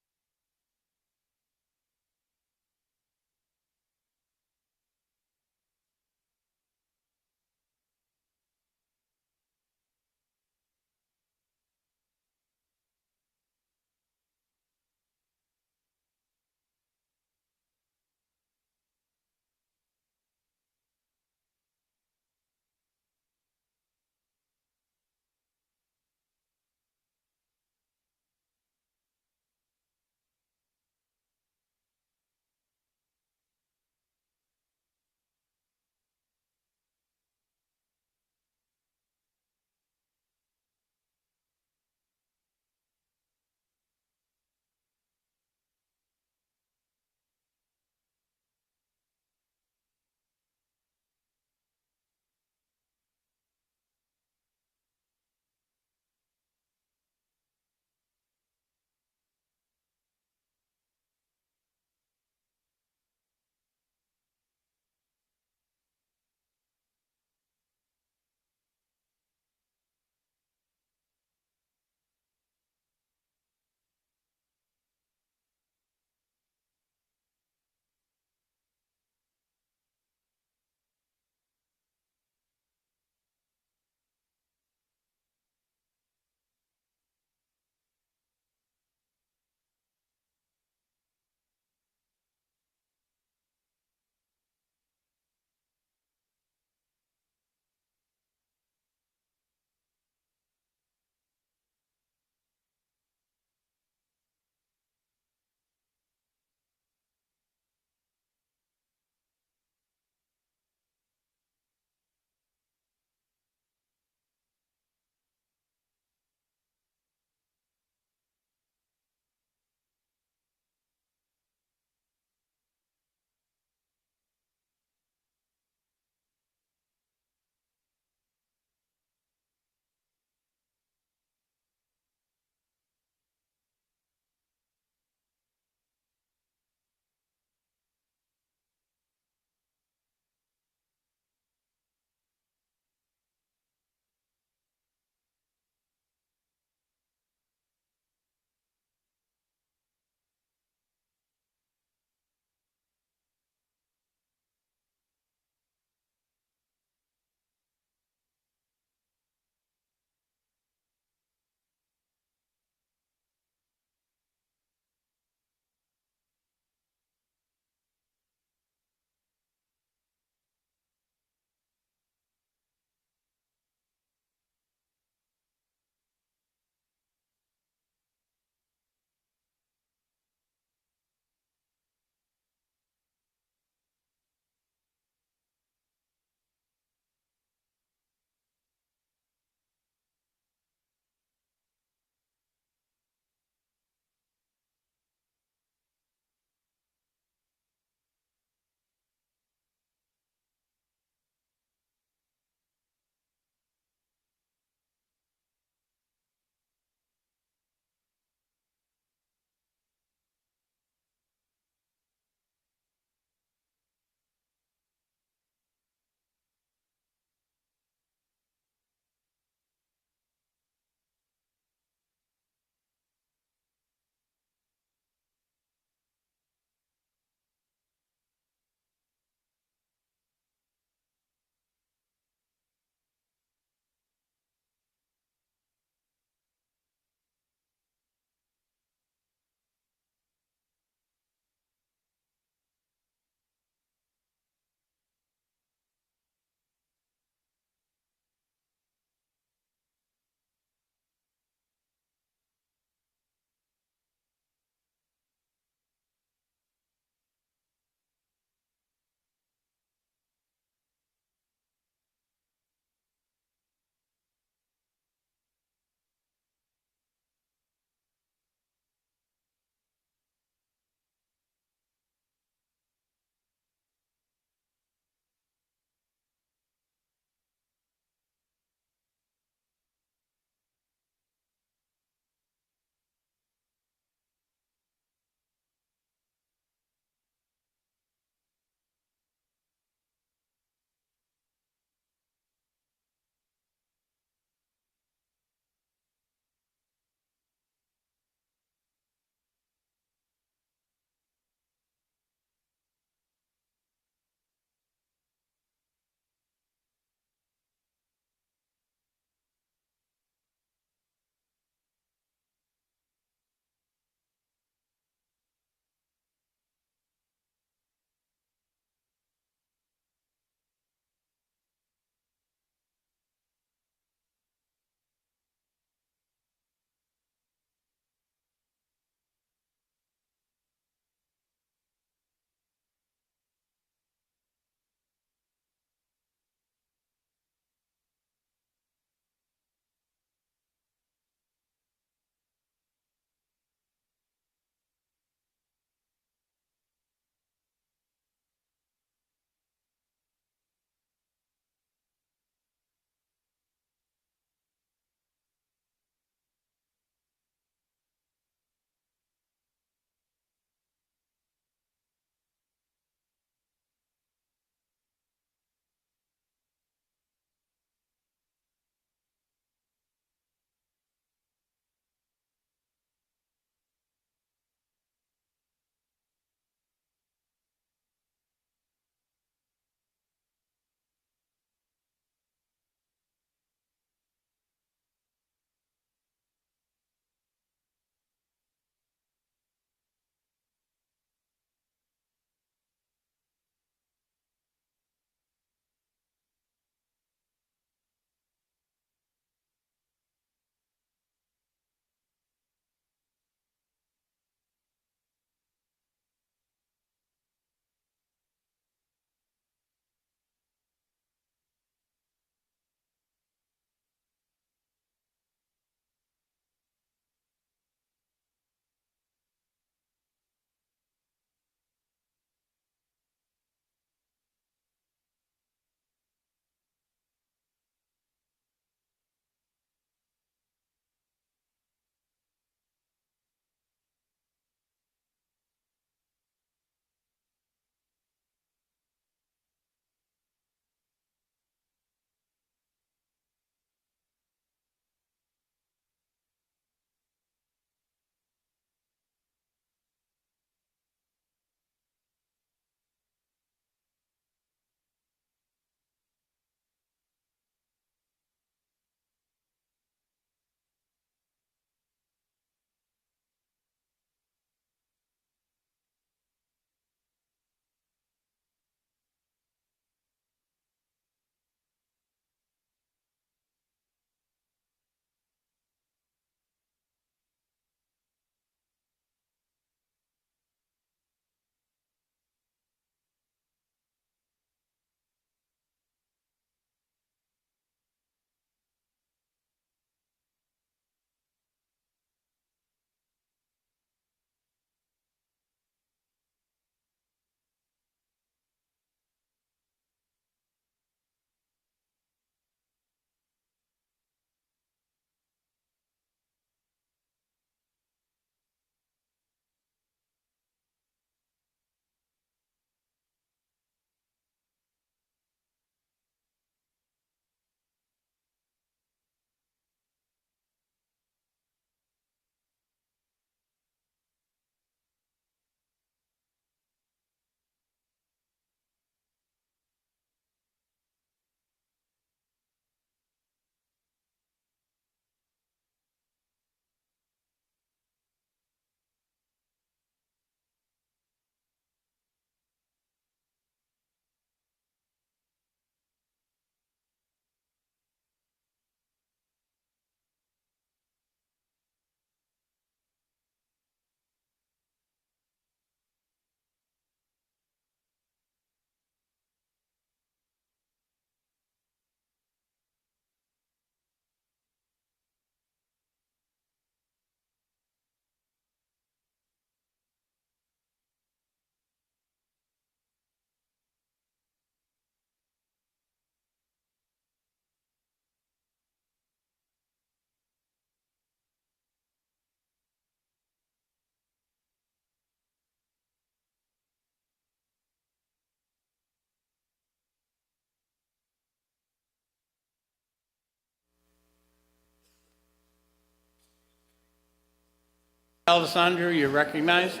Alessandro, you're recognized.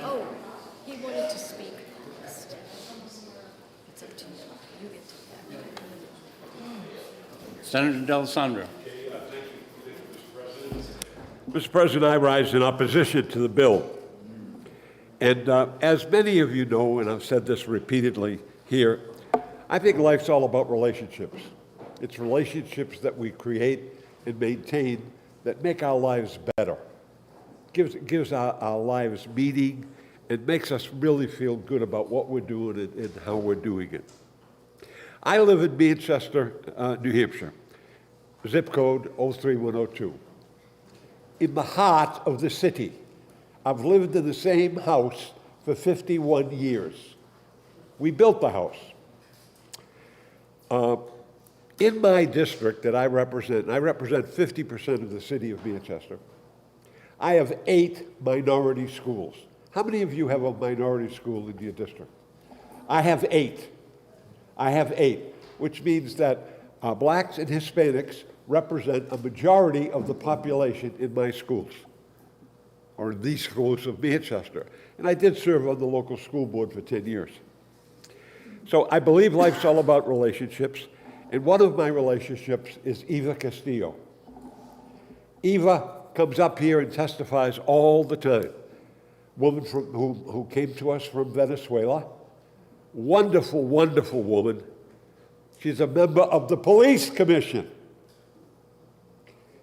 Oh, he wanted to speak first. It's up to you. You get to. Senator D'Alessandro. Mr. President, I rise in opposition to the bill. And as many of you know, and I've said this repeatedly here, I think life's all about relationships. It's relationships that we create and maintain that make our lives better. Gives our lives meaning and makes us really feel good about what we're doing and how we're doing it. I live in Manchester, New Hampshire, zip code 03102. In the heart of the city. I've lived in the same house for 51 years. We built the house. In my district that I represent 50% of the city of Manchester, I have 8 minority schools. How many of you have a minority school in your district? I have 8. I have 8, which means that blacks and Hispanics represent a majority of the population in my schools, or in these schools of Manchester. And I did serve on the local school board for 10 years. So I believe life's all about relationships, and one of my relationships is Eva Castillo. Eva comes up here and testifies all the time. Woman who came to us from Venezuela. Wonderful, wonderful woman. She's a member of the police commission.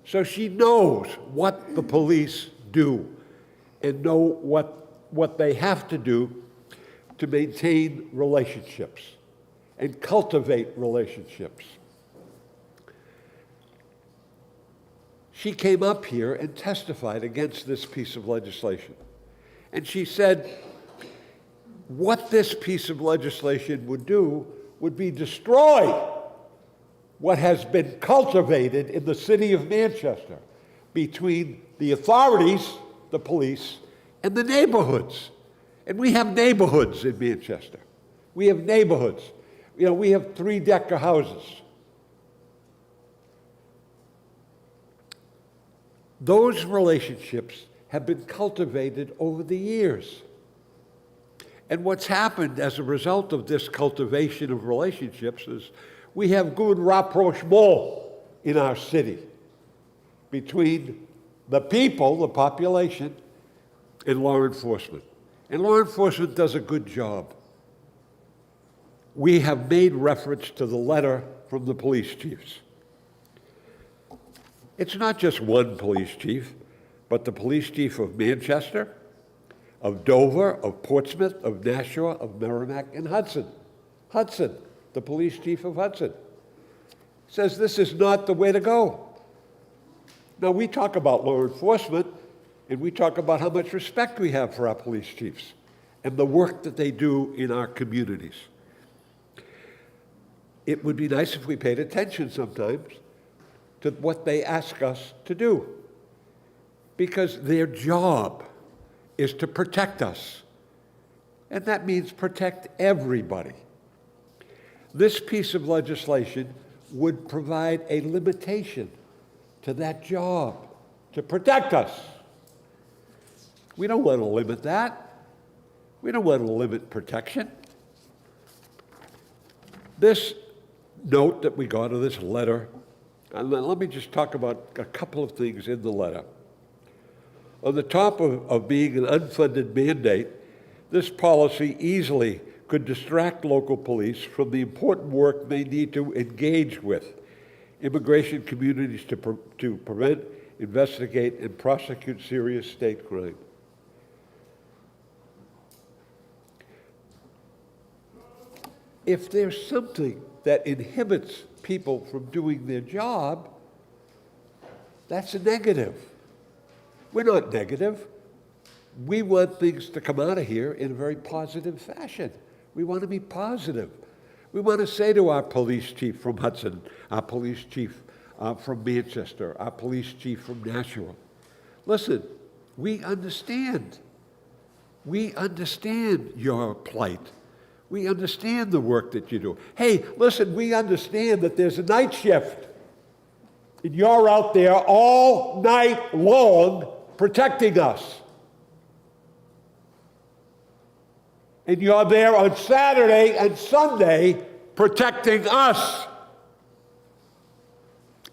So she knows what the police do and know what they have to do to maintain relationships and cultivate relationships. She came up here and testified against this piece of legislation. And she said, what this piece of legislation would do would be destroy what has been cultivated in the city of Manchester between the authorities, the police, and the neighborhoods. And we have neighborhoods in Manchester. We have neighborhoods. You know, we have 3-decker houses. Those relationships have been cultivated over the years. And what's happened as a result of this cultivation of relationships is we have good rapprochement in our city between the people, the population, and law enforcement. And law enforcement does a good job. We have made reference to the letter from the police chiefs. It's not just one police chief, but the police chief of Manchester, of Dover, of Portsmouth, of Nashua, of Merrimack, and Hudson. Hudson, the police chief of Hudson, says this is not the way to go. Now, we talk about law enforcement, and we talk about how much respect we have for our police chiefs and the work that they do in our communities. It would be nice if we paid attention sometimes to what they ask us to do, because their job is to protect us, and that means protect everybody. This piece of legislation would provide a limitation to that job, to protect us. We don't want to limit that. We don't want to limit protection. This note that we got, or this letter, and let me just talk about a couple of things in the letter. On the top of being an unfunded mandate, this policy easily could distract local police from the important work they need to engage with immigration communities to prevent, investigate, and prosecute serious state crime. If there's something that inhibits people from doing their job, that's a negative. We're not negative. We want things to come out of here in a very positive fashion. We want to be positive. We want to say to our police chief from Hudson, our police chief from Manchester, our police chief from Nashua, listen, we understand. We understand your plight. We understand the work that you do. Hey, listen, we understand that there's a night shift. And you're out there all night long protecting us. And you're there on Saturday and Sunday protecting us.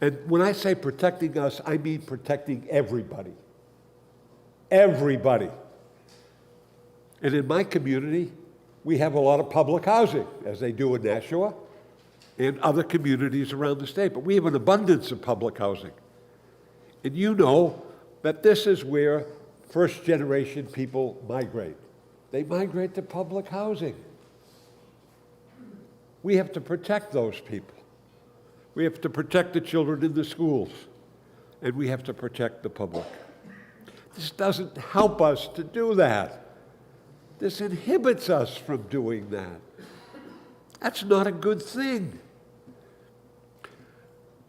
And when I say protecting us, I mean protecting everybody. Everybody. And in my community, we have a lot of public housing, as they do in Nashua and other communities around the state. But we have an abundance of public housing. And you know that this is where first-generation people migrate. They migrate to public housing. We have to protect those people. We have to protect the children in the schools. And we have to protect the public. This doesn't help us to do that. This inhibits us from doing that. That's not a good thing.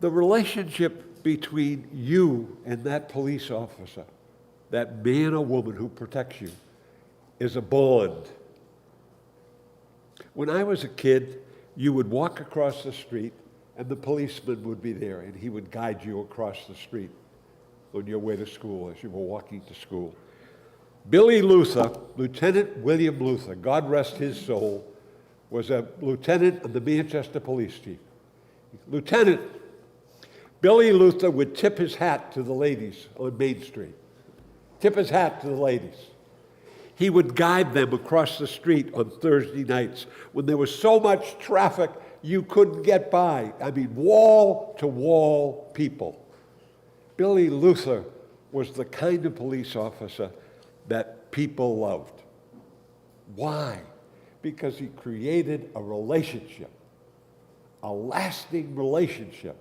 The relationship between you and that police officer, that man or woman who protects you, is a bond. When I was a kid, you would walk across the street and the policeman would be there and he would guide you across the street on your way to school as you were walking to school. Billy Luther, Lieutenant William Luther, God rest his soul, was a lieutenant of the Manchester Police Chief. Lieutenant Billy Luther would tip his hat to the ladies on Main Street. Tip his hat to the ladies. He would guide them across the street on Thursday nights when there was so much traffic you couldn't get by. I mean, wall-to-wall people. Billy Luther was the kind of police officer that people loved. Why? Because he created a relationship, a lasting relationship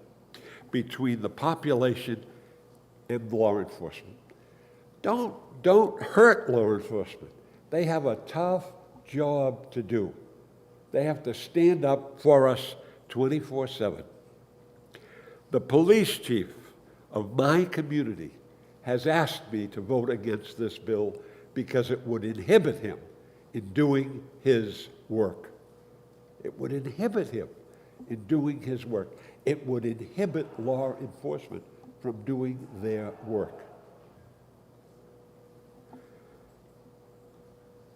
between the population and law enforcement. Don't hurt law enforcement. They have a tough job to do. They have to stand up for us 24/7. The police chief of my community has asked me to vote against this bill because it would inhibit him in doing his work. It would inhibit him in doing his work. It would inhibit law enforcement from doing their work.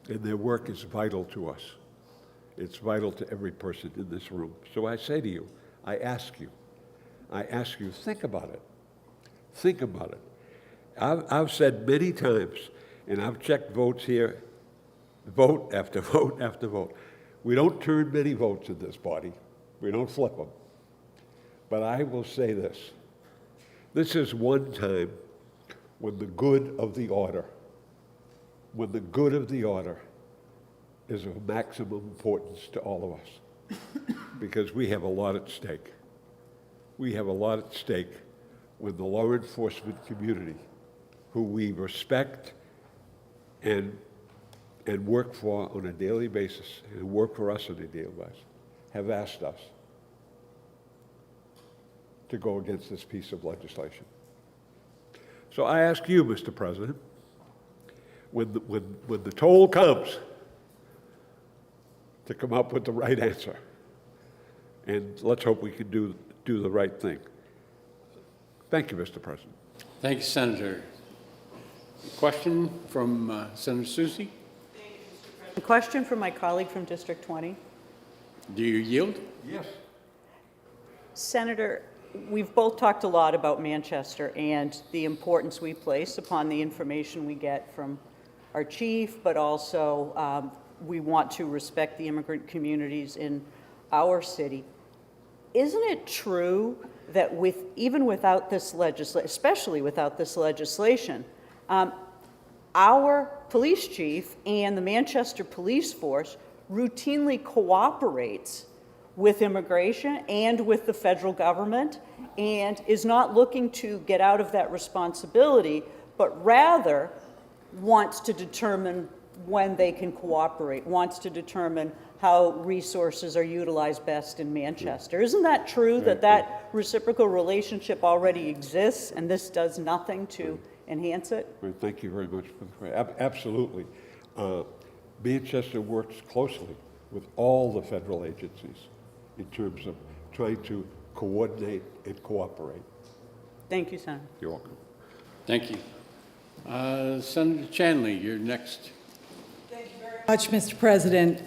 And their work is vital to us. It's vital to every person in this room. So I say to you, I ask you, think about it. Think about it. I've said many times, and I've checked votes here, vote after vote after vote. We don't turn many votes in this body. We don't flip them. But I will say this. This is one time when the good of the order, is of maximum importance to all of us. Because we have a lot at stake. We have a lot at stake with the law enforcement community, who we respect and work for on a daily basis, and work for us on a daily basis, have asked us to go against this piece of legislation. So I ask you, Mr. President, when the toll comes, to come up with the right answer. And let's hope we can do the right thing. Thank you, Mr. President. Thank you, Senator. Question from Senator Susie. A question from my colleague from District 20. Do you yield? Yes. Senator, we've both talked a lot about Manchester and the importance we place upon the information we get from our chief, but also we want to respect the immigrant communities in our city. Isn't it true that even without this legislation, especially without this legislation, our police chief and the Manchester Police Force routinely cooperates with immigration and with the federal government and is not looking to get out of that responsibility, but rather wants to determine when they can cooperate, wants to determine how resources are utilized best in Manchester. Isn't that true, that reciprocal relationship already exists and this does nothing to enhance it? Right, thank you very much for the question. Absolutely. Manchester works closely with all the federal agencies in terms of trying to coordinate and cooperate. Thank you, Senator. You're welcome. Thank you. Senator Chanley, you're next. Thank you very much, Mr. President.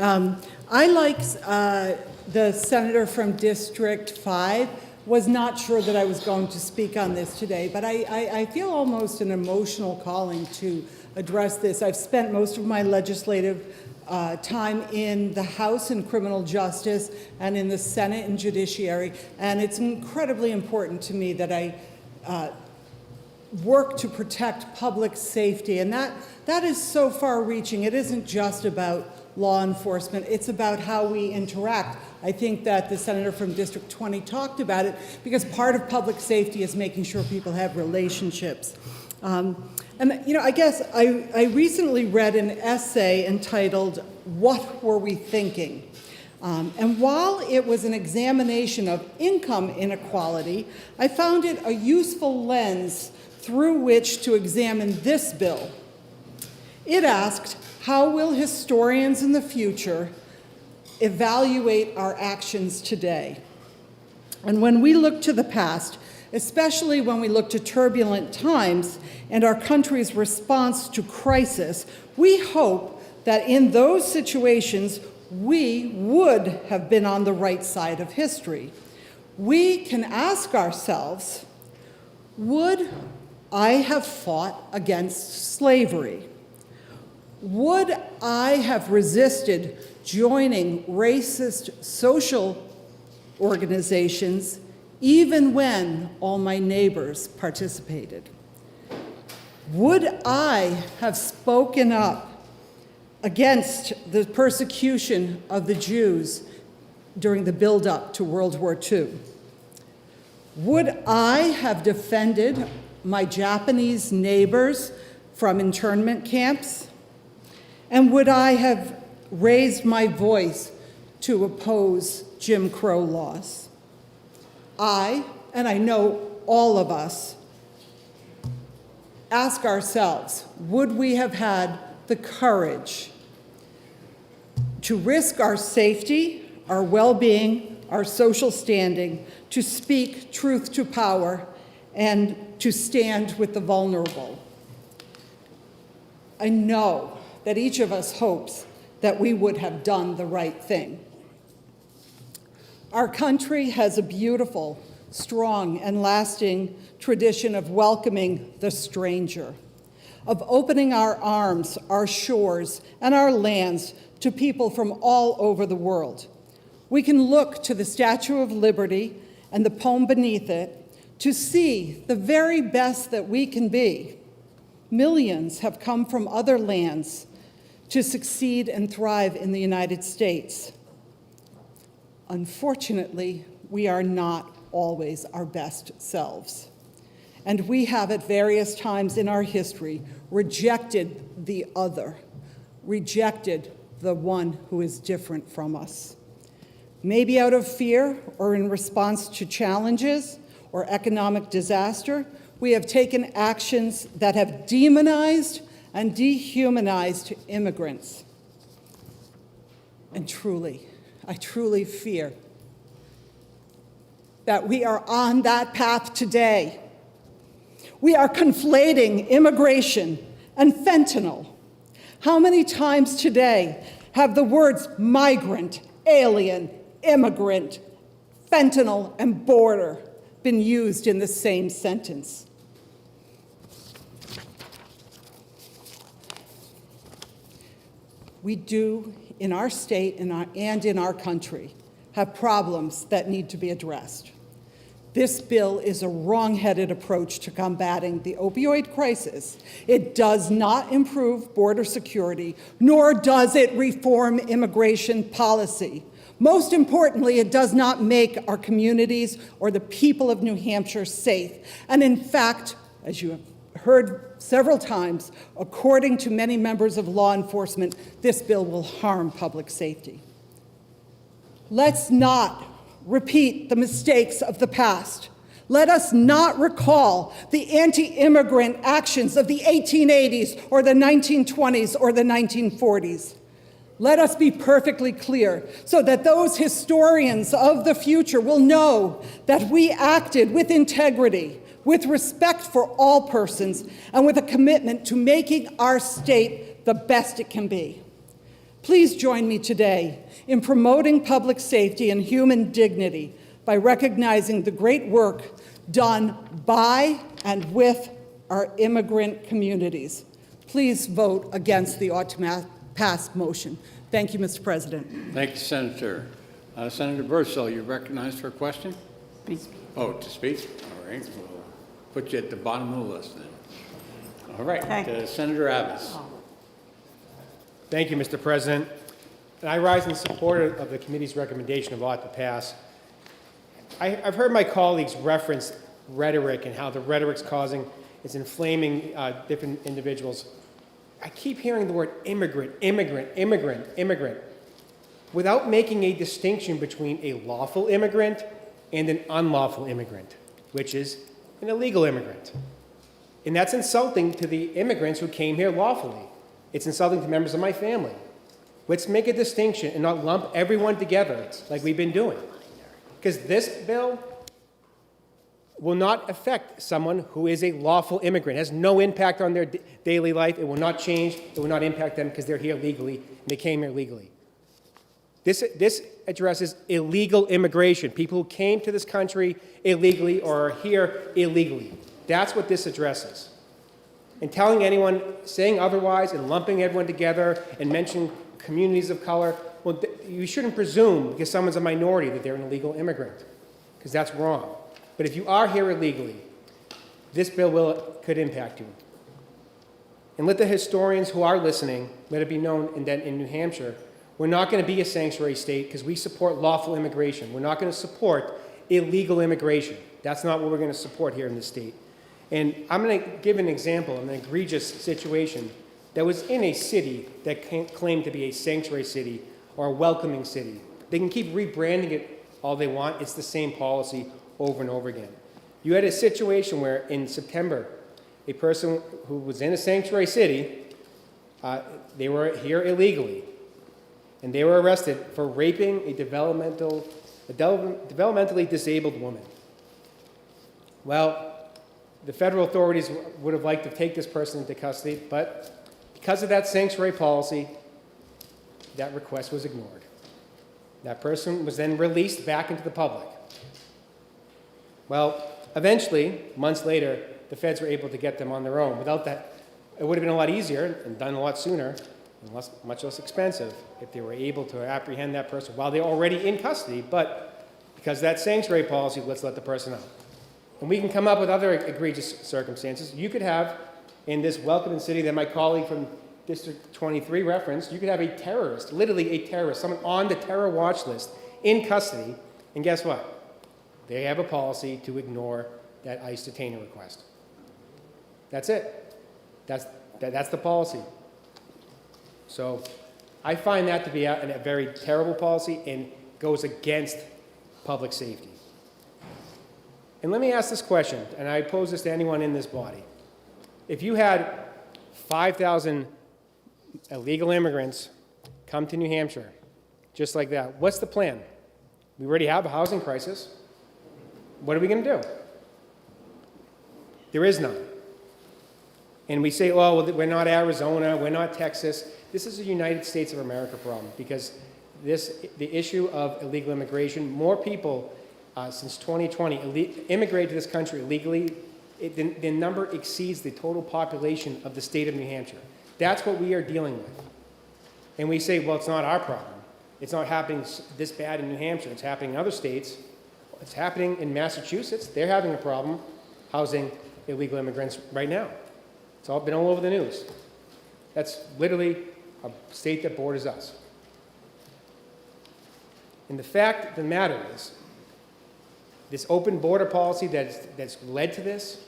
I like the senator from District 5. Was not sure that I was going to speak on this today, but I feel almost an emotional calling to address this. I've spent most of my legislative time in the House in criminal justice and in the Senate in judiciary, and it's incredibly important to me that I work to protect public safety, and that is so far-reaching. It isn't just about law enforcement, it's about how we interact. I think that the senator from District 20 talked about it, because part of public safety is making sure people have relationships. I guess I recently read an essay entitled, "What Were We Thinking?" And while it was an examination of income inequality, I found it a useful lens through which to examine this bill. It asked, how will historians in the future evaluate our actions today? And when we look to the past, especially when we look to turbulent times and our country's response to crisis, we hope that in those situations, we would have been on the right side of history. We can ask ourselves, would I have fought against slavery? Would I have resisted joining racist social organizations even when all my neighbors participated? Would I have spoken up against the persecution of the Jews during the build-up to World War II? Would I have defended my Japanese neighbors from internment camps? And would I have raised my voice to oppose Jim Crow laws? And I know all of us, ask ourselves, would we have had the courage to risk our safety, our well-being, our social standing, to speak truth to power, and to stand with the vulnerable? I know that each of us hopes that we would have done the right thing. Our country has a beautiful, strong, and lasting tradition of welcoming the stranger, of opening our arms, our shores, and our lands to people from all over the world. We can look to the Statue of Liberty and the poem beneath it to see the very best that we can be. Millions have come from other lands to succeed and thrive in the United States. Unfortunately, we are not always our best selves. And we have at various times in our history rejected the other, rejected the one who is different from us. Maybe out of fear or in response to challenges or economic disaster, we have taken actions that have demonized and dehumanized immigrants. And I truly fear that we are on that path today. We are conflating immigration and fentanyl. How many times today have the words migrant, alien, immigrant, fentanyl, and border been used in the same sentence? We do, in our state and in our country, have problems that need to be addressed. This bill is a wrong-headed approach to combating the opioid crisis. It does not improve border security, nor does it reform immigration policy. Most importantly, it does not make our communities or the people of New Hampshire safe. And in fact, as you have heard several times, according to many members of law enforcement, this bill will harm public safety. Let's not repeat the mistakes of the past. Let us not recall the anti-immigrant actions of the 1880s or the 1920s or the 1940s. Let us be perfectly clear so that those historians of the future will know that we acted with integrity, with respect for all persons, and with a commitment to making our state the best it can be. Please join me today in promoting public safety and human dignity by recognizing the great work done by and with our immigrant communities. Please vote against the ought to pass motion. Thank you, Mr. President. Thank you, Senator. Senator Birdsell, you're recognized for a question? Oh, to speak? All right. We'll put you at the bottom of the list then. All right. Senator Abbas. Thank you, Mr. President. And I rise in support of the committee's recommendation of ought to pass. I've heard my colleagues reference rhetoric and how the rhetoric's causing, it's inflaming different individuals. I keep hearing the word immigrant, immigrant, immigrant, immigrant, without making a distinction between a lawful immigrant and an unlawful immigrant, which is an illegal immigrant. And that's insulting to the immigrants who came here lawfully. It's insulting to members of my family. Let's make a distinction and not lump everyone together like we've been doing. Because this bill will not affect someone who is a lawful immigrant. It has no impact on their daily life. It will not change. It will not impact them because they're here legally and they came here legally. This addresses illegal immigration, people who came to this country illegally or are here illegally. That's what this addresses. And telling anyone, saying otherwise and lumping everyone together and mentioning communities of color, well, you shouldn't presume because someone's a minority that they're an illegal immigrant, because that's wrong. But if you are here illegally, this bill could impact you. And let the historians who are listening, let it be known that in New Hampshire, we're not going to be a sanctuary state because we support lawful immigration. We're not going to support illegal immigration. That's not what we're going to support here in this state. And I'm going to give an example of an egregious situation that was in a city that claimed to be a sanctuary city or a welcoming city. They can keep rebranding it all they want. It's the same policy over and over again. You had a situation where in September, a person who was in a sanctuary city, they were here illegally, and they were arrested for raping a developmentally disabled woman. Well, the federal authorities would have liked to take this person into custody, but because of that sanctuary policy, that request was ignored. That person was then released back into the public. Well, eventually, months later, the feds were able to get them on their own. Without that, it would have been a lot easier and done a lot sooner and much less expensive if they were able to apprehend that person while they're already in custody. But because of that sanctuary policy, let's let the person out. And we can come up with other egregious circumstances. You could have, in this welcoming city that my colleague from District 23 referenced, you could have a terrorist, literally a terrorist, someone on the terror watch list in custody, and guess what? They have a policy to ignore that ICE detainer request. That's it. That's the policy. So I find that to be a very terrible policy and goes against public safety. And let me ask this question, and I pose this to anyone in this body. If you had 5,000 illegal immigrants come to New Hampshire, just like that, what's the plan? We already have a housing crisis. What are we going to do? There is none. And we say, oh, well, we're not Arizona, we're not Texas. This is a United States of America problem because the issue of illegal immigration, more people since 2020 immigrated to this country illegally. The number exceeds the total population of the state of New Hampshire. That's what we are dealing with. And we say, well, it's not our problem. It's not happening this bad in New Hampshire. It's happening in other states. It's happening in Massachusetts. They're having a problem housing illegal immigrants right now. It's all been all over the news. That's literally a state that borders us. And the fact of the matter is, this open border policy that's led to this,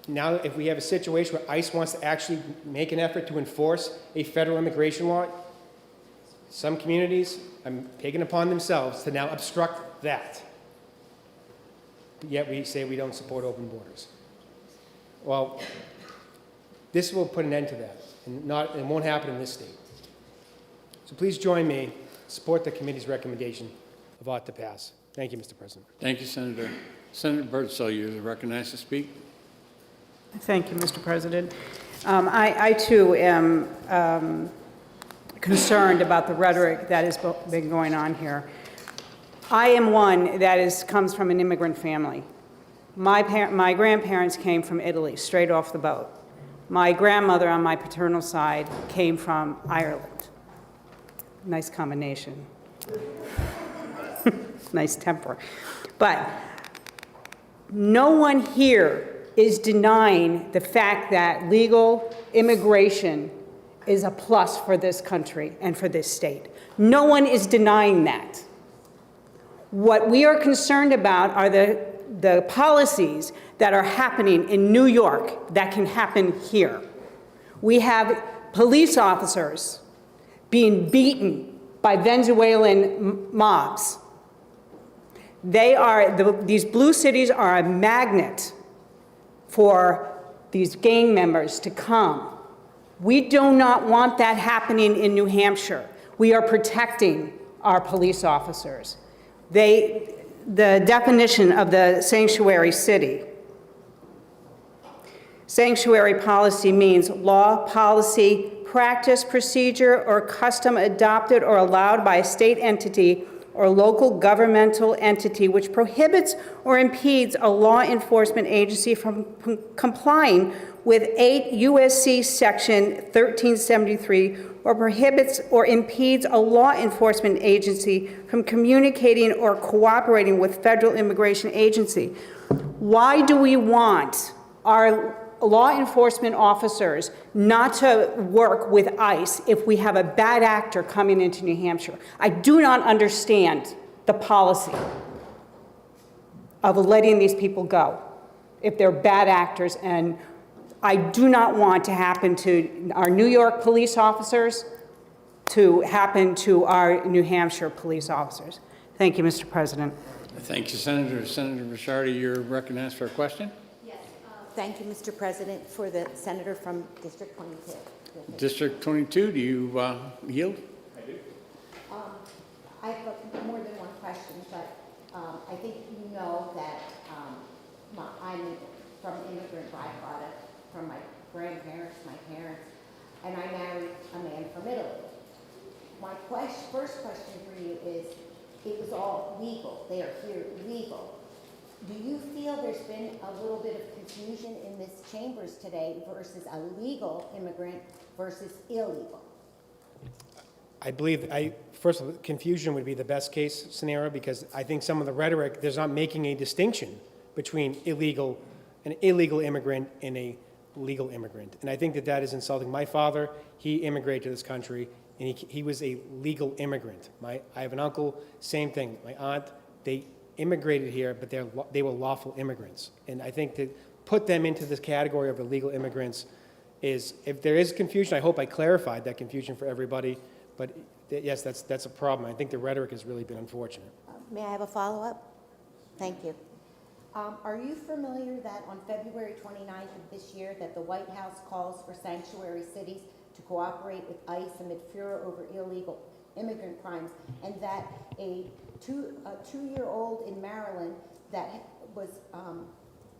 now if we have a situation where ICE wants to actually make an effort to enforce a federal immigration law, some communities are taking upon themselves to now obstruct that. Yet we say we don't support open borders. Well, this will put an end to that, and it won't happen in this state. So please join me, support the committee's recommendation of ought to pass. Thank you, Mr. President. Thank you, Senator. Senator Birdsell, you're recognized to speak. Thank you, Mr. President. I too am concerned about the rhetoric that has been going on here. I am one that comes from an immigrant family. My grandparents came from Italy, straight off the boat. My grandmother on my paternal side came from Ireland. Nice combination. Nice temper. But no one here is denying the fact that legal immigration is a plus for this country and for this state. No one is denying that. What we are concerned about are the policies that are happening in New York that can happen here. We have police officers being beaten by Venezuelan mobs. These blue cities are a magnet for these gang members to come. We do not want that happening in New Hampshire. We are protecting our police officers. The definition of the sanctuary city. Sanctuary policy means law, policy, practice, procedure, or custom adopted or allowed by a state entity or local governmental entity which prohibits or impedes a law enforcement agency from complying with 8 U.S.C. Section 1373, or prohibits or impedes a law enforcement agency from communicating or cooperating with federal immigration agency. Why do we want our law enforcement officers not to work with ICE if we have a bad actor coming into New Hampshire? I do not understand the policy of letting these people go if they're bad actors, and I do not want to happen to our New York police officers to happen to our New Hampshire police officers. Thank you, Mr. President. Thank you, Senator. Senator Ricciardi, you're recognized for a question. Thank you, Mr. President, for the senator from District 22. District 22, do you yield? I do. I have more than one question, but I think you know that I'm from immigrant byproduct, from my grandparents, my parents, and I married a man from Italy. My first question for you is, it was all legal. They are here legal. Do you feel there's been a little bit of confusion in this chambers today versus a legal immigrant versus illegal? I believe, first of all, confusion would be the best case scenario, because I think some of the rhetoric, there's not making a distinction between an illegal immigrant and a legal immigrant. And I think that that is insulting. My father, he immigrated to this country, and he was a legal immigrant. I have an uncle, same thing. My aunt, they immigrated here, but they were lawful immigrants. And I think to put them into this category of illegal immigrants is, if there is confusion, I hope I clarified that confusion for everybody. But yes, that's a problem. I think the rhetoric has really been unfortunate. May I have a follow-up? Thank you. Are you familiar that on February 29th of this year that the White House calls for sanctuary cities to cooperate with ICE amid furor over illegal immigrant crimes, and that a two-year-old in Maryland that was,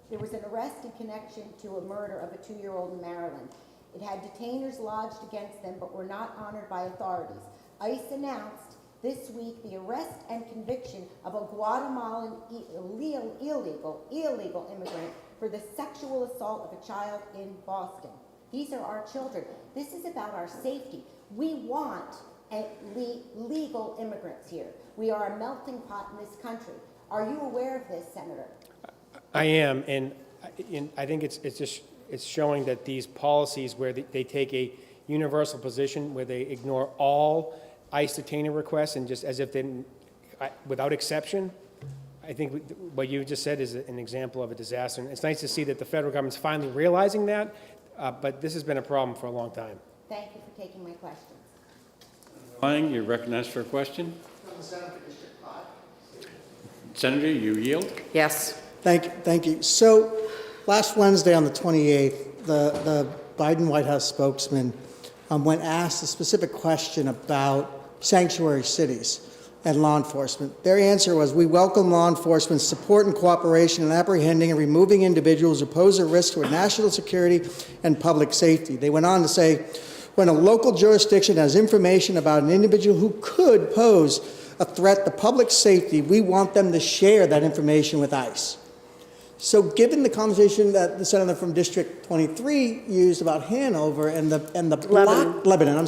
there was an arrest in connection to a murder of a 2-year-old in Maryland. It had detainers lodged against them but were not honored by authorities. ICE announced this week the arrest and conviction of a Guatemalan illegal immigrant for the sexual assault of a child in Boston. These are our children. This is about our safety. We want legal immigrants here. We are a melting pot in this country. Are you aware of this, Senator? I am, and I think it's showing that these policies where they take a universal position, where they ignore all ICE detainer requests and just as if they, without exception, I think what you just said is an example of a disaster. And it's nice to see that the federal government's finally realizing that, but this has been a problem for a long time. Thank you for taking my questions. Lang, you're recognized for a question. Senator, you yield? Yes. Thank you. So last Wednesday on the 28th, the Biden White House spokesman, when asked a specific question about sanctuary cities and law enforcement, their answer was, we welcome law enforcement's support and cooperation in apprehending and removing individuals who pose a risk to our national security and public safety. They went on to say, When a local jurisdiction has information about an individual who could pose a threat to public safety, we want them to share that information with ICE. So given the conversation that the senator from District 23 used about Hanover and Lebanon,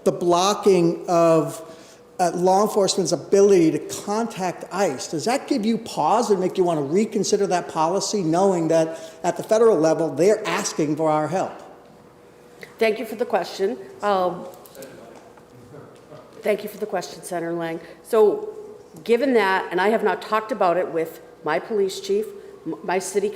the blocking of law enforcement's ability to contact ICE, does that give you pause and make you want to reconsider that policy, knowing that at the federal level, they're asking for our help? Thank you for the question. Thank you for the question, Senator Lang. So given that, and I have not talked about it with my police chief, my city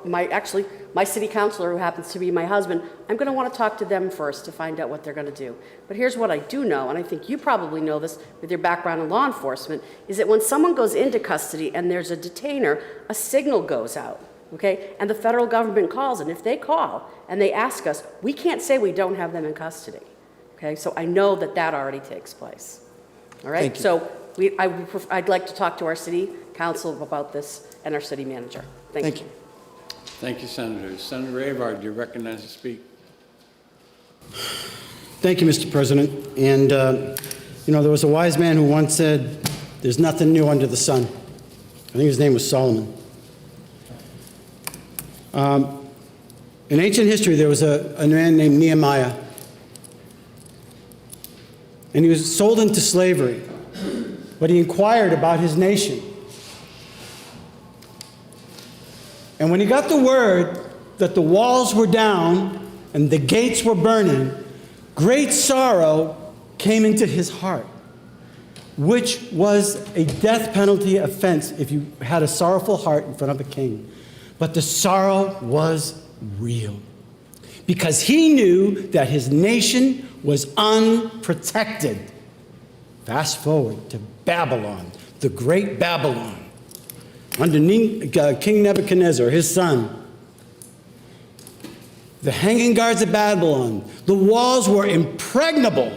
my city councilor, who happens to be my husband, I'm going to want to talk to them first to find out what they're going to do. But here's what I do know, and I think you probably know this with your background in law enforcement, is that when someone goes into custody and there's a detainer, a signal goes out, okay? And the federal government calls, and if they call and they ask us, we can't say we don't have them in custody, okay? So I know that that already takes place, all right? So I'd like to talk to our city council about this and our city manager. Thank you. Thank you, Senator. Senator Avard, you're recognized to speak. Thank you, Mr. President. And, you know, there was a wise man who once said, there's nothing new under the sun. I think his name was Solomon. In ancient history, there was a man named Nehemiah. And he was sold into slavery, but he inquired about his nation. And when he got the word that the walls were down and the gates were burning, great sorrow came into his heart, which was a death penalty offense if you had a sorrowful heart in front of a king. But the sorrow was real because he knew that his nation was unprotected. Fast forward to Babylon, the great Babylon. Under King Nebuchadnezzar, his son, the hanging guards of Babylon, the walls were impregnable.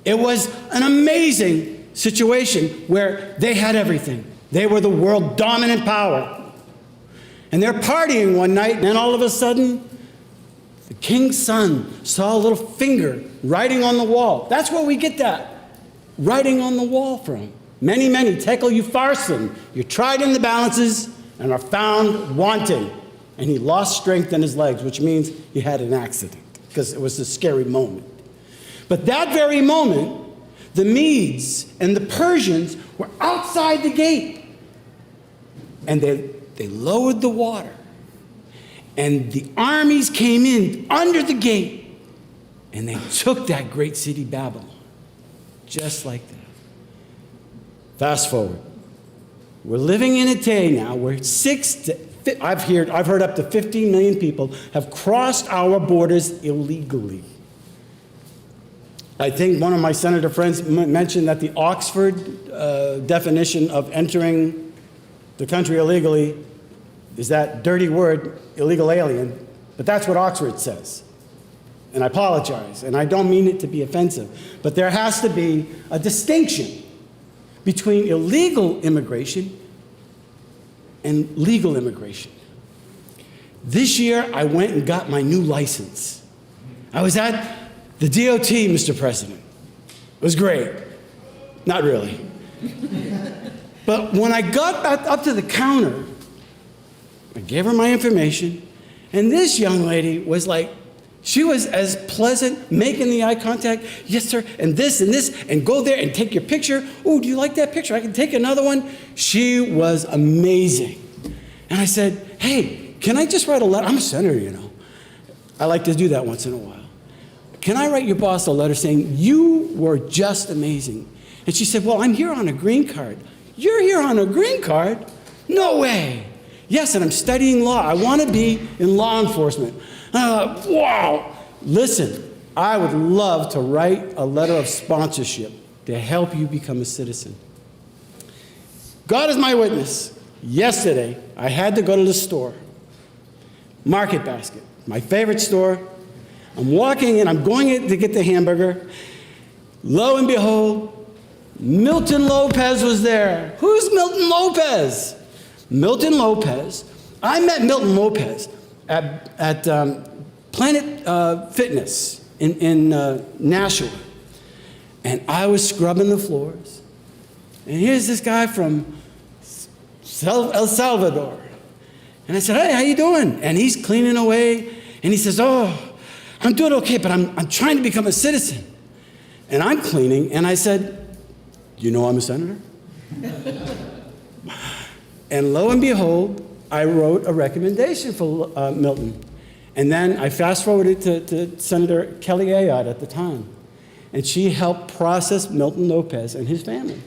It was an amazing situation where they had everything. They were the world dominant power. And they're partying one night, and then all of a sudden, the king's son saw a little finger writing on the wall. That's where we get that writing on the wall from. Many, many tekel upharsin. You're tried in the balances and are found wanting. And he lost strength in his legs, which means he had an accident, because it was a scary moment. But that very moment, the Medes and the Persians were outside the gate. And they lowered the water. And the armies came in under the gate. And they took that great city, Babylon. Just like that. Fast forward. We're living in a day now where I've heard up to 15 million people have crossed our borders illegally. I think one of my senator friends mentioned that the Oxford definition of entering the country illegally is that dirty word, illegal alien, but that's what Oxford says. And I apologize, and I don't mean it to be offensive, but there has to be a distinction between illegal immigration and legal immigration. This year, I went and got my new license. I was at the DOT, Mr. President. It was great. Not really. But when I got back up to the counter, I gave her my information, and this young lady was like, she was as pleasant, making the eye contact, yes, sir, and this, and go there and take your picture. Oh, do you like that picture? I can take another one. She was amazing. And I said, hey, can I just write a letter? I'm a senator, you know. I like to do that once in a while. Can I write your boss a letter saying, you were just amazing? And she said, well, I'm here on a green card. You're here on a green card? No way. Yes, and I'm studying law. I want to be in law enforcement. And I thought, wow. Listen, I would love to write a letter of sponsorship to help you become a citizen. God is my witness. Yesterday, I had to go to the store. Market Basket, my favorite store. I'm walking in, I'm going in to get the hamburger. Lo and behold, Milton Lopez was there. Who's Milton Lopez? Milton Lopez. I met Milton Lopez at Planet Fitness in Nashua. And I was scrubbing the floors. And here's this guy from El Salvador. And I said, hey, how you doing? And he's cleaning away. And he says, oh, I'm doing okay, but I'm trying to become a citizen. And I'm cleaning. And I said, you know I'm a senator? And lo and behold, I wrote a recommendation for Milton. And then I fast-forwarded to Senator Kelly Ayotte at the time. And she helped process Milton Lopez and his family.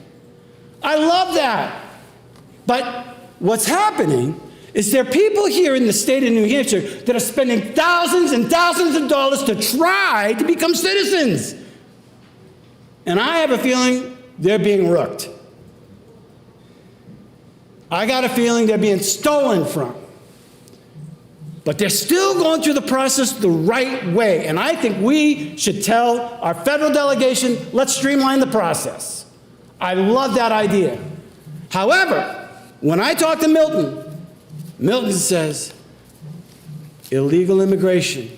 I love that. But what's happening is there are people here in the state of New Hampshire that are spending thousands and thousands of dollars to try to become citizens. And I have a feeling they're being rooked. I got a feeling they're being stolen from. But they're still going through the process the right way. And I think we should tell our federal delegation, let's streamline the process. I love that idea. However, when I talk to Milton, Milton says, illegal immigration,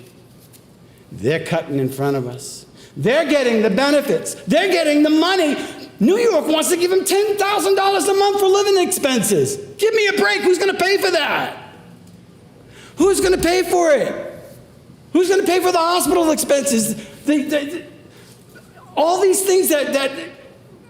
they're cutting in front of us. They're getting the benefits. They're getting the money. New York wants to give him $10,000 a month for living expenses. Give me a break. Who's going to pay for that? Who's going to pay for it? Who's going to pay for the hospital expenses? All these things that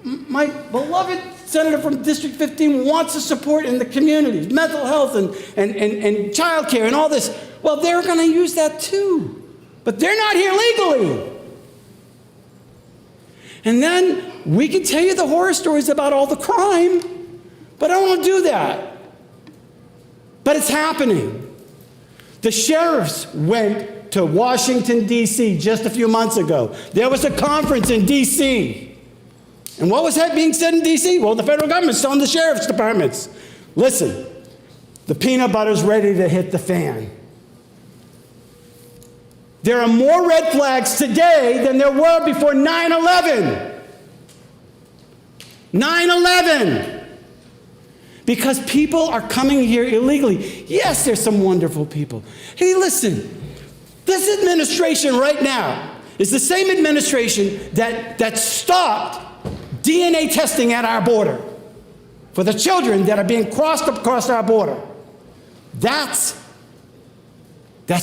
my beloved senator from District 15 wants to support in the community, mental health and child care and all this. Well, they're going to use that too. But they're not here legally. And then we can tell you the horror stories about all the crime, but I don't want to do that. But it's happening. The sheriffs went to Washington, D.C. just a few months ago. There was a conference in D.C. And what was that being said in D.C.? Well, the federal government's telling the sheriff's departments, listen, the peanut butter's ready to hit the fan. There are more red flags today than there were before 9/11. 9/11. Because people are coming here illegally. Yes, there's some wonderful people. Hey, listen, this administration right now is the same administration that stopped DNA testing at our border for the children that are being crossed across our border. That's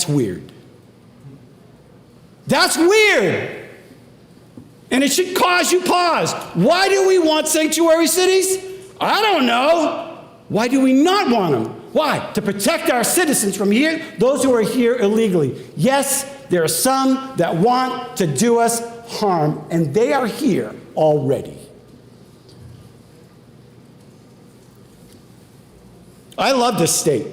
weird. That's weird. And it should cause you pause. Why do we want sanctuary cities? I don't know. Why do we not want them? Why? To protect our citizens from here, those who are here illegally. Yes, there are some that want to do us harm, and they are here already. I love this state.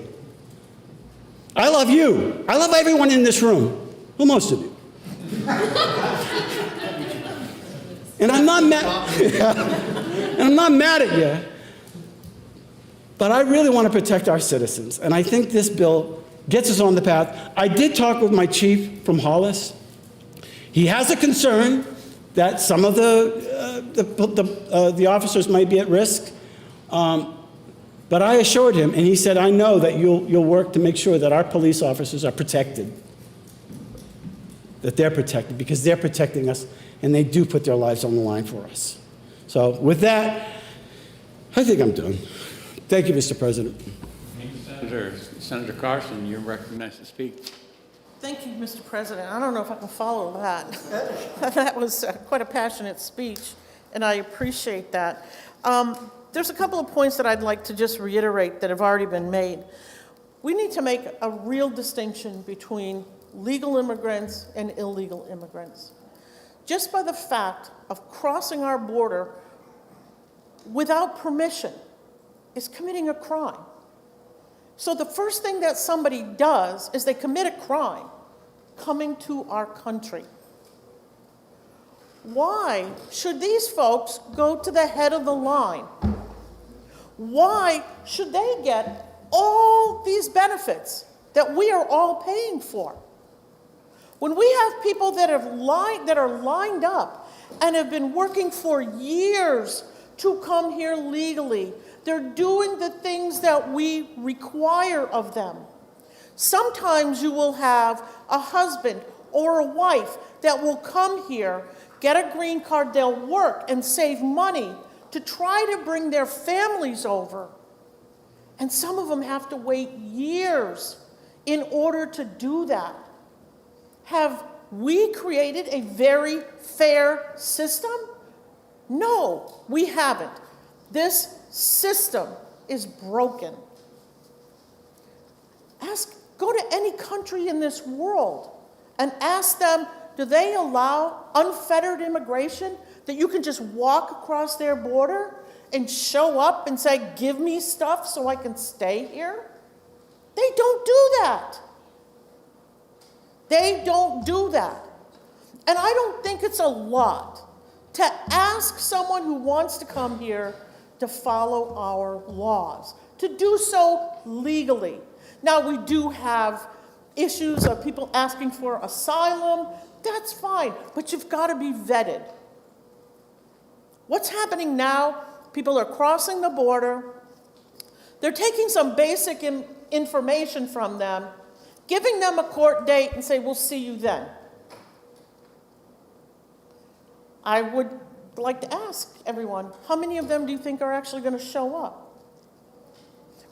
I love you. I love everyone in this room. Well, most of you. And I'm not mad at you. But I really want to protect our citizens, and I think this bill gets us on the path. I did talk with my chief from Hollis. He has a concern that some of the officers might be at risk, but I assured him, and he said, I know that you'll work to make sure that our police officers are protected, that they're protected, because they're protecting us, and they do put their lives on the line for us. So with that, I think I'm done. Thank you, Mr. President. Thank you, Senator Carson, you're recognized to speak. Thank you, Mr. President. I don't know if I can follow that. That was quite a passionate speech, and I appreciate that. There's a couple of points that I'd like to just reiterate that have already been made. We need to make a real distinction between legal immigrants and illegal immigrants. Just by the fact of crossing our border without permission is committing a crime. So the first thing that somebody does is they commit a crime coming to our country. Why should these folks go to the head of the line? Why should they get all these benefits that we are all paying for? When we have people that are lined up and have been working for years to come here legally, they're doing the things that we require of them. Sometimes you will have a husband or a wife that will come here, get a green card, they'll work and save money to try to bring their families over. And some of them have to wait years in order to do that. Have we created a very fair system? No, we haven't. This system is broken. Go to any country in this world and ask them, do they allow unfettered immigration, that you can just walk across their border and show up and say, give me stuff so I can stay here? They don't do that. They don't do that. And I don't think it's a lot to ask someone who wants to come here to follow our laws, to do so legally. Now, we do have issues of people asking for asylum. That's fine, but you've got to be vetted. What's happening now? People are crossing the border. They're taking some basic information from them, giving them a court date and say, we'll see you then. I would like to ask everyone, how many of them do you think are actually going to show up?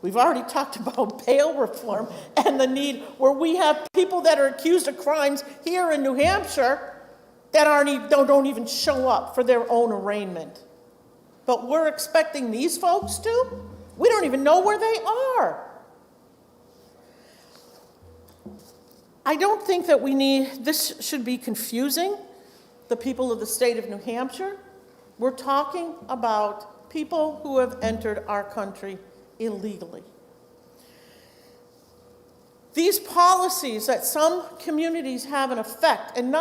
We've already talked about bail reform and the need where we have people that are accused of crimes here in New Hampshire that don't even show up for their own arraignment. But we're expecting these folks to? We don't even know where they are. I don't think that this should be confusing the people of the state of New Hampshire. We're talking about people who have entered our country illegally. These policies that some communities have in effect, and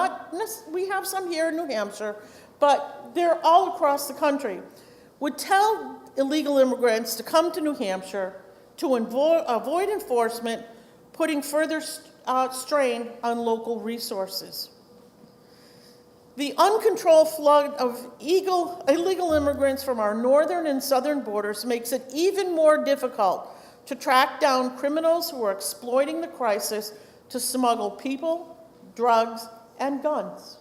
we have some here in New Hampshire, but they're all across the country, would tell illegal immigrants to come to New Hampshire to avoid enforcement, putting further strain on local resources. The uncontrolled flood of illegal immigrants from our northern and southern borders makes it even more difficult to track down criminals who are exploiting the crisis to smuggle people, drugs, and guns.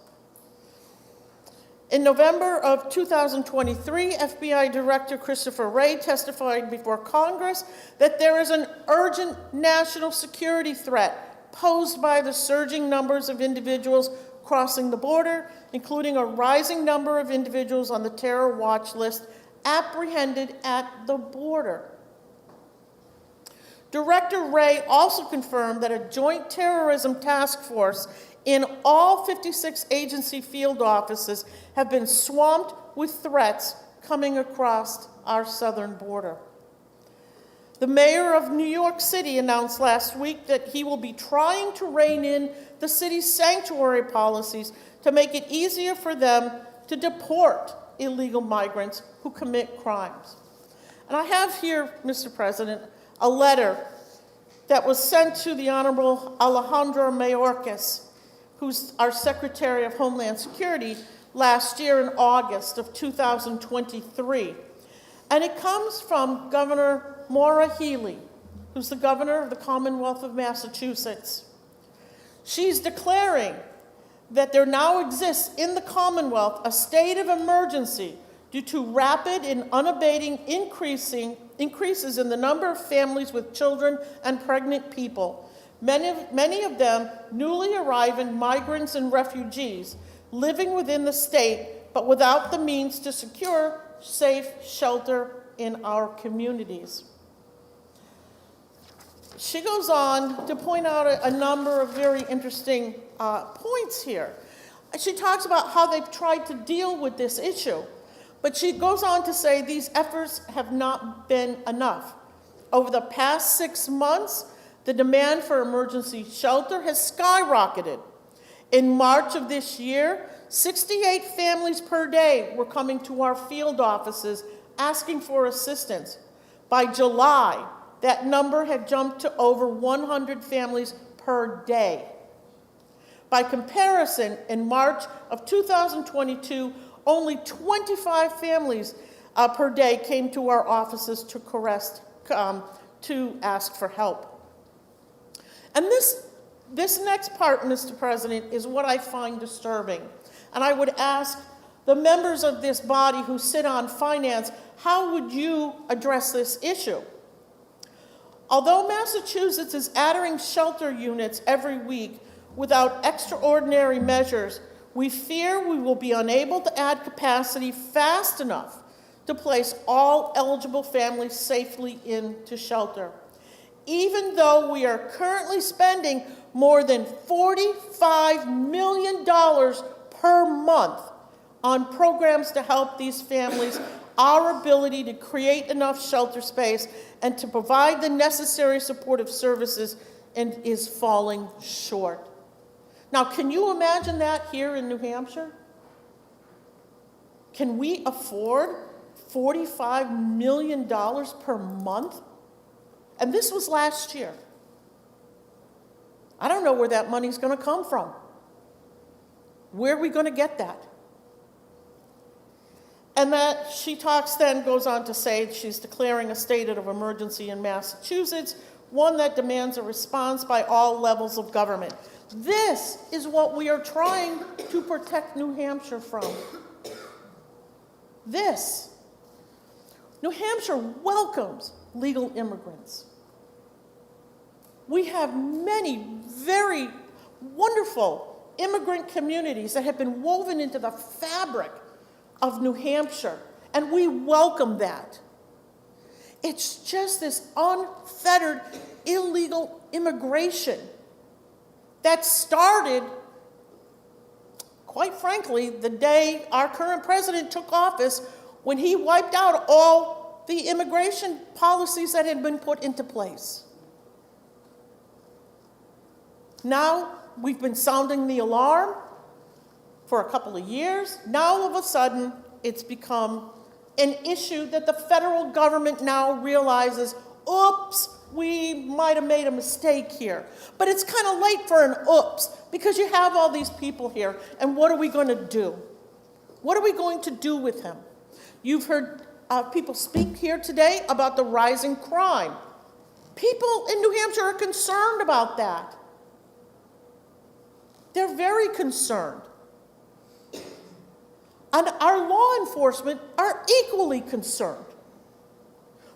In November of 2023, FBI Director Christopher Wray testified before Congress that there is an urgent national security threat posed by the surging numbers of individuals crossing the border, including a rising number of individuals on the terror watch list apprehended at the border. Director Wray also confirmed that a joint terrorism task force in all 56 agency field offices have been swamped with threats coming across our southern border. The mayor of New York City announced last week that he will be trying to rein in the city's sanctuary policies to make it easier for them to deport illegal migrants who commit crimes. And I have here, Mr. President, a letter that was sent to the Honorable Alejandro Mayorkas, who's our Secretary of Homeland Security, last year in August of 2023. And it comes from Governor Maura Healey, who's the governor of the Commonwealth of Massachusetts. She's declaring that there now exists in the Commonwealth a state of emergency due to rapid and unabating increases in the number of families with children and pregnant people, many of them newly arriving migrants and refugees living within the state but without the means to secure safe shelter in our communities. She goes on to point out a number of very interesting points here. She talks about how they've tried to deal with this issue, but she goes on to say these efforts have not been enough. Over the past 6 months, the demand for emergency shelter has skyrocketed. In March of this year, 68 families per day were coming to our field offices asking for assistance. By July, that number had jumped to over 100 families per day. By comparison, in March of 2022, only 25 families per day came to our offices to ask for help. And This next part, Mr. President, is what I find disturbing. And I would ask the members of this body who sit on finance, how would you address this issue? Although Massachusetts is adding shelter units every week without extraordinary measures, we fear we will be unable to add capacity fast enough to place all eligible families safely into shelter. Even though we are currently spending more than $45 million per month on programs to help these families, our ability to create enough shelter space and to provide the necessary supportive services is falling short. Now, can you imagine that here in New Hampshire? Can we afford $45 million per month? And this was last year. I don't know where that money's going to come from. Where are we going to get that? And that she goes on to say she's declaring a state of emergency in Massachusetts, one that demands a response by all levels of government. This is what we are trying to protect New Hampshire from. This. New Hampshire welcomes legal immigrants. We have many very wonderful immigrant communities that have been woven into the fabric of New Hampshire, and we welcome that. It's just this unfettered illegal immigration that started, quite frankly, the day our current president took office, when he wiped out all the immigration policies that had been put into place. Now, we've been sounding the alarm for a couple of years. Now, all of a sudden, it's become an issue that the federal government now realizes, oops, we might have made a mistake here. But it's kind of late for an oops, because you have all these people here, and what are we going to do? What are we going to do with him? You've heard people speak here today about the rising crime. People in New Hampshire are concerned about that. They're very concerned. And our law enforcement are equally concerned.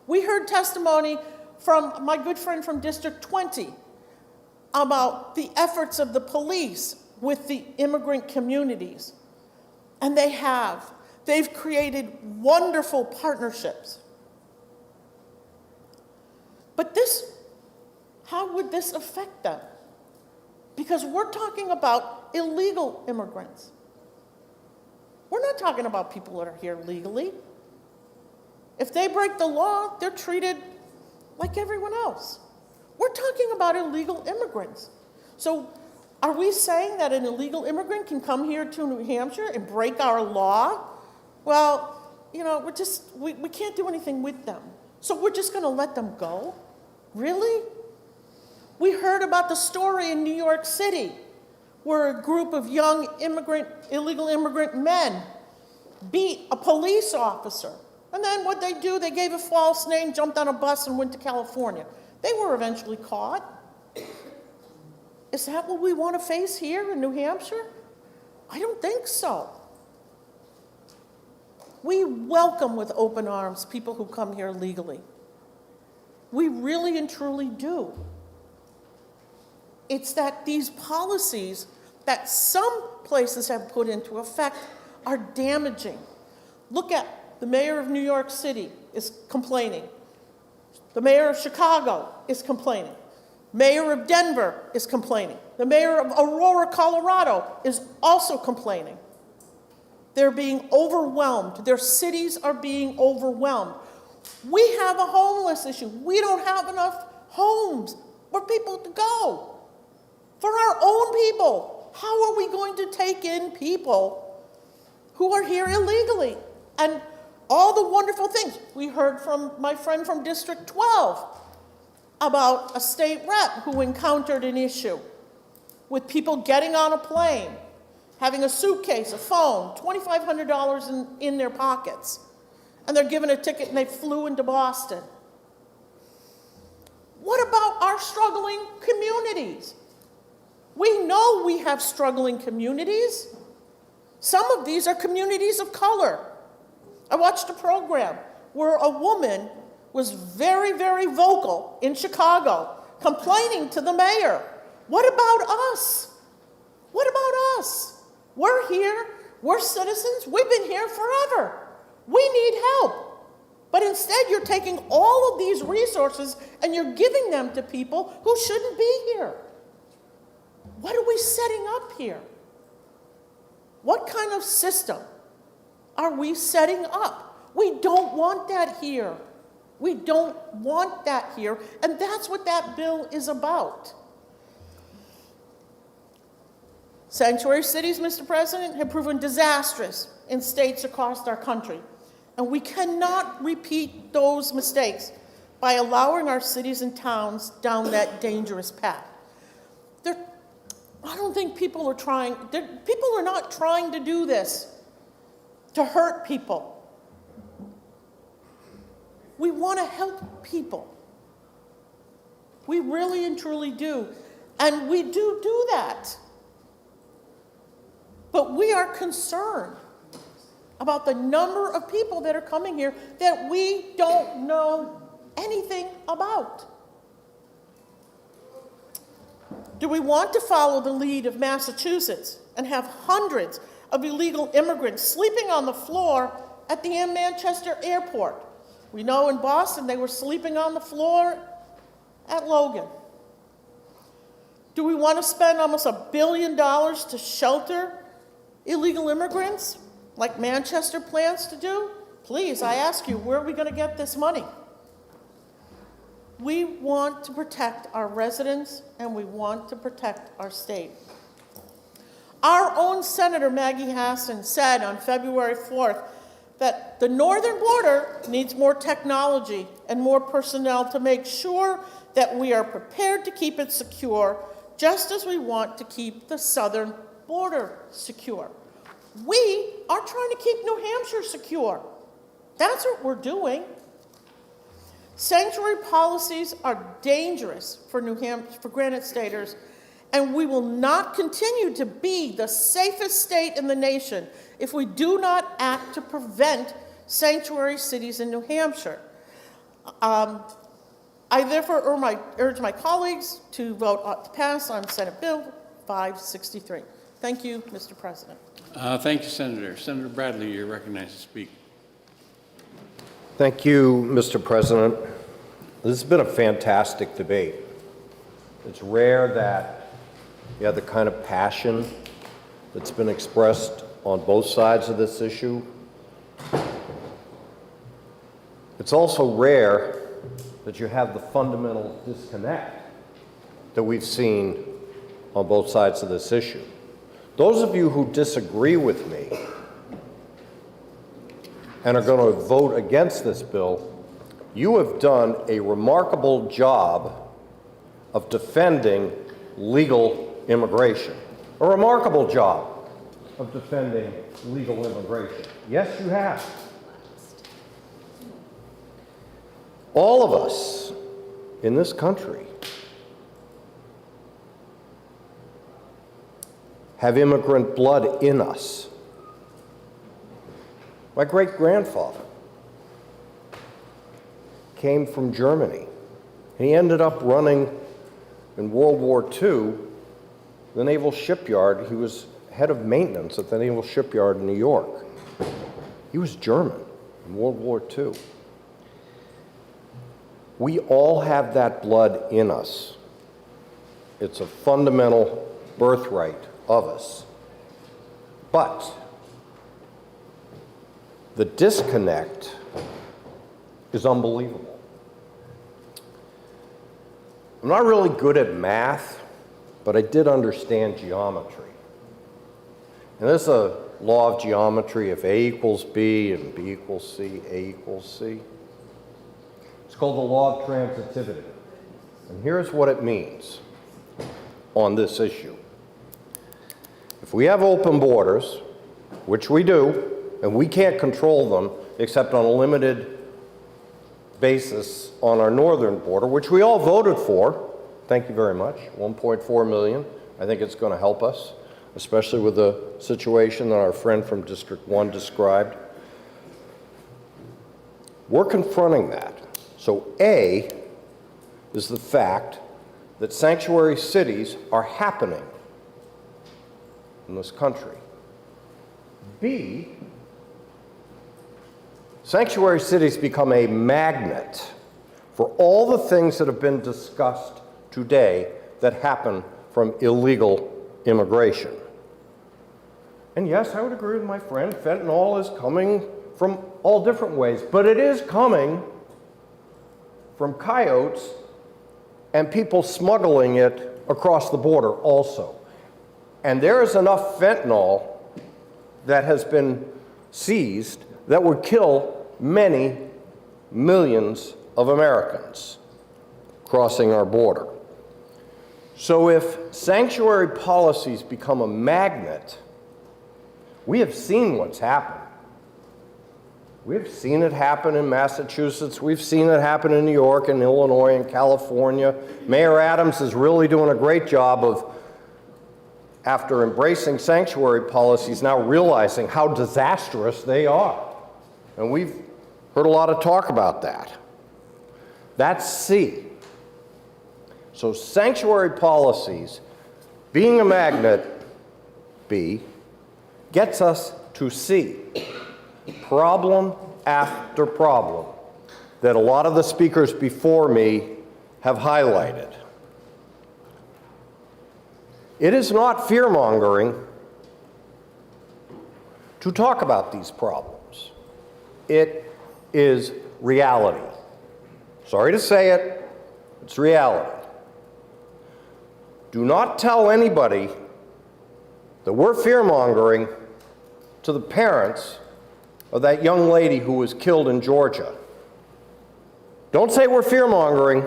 We heard testimony from my good friend from District 20 about the efforts of the police with the immigrant communities. And they've created wonderful partnerships. But how would this affect them? Because we're talking about illegal immigrants. We're not talking about people that are here legally. If they break the law, they're treated like everyone else. We're talking about illegal immigrants. So are we saying that an illegal immigrant can come here to New Hampshire and break our law? Well, we can't do anything with them. So we're just going to let them go? Really? We heard about the story in New York City where a group of young illegal immigrant men beat a police officer. And then what they do, they gave a false name, jumped on a bus, and went to California. They were eventually caught. Is that what we want to face here in New Hampshire? I don't think so. We welcome with open arms people who come here legally. We really and truly do. It's that these policies that some places have put into effect are damaging. Look at the mayor of New York City is complaining. The mayor of Chicago is complaining. Mayor of Denver is complaining. The mayor of Aurora, Colorado is also complaining. They're being overwhelmed. Their cities are being overwhelmed. We have a homeless issue. We don't have enough homes for people to go. For our own people, how are we going to take in people who are here illegally? And all the wonderful things. We heard from my friend from District 12 about a state rep who encountered an issue with people getting on a plane, having a suitcase, a phone, $2,500 in their pockets, and they're given a ticket and they flew into Boston. What about our struggling communities? We know we have struggling communities. Some of these are communities of color. I watched a program where a woman was very, very vocal in Chicago, complaining to the mayor. What about us? What about us? We're here, we're citizens, we've been here forever. We need help. But instead, you're taking all of these resources and you're giving them to people who shouldn't be here. What are we setting up here? What kind of system are we setting up? We don't want that here. We don't want that here, and that's what that bill is about. Sanctuary cities, Mr. President, have proven disastrous in states across our country, and we cannot repeat those mistakes by allowing our cities and towns down that dangerous path. I don't think people are not trying to do this to hurt people. We want to help people. We really and truly do. And we do that. But we are concerned about the number of people that are coming here that we don't know anything about. Do we want to follow the lead of Massachusetts and have hundreds of illegal immigrants sleeping on the floor at the Manchester airport? We know in Boston they were sleeping on the floor at Logan. Do we want to spend almost $1 billion to shelter illegal immigrants like Manchester plans to do? Please, I ask you, where are we going to get this money? We want to protect our residents and we want to protect our state. Our own Senator Maggie Hassan said on February 4th that the northern border needs more technology and more personnel to make sure that we are prepared to keep it secure, just as we want to keep the southern border secure. We are trying to keep New Hampshire secure. That's what we're doing. Sanctuary policies are dangerous for Granite Staters, and we will not continue to be the safest state in the nation if we do not act to prevent sanctuary cities in New Hampshire. I therefore urge my colleagues to vote to pass on Senate Bill 563. Thank you, Mr. President. Thank you, Senator. Senator Bradley, you're recognized to speak. Thank you, Mr. President. This has been a fantastic debate. It's rare that you have the kind of passion that's been expressed on both sides of this issue. It's also rare that you have the fundamental disconnect that we've seen on both sides of this issue. Those of you who disagree with me and are going to vote against this bill, you have done a remarkable job of defending legal immigration. A remarkable job of defending legal immigration. Yes, you have. All of us in this country have immigrant blood in us. My great-grandfather came from Germany. He ended up running in World War II the naval shipyard. He was head of maintenance at the naval shipyard in New York. He was German in World War II. We all have that blood in us. It's a fundamental birthright of us. But the disconnect is unbelievable. I'm not really good at math, but I did understand geometry. And there's a law of geometry: if A equals B and B equals C, A equals C. It's called the law of transitivity. And here's what it means on this issue. If we have open borders, which we do, and we can't control them except on a limited basis on our northern border, which we all voted for, thank you very much, 1.4 million I think it's going to help us, especially with the situation that our friend from District 1 described. We're confronting that. So A is the fact that sanctuary cities are happening in this country. B, sanctuary cities become a magnet for all the things that have been discussed today that happen from illegal immigration. And yes, I would agree with my friend, fentanyl is coming from all different ways, but it is coming from coyotes and people smuggling it across the border also. And there is enough fentanyl that has been seized that would kill many millions of Americans crossing our border. So if sanctuary policies become a magnet, we have seen what's happened. We've seen it happen in Massachusetts. We've seen it happen in New York and Illinois and California. Mayor Adams is really doing a great job of, after embracing sanctuary policies, now realizing how disastrous they are. And we've heard a lot of talk about that. That's C. So sanctuary policies, being a magnet, B, gets us to C. Problem after problem that a lot of the speakers before me have highlighted. It is not fear-mongering to talk about these problems. It is reality. Sorry to say it, it's reality. Do not tell anybody that we're fear-mongering to the parents of that young lady who was killed in Georgia. Don't say we're fear-mongering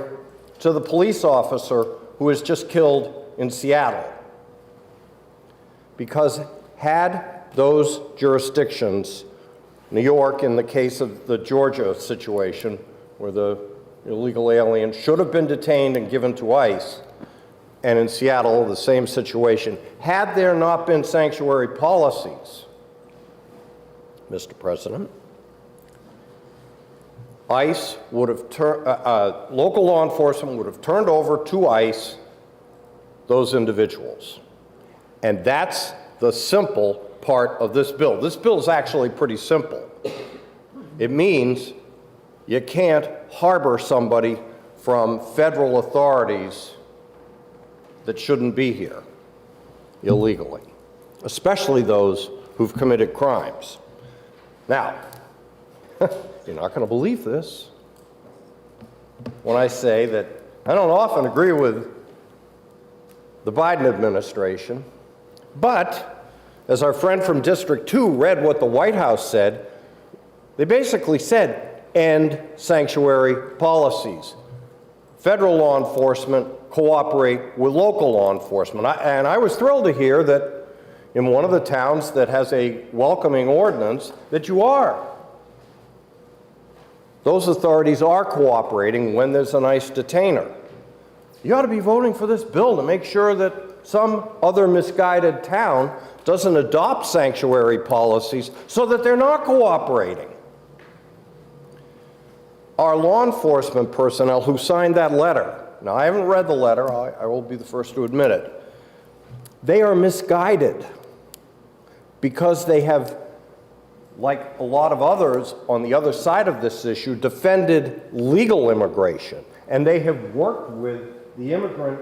to the police officer who was just killed in Seattle. Because had those jurisdictions, New York in the case of the Georgia situation, where the illegal alien should have been detained and given to ICE, and in Seattle, the same situation, had there not been sanctuary policies, Mr. President, ICE would have local law enforcement would have turned over to ICE those individuals. And that's the simple part of this bill. This bill is actually pretty simple. It means you can't harbor somebody from federal authorities that shouldn't be here illegally, especially those who've committed crimes. Now, you're not going to believe this when I say that I don't often agree with the Biden administration, but as our friend from District 2 read what the White House said, they basically said, end sanctuary policies. Federal law enforcement cooperate with local law enforcement. And I was thrilled to hear that in one of the towns that has a welcoming ordinance that you are. Those authorities are cooperating when there's an ICE detainer. You ought to be voting for this bill to make sure that some other misguided town doesn't adopt sanctuary policies so that they're not cooperating. Our law enforcement personnel who signed that letter, now I haven't read the letter, I will be the first to admit it, they are misguided because they have, like a lot of others on the other side of this issue, defended legal immigration. And they have worked with the immigrant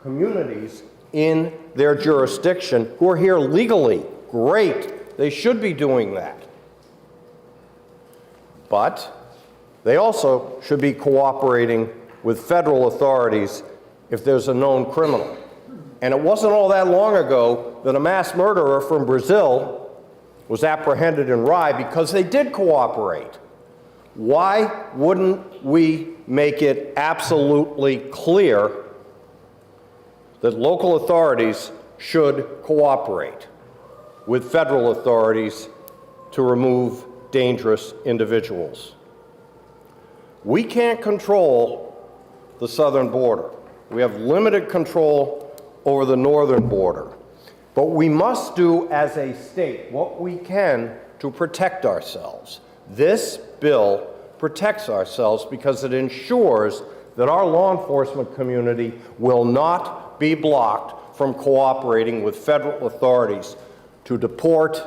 communities in their jurisdiction who are here legally. Great, they should be doing that. But they also should be cooperating with federal authorities if there's a known criminal. And it wasn't all that long ago that a mass murderer from Brazil was apprehended in Rye because they did cooperate. Why wouldn't we make it absolutely clear that local authorities should cooperate with federal authorities to remove dangerous individuals? We can't control the southern border. We have limited control over the northern border. But we must do as a state what we can to protect ourselves. This bill protects ourselves because it ensures that our law enforcement community will not be blocked from cooperating with federal authorities to deport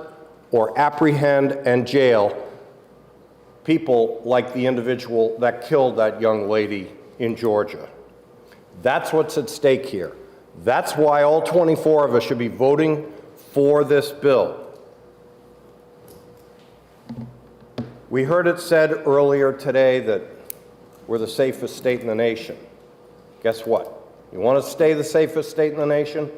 or apprehend and jail people like the individual that killed that young lady in Georgia. That's what's at stake here. That's why all 24 of us should be voting for this bill. We heard it said earlier today that we're the safest state in the nation. Guess what? You want to stay the safest state in the nation?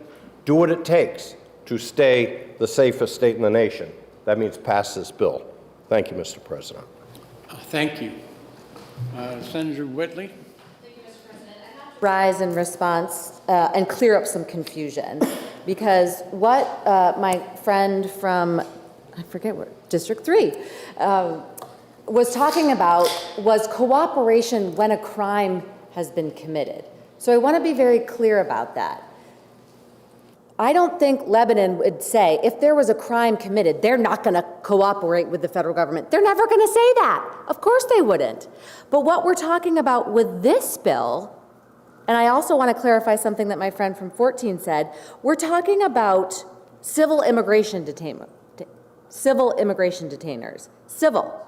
Do what it takes to stay the safest state in the nation. That means pass this bill. Thank you, Mr. President. Thank you. Senator Whitley? Rise in response and clear up some confusion, because what my friend from, I forget where, District 3, was talking about was cooperation when a crime has been committed. So I want to be very clear about that. I don't think Lebanon would say if there was a crime committed, they're not going to cooperate with the federal government. They're never going to say that. Of course they wouldn't. But what we're talking about with this bill, and I also want to clarify something that my friend from 14 said, we're talking about civil immigration detainers. Civil.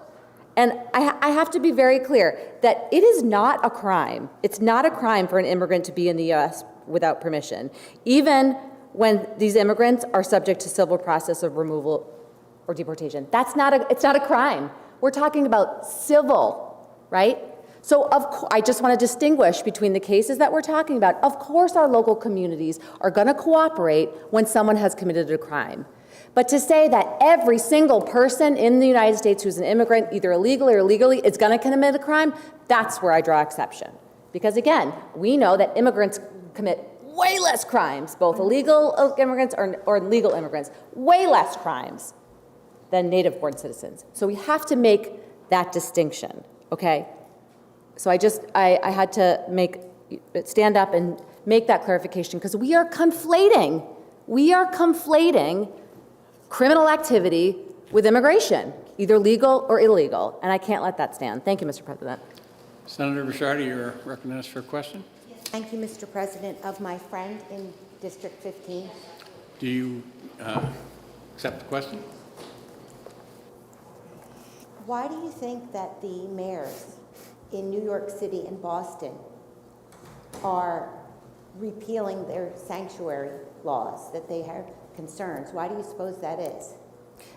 And I have to be very clear that it is not a crime. It's not a crime for an immigrant to be in the U.S. without permission, even when these immigrants are subject to civil process of removal or deportation. It's not a crime. We're talking about civil, right? So I just want to distinguish between the cases that we're talking about. Of course our local communities are going to cooperate when someone has committed a crime. But to say that every single person in the United States who's an immigrant, either illegally or legally, is going to commit a crime, that's where I draw exception. Because again, we know that immigrants commit way less crimes, both illegal immigrants or legal immigrants, way less crimes than native-born citizens. So we have to make that distinction, okay? So I had to stand up and make that clarification, because we are conflating criminal activity with immigration, either legal or illegal, and I can't let that stand. Thank you, Mr. President. Senator Bishardi, you're recognized for a question. Thank you, Mr. President. Of my friend in District 15. Do you accept the question? Why do you think that the mayors in New York City and Boston are repealing their sanctuary laws, that they have concerns? Why do you suppose that is?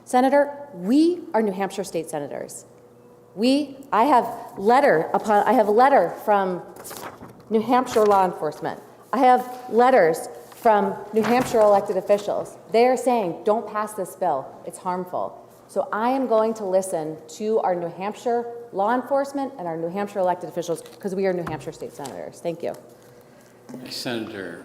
Senator, we are New Hampshire state senators. I have a letter from New Hampshire law enforcement. I have letters from New Hampshire elected officials. They are saying, don't pass this bill. It's harmful. So I am going to listen to our New Hampshire law enforcement and our New Hampshire elected officials, because we are New Hampshire state senators. Thank you. Senator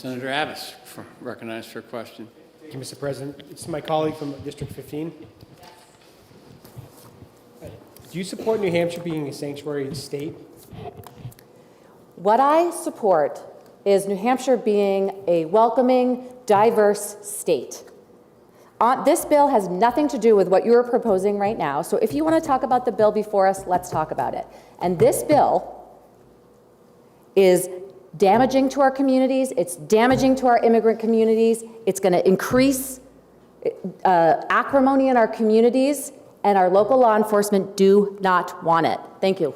Abbas, recognized for a question. Thank you, Mr. President. It's my colleague from District 15. Do you support New Hampshire being a sanctuary state? What I support is New Hampshire being a welcoming, diverse state. This bill has nothing to do with what you are proposing right now, so if you want to talk about the bill before us, let's talk about it. And this bill is damaging to our communities, it's damaging to our immigrant communities, it's going to increase acrimony in our communities, and our local law enforcement do not want it. Thank you.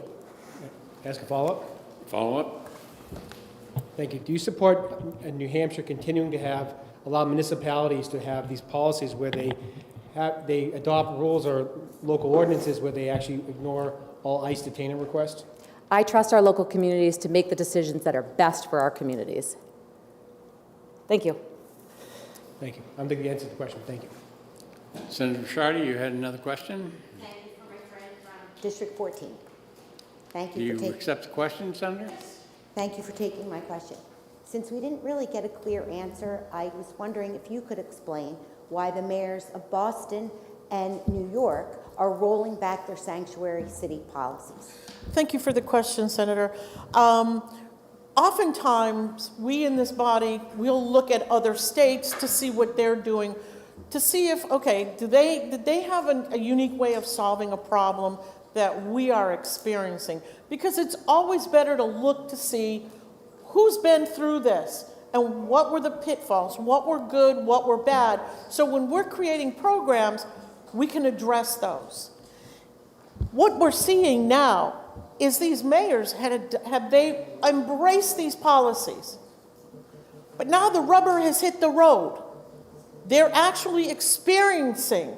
Ask a follow-up? Follow-up? Thank you. Do you support New Hampshire continuing to allow municipalities to have these policies where they adopt rules or local ordinances where they actually ignore all ICE detainer requests? I trust our local communities to make the decisions that are best for our communities. Thank you. Thank you. I don't think you answered the question. Thank you. Senator Bishardi, you had another question? Thank you for my friend from District 14. Thank Do you for you accept the question, Senator? Thank you for taking my question. Since we didn't really get a clear answer, I was wondering if you could explain why the mayors of Boston and New York are rolling back their sanctuary city policies. Thank you for the question, Senator. oftentimes, we in this body, we'll look at other states to see what they're doing, to see if, okay, did they have a unique way of solving a problem that we are experiencing? Because it's always better to look to see who's been through this and what were the pitfalls, what were good, what were bad. So when we're creating programs, we can address those. What we're seeing now is these mayors have they embraced these policies. But now the rubber has hit the road. They're actually experiencing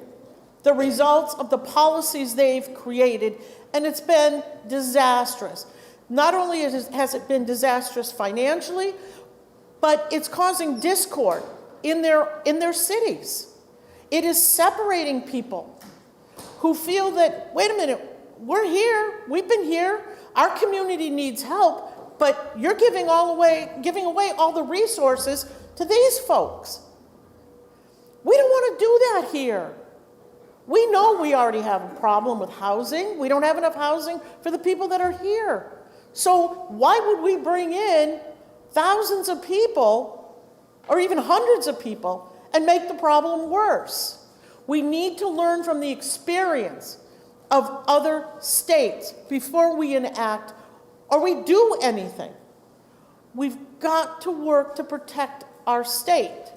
the results of the policies they've created, and it's been disastrous. Not only has it been disastrous financially, but it's causing discord in their cities. It is separating people who feel that, wait a minute, we're here, we've been here, our community needs help, but you're giving away all the resources to these folks. We don't want to do that here. We know we already have a problem with housing. We don't have enough housing for the people that are here. So why would we bring in thousands of people, or even hundreds of people, and make the problem worse? We need to learn from the experience of other states before we enact or we do anything. We've got to work to protect our state,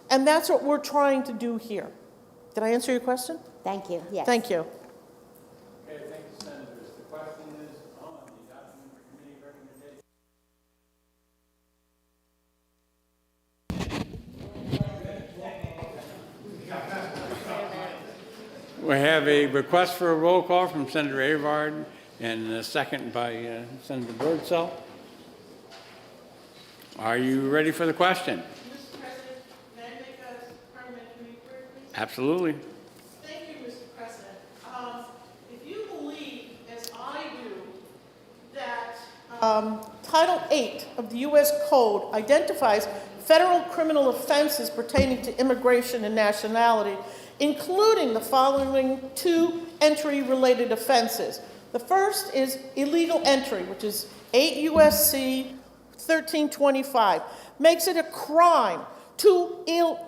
and that's what we're trying to do here. Did I answer your question? Thank you, yes. Thank you. Okay, thank you, Senators. The question is on the adoption of committee recommendation. We have a request for a roll call from Senator Reverend and a second by Senator Birdsell. Are you ready for the question? Mr. President, may I make a parliamentary inquiry, please? Absolutely. Thank you, Mr. President. If you believe, as I do, that Title VIII of the U.S. Code identifies federal criminal offenses pertaining to immigration and nationality, including the following two entry-related offenses. The first is illegal entry, which is 8 U.S.C. 1325, makes it a crime to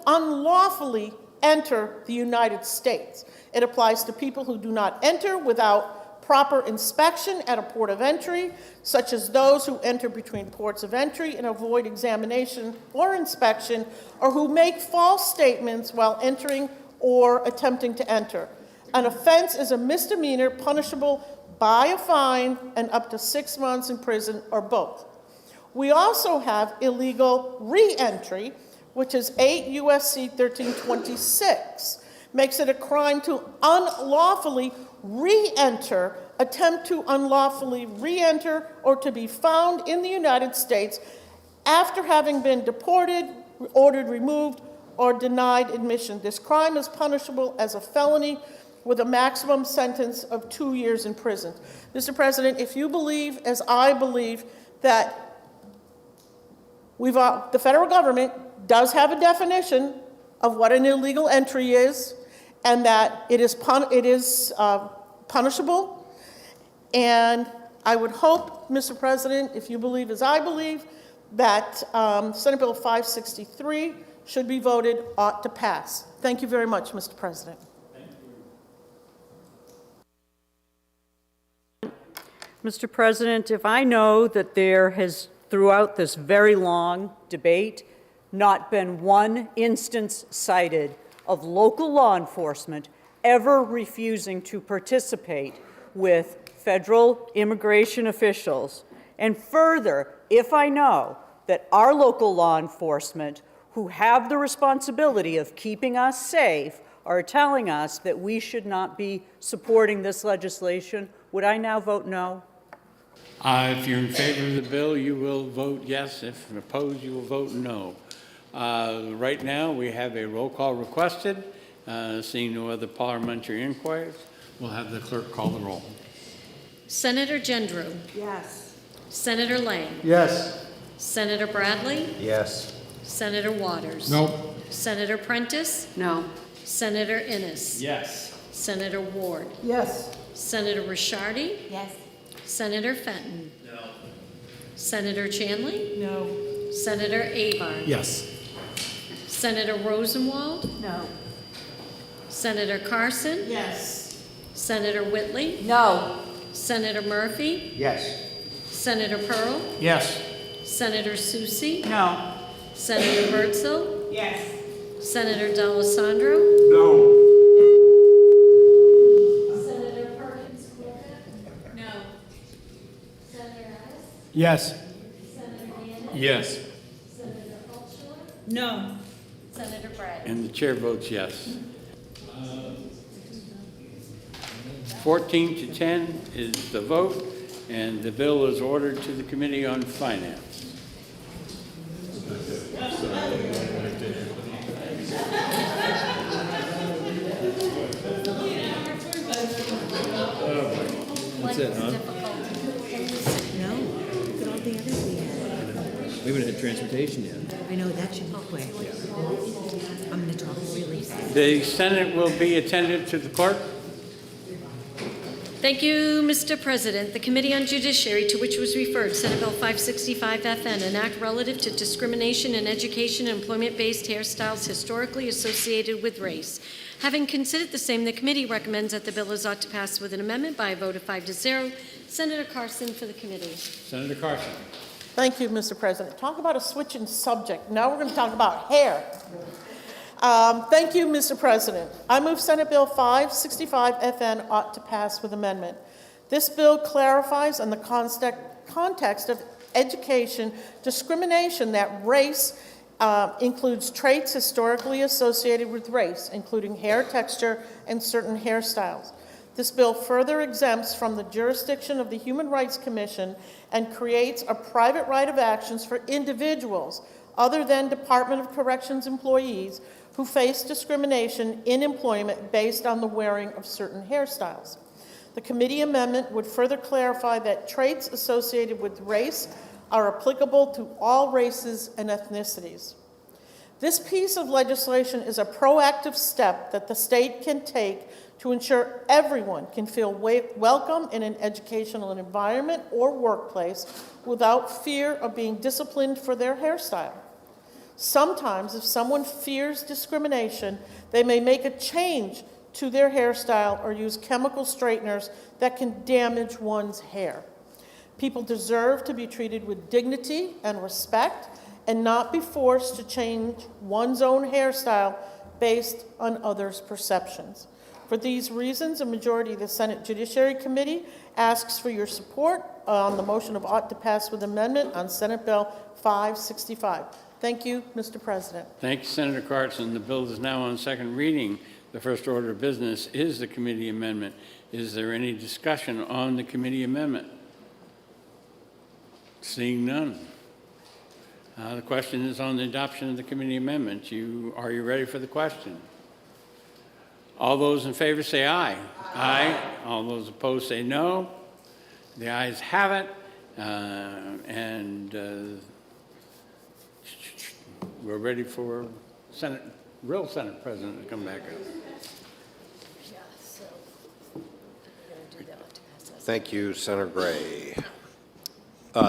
unlawfully enter the United States. It applies to people who do not enter without proper inspection at a port of entry, such as those who enter between ports of entry and avoid examination or inspection, or who make false statements while entering or attempting to enter. An offense is a misdemeanor punishable by a fine and up to 6 months in prison or both. We also have illegal re-entry, which is 8 U.S.C. 1326. Makes it a crime to unlawfully re-enter, attempt to unlawfully re-enter, or to be found in the United States after having been deported, ordered removed, or denied admission. This crime is punishable as a felony with a maximum sentence of 2 years in prison. Mr. President, if you believe, as I believe, that the federal government does have a definition of what an illegal entry is, and that it is punishable, and I would hope, Mr. President, if you believe as I believe, that Senate Bill 563 should be voted ought to pass. Thank you very much, Mr. President. Mr. President, if I know that there has, throughout this very long debate, not been one instance cited of local law enforcement ever refusing to participate with federal immigration officials, and further, if I know that our local law enforcement, who have the responsibility of keeping us safe, are telling us that we should not be supporting this legislation, would I now vote no? If you're in favor of the bill, you will vote yes. If opposed, you will vote no. Right now, we have a roll call requested. Seeing no other parliamentary inquiries, we'll have the clerk call the roll. Senator Gendrew. Yes. Senator Lang. Yes. Senator Bradley. Yes. Senator Waters. No. Senator Prentice. No. Senator Innes. Yes. Senator Ward. Yes. Senator Ricciardi. Yes. Senator Fenton. No. Senator Chanley? No. Senator Avon? Yes. Senator Rosenwald? No. Senator Carson? Yes. Senator Whitley? No. Senator Murphy? Yes. Senator Pearl? Yes. Senator Susie? No. Senator Birdsell? Yes. Senator D'Alessandro? No. Senator Perkins? No. Senator Abbas? Yes. Senator Gannon? Yes. Senator Altschiller? No. Senator Bragg? And the chair votes yes. 14 to 10 is the vote, and the bill is ordered to the Committee on Finance. That's it, huh? No, look at all the others we had. We haven't had transportation yet. I know, that should be quick. I'm gonna talk really fast. The Senate will be attended to the clerk. Thank you, Mr. President. The Committee on Judiciary, to which was referred Senate Bill 565 FN, an act relative to discrimination in education and employment-based hairstyles historically associated with race. Having considered the same, the committee recommends that the bill is ought to pass with an amendment by a vote of 5-0. Senator Carson for the committee. Senator Carson. Thank you, Mr. President. Talk about a switch in subject. Now we're going to talk about hair. Thank you, Mr. President. I move Senate Bill 565 FN ought to pass with amendment. This bill clarifies in the context of education discrimination that race includes traits historically associated with race, including hair texture and certain hairstyles. This bill further exempts from the jurisdiction of the Human Rights Commission and creates a private right of actions for individuals other than Department of Corrections employees who face discrimination in employment based on the wearing of certain hairstyles. The committee amendment would further clarify that traits associated with race are applicable to all races and ethnicities. This piece of legislation is a proactive step that the state can take to ensure everyone can feel welcome in an educational environment or workplace without fear of being disciplined for their hairstyle. Sometimes, if someone fears discrimination, they may make a change to their hairstyle or use chemical straighteners that can damage one's hair. People deserve to be treated with dignity and respect and not be forced to change one's own hairstyle based on others' perceptions. For these reasons, a majority of the Senate Judiciary Committee asks for your support on the motion of ought to pass with amendment on Senate Bill 565. Thank you, Mr. President. Thank you, Senator Carson. The bill is now on second reading. The first order of business is the committee amendment. Is there any discussion on the committee amendment? Seeing none. The question is on the adoption of the committee amendment. Are you ready for the question? All those in favor say aye. Aye. All those opposed say no. The ayes have it. We're ready for real Senate President to come back up. Thank you, Senator Gray.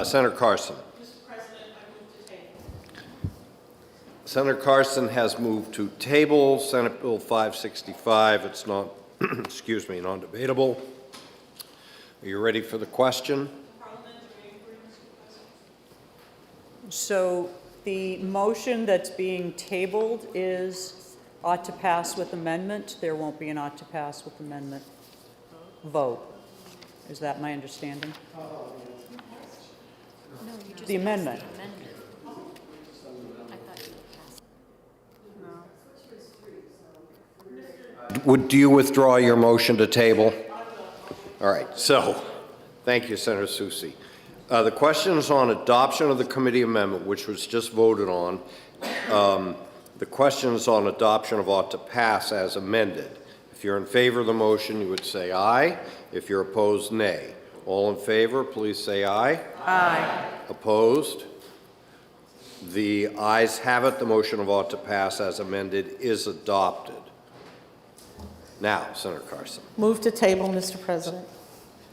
Senator Carson. Mr. President, I move to table. Senator Carson has moved to table Senate Bill 565. It's not, excuse me, non-debatable. Are you ready for the question? So the motion that's being tabled is ought to pass with amendment. There won't be an ought to pass with amendment vote. Is that my understanding? The amendment. Do you withdraw your motion to table? All right, so thank you, Senator Susie. The question is on adoption of the committee amendment, which was just voted on. The question is on adoption of ought to pass as amended. If you're in favor of the motion, you would say aye. If you're opposed, nay. All in favor, please say aye. Aye. Opposed? The ayes have it. The motion of ought to pass as amended is adopted. Now, Senator Carson. Move to table, Mr. President.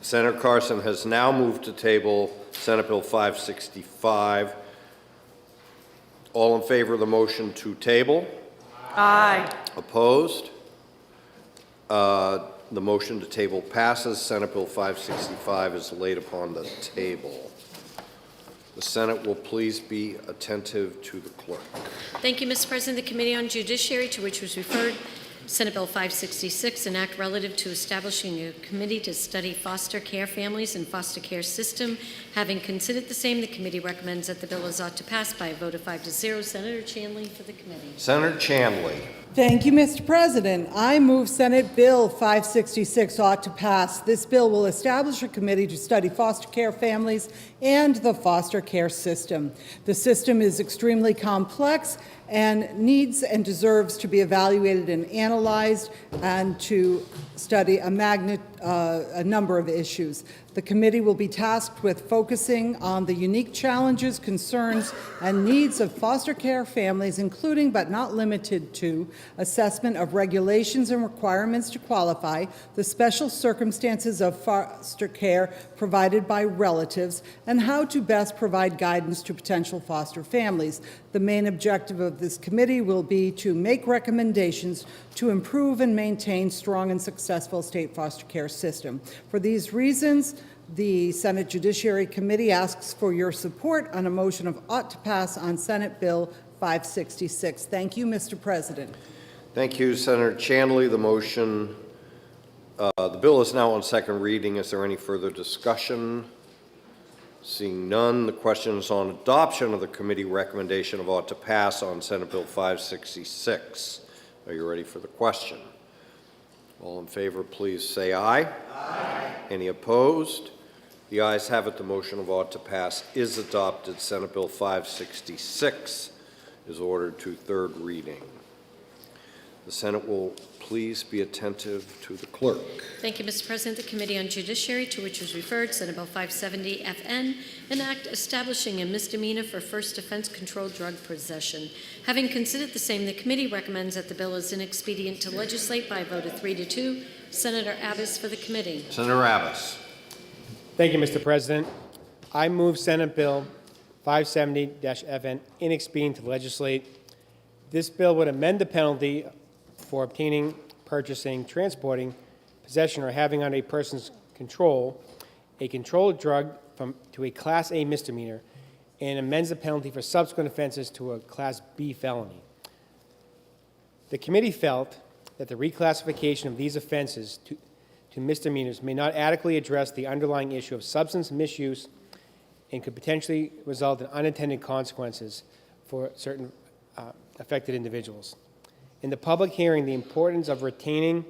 Senator Carson has now moved to table Senate Bill 565. All in favor of the motion to table? Aye. Opposed? The motion to table passes. Senate Bill 565 is laid upon the table. The Senate will please be attentive to the clerk. Thank you, Mr. President. The Committee on Judiciary, to which was referred, Senate Bill 566, an act relative to establishing a committee to study foster care families and foster care system. Having considered the same, the committee recommends that the bill is ought to pass by a vote of 5-0. Senator Chanley for the committee. Senator Chanley. Thank you, Mr. President. I move Senate Bill 566 ought to pass. This bill will establish a committee to study foster care families and the foster care system. The system is extremely complex and needs and deserves to be evaluated and analyzed and to study a number of issues. The committee will be tasked with focusing on the unique challenges, concerns, and needs of foster care families, including but not limited to assessment of regulations and requirements to qualify, the special circumstances of foster care provided by relatives, and how to best provide guidance to potential foster families. The main objective of this committee will be to make recommendations to improve and maintain strong and successful state foster care system. For these reasons, the Senate Judiciary Committee asks for your support on a motion of ought to pass on Senate Bill 566. Thank you, Mr. President. Thank you, Senator Chanley. The bill is now on second reading. Is there any further discussion? Seeing none, the question is on adoption of the committee recommendation of ought to pass on Senate Bill 566. Are you ready for the question? All in favor, please say aye. Aye. Any opposed? The ayes have it. The motion of ought to pass is adopted. Senate Bill 566 is ordered to third reading. The Senate will please be attentive to the clerk. Thank you, Mr. President. The Committee on Judiciary, to which was referred, Senate Bill 570 FN, an act establishing a misdemeanor for first offense controlled drug possession. Having considered the same, the committee recommends that the bill is inexpedient to legislate by a vote of 3-2. Senator Abbas for the committee. Senator Abbas. Thank you, Mr. President. I move Senate Bill 570-FN inexpedient to legislate. This bill would amend the penalty for obtaining, purchasing, transporting, possession, or having under a person's control a controlled drug to a Class A misdemeanor and amends the penalty for subsequent offenses to a Class B felony. The committee felt that the reclassification of these offenses to misdemeanors may not adequately address the underlying issue of substance misuse and could potentially result in unintended consequences for certain affected individuals. In the public hearing, the importance of retaining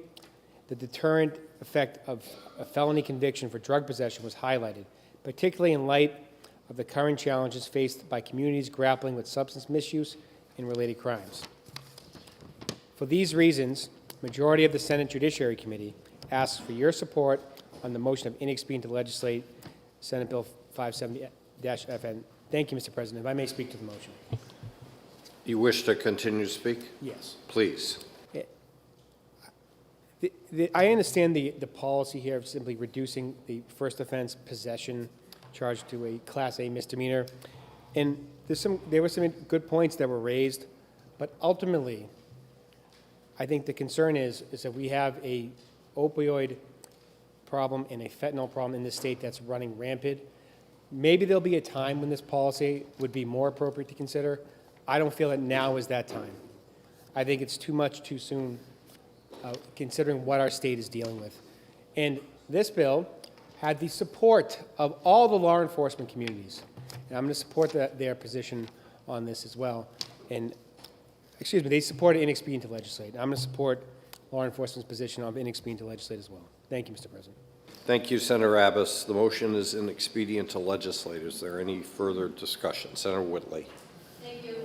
the deterrent effect of a felony conviction for drug possession was highlighted, particularly in light of the current challenges faced by communities grappling with substance misuse and related crimes. For these reasons, the majority of the Senate Judiciary Committee asks for your support on the motion of inexpedient to legislate Senate Bill 570-FN. Thank you, Mr. President. If I may speak to the motion. You wish to continue to speak? Yes. Please. I understand the policy here of simply reducing the first offense possession charge to a Class A misdemeanor. And there were some good points that were raised, but ultimately, I think the concern is that we have a opioid problem and a fentanyl problem in this state that's running rampant. Maybe there'll be a time when this policy would be more appropriate to consider. I don't feel that now is that time. I think it's too much too soon, considering what our state is dealing with. And this bill had the support of all the law enforcement communities. And I'm going to support their position on this as well. And, excuse me, they supported inexpedient to legislate. I'm going to support law enforcement's position on inexpedient to legislate as well. Thank you, Mr. President. Thank you, Senator Abbas. The motion is inexpedient to legislate. Is there any further discussion? Senator Whitley.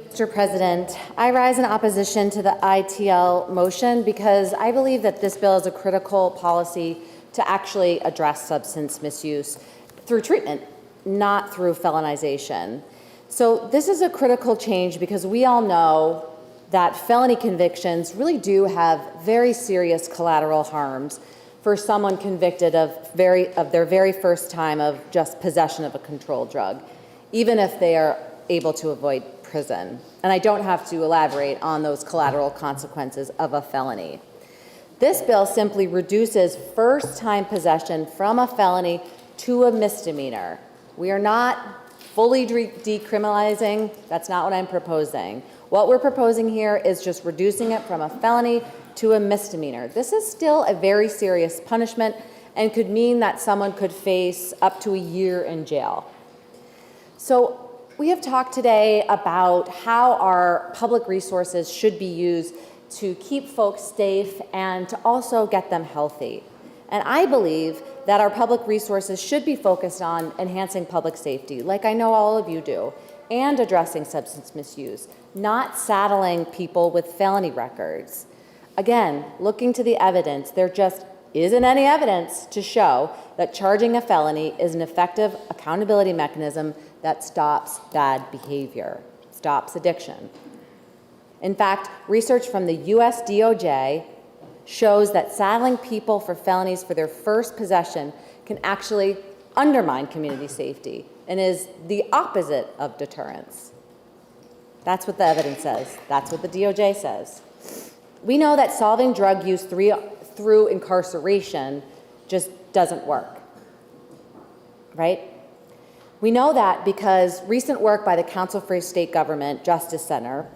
Mr. President, I rise in opposition to the ITL motion because I believe that this bill is a critical policy to actually address substance misuse through treatment, not through felonization. So this is a critical change because we all know that felony convictions really do have very serious collateral harms for someone convicted of their very first time of just possession of a controlled drug, even if they are able to avoid prison. And I don't have to elaborate on those collateral consequences of a felony. This bill simply reduces first-time possession from a felony to a misdemeanor. We are not fully decriminalizing. That's not what I'm proposing. What we're proposing here is just reducing it from a felony to a misdemeanor. This is still a very serious punishment and could mean that someone could face up to a year in jail. So we have talked today about how our public resources should be used to keep folks safe and to also get them healthy. And I believe that our public resources should be focused on enhancing public safety, like I know all of you do, and addressing substance misuse, not saddling people with felony records. Again, looking to the evidence, there just isn't any evidence to show that charging a felony is an effective accountability mechanism that stops bad behavior, stops addiction. In fact, research from the US DOJ shows that saddling people for felonies for their first possession can actually undermine community safety and is the opposite of deterrence. That's what the evidence says. That's what the DOJ says. We know that solving drug use through incarceration just doesn't work, right? We know that because recent work by the Council for State Government Justice Center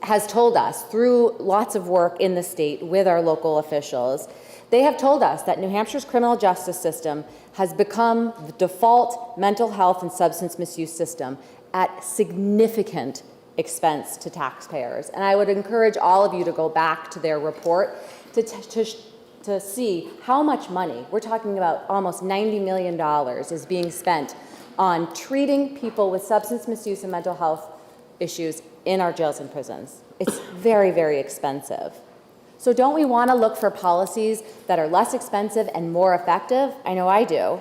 has told us, through lots of work in the state with our local officials, they have told us that New Hampshire's criminal justice system has become the default mental health and substance misuse system at significant expense to taxpayers. And I would encourage all of you to go back to their report to see how much money, we're talking about almost $90 million, is being spent on treating people with substance misuse and mental health issues in our jails and prisons. It's very, very expensive. So don't we want to look for policies that are less expensive and more effective? I know I do.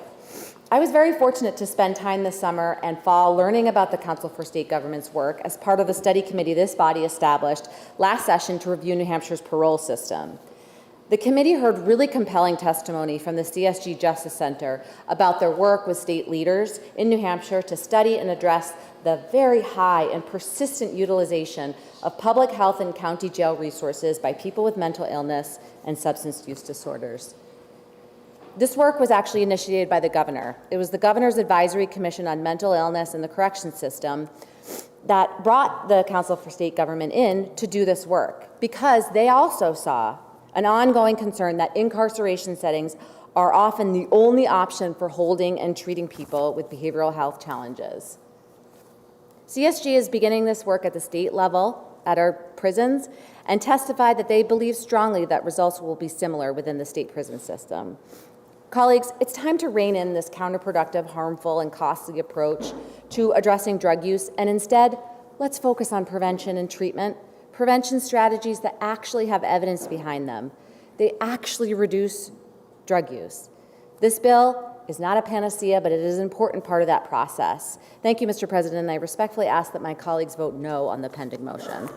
I was very fortunate to spend time this summer and fall learning about the Council for State Government's work as part of the study committee this body established last session to review New Hampshire's parole system. The committee heard really compelling testimony from the CSG Justice Center about their work with state leaders in New Hampshire to study and address the very high and persistent utilization of public health and county jail resources by people with mental illness and substance use disorders. This work was actually initiated by the governor. It was the Governor's Advisory Commission on Mental Illness and the Correction System that brought the Council for State Government in to do this work because they also saw an ongoing concern that incarceration settings are often the only option for holding and treating people with behavioral health challenges. CSG is beginning this work at the state level at our prisons and testified that they believe strongly that results will be similar within the state prison system. Colleagues, it's time to rein in this counterproductive, harmful, and costly approach to addressing drug use, and instead, let's focus on prevention and treatment, prevention strategies that actually have evidence behind them. They actually reduce drug use. This bill is not a panacea, but it is an important part of that process. Thank you, Mr. President, and I respectfully ask that my colleagues vote no on the pending motion.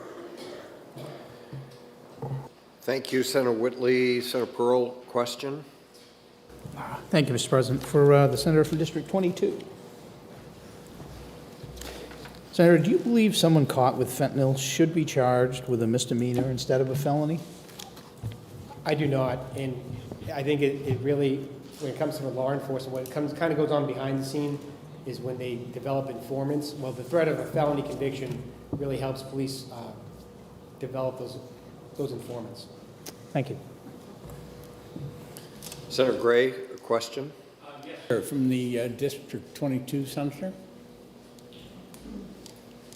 Thank you, Senator Whitley. Senator Pearl, question? Thank you, Mr. President. For the senator from District 22. Senator, do you believe someone caught with fentanyl should be charged with a misdemeanor instead of a felony? I do not, and I think it really, when it comes to law enforcement, what kind of goes on behind the scene is when they develop informants. Well, the threat of a felony conviction really helps police develop those informants. Thank you. Senator Gray, a question? Yes, sir. From the District 22 senator.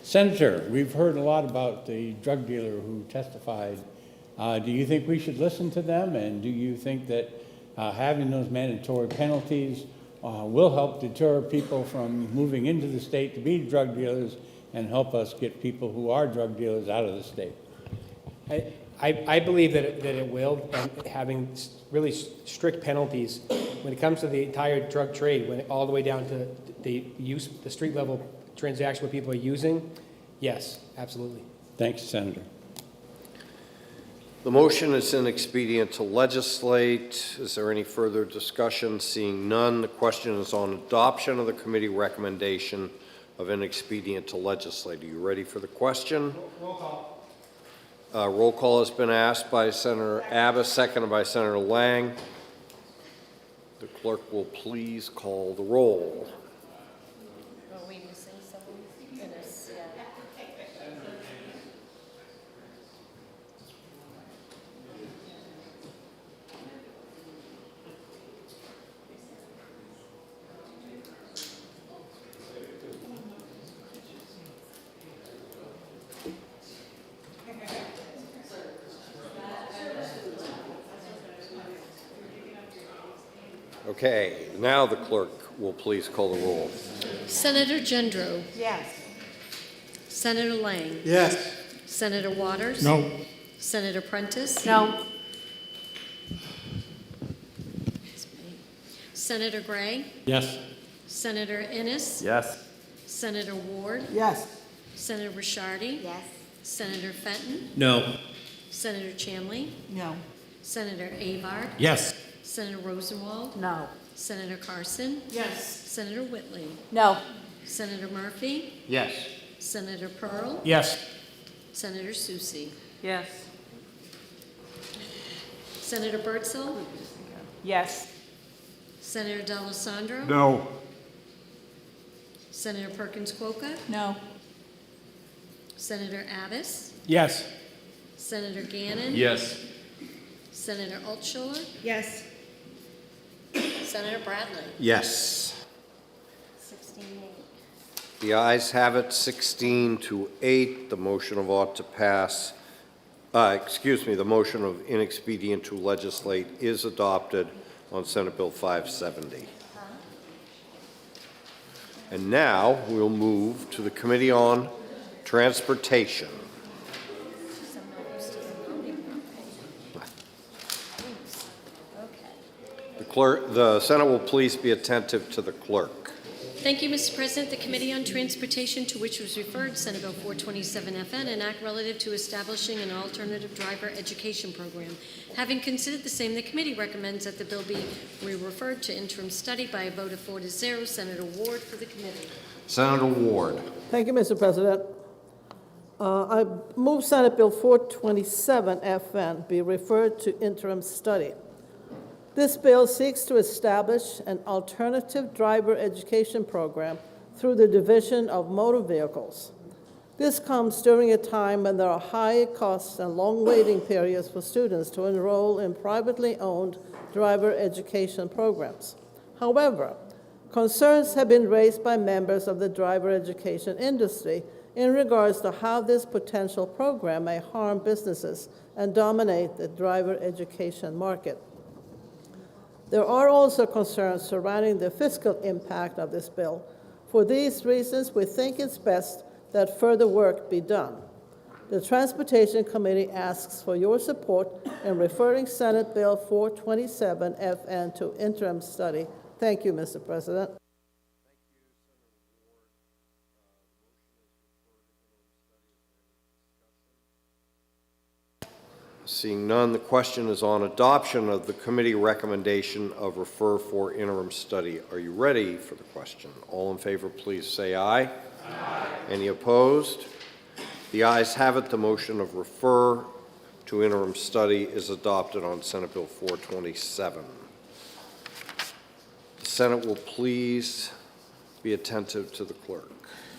Senator, we've heard a lot about the drug dealer who testified. Do you think we should listen to them? And do you think that having those mandatory penalties will help deter people from moving into the state to be drug dealers and help us get people who are drug dealers out of the state? I believe that it will, and having really strict penalties when it comes to the entire drug trade, when all the way down to the street level transaction what people are using. Yes, absolutely. Thanks, Senator. The motion is inexpedient to legislate. Is there any further discussion? Seeing none, the question is on adoption of the committee recommendation of inexpedient to legislate. Are you ready for the question? Roll call. Roll call has been asked by Senator Abbas, seconded by Senator Lang. The clerk will please call the roll. Are we missing someone? Goodness, yeah. Okay, now the clerk will please call the roll. Senator Gendro. Yes. Senator Lang. Yes. Senator Waters. No. Senator Prentice. No. Senator Gray. Yes. Senator Innes. Yes. Senator Ward. Yes. Senator Rishardi. Yes. Senator Fenton. No. Senator Chamley. No. Senator Avard. Yes. Senator Rosenwald. No. Senator Carson. Yes. Senator Whitley. No. Senator Murphy. Yes. Senator Pearl. Yes. Senator Susie. Yes. Senator Birdsell. Yes. Senator D'Alessandro. No. Senator Perkins Quokka. No. Senator Abbas. Yes. Senator Gannon. Yes. Senator Altschiller. Yes. Senator Bradley. Yes. 16-8. The ayes have it, 16-8. The motion of ought to pass, the motion of inexpedient to legislate is adopted on Senate Bill 570. And now we'll move to the Committee on Transportation. The Senate will please be attentive to the clerk. Thank you, Mr. President. The Committee on Transportation, to which was referred Senate Bill 427 FN, an act relative to establishing an alternative driver education program. Having considered the same, the committee recommends that the bill be referred to interim study by a vote of 4-0. Senator Ward for the committee. Senator Ward. Thank you, Mr. President. I move Senate Bill 427 FN be referred to interim study. This bill seeks to establish an alternative driver education program through the Division of Motor Vehicles. This comes during a time when there are high costs and long waiting periods for students to enroll in privately owned driver education programs. However, concerns have been raised by members of the driver education industry in regards to how this potential program may harm businesses and dominate the driver education market. There are also concerns surrounding the fiscal impact of this bill. For these reasons, we think it's best that further work be done. The Transportation Committee asks for your support in referring Senate Bill 427 FN to interim study. Thank you, Mr. President. Seeing none, the question is on adoption of the committee recommendation of refer for interim study. Are you ready for the question? All in favor, please say aye. Aye. Any opposed? The ayes have it. The motion of refer to interim study is adopted on Senate Bill 427. The Senate will please be attentive to the clerk.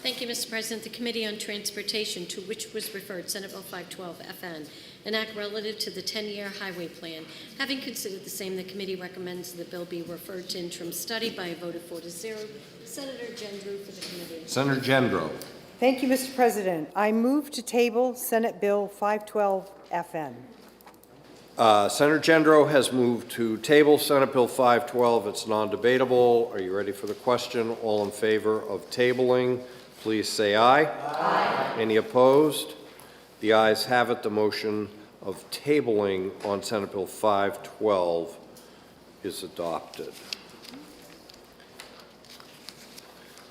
Thank you, Mr. President. The Committee on Transportation, to which was referred Senate Bill 512 FN, an act relative to the 10-year highway plan. Having considered the same, the committee recommends the bill be referred to interim study by a vote of 4-0. Senator Gendro for the committee. Senator Gendro. Thank you, Mr. President. I move to table Senate Bill 512 FN. Senator Gendro has moved to table Senate Bill 512. It's non-debatable. Are you ready for the question? All in favor of tabling, please say aye. Aye. Any opposed? The ayes have it. The motion of tabling on Senate Bill 512 is adopted.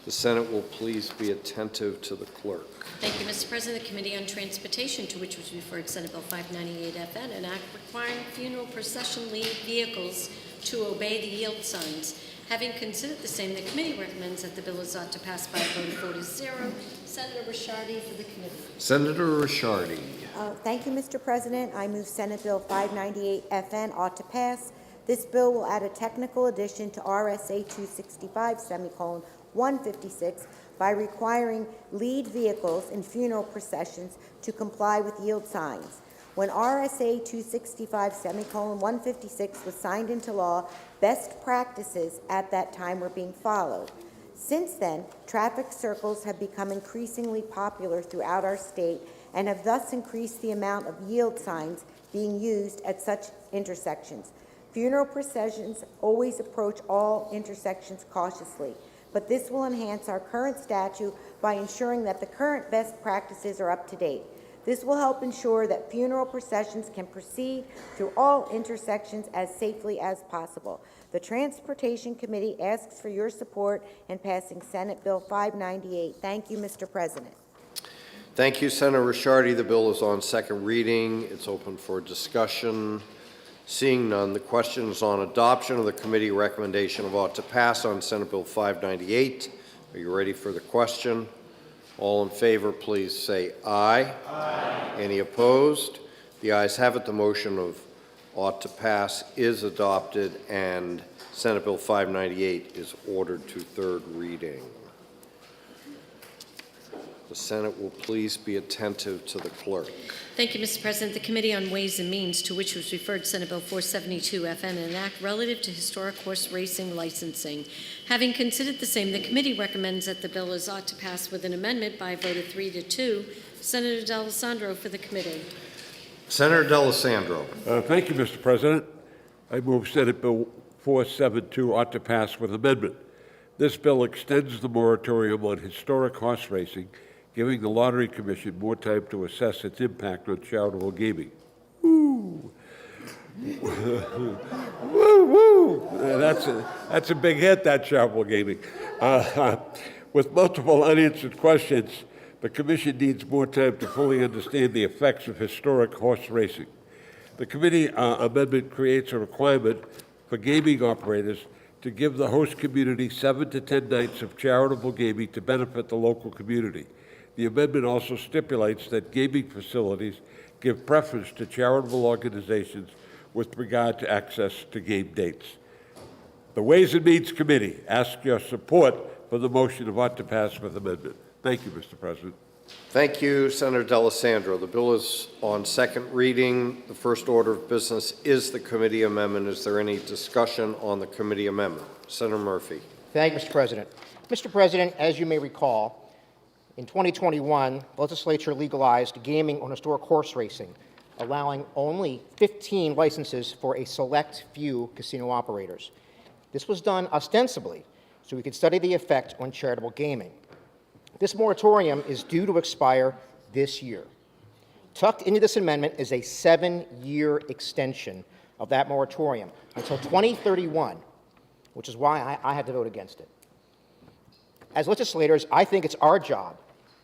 The Senate will please be attentive to the clerk. Thank you, Mr. President. The Committee on Transportation, to which was referred Senate Bill 598 FN, an act requiring funeral procession lead vehicles to obey the yield signs. Having considered the same, the committee recommends that the bill is ought to pass by a vote of 4-0. Senator Rishardi for the committee. Senator Rishardi. Thank you, Mr. President. I move Senate Bill 598 FN ought to pass. This bill will add a technical addition to RSA 265:156 by requiring lead vehicles in funeral processions to comply with yield signs. When RSA 265:156 was signed into law, best practices at that time were being followed. Since then, traffic circles have become increasingly popular throughout our state and have thus increased the amount of yield signs being used at such intersections. Funeral processions always approach all intersections cautiously, but this will enhance our current statute by ensuring that the current best practices are up to date. This will help ensure that funeral processions can proceed through all intersections as safely as possible. The Transportation Committee asks for your support in passing Senate Bill 598. Thank you, Mr. President. Thank you, Senator Rishardi. The bill is on second reading. It's open for discussion. Seeing none, the question is on adoption of the committee recommendation of ought to pass on Senate Bill 598. Are you ready for the question? All in favor, please say aye. Aye. Any opposed? The ayes have it. The motion of ought to pass is adopted, and Senate Bill 598 is ordered to third reading. The Senate will please be attentive to the clerk. Thank you, Mr. President. The Committee on Ways and Means, to which was referred Senate Bill 472 FN, an act relative to historic horse racing licensing. Having considered the same, the committee recommends that the bill is ought to pass with an amendment by a vote of 3-2. Senator D'Alessandro for the committee. Senator D'Alessandro. Thank you, Mr. President. I move Senate Bill 472 ought to pass with amendment. This bill extends the moratorium on historic horse racing, giving the Lottery Commission more time to assess its impact on charitable gaming. Woo! Woo, woo! That's a big hit, that charitable gaming. With multiple unanswered questions, the Commission needs more time to fully understand the effects of historic horse racing. The committee amendment creates a requirement for gaming operators to give the host community 7 to 10 nights of charitable gaming to benefit the local community. The amendment also stipulates that gaming facilities give preference to charitable organizations with regard to access to game dates. The Ways and Means Committee asks your support for the motion of ought to pass with amendment. Thank you, Mr. President. Thank you, Senator D'Alessandro. The bill is on second reading. The first order of business is the committee amendment. Is there any discussion on the committee amendment? Senator Murphy. Thank you, Mr. President. Mr. President, as you may recall, in 2021, the legislature legalized gaming on historic horse racing, allowing only 15 licenses for a select few casino operators. This was done ostensibly so we could study the effect on charitable gaming. This moratorium is due to expire this year. Tucked into this amendment is a 7-year extension of that moratorium until 2031, which is why I had to vote against it. As legislators, I think it's our job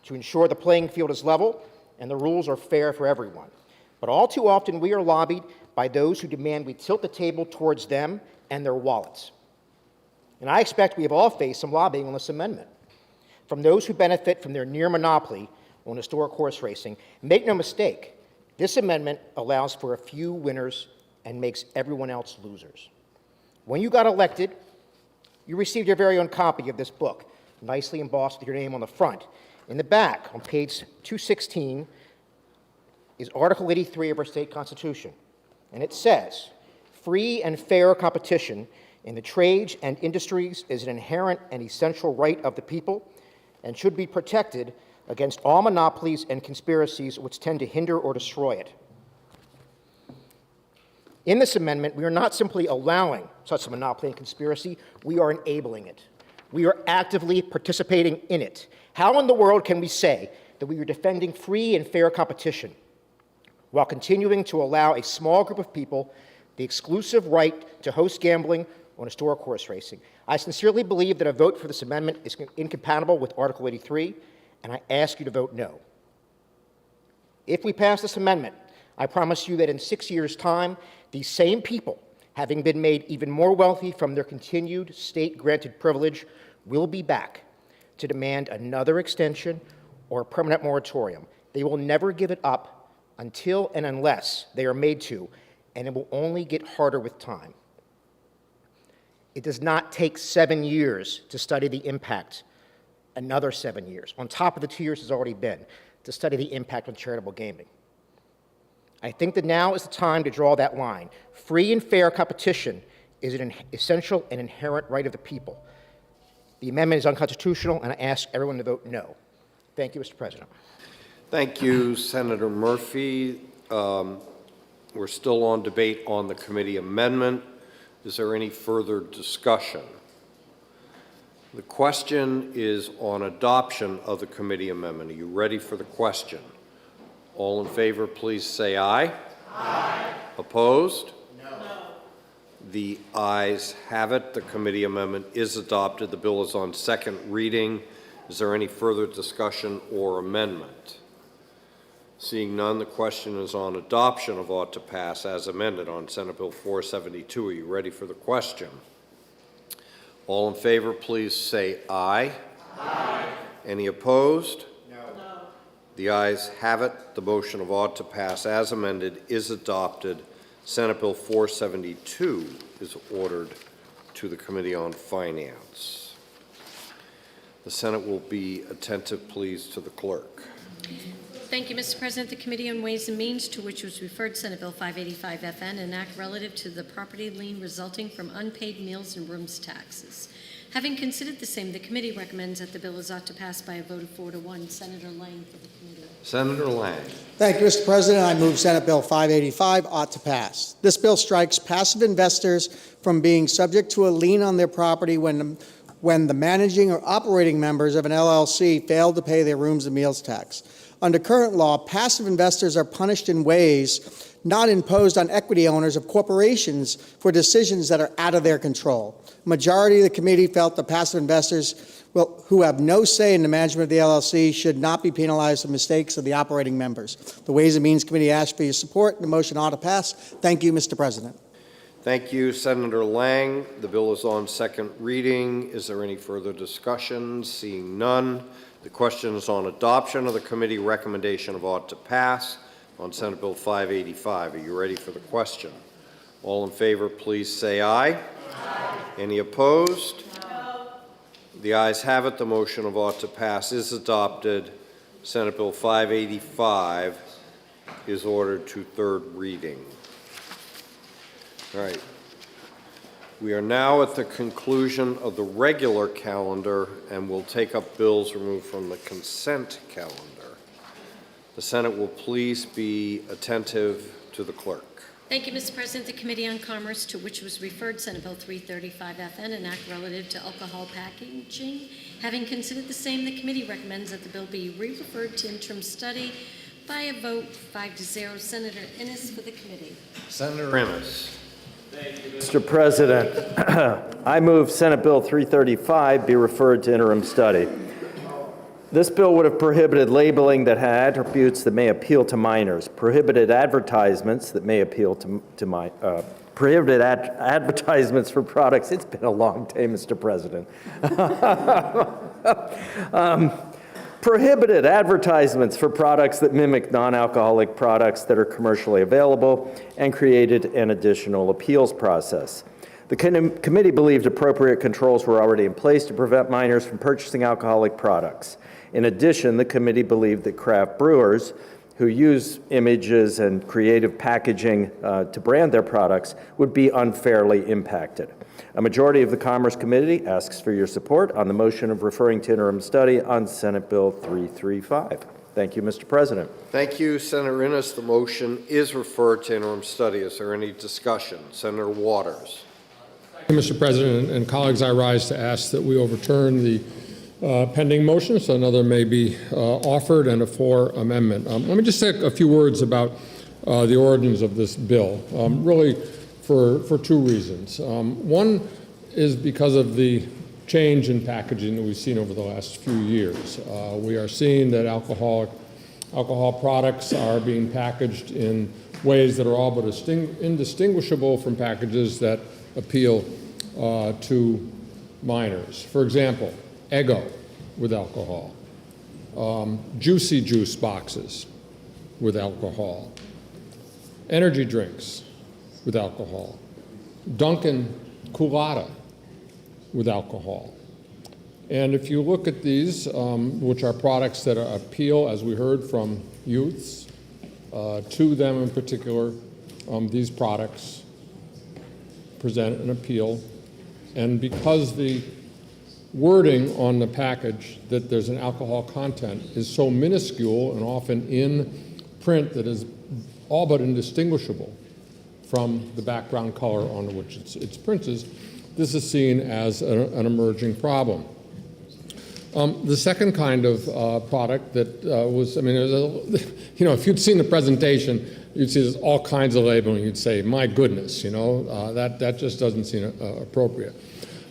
to ensure the playing field is level and the rules are fair for everyone. But all too often, we are lobbied by those who demand we tilt the table towards them and their wallets. And I expect we have all faced some lobbying on this amendment. From those who benefit from their near monopoly on historic horse racing, make no mistake, this amendment allows for a few winners and makes everyone else losers. When you got elected, you received your very own copy of this book, nicely embossed with your name on the front. In the back, on page 216, is Article 83 of our state constitution. And it says, free and fair competition in the trades and industries is an inherent and essential right of the people and should be protected against all monopolies and conspiracies which tend to hinder or destroy it. In this amendment, we are not simply allowing such a monopoly and conspiracy, we are enabling it. We are actively participating in it. How in the world can we say that we are defending free and fair competition while continuing to allow a small group of people the exclusive right to host gambling on historic horse racing. I sincerely believe that a vote for this amendment is incompatible with Article 83, and I ask you to vote no. If we pass this amendment, I promise you that in 6 years' time, these same people, having been made even more wealthy from their continued state-granted privilege, will be back to demand another extension or a permanent moratorium. They will never give it up until and unless they are made to, and it will only get harder with time. It does not take 7 years to study the impact, another 7 years, on top of the 2 years has already been, to study the impact on charitable gaming. I think that now is the time to draw that line. Free and fair competition is an essential and inherent right of the people. The amendment is unconstitutional, and I ask everyone to vote no. Thank you, Mr. President. Thank you, Senator Murphy. We're still on debate on the committee amendment. Is there any further discussion? The question is on adoption of the committee amendment. Are you ready for the question? All in favor, please say aye. Aye. Opposed? No. The ayes have it. The committee amendment is adopted. The bill is on second reading. Is there any further discussion or amendment? Seeing none, the question is on adoption of ought to pass as amended on Senate Bill 472. Are you ready for the question? All in favor, please say aye. Aye. Any opposed? No. The ayes have it. The motion of ought to pass as amended is adopted. Senate Bill 472 is ordered to the Committee on Finance. The Senate will be attentive, please, to the clerk. Thank you, Mr. President. The Committee on Ways and Means, to which was referred Senate Bill 585 FN, an act relative to the property lien resulting from unpaid meals and rooms taxes. Having considered the same, the committee recommends that the bill is ought to pass by a vote of 4 to 1. Senator Lang for the committee. Senator Lang. Thank you, Mr. President. I move Senate Bill 585 ought to pass. This bill strikes passive investors from being subject to a lien on their property when the managing or operating members of an LLC fail to pay their rooms and meals tax. Under current law, passive investors are punished in ways not imposed on equity owners of corporations for decisions that are out of their control. Majority of the committee felt the passive investors who have no say in the management of the LLC should not be penalized for mistakes of the operating members. The Ways and Means Committee asks for your support. The motion ought to pass. Thank you, Mr. President. Thank you, Senator Lang. The bill is on second reading. Is there any further discussion? Seeing none, the question is on adoption of the committee recommendation of ought to pass on Senate Bill 585. Are you ready for the question? All in favor, please say aye. Aye. Any opposed? No. The ayes have it. The motion of ought to pass is adopted. Senate Bill 585 is ordered to third reading. All right. We are now at the conclusion of the regular calendar, and we'll take up bills removed from the consent calendar. The Senate will please be attentive to the clerk. Thank you, Mr. President. The Committee on Commerce, to which was referred Senate Bill 335 FN, an act relative to alcohol packaging. Having considered the same, the committee recommends that the bill be re-referred to interim study by a vote 5-0. Senator Innes for the committee. Senator Innes. Thank you, Mr. President. I move Senate Bill 335 be referred to interim study. This bill would have prohibited labeling that had attributes that may appeal to minors, prohibited advertisements that may appeal to prohibited advertisements for products. It's been a long day, Mr. President. Prohibited advertisements for products that mimic non-alcoholic products that are commercially available, and created an additional appeals process. The committee believed appropriate controls were already in place to prevent minors from purchasing alcoholic products. In addition, the committee believed that craft brewers who use images and creative packaging to brand their products would be unfairly impacted. A majority of the Commerce Committee asks for your support on the motion of referring to interim study on Senate Bill 335. Thank you, Mr. President. Thank you, Senator Innes. The motion is referred to interim study. Is there any discussion? Senator Waters. Thank you, Mr. President. And colleagues, I rise to ask that we overturn the pending motion so another may be offered and a floor amendment. Let me just say a few words about the origins of this bill. Really, for two reasons. One is because of the change in packaging that we've seen over the last few years. We are seeing that alcohol products are being packaged in ways that are all but indistinguishable from packages that appeal to minors. For example, Eggo with alcohol, Juicy Juice boxes with alcohol, energy drinks with alcohol, Dunkin' Coolata with alcohol. And if you look at these, which are products that appeal, as we heard from youths, to them in particular, these products present an appeal. And because the wording on the package that there's an alcohol content is so minuscule and often in print that is all but indistinguishable from the background color on which it's printed, this is seen as an emerging problem. The second kind of product that was, I mean, if you'd seen the presentation, you'd see there's all kinds of labeling. You'd say, my goodness, that just doesn't seem appropriate.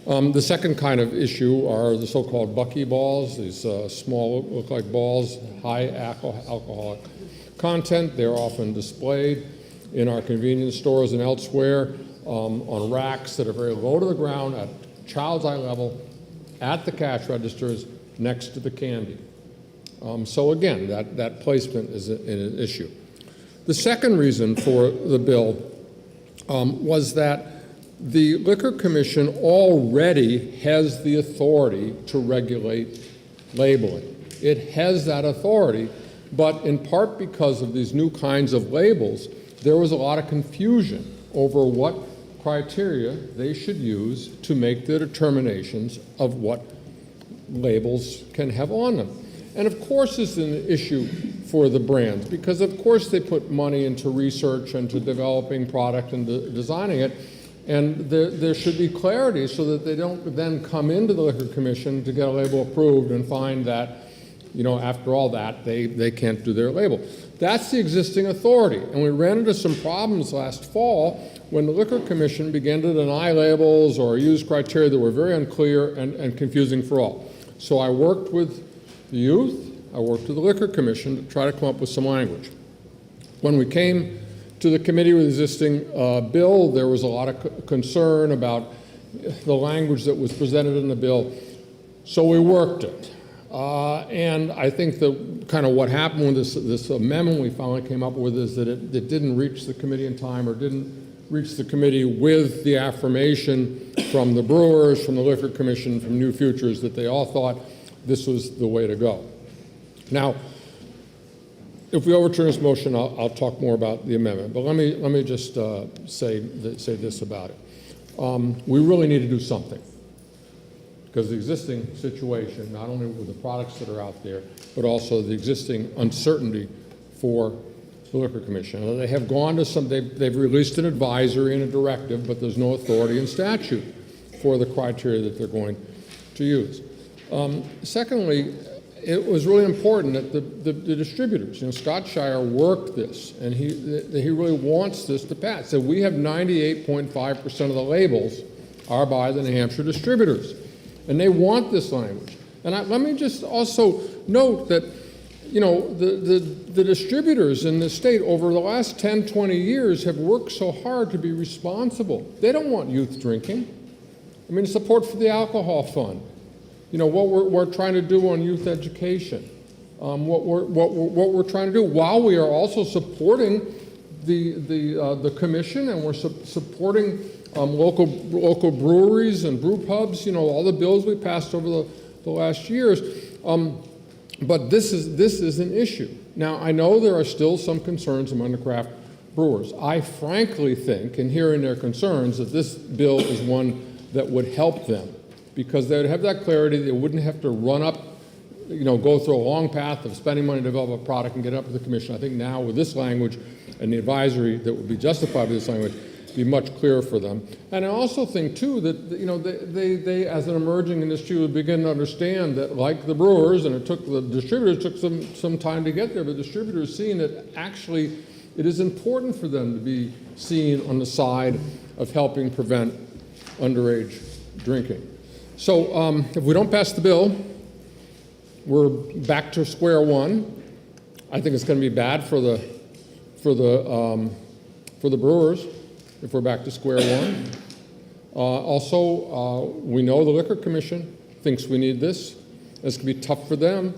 The second kind of issue are the so-called buckyballs, these small, look like balls, high alcoholic content. They're often displayed in our convenience stores and elsewhere on racks that are very low to the ground at child's eye level at the cash registers next to the candy. So again, that placement is an issue. The second reason for the bill was that the Liquor Commission already has the authority to regulate labeling. It has that authority, but in part because of these new kinds of labels, there was a lot of confusion over what criteria they should use to make the determinations of what labels can have on them. And of course it's an issue for the brands, because of course they put money into research and to developing product and designing it, and there should be clarity so that they don't then come into the Liquor Commission to get a label approved and find that, after all that, they can't do their label. That's the existing authority, and we ran into some problems last fall when the Liquor Commission began to deny labels or use criteria that were very unclear and confusing for all. So I worked with the youth, I worked with the Liquor Commission to try to come up with some language. When we came to the committee with the existing bill, there was a lot of concern about the language that was presented in the bill, so we worked it. And I think that kind of what happened with this amendment we finally came up with is that it didn't reach the committee in time, or didn't reach the committee with the affirmation from the brewers, from the Liquor Commission, from New Futures, that they all thought this was the way to go. Now, if we overturn this motion, I'll talk more about the amendment, but let me just say this about it. We really need to do something, because the existing situation, not only with the products that are out there, but also the existing uncertainty for the Liquor Commission. They have gone to they've released an advisory and a directive, but there's no authority in statute for the criteria that they're going to use. Secondly, it was really important that the distributors, Scott Shire worked this, and he really wants this to pass. So we have 98.5% of the labels are by the New Hampshire distributors, and they want this language. And let me just also note that, the distributors in the state over the last 10, 20 years have worked so hard to be responsible. They don't want youth drinking. I mean, support for the alcohol fund. What we're trying to do on youth education, what we're trying to do, while we are also supporting the commission, and we're supporting local breweries and brew pubs, all the bills we passed over the last years. But this is an issue. Now, I know there are still some concerns among the craft brewers. I frankly think, in hearing their concerns, that this bill is one that would help them, because they would have that clarity. They wouldn't have to run up, go through a long path of spending money to develop a product and get up to the commission. I think now with this language and the advisory that would be justified with this language, be much clearer for them. And I also think too that they as an emerging industry would begin to understand that, like the brewers, and the distributors took some time to get there, but distributors seeing that actually it is important for them to be seen on the side of helping prevent underage drinking. So if we don't pass the bill, we're back to square one. I think it's going to be bad for the brewers if we're back to square one. Also, we know the Liquor Commission thinks we need this. It's going to be tough for them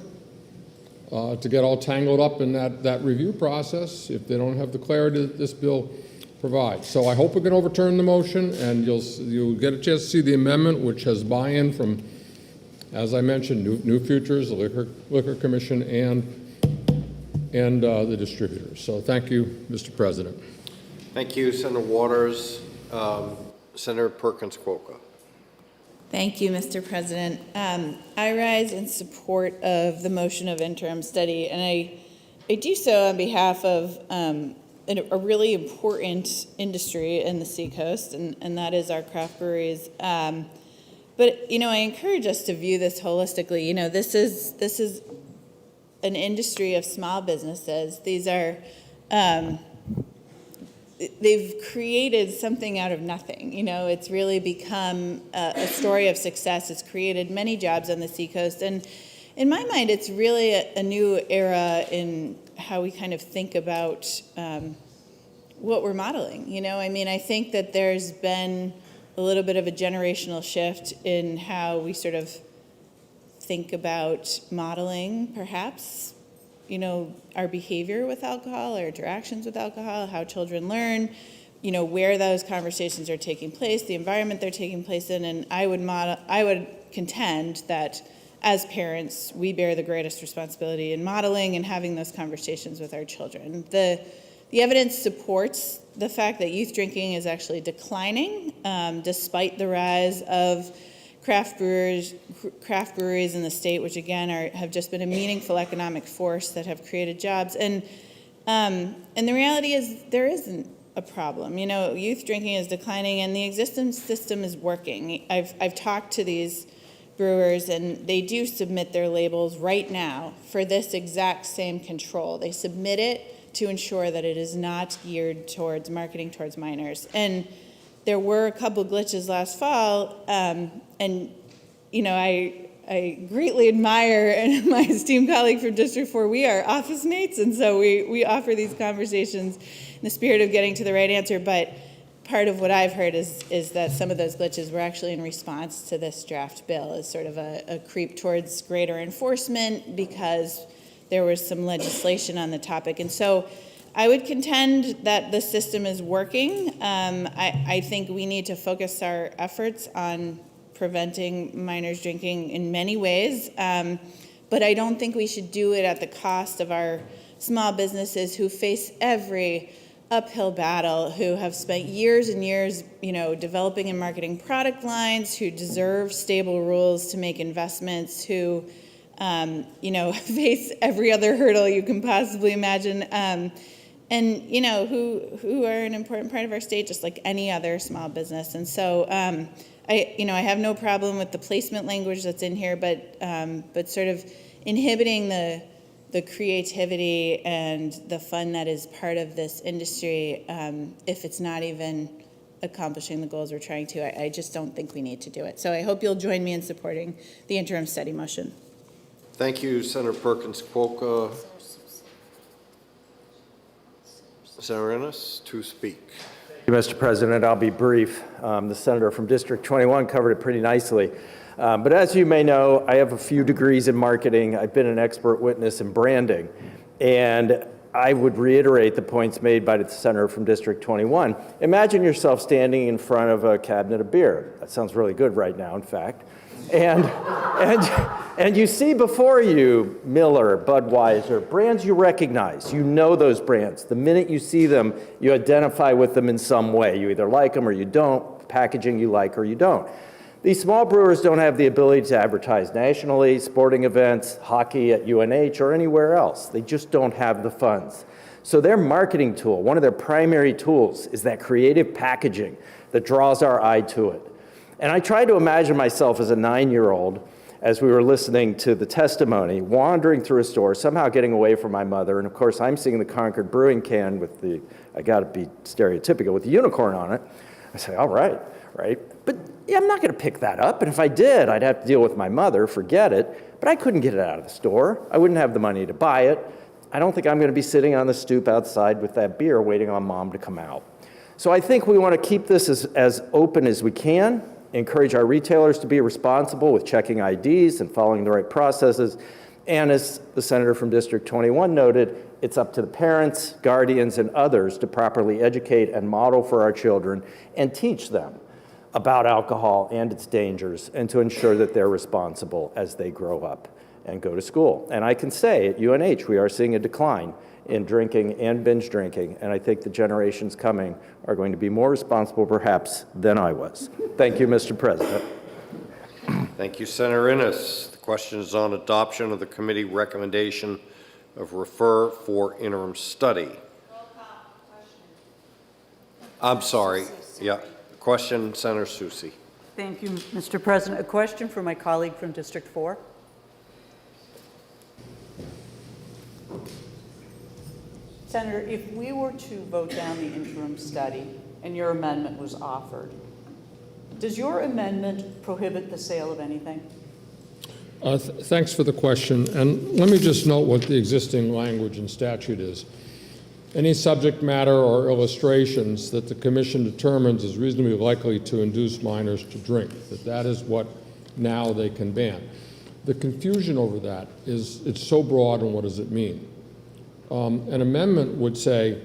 to get all tangled up in that review process if they don't have the clarity that this bill provides. So I hope we can overturn the motion, and you'll get a chance to see the amendment, which has buy-in from, as I mentioned, New Futures, the Liquor Commission, and the distributors. So thank you, Mr. President. Thank you, Senator Waters. Senator Perkins-Coie. Thank you, Mr. President. I rise in support of the motion of interim study, and I do so on behalf of a really important industry in the Seacoast, and that is our craft breweries. But, you know, I encourage us to view this holistically. You know, this is an industry of small businesses. These are, they've created something out of nothing. You know, it's really become a story of success. It's created many jobs on the Seacoast. And in my mind, it's really a new era in how we kind of think about what we're modeling. You know, I mean, I think that there's been a little bit of a generational shift in how we sort of think about modeling, perhaps, you know, our behavior with alcohol, our interactions with alcohol, how children learn, you know, where those conversations are taking place, the environment they're taking place in. And I would contend that as parents, we bear the greatest responsibility in modeling and having those conversations with our children. The evidence supports the fact that youth drinking is actually declining, despite the rise of craft breweries in the state, which again have just been a meaningful economic force that have created jobs. And the reality is there isn't a problem. You know, youth drinking is declining, and the existing system is working. I've talked to these brewers, and they do submit their labels right now for this exact same control. They submit it to ensure that it is not geared towards marketing towards minors. And there were a couple glitches last fall, and you know, I greatly admire my esteemed colleague from District 4. We are office mates, and so we offer these conversations in the spirit of getting to the right answer. But part of what I've heard is that some of those glitches were actually in response to this draft bill as sort of a creep towards greater enforcement because there was some legislation on the topic. And so I would contend that the system is working. I think we need to focus our efforts on preventing minors drinking in many ways, but I don't think we should do it at the cost of our small businesses who face every uphill battle, who have spent years and years, you know, developing and marketing product lines, who deserve stable rules to make investments, who you know, face every other hurdle you can possibly imagine, and you know, who are an important part of our state, just like any other small business. And so, I have no problem with the placement language that's in here, but sort of inhibiting the creativity and the fun that is part of this industry, if it's not even accomplishing the goals we're trying to, I just don't think we need to do it. So I hope you'll join me in supporting the interim study motion. Thank you, Senator Perkins-Coie. Senator Ennis to speak. Thank you, Mr. President. I'll be brief. The senator from District 21 covered it pretty nicely. But as you may know, I have a few degrees in marketing. I've been an expert witness in branding. And I would reiterate the points made by the senator from District 21. Imagine yourself standing in front of a cabinet of beer. That sounds really good right now, in fact. And you see before you Miller, Budweiser, brands you recognize. You know those brands. The minute you see them, you identify with them in some way. You either like them or you don't, packaging you like or you don't. These small brewers don't have the ability to advertise nationally, sporting events, hockey at UNH or anywhere else. They just don't have the funds. So their marketing tool, one of their primary tools, is that creative packaging that draws our eye to it. And I tried to imagine myself as a 9-year-old as we were listening to the testimony, wandering through a store, somehow getting away from my mother. And of course, I'm seeing the Concord brewing can with the, I gotta be stereotypical, with the unicorn on it. I say, all right, right? But yeah, I'm not going to pick that up. And if I did, I'd have to deal with my mother, forget it. But I couldn't get it out of the store. I wouldn't have the money to buy it. I don't think I'm going to be sitting on the stoop outside with that beer waiting on mom to come out. So I think we want to keep this as open as we can, encourage our retailers to be responsible with checking IDs and following the right processes. And as the senator from District 21 noted, it's up to the parents, guardians, and others to properly educate and model for our children and teach them about alcohol and its dangers, and to ensure that they're responsible as they grow up and go to school. And I can say at UNH, we are seeing a decline in drinking and binge drinking, and I think the generations coming are going to be more responsible perhaps than I was. Thank you, Mr. President. Thank you, Senator Innes. The question is on adoption of the committee recommendation of refer for interim study. I'm sorry. Yeah. Question, Senator Susi. Thank you, Mr. President. A question for my colleague from District 4. Senator, if we were to vote down the interim study and your amendment was offered, does your amendment prohibit the sale of anything? Thanks for the question. And let me just note what the existing language and statute is. Any subject matter or illustrations that the commission determines is reasonably likely to induce minors to drink, that is what now they can ban. The confusion over that is it's so broad, and what does it mean? An amendment would say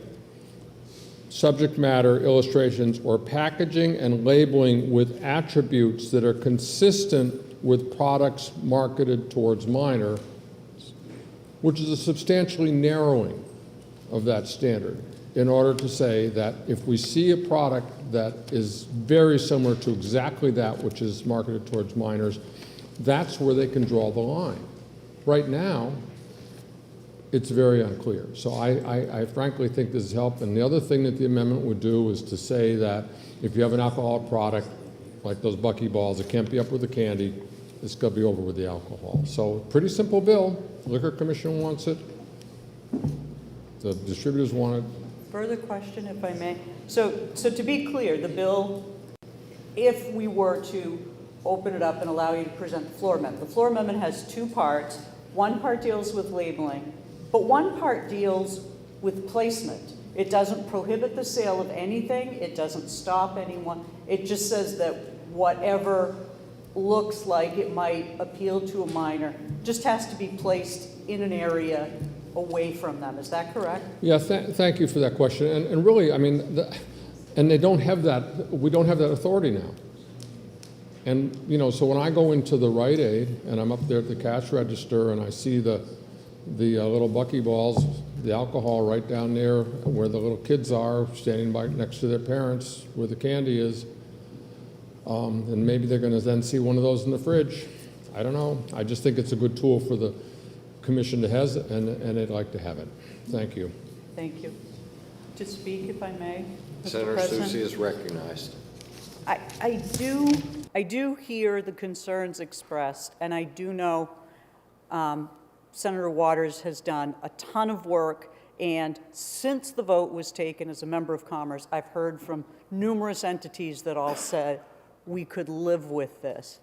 subject matter, illustrations, or packaging and labeling with attributes that are consistent with products marketed towards minors, which is a substantially narrowing of that standard, in order to say that if we see a product that is very similar to exactly that which is marketed towards minors, that's where they can draw the line. Right now, it's very unclear. So I frankly think this is help. And the other thing that the amendment would do is to say that if you have an alcoholic product, like those buckyballs, it can't be up with the candy, it's got to be over with the alcohol. So pretty simple bill. Liquor Commission wants it. The distributors want it. Further question, if I may. So to be clear, the bill, if we were to open it up and allow you to present the floor amendment has two parts. One part deals with labeling, but one part deals with placement. It doesn't prohibit the sale of anything. It doesn't stop anyone. It just says that whatever looks like it might appeal to a minor just has to be placed in an area away from them. Is that correct? Yeah, thank you for that question. And really, I mean, and they don't have that, we don't have that authority now. And, you know, so when I go into the Rite Aid and I'm up there at the cash register and I see the little buckyballs, the alcohol right down there where the little kids are standing by next to their parents where the candy is, and maybe they're going to then see one of those in the fridge. I don't know. I just think it's a good tool for the commission to have, and they'd like to have it. Thank you. Thank you. To speak, if I may, Mr. Senator President? Susi is recognized. I do hear the concerns expressed, and I do know Senator Waters has done a ton of work, and since the vote was taken as a member of Commerce, I've heard from numerous entities that all said we could live with this.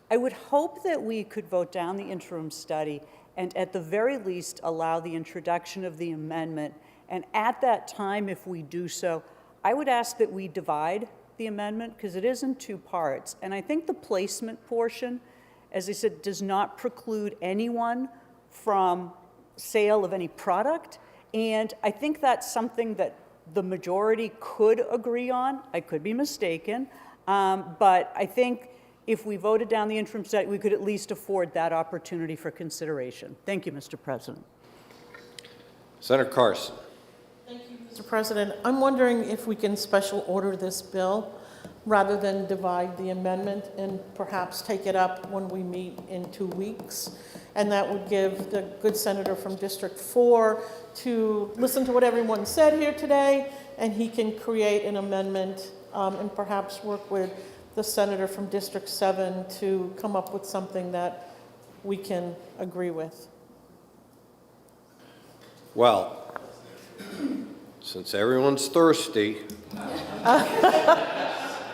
I would hope that we could vote down the interim study and at the very least allow the introduction of the amendment. And at that time, if we do so, I would ask that we divide the amendment because it is in two parts. And I think the placement portion, as I said, does not preclude anyone from sale of any product. And I think that's something that the majority could agree on. I could be mistaken. But I think if we voted down the interim study, we could at least afford that opportunity for consideration. Thank you, Mr. President. Senator Carson. Thank you, Mr. President. I'm wondering if we can special order this bill rather than divide the amendment and perhaps take it up when we meet in 2 weeks. And that would give the good senator from District 4 to listen to what everyone said here today, and he can create an amendment and perhaps work with the senator from District 7 to come up with something that we can agree with. Well, since everyone's thirsty,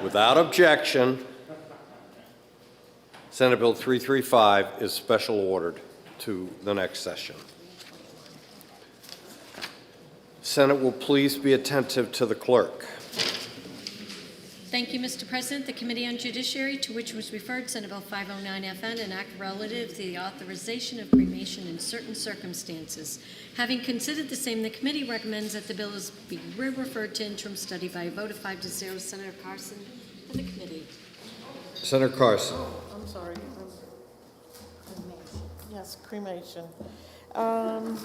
Without objection, Senate Bill 335 is special ordered to the next session. Senate will please be attentive to the clerk. Thank you, Mr. President. The Committee on Judiciary, to which was referred Senate Bill 509FN, an act relative to the authorization of cremation in certain circumstances. Having considered the same, the committee recommends that the bill be referred to interim study by a vote of 5-0. Senator Carson for the committee. Senator Carson. I'm sorry. Yes, cremation. Mr.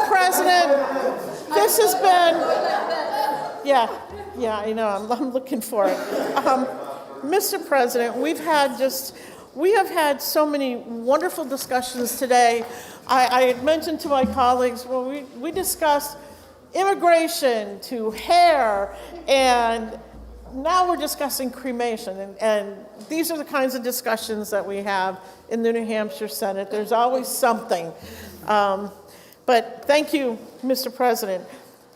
President, this has been, yeah, I know, I'm looking for it. Mr. President, we have had so many wonderful discussions today. I had mentioned to my colleagues, well, we discussed immigration to hair, and now we're discussing cremation, and these are the kinds of discussions that we have in the New Hampshire Senate. There's always something. But thank you, Mr. President.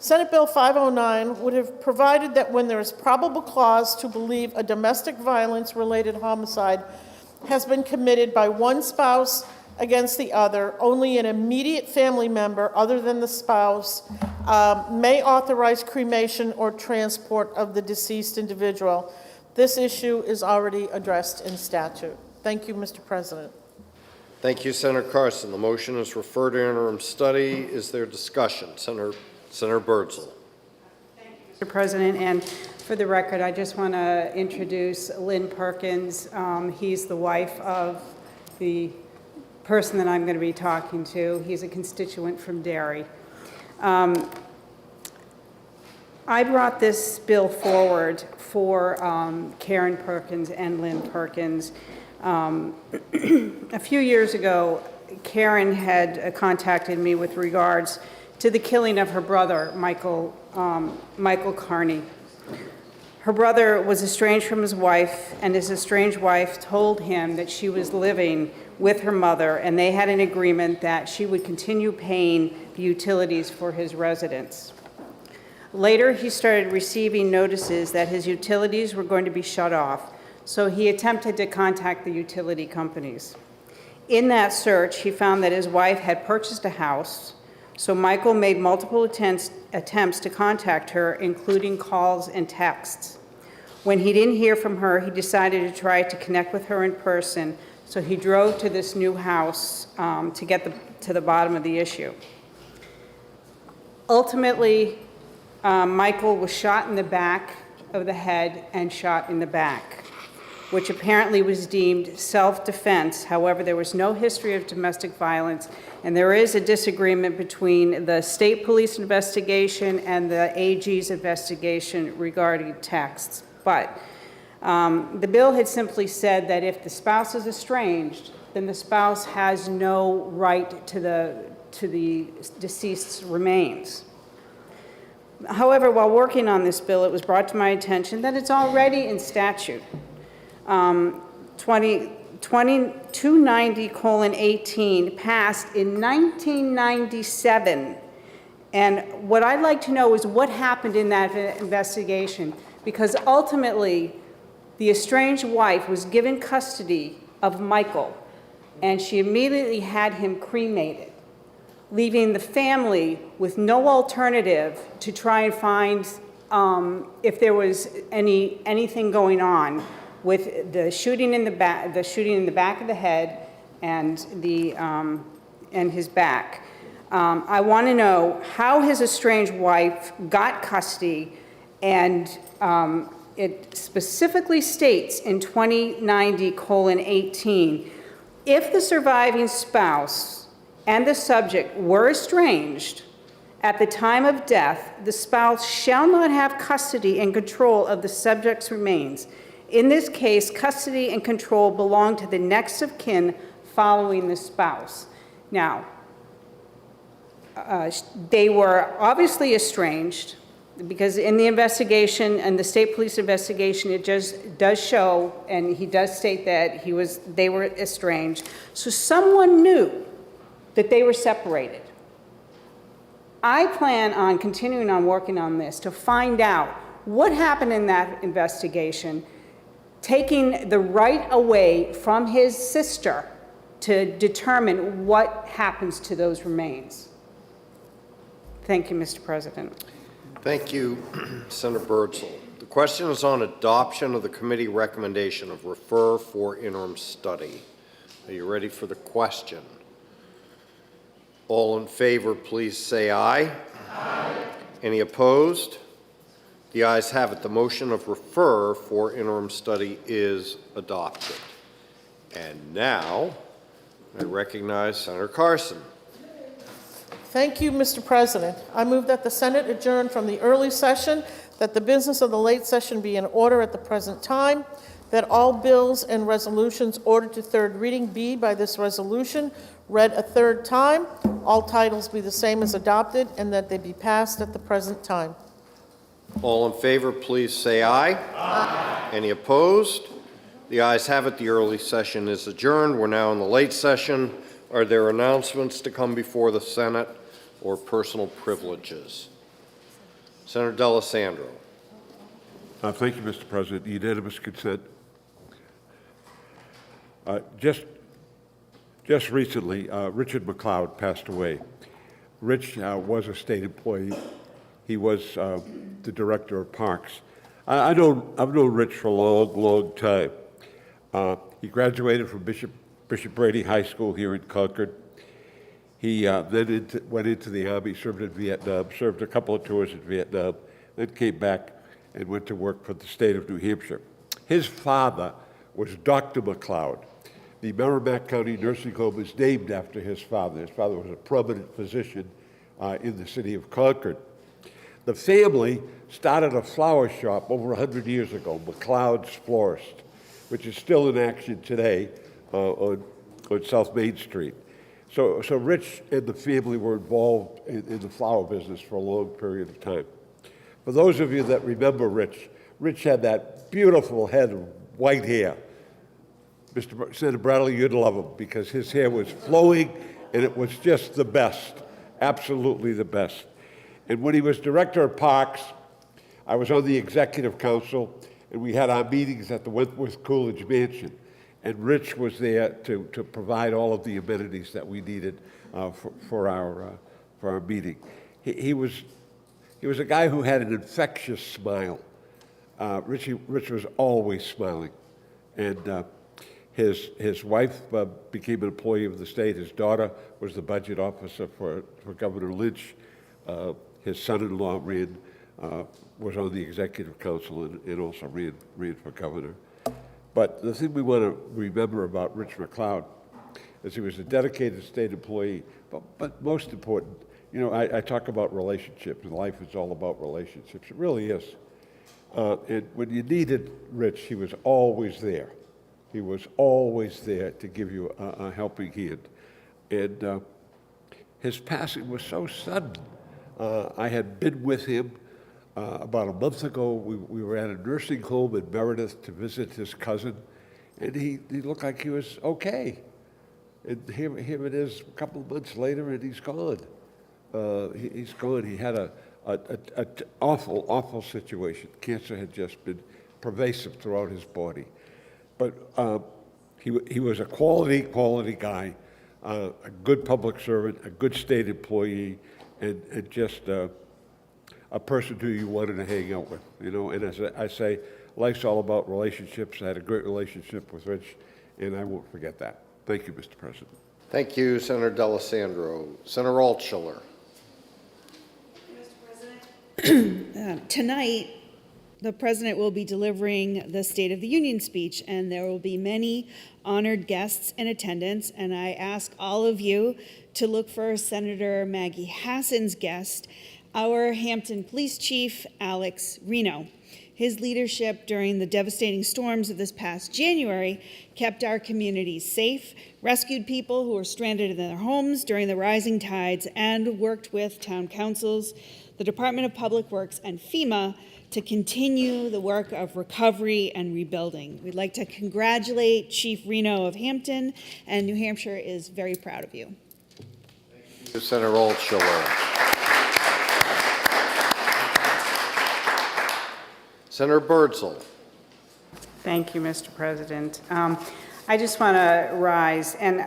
Senate Bill 509 would have provided that when there is probable cause to believe a domestic violence-related homicide has been committed by one spouse against the other, only an immediate family member other than the spouse may authorize cremation or transport of the deceased individual. This issue is already addressed in statute. Thank you, Mr. President. Thank you, Senator Carson. The motion is referred to interim study. Is there discussion? Senator Birdsell. Mr. President, and for the record, I just want to introduce Lynn Perkins. He's the wife of the person that I'm going to be talking to. He's a constituent from Derry. I brought this bill forward for Karen Perkins and Lynn Perkins. A few years ago, Karen had contacted me with regards to the killing of her brother, Michael Carney. Her brother was estranged from his wife, and his estranged wife told him that she was living with her mother, and they had an agreement that she would continue paying the utilities for his residence. Later, he started receiving notices that his utilities were going to be shut off, so he attempted to contact the utility companies. In that search, he found that his wife had purchased a house, so Michael made multiple attempts to contact her, including calls and texts. When he didn't hear from her, he decided to try to connect with her in person, so he drove to this new house to get to the bottom of the issue. Ultimately, Michael was shot in the back of the head and shot in the back, which apparently was deemed self-defense. However, there was no history of domestic violence, and there is a disagreement between the state police investigation and the AG's investigation regarding texts. But the bill had simply said that if the spouse is estranged, then the spouse has no right to the deceased's remains. However, while working on this bill, it was brought to my attention that it's already in statute. 290:18 passed in 1997. And what I'd like to know is what happened in that investigation, because ultimately the estranged wife was given custody of Michael, and she immediately had him cremated, leaving the family with no alternative to try and find if there was anything going on with the shooting in the back of the head and his back. I want to know how his estranged wife got custody, and it specifically states in 2090:18, if the surviving spouse and the subject were estranged at the time of death, the spouse shall not have custody and control of the subject's remains. In this case, custody and control belong to the next of kin following the spouse. Now, they were obviously estranged, because in the investigation and the state police investigation, it just does show, and he does state that they were estranged. So someone knew that they were separated. I plan on continuing on working on this to find out What happened in that investigation, taking the right away from his sister to determine what happens to those remains? Thank you, Mr. President. Thank you, Senator Birdsell. The question is on adoption of the committee recommendation of refer for interim study. Are you ready for the question? All in favor, please say aye. Aye. Any opposed? The ayes have it. The motion of refer for interim study is adopted. And now, I recognize Senator Carson. Thank you, Mr. President. I move that the Senate adjourn from the early session, that the business of the late session be in order at the present time, that all bills and resolutions ordered to third reading be by this resolution read a third time, all titles be the same as adopted, and that they be passed at the present time. All in favor, please say aye. Aye. Any opposed? The ayes have it. The early session is adjourned. We're now in the late session. Are there announcements to come before the Senate or personal privileges? Senator D'Alessandro. Thank you, Mr. President. Unanimous consent. Just recently, Richard McLeod passed away. Rich was a state employee. He was the director of parks. I've known Rich for a long, long time. He graduated from Bishop Brady High School here in Concord. He then went into the Army, served in Vietnam, served a couple of tours in Vietnam, then came back and went to work for the state of New Hampshire. His father was Dr. McLeod. The Merrimack County Nursing Home is named after his father. His father was a prominent physician in the city of Concord. The family started a flower shop over 100 years ago, McLeod's Florist, which is still in action today on South Main Street. So Rich and the family were involved in the flower business for a long period of time. For those of you that remember Rich had that beautiful head of white hair. Senator Bradley, you'd love him because his hair was flowing and it was just the best, absolutely the best. And when he was director of parks, I was on the executive council and we had our meetings at the Wentworth Coolidge Mansion. And Rich was there to provide all of the amenities that we needed for our meeting. He was a guy who had an infectious smile. Rich was always smiling, and his wife became an employee of the state. His daughter was the budget officer for Governor Lynch. His son-in-law was on the executive council and also ran for governor. But the thing we want to remember about Rich McLeod is he was a dedicated state employee, but most important, you know, I talk about relationships, and life is all about relationships. It really is. And when you needed Rich, he was always there. He was always there to give you a helping hand. And his passing was so sudden. I had been with him about a month ago. We were at a nursing home in Meredith to visit his cousin, and he looked like he was okay. And here it is a couple of months later, and he's gone. He's gone. He had an awful situation. Cancer had just been pervasive throughout his body. But he was a quality guy, a good public servant, a good state employee, and just a person who you wanted to hang out with, you know. And as I say, life's all about relationships. I had a great relationship with Rich, and I won't forget that. Thank you, Mr. President. Thank you, Senator D'Alessandro. Senator Altschiller. Tonight, the President will be delivering the State of the Union speech, and there will be many honored guests in attendance, and I ask all of you to look for Senator Maggie Hassan's guest, our Hampton Police Chief, Alex Reno. His leadership during the devastating storms of this past January kept our communities safe, rescued people who were stranded in their homes during the rising tides, and worked with town councils, the Department of Public Works, and FEMA to continue the work of recovery and rebuilding. We'd like to congratulate Chief Reno of Hampton, and New Hampshire is very proud of you. Thank you, Senator Altschiller. Senator Birdsell. Thank you, Mr. President. I just want to rise and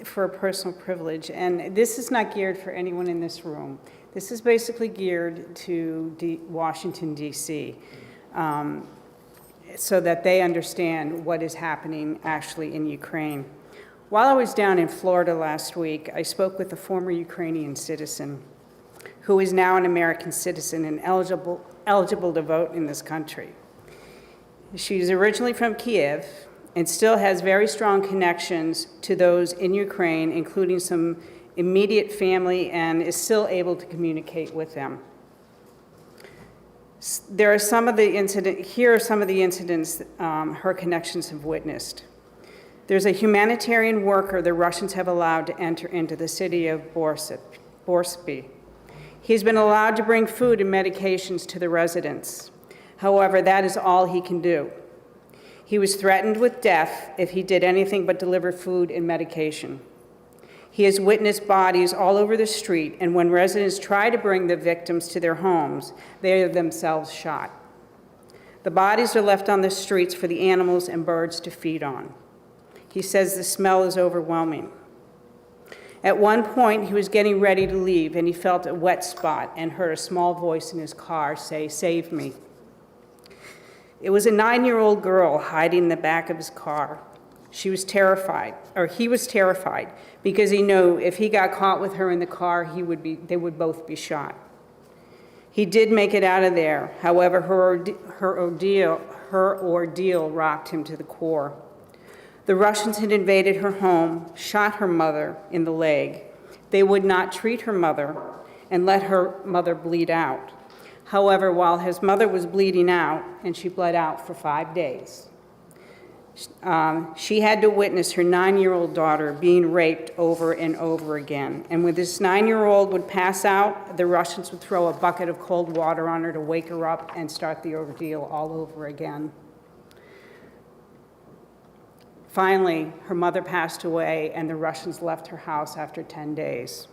for a personal privilege, and this is not geared for anyone in this room. This is basically geared to Washington, D.C., so that they understand what is happening actually in Ukraine. While I was down in Florida last week, I spoke with a former Ukrainian citizen who is now an American citizen and eligible to vote in this country. She's originally from Kiev and still has very strong connections to those in Ukraine, including some immediate family, and is still able to communicate with them. Here are some of the incidents her connections have witnessed. There's a humanitarian worker the Russians have allowed to enter into the city of Borsby. He's been allowed to bring food and medications to the residents. However, that is all he can do. He was threatened with death if he did anything but deliver food and medication. He has witnessed bodies all over the street, and when residents try to bring the victims to their homes, they are themselves shot. The bodies are left on the streets for the animals and birds to feed on. He says the smell is overwhelming. At one point, he was getting ready to leave, and he felt a wet spot and heard a small voice in his car say, "Save me." It was a 9-year-old girl hiding in the back of his car. He was terrified, because he knew if he got caught with her in the car, they would both be shot. He did make it out of there. However, her ordeal rocked him to the core. The Russians had invaded her home, shot her mother in the leg. They would not treat her mother and let her mother bleed out. However, while his mother was bleeding out, and she bled out for 5 days, she had to witness her 9-year-old daughter being raped over and over again. And when this 9-year-old would pass out, the Russians would throw a bucket of cold water on her to wake her up and start the ordeal all over again. Finally, her mother passed away, and the Russians left her house after 10 days.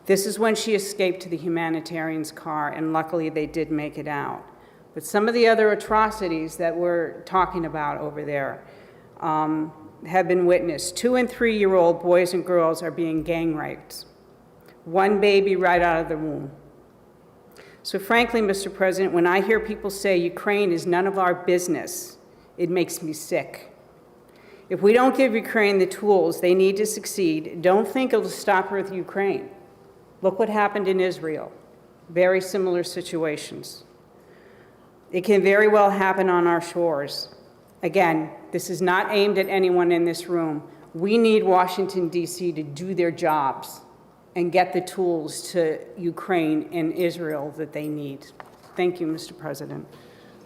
This is when she escaped to the humanitarian's car, and luckily they did make it out. But some of the other atrocities that we're talking about over there have been witnessed. 2- and 3-year-old boys and girls are being gang raped. One baby right out of the womb. So frankly, Mr. President, when I hear people say Ukraine is none of our business, it makes me sick. If we don't give Ukraine the tools they need to succeed, don't think it'll stop with Ukraine. Look what happened in Israel. Very similar situations. It can very well happen on our shores. Again, this is not aimed at anyone in this room. We need Washington, D.C. to do their jobs and get the tools to Ukraine and Israel that they need. Thank you, Mr. President.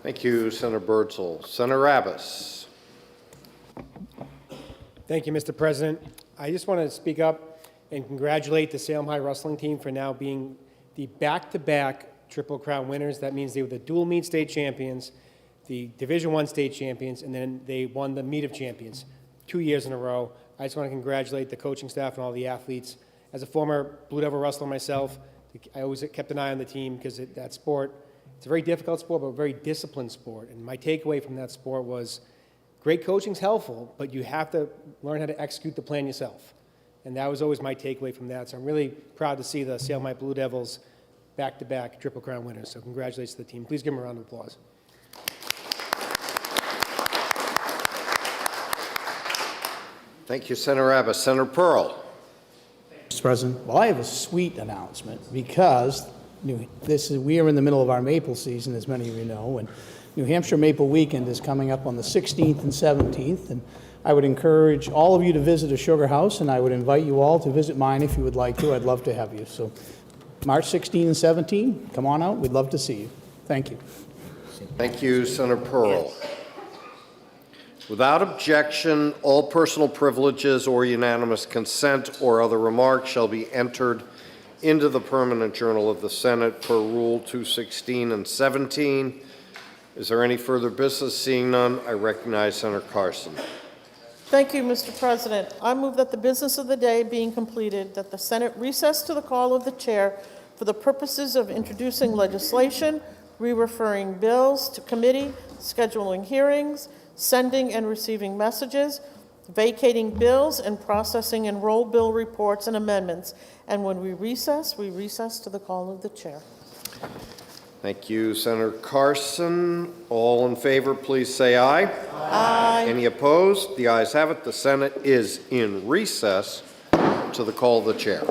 Thank you, Senator Birdsell. Senator Abbas. Thank you, Mr. President. I just want to speak up and congratulate the Salem High wrestling team for now being the back-to-back Triple Crown winners. That means they were the dual meet state champions, the Division I state champions, and then they won the meet of champions 2 years in a row. I just want to congratulate the coaching staff and all the athletes. As a former Blue Devil wrestler myself, I always kept an eye on the team because that sport, it's a very difficult sport, but a very disciplined sport. And my takeaway from that sport was great coaching's helpful, but you have to learn how to execute the plan yourself. And that was always my takeaway from that. So I'm really proud to see the Salem High Blue Devils back-to-back Triple Crown winners. So congratulations to the team. Please give them a round of applause. Thank you, Senator Abbas. Senator Pearl. Mr. President, well, I have a sweet announcement because we are in the middle of our maple season, as many of you know, and New Hampshire Maple Weekend is coming up on the 16th and 17th, and I would encourage all of you to visit a sugar house, and I would invite you all to visit mine if you would like to. I'd love to have you. So March 16 and 17, come on out. We'd love to see you. Thank you. Thank you, Senator Pearl. Without objection, all personal privileges or unanimous consent or other remarks shall be entered into the permanent journal of the Senate per Rule 216 and 17. Is there any further business? Seeing none, I recognize Senator Carson. Thank you, Mr. President. I move that the business of the day being completed, that the Senate recess to the call of the chair for the purposes of introducing legislation, re-referring bills to committee, scheduling hearings, sending and receiving messages, vacating bills, and processing and roll bill reports and amendments. And when we recess to the call of the chair. Thank you, Senator Carson. All in favor, please say aye. Aye. Any opposed? The ayes have it. The Senate is in recess to the call of the chair.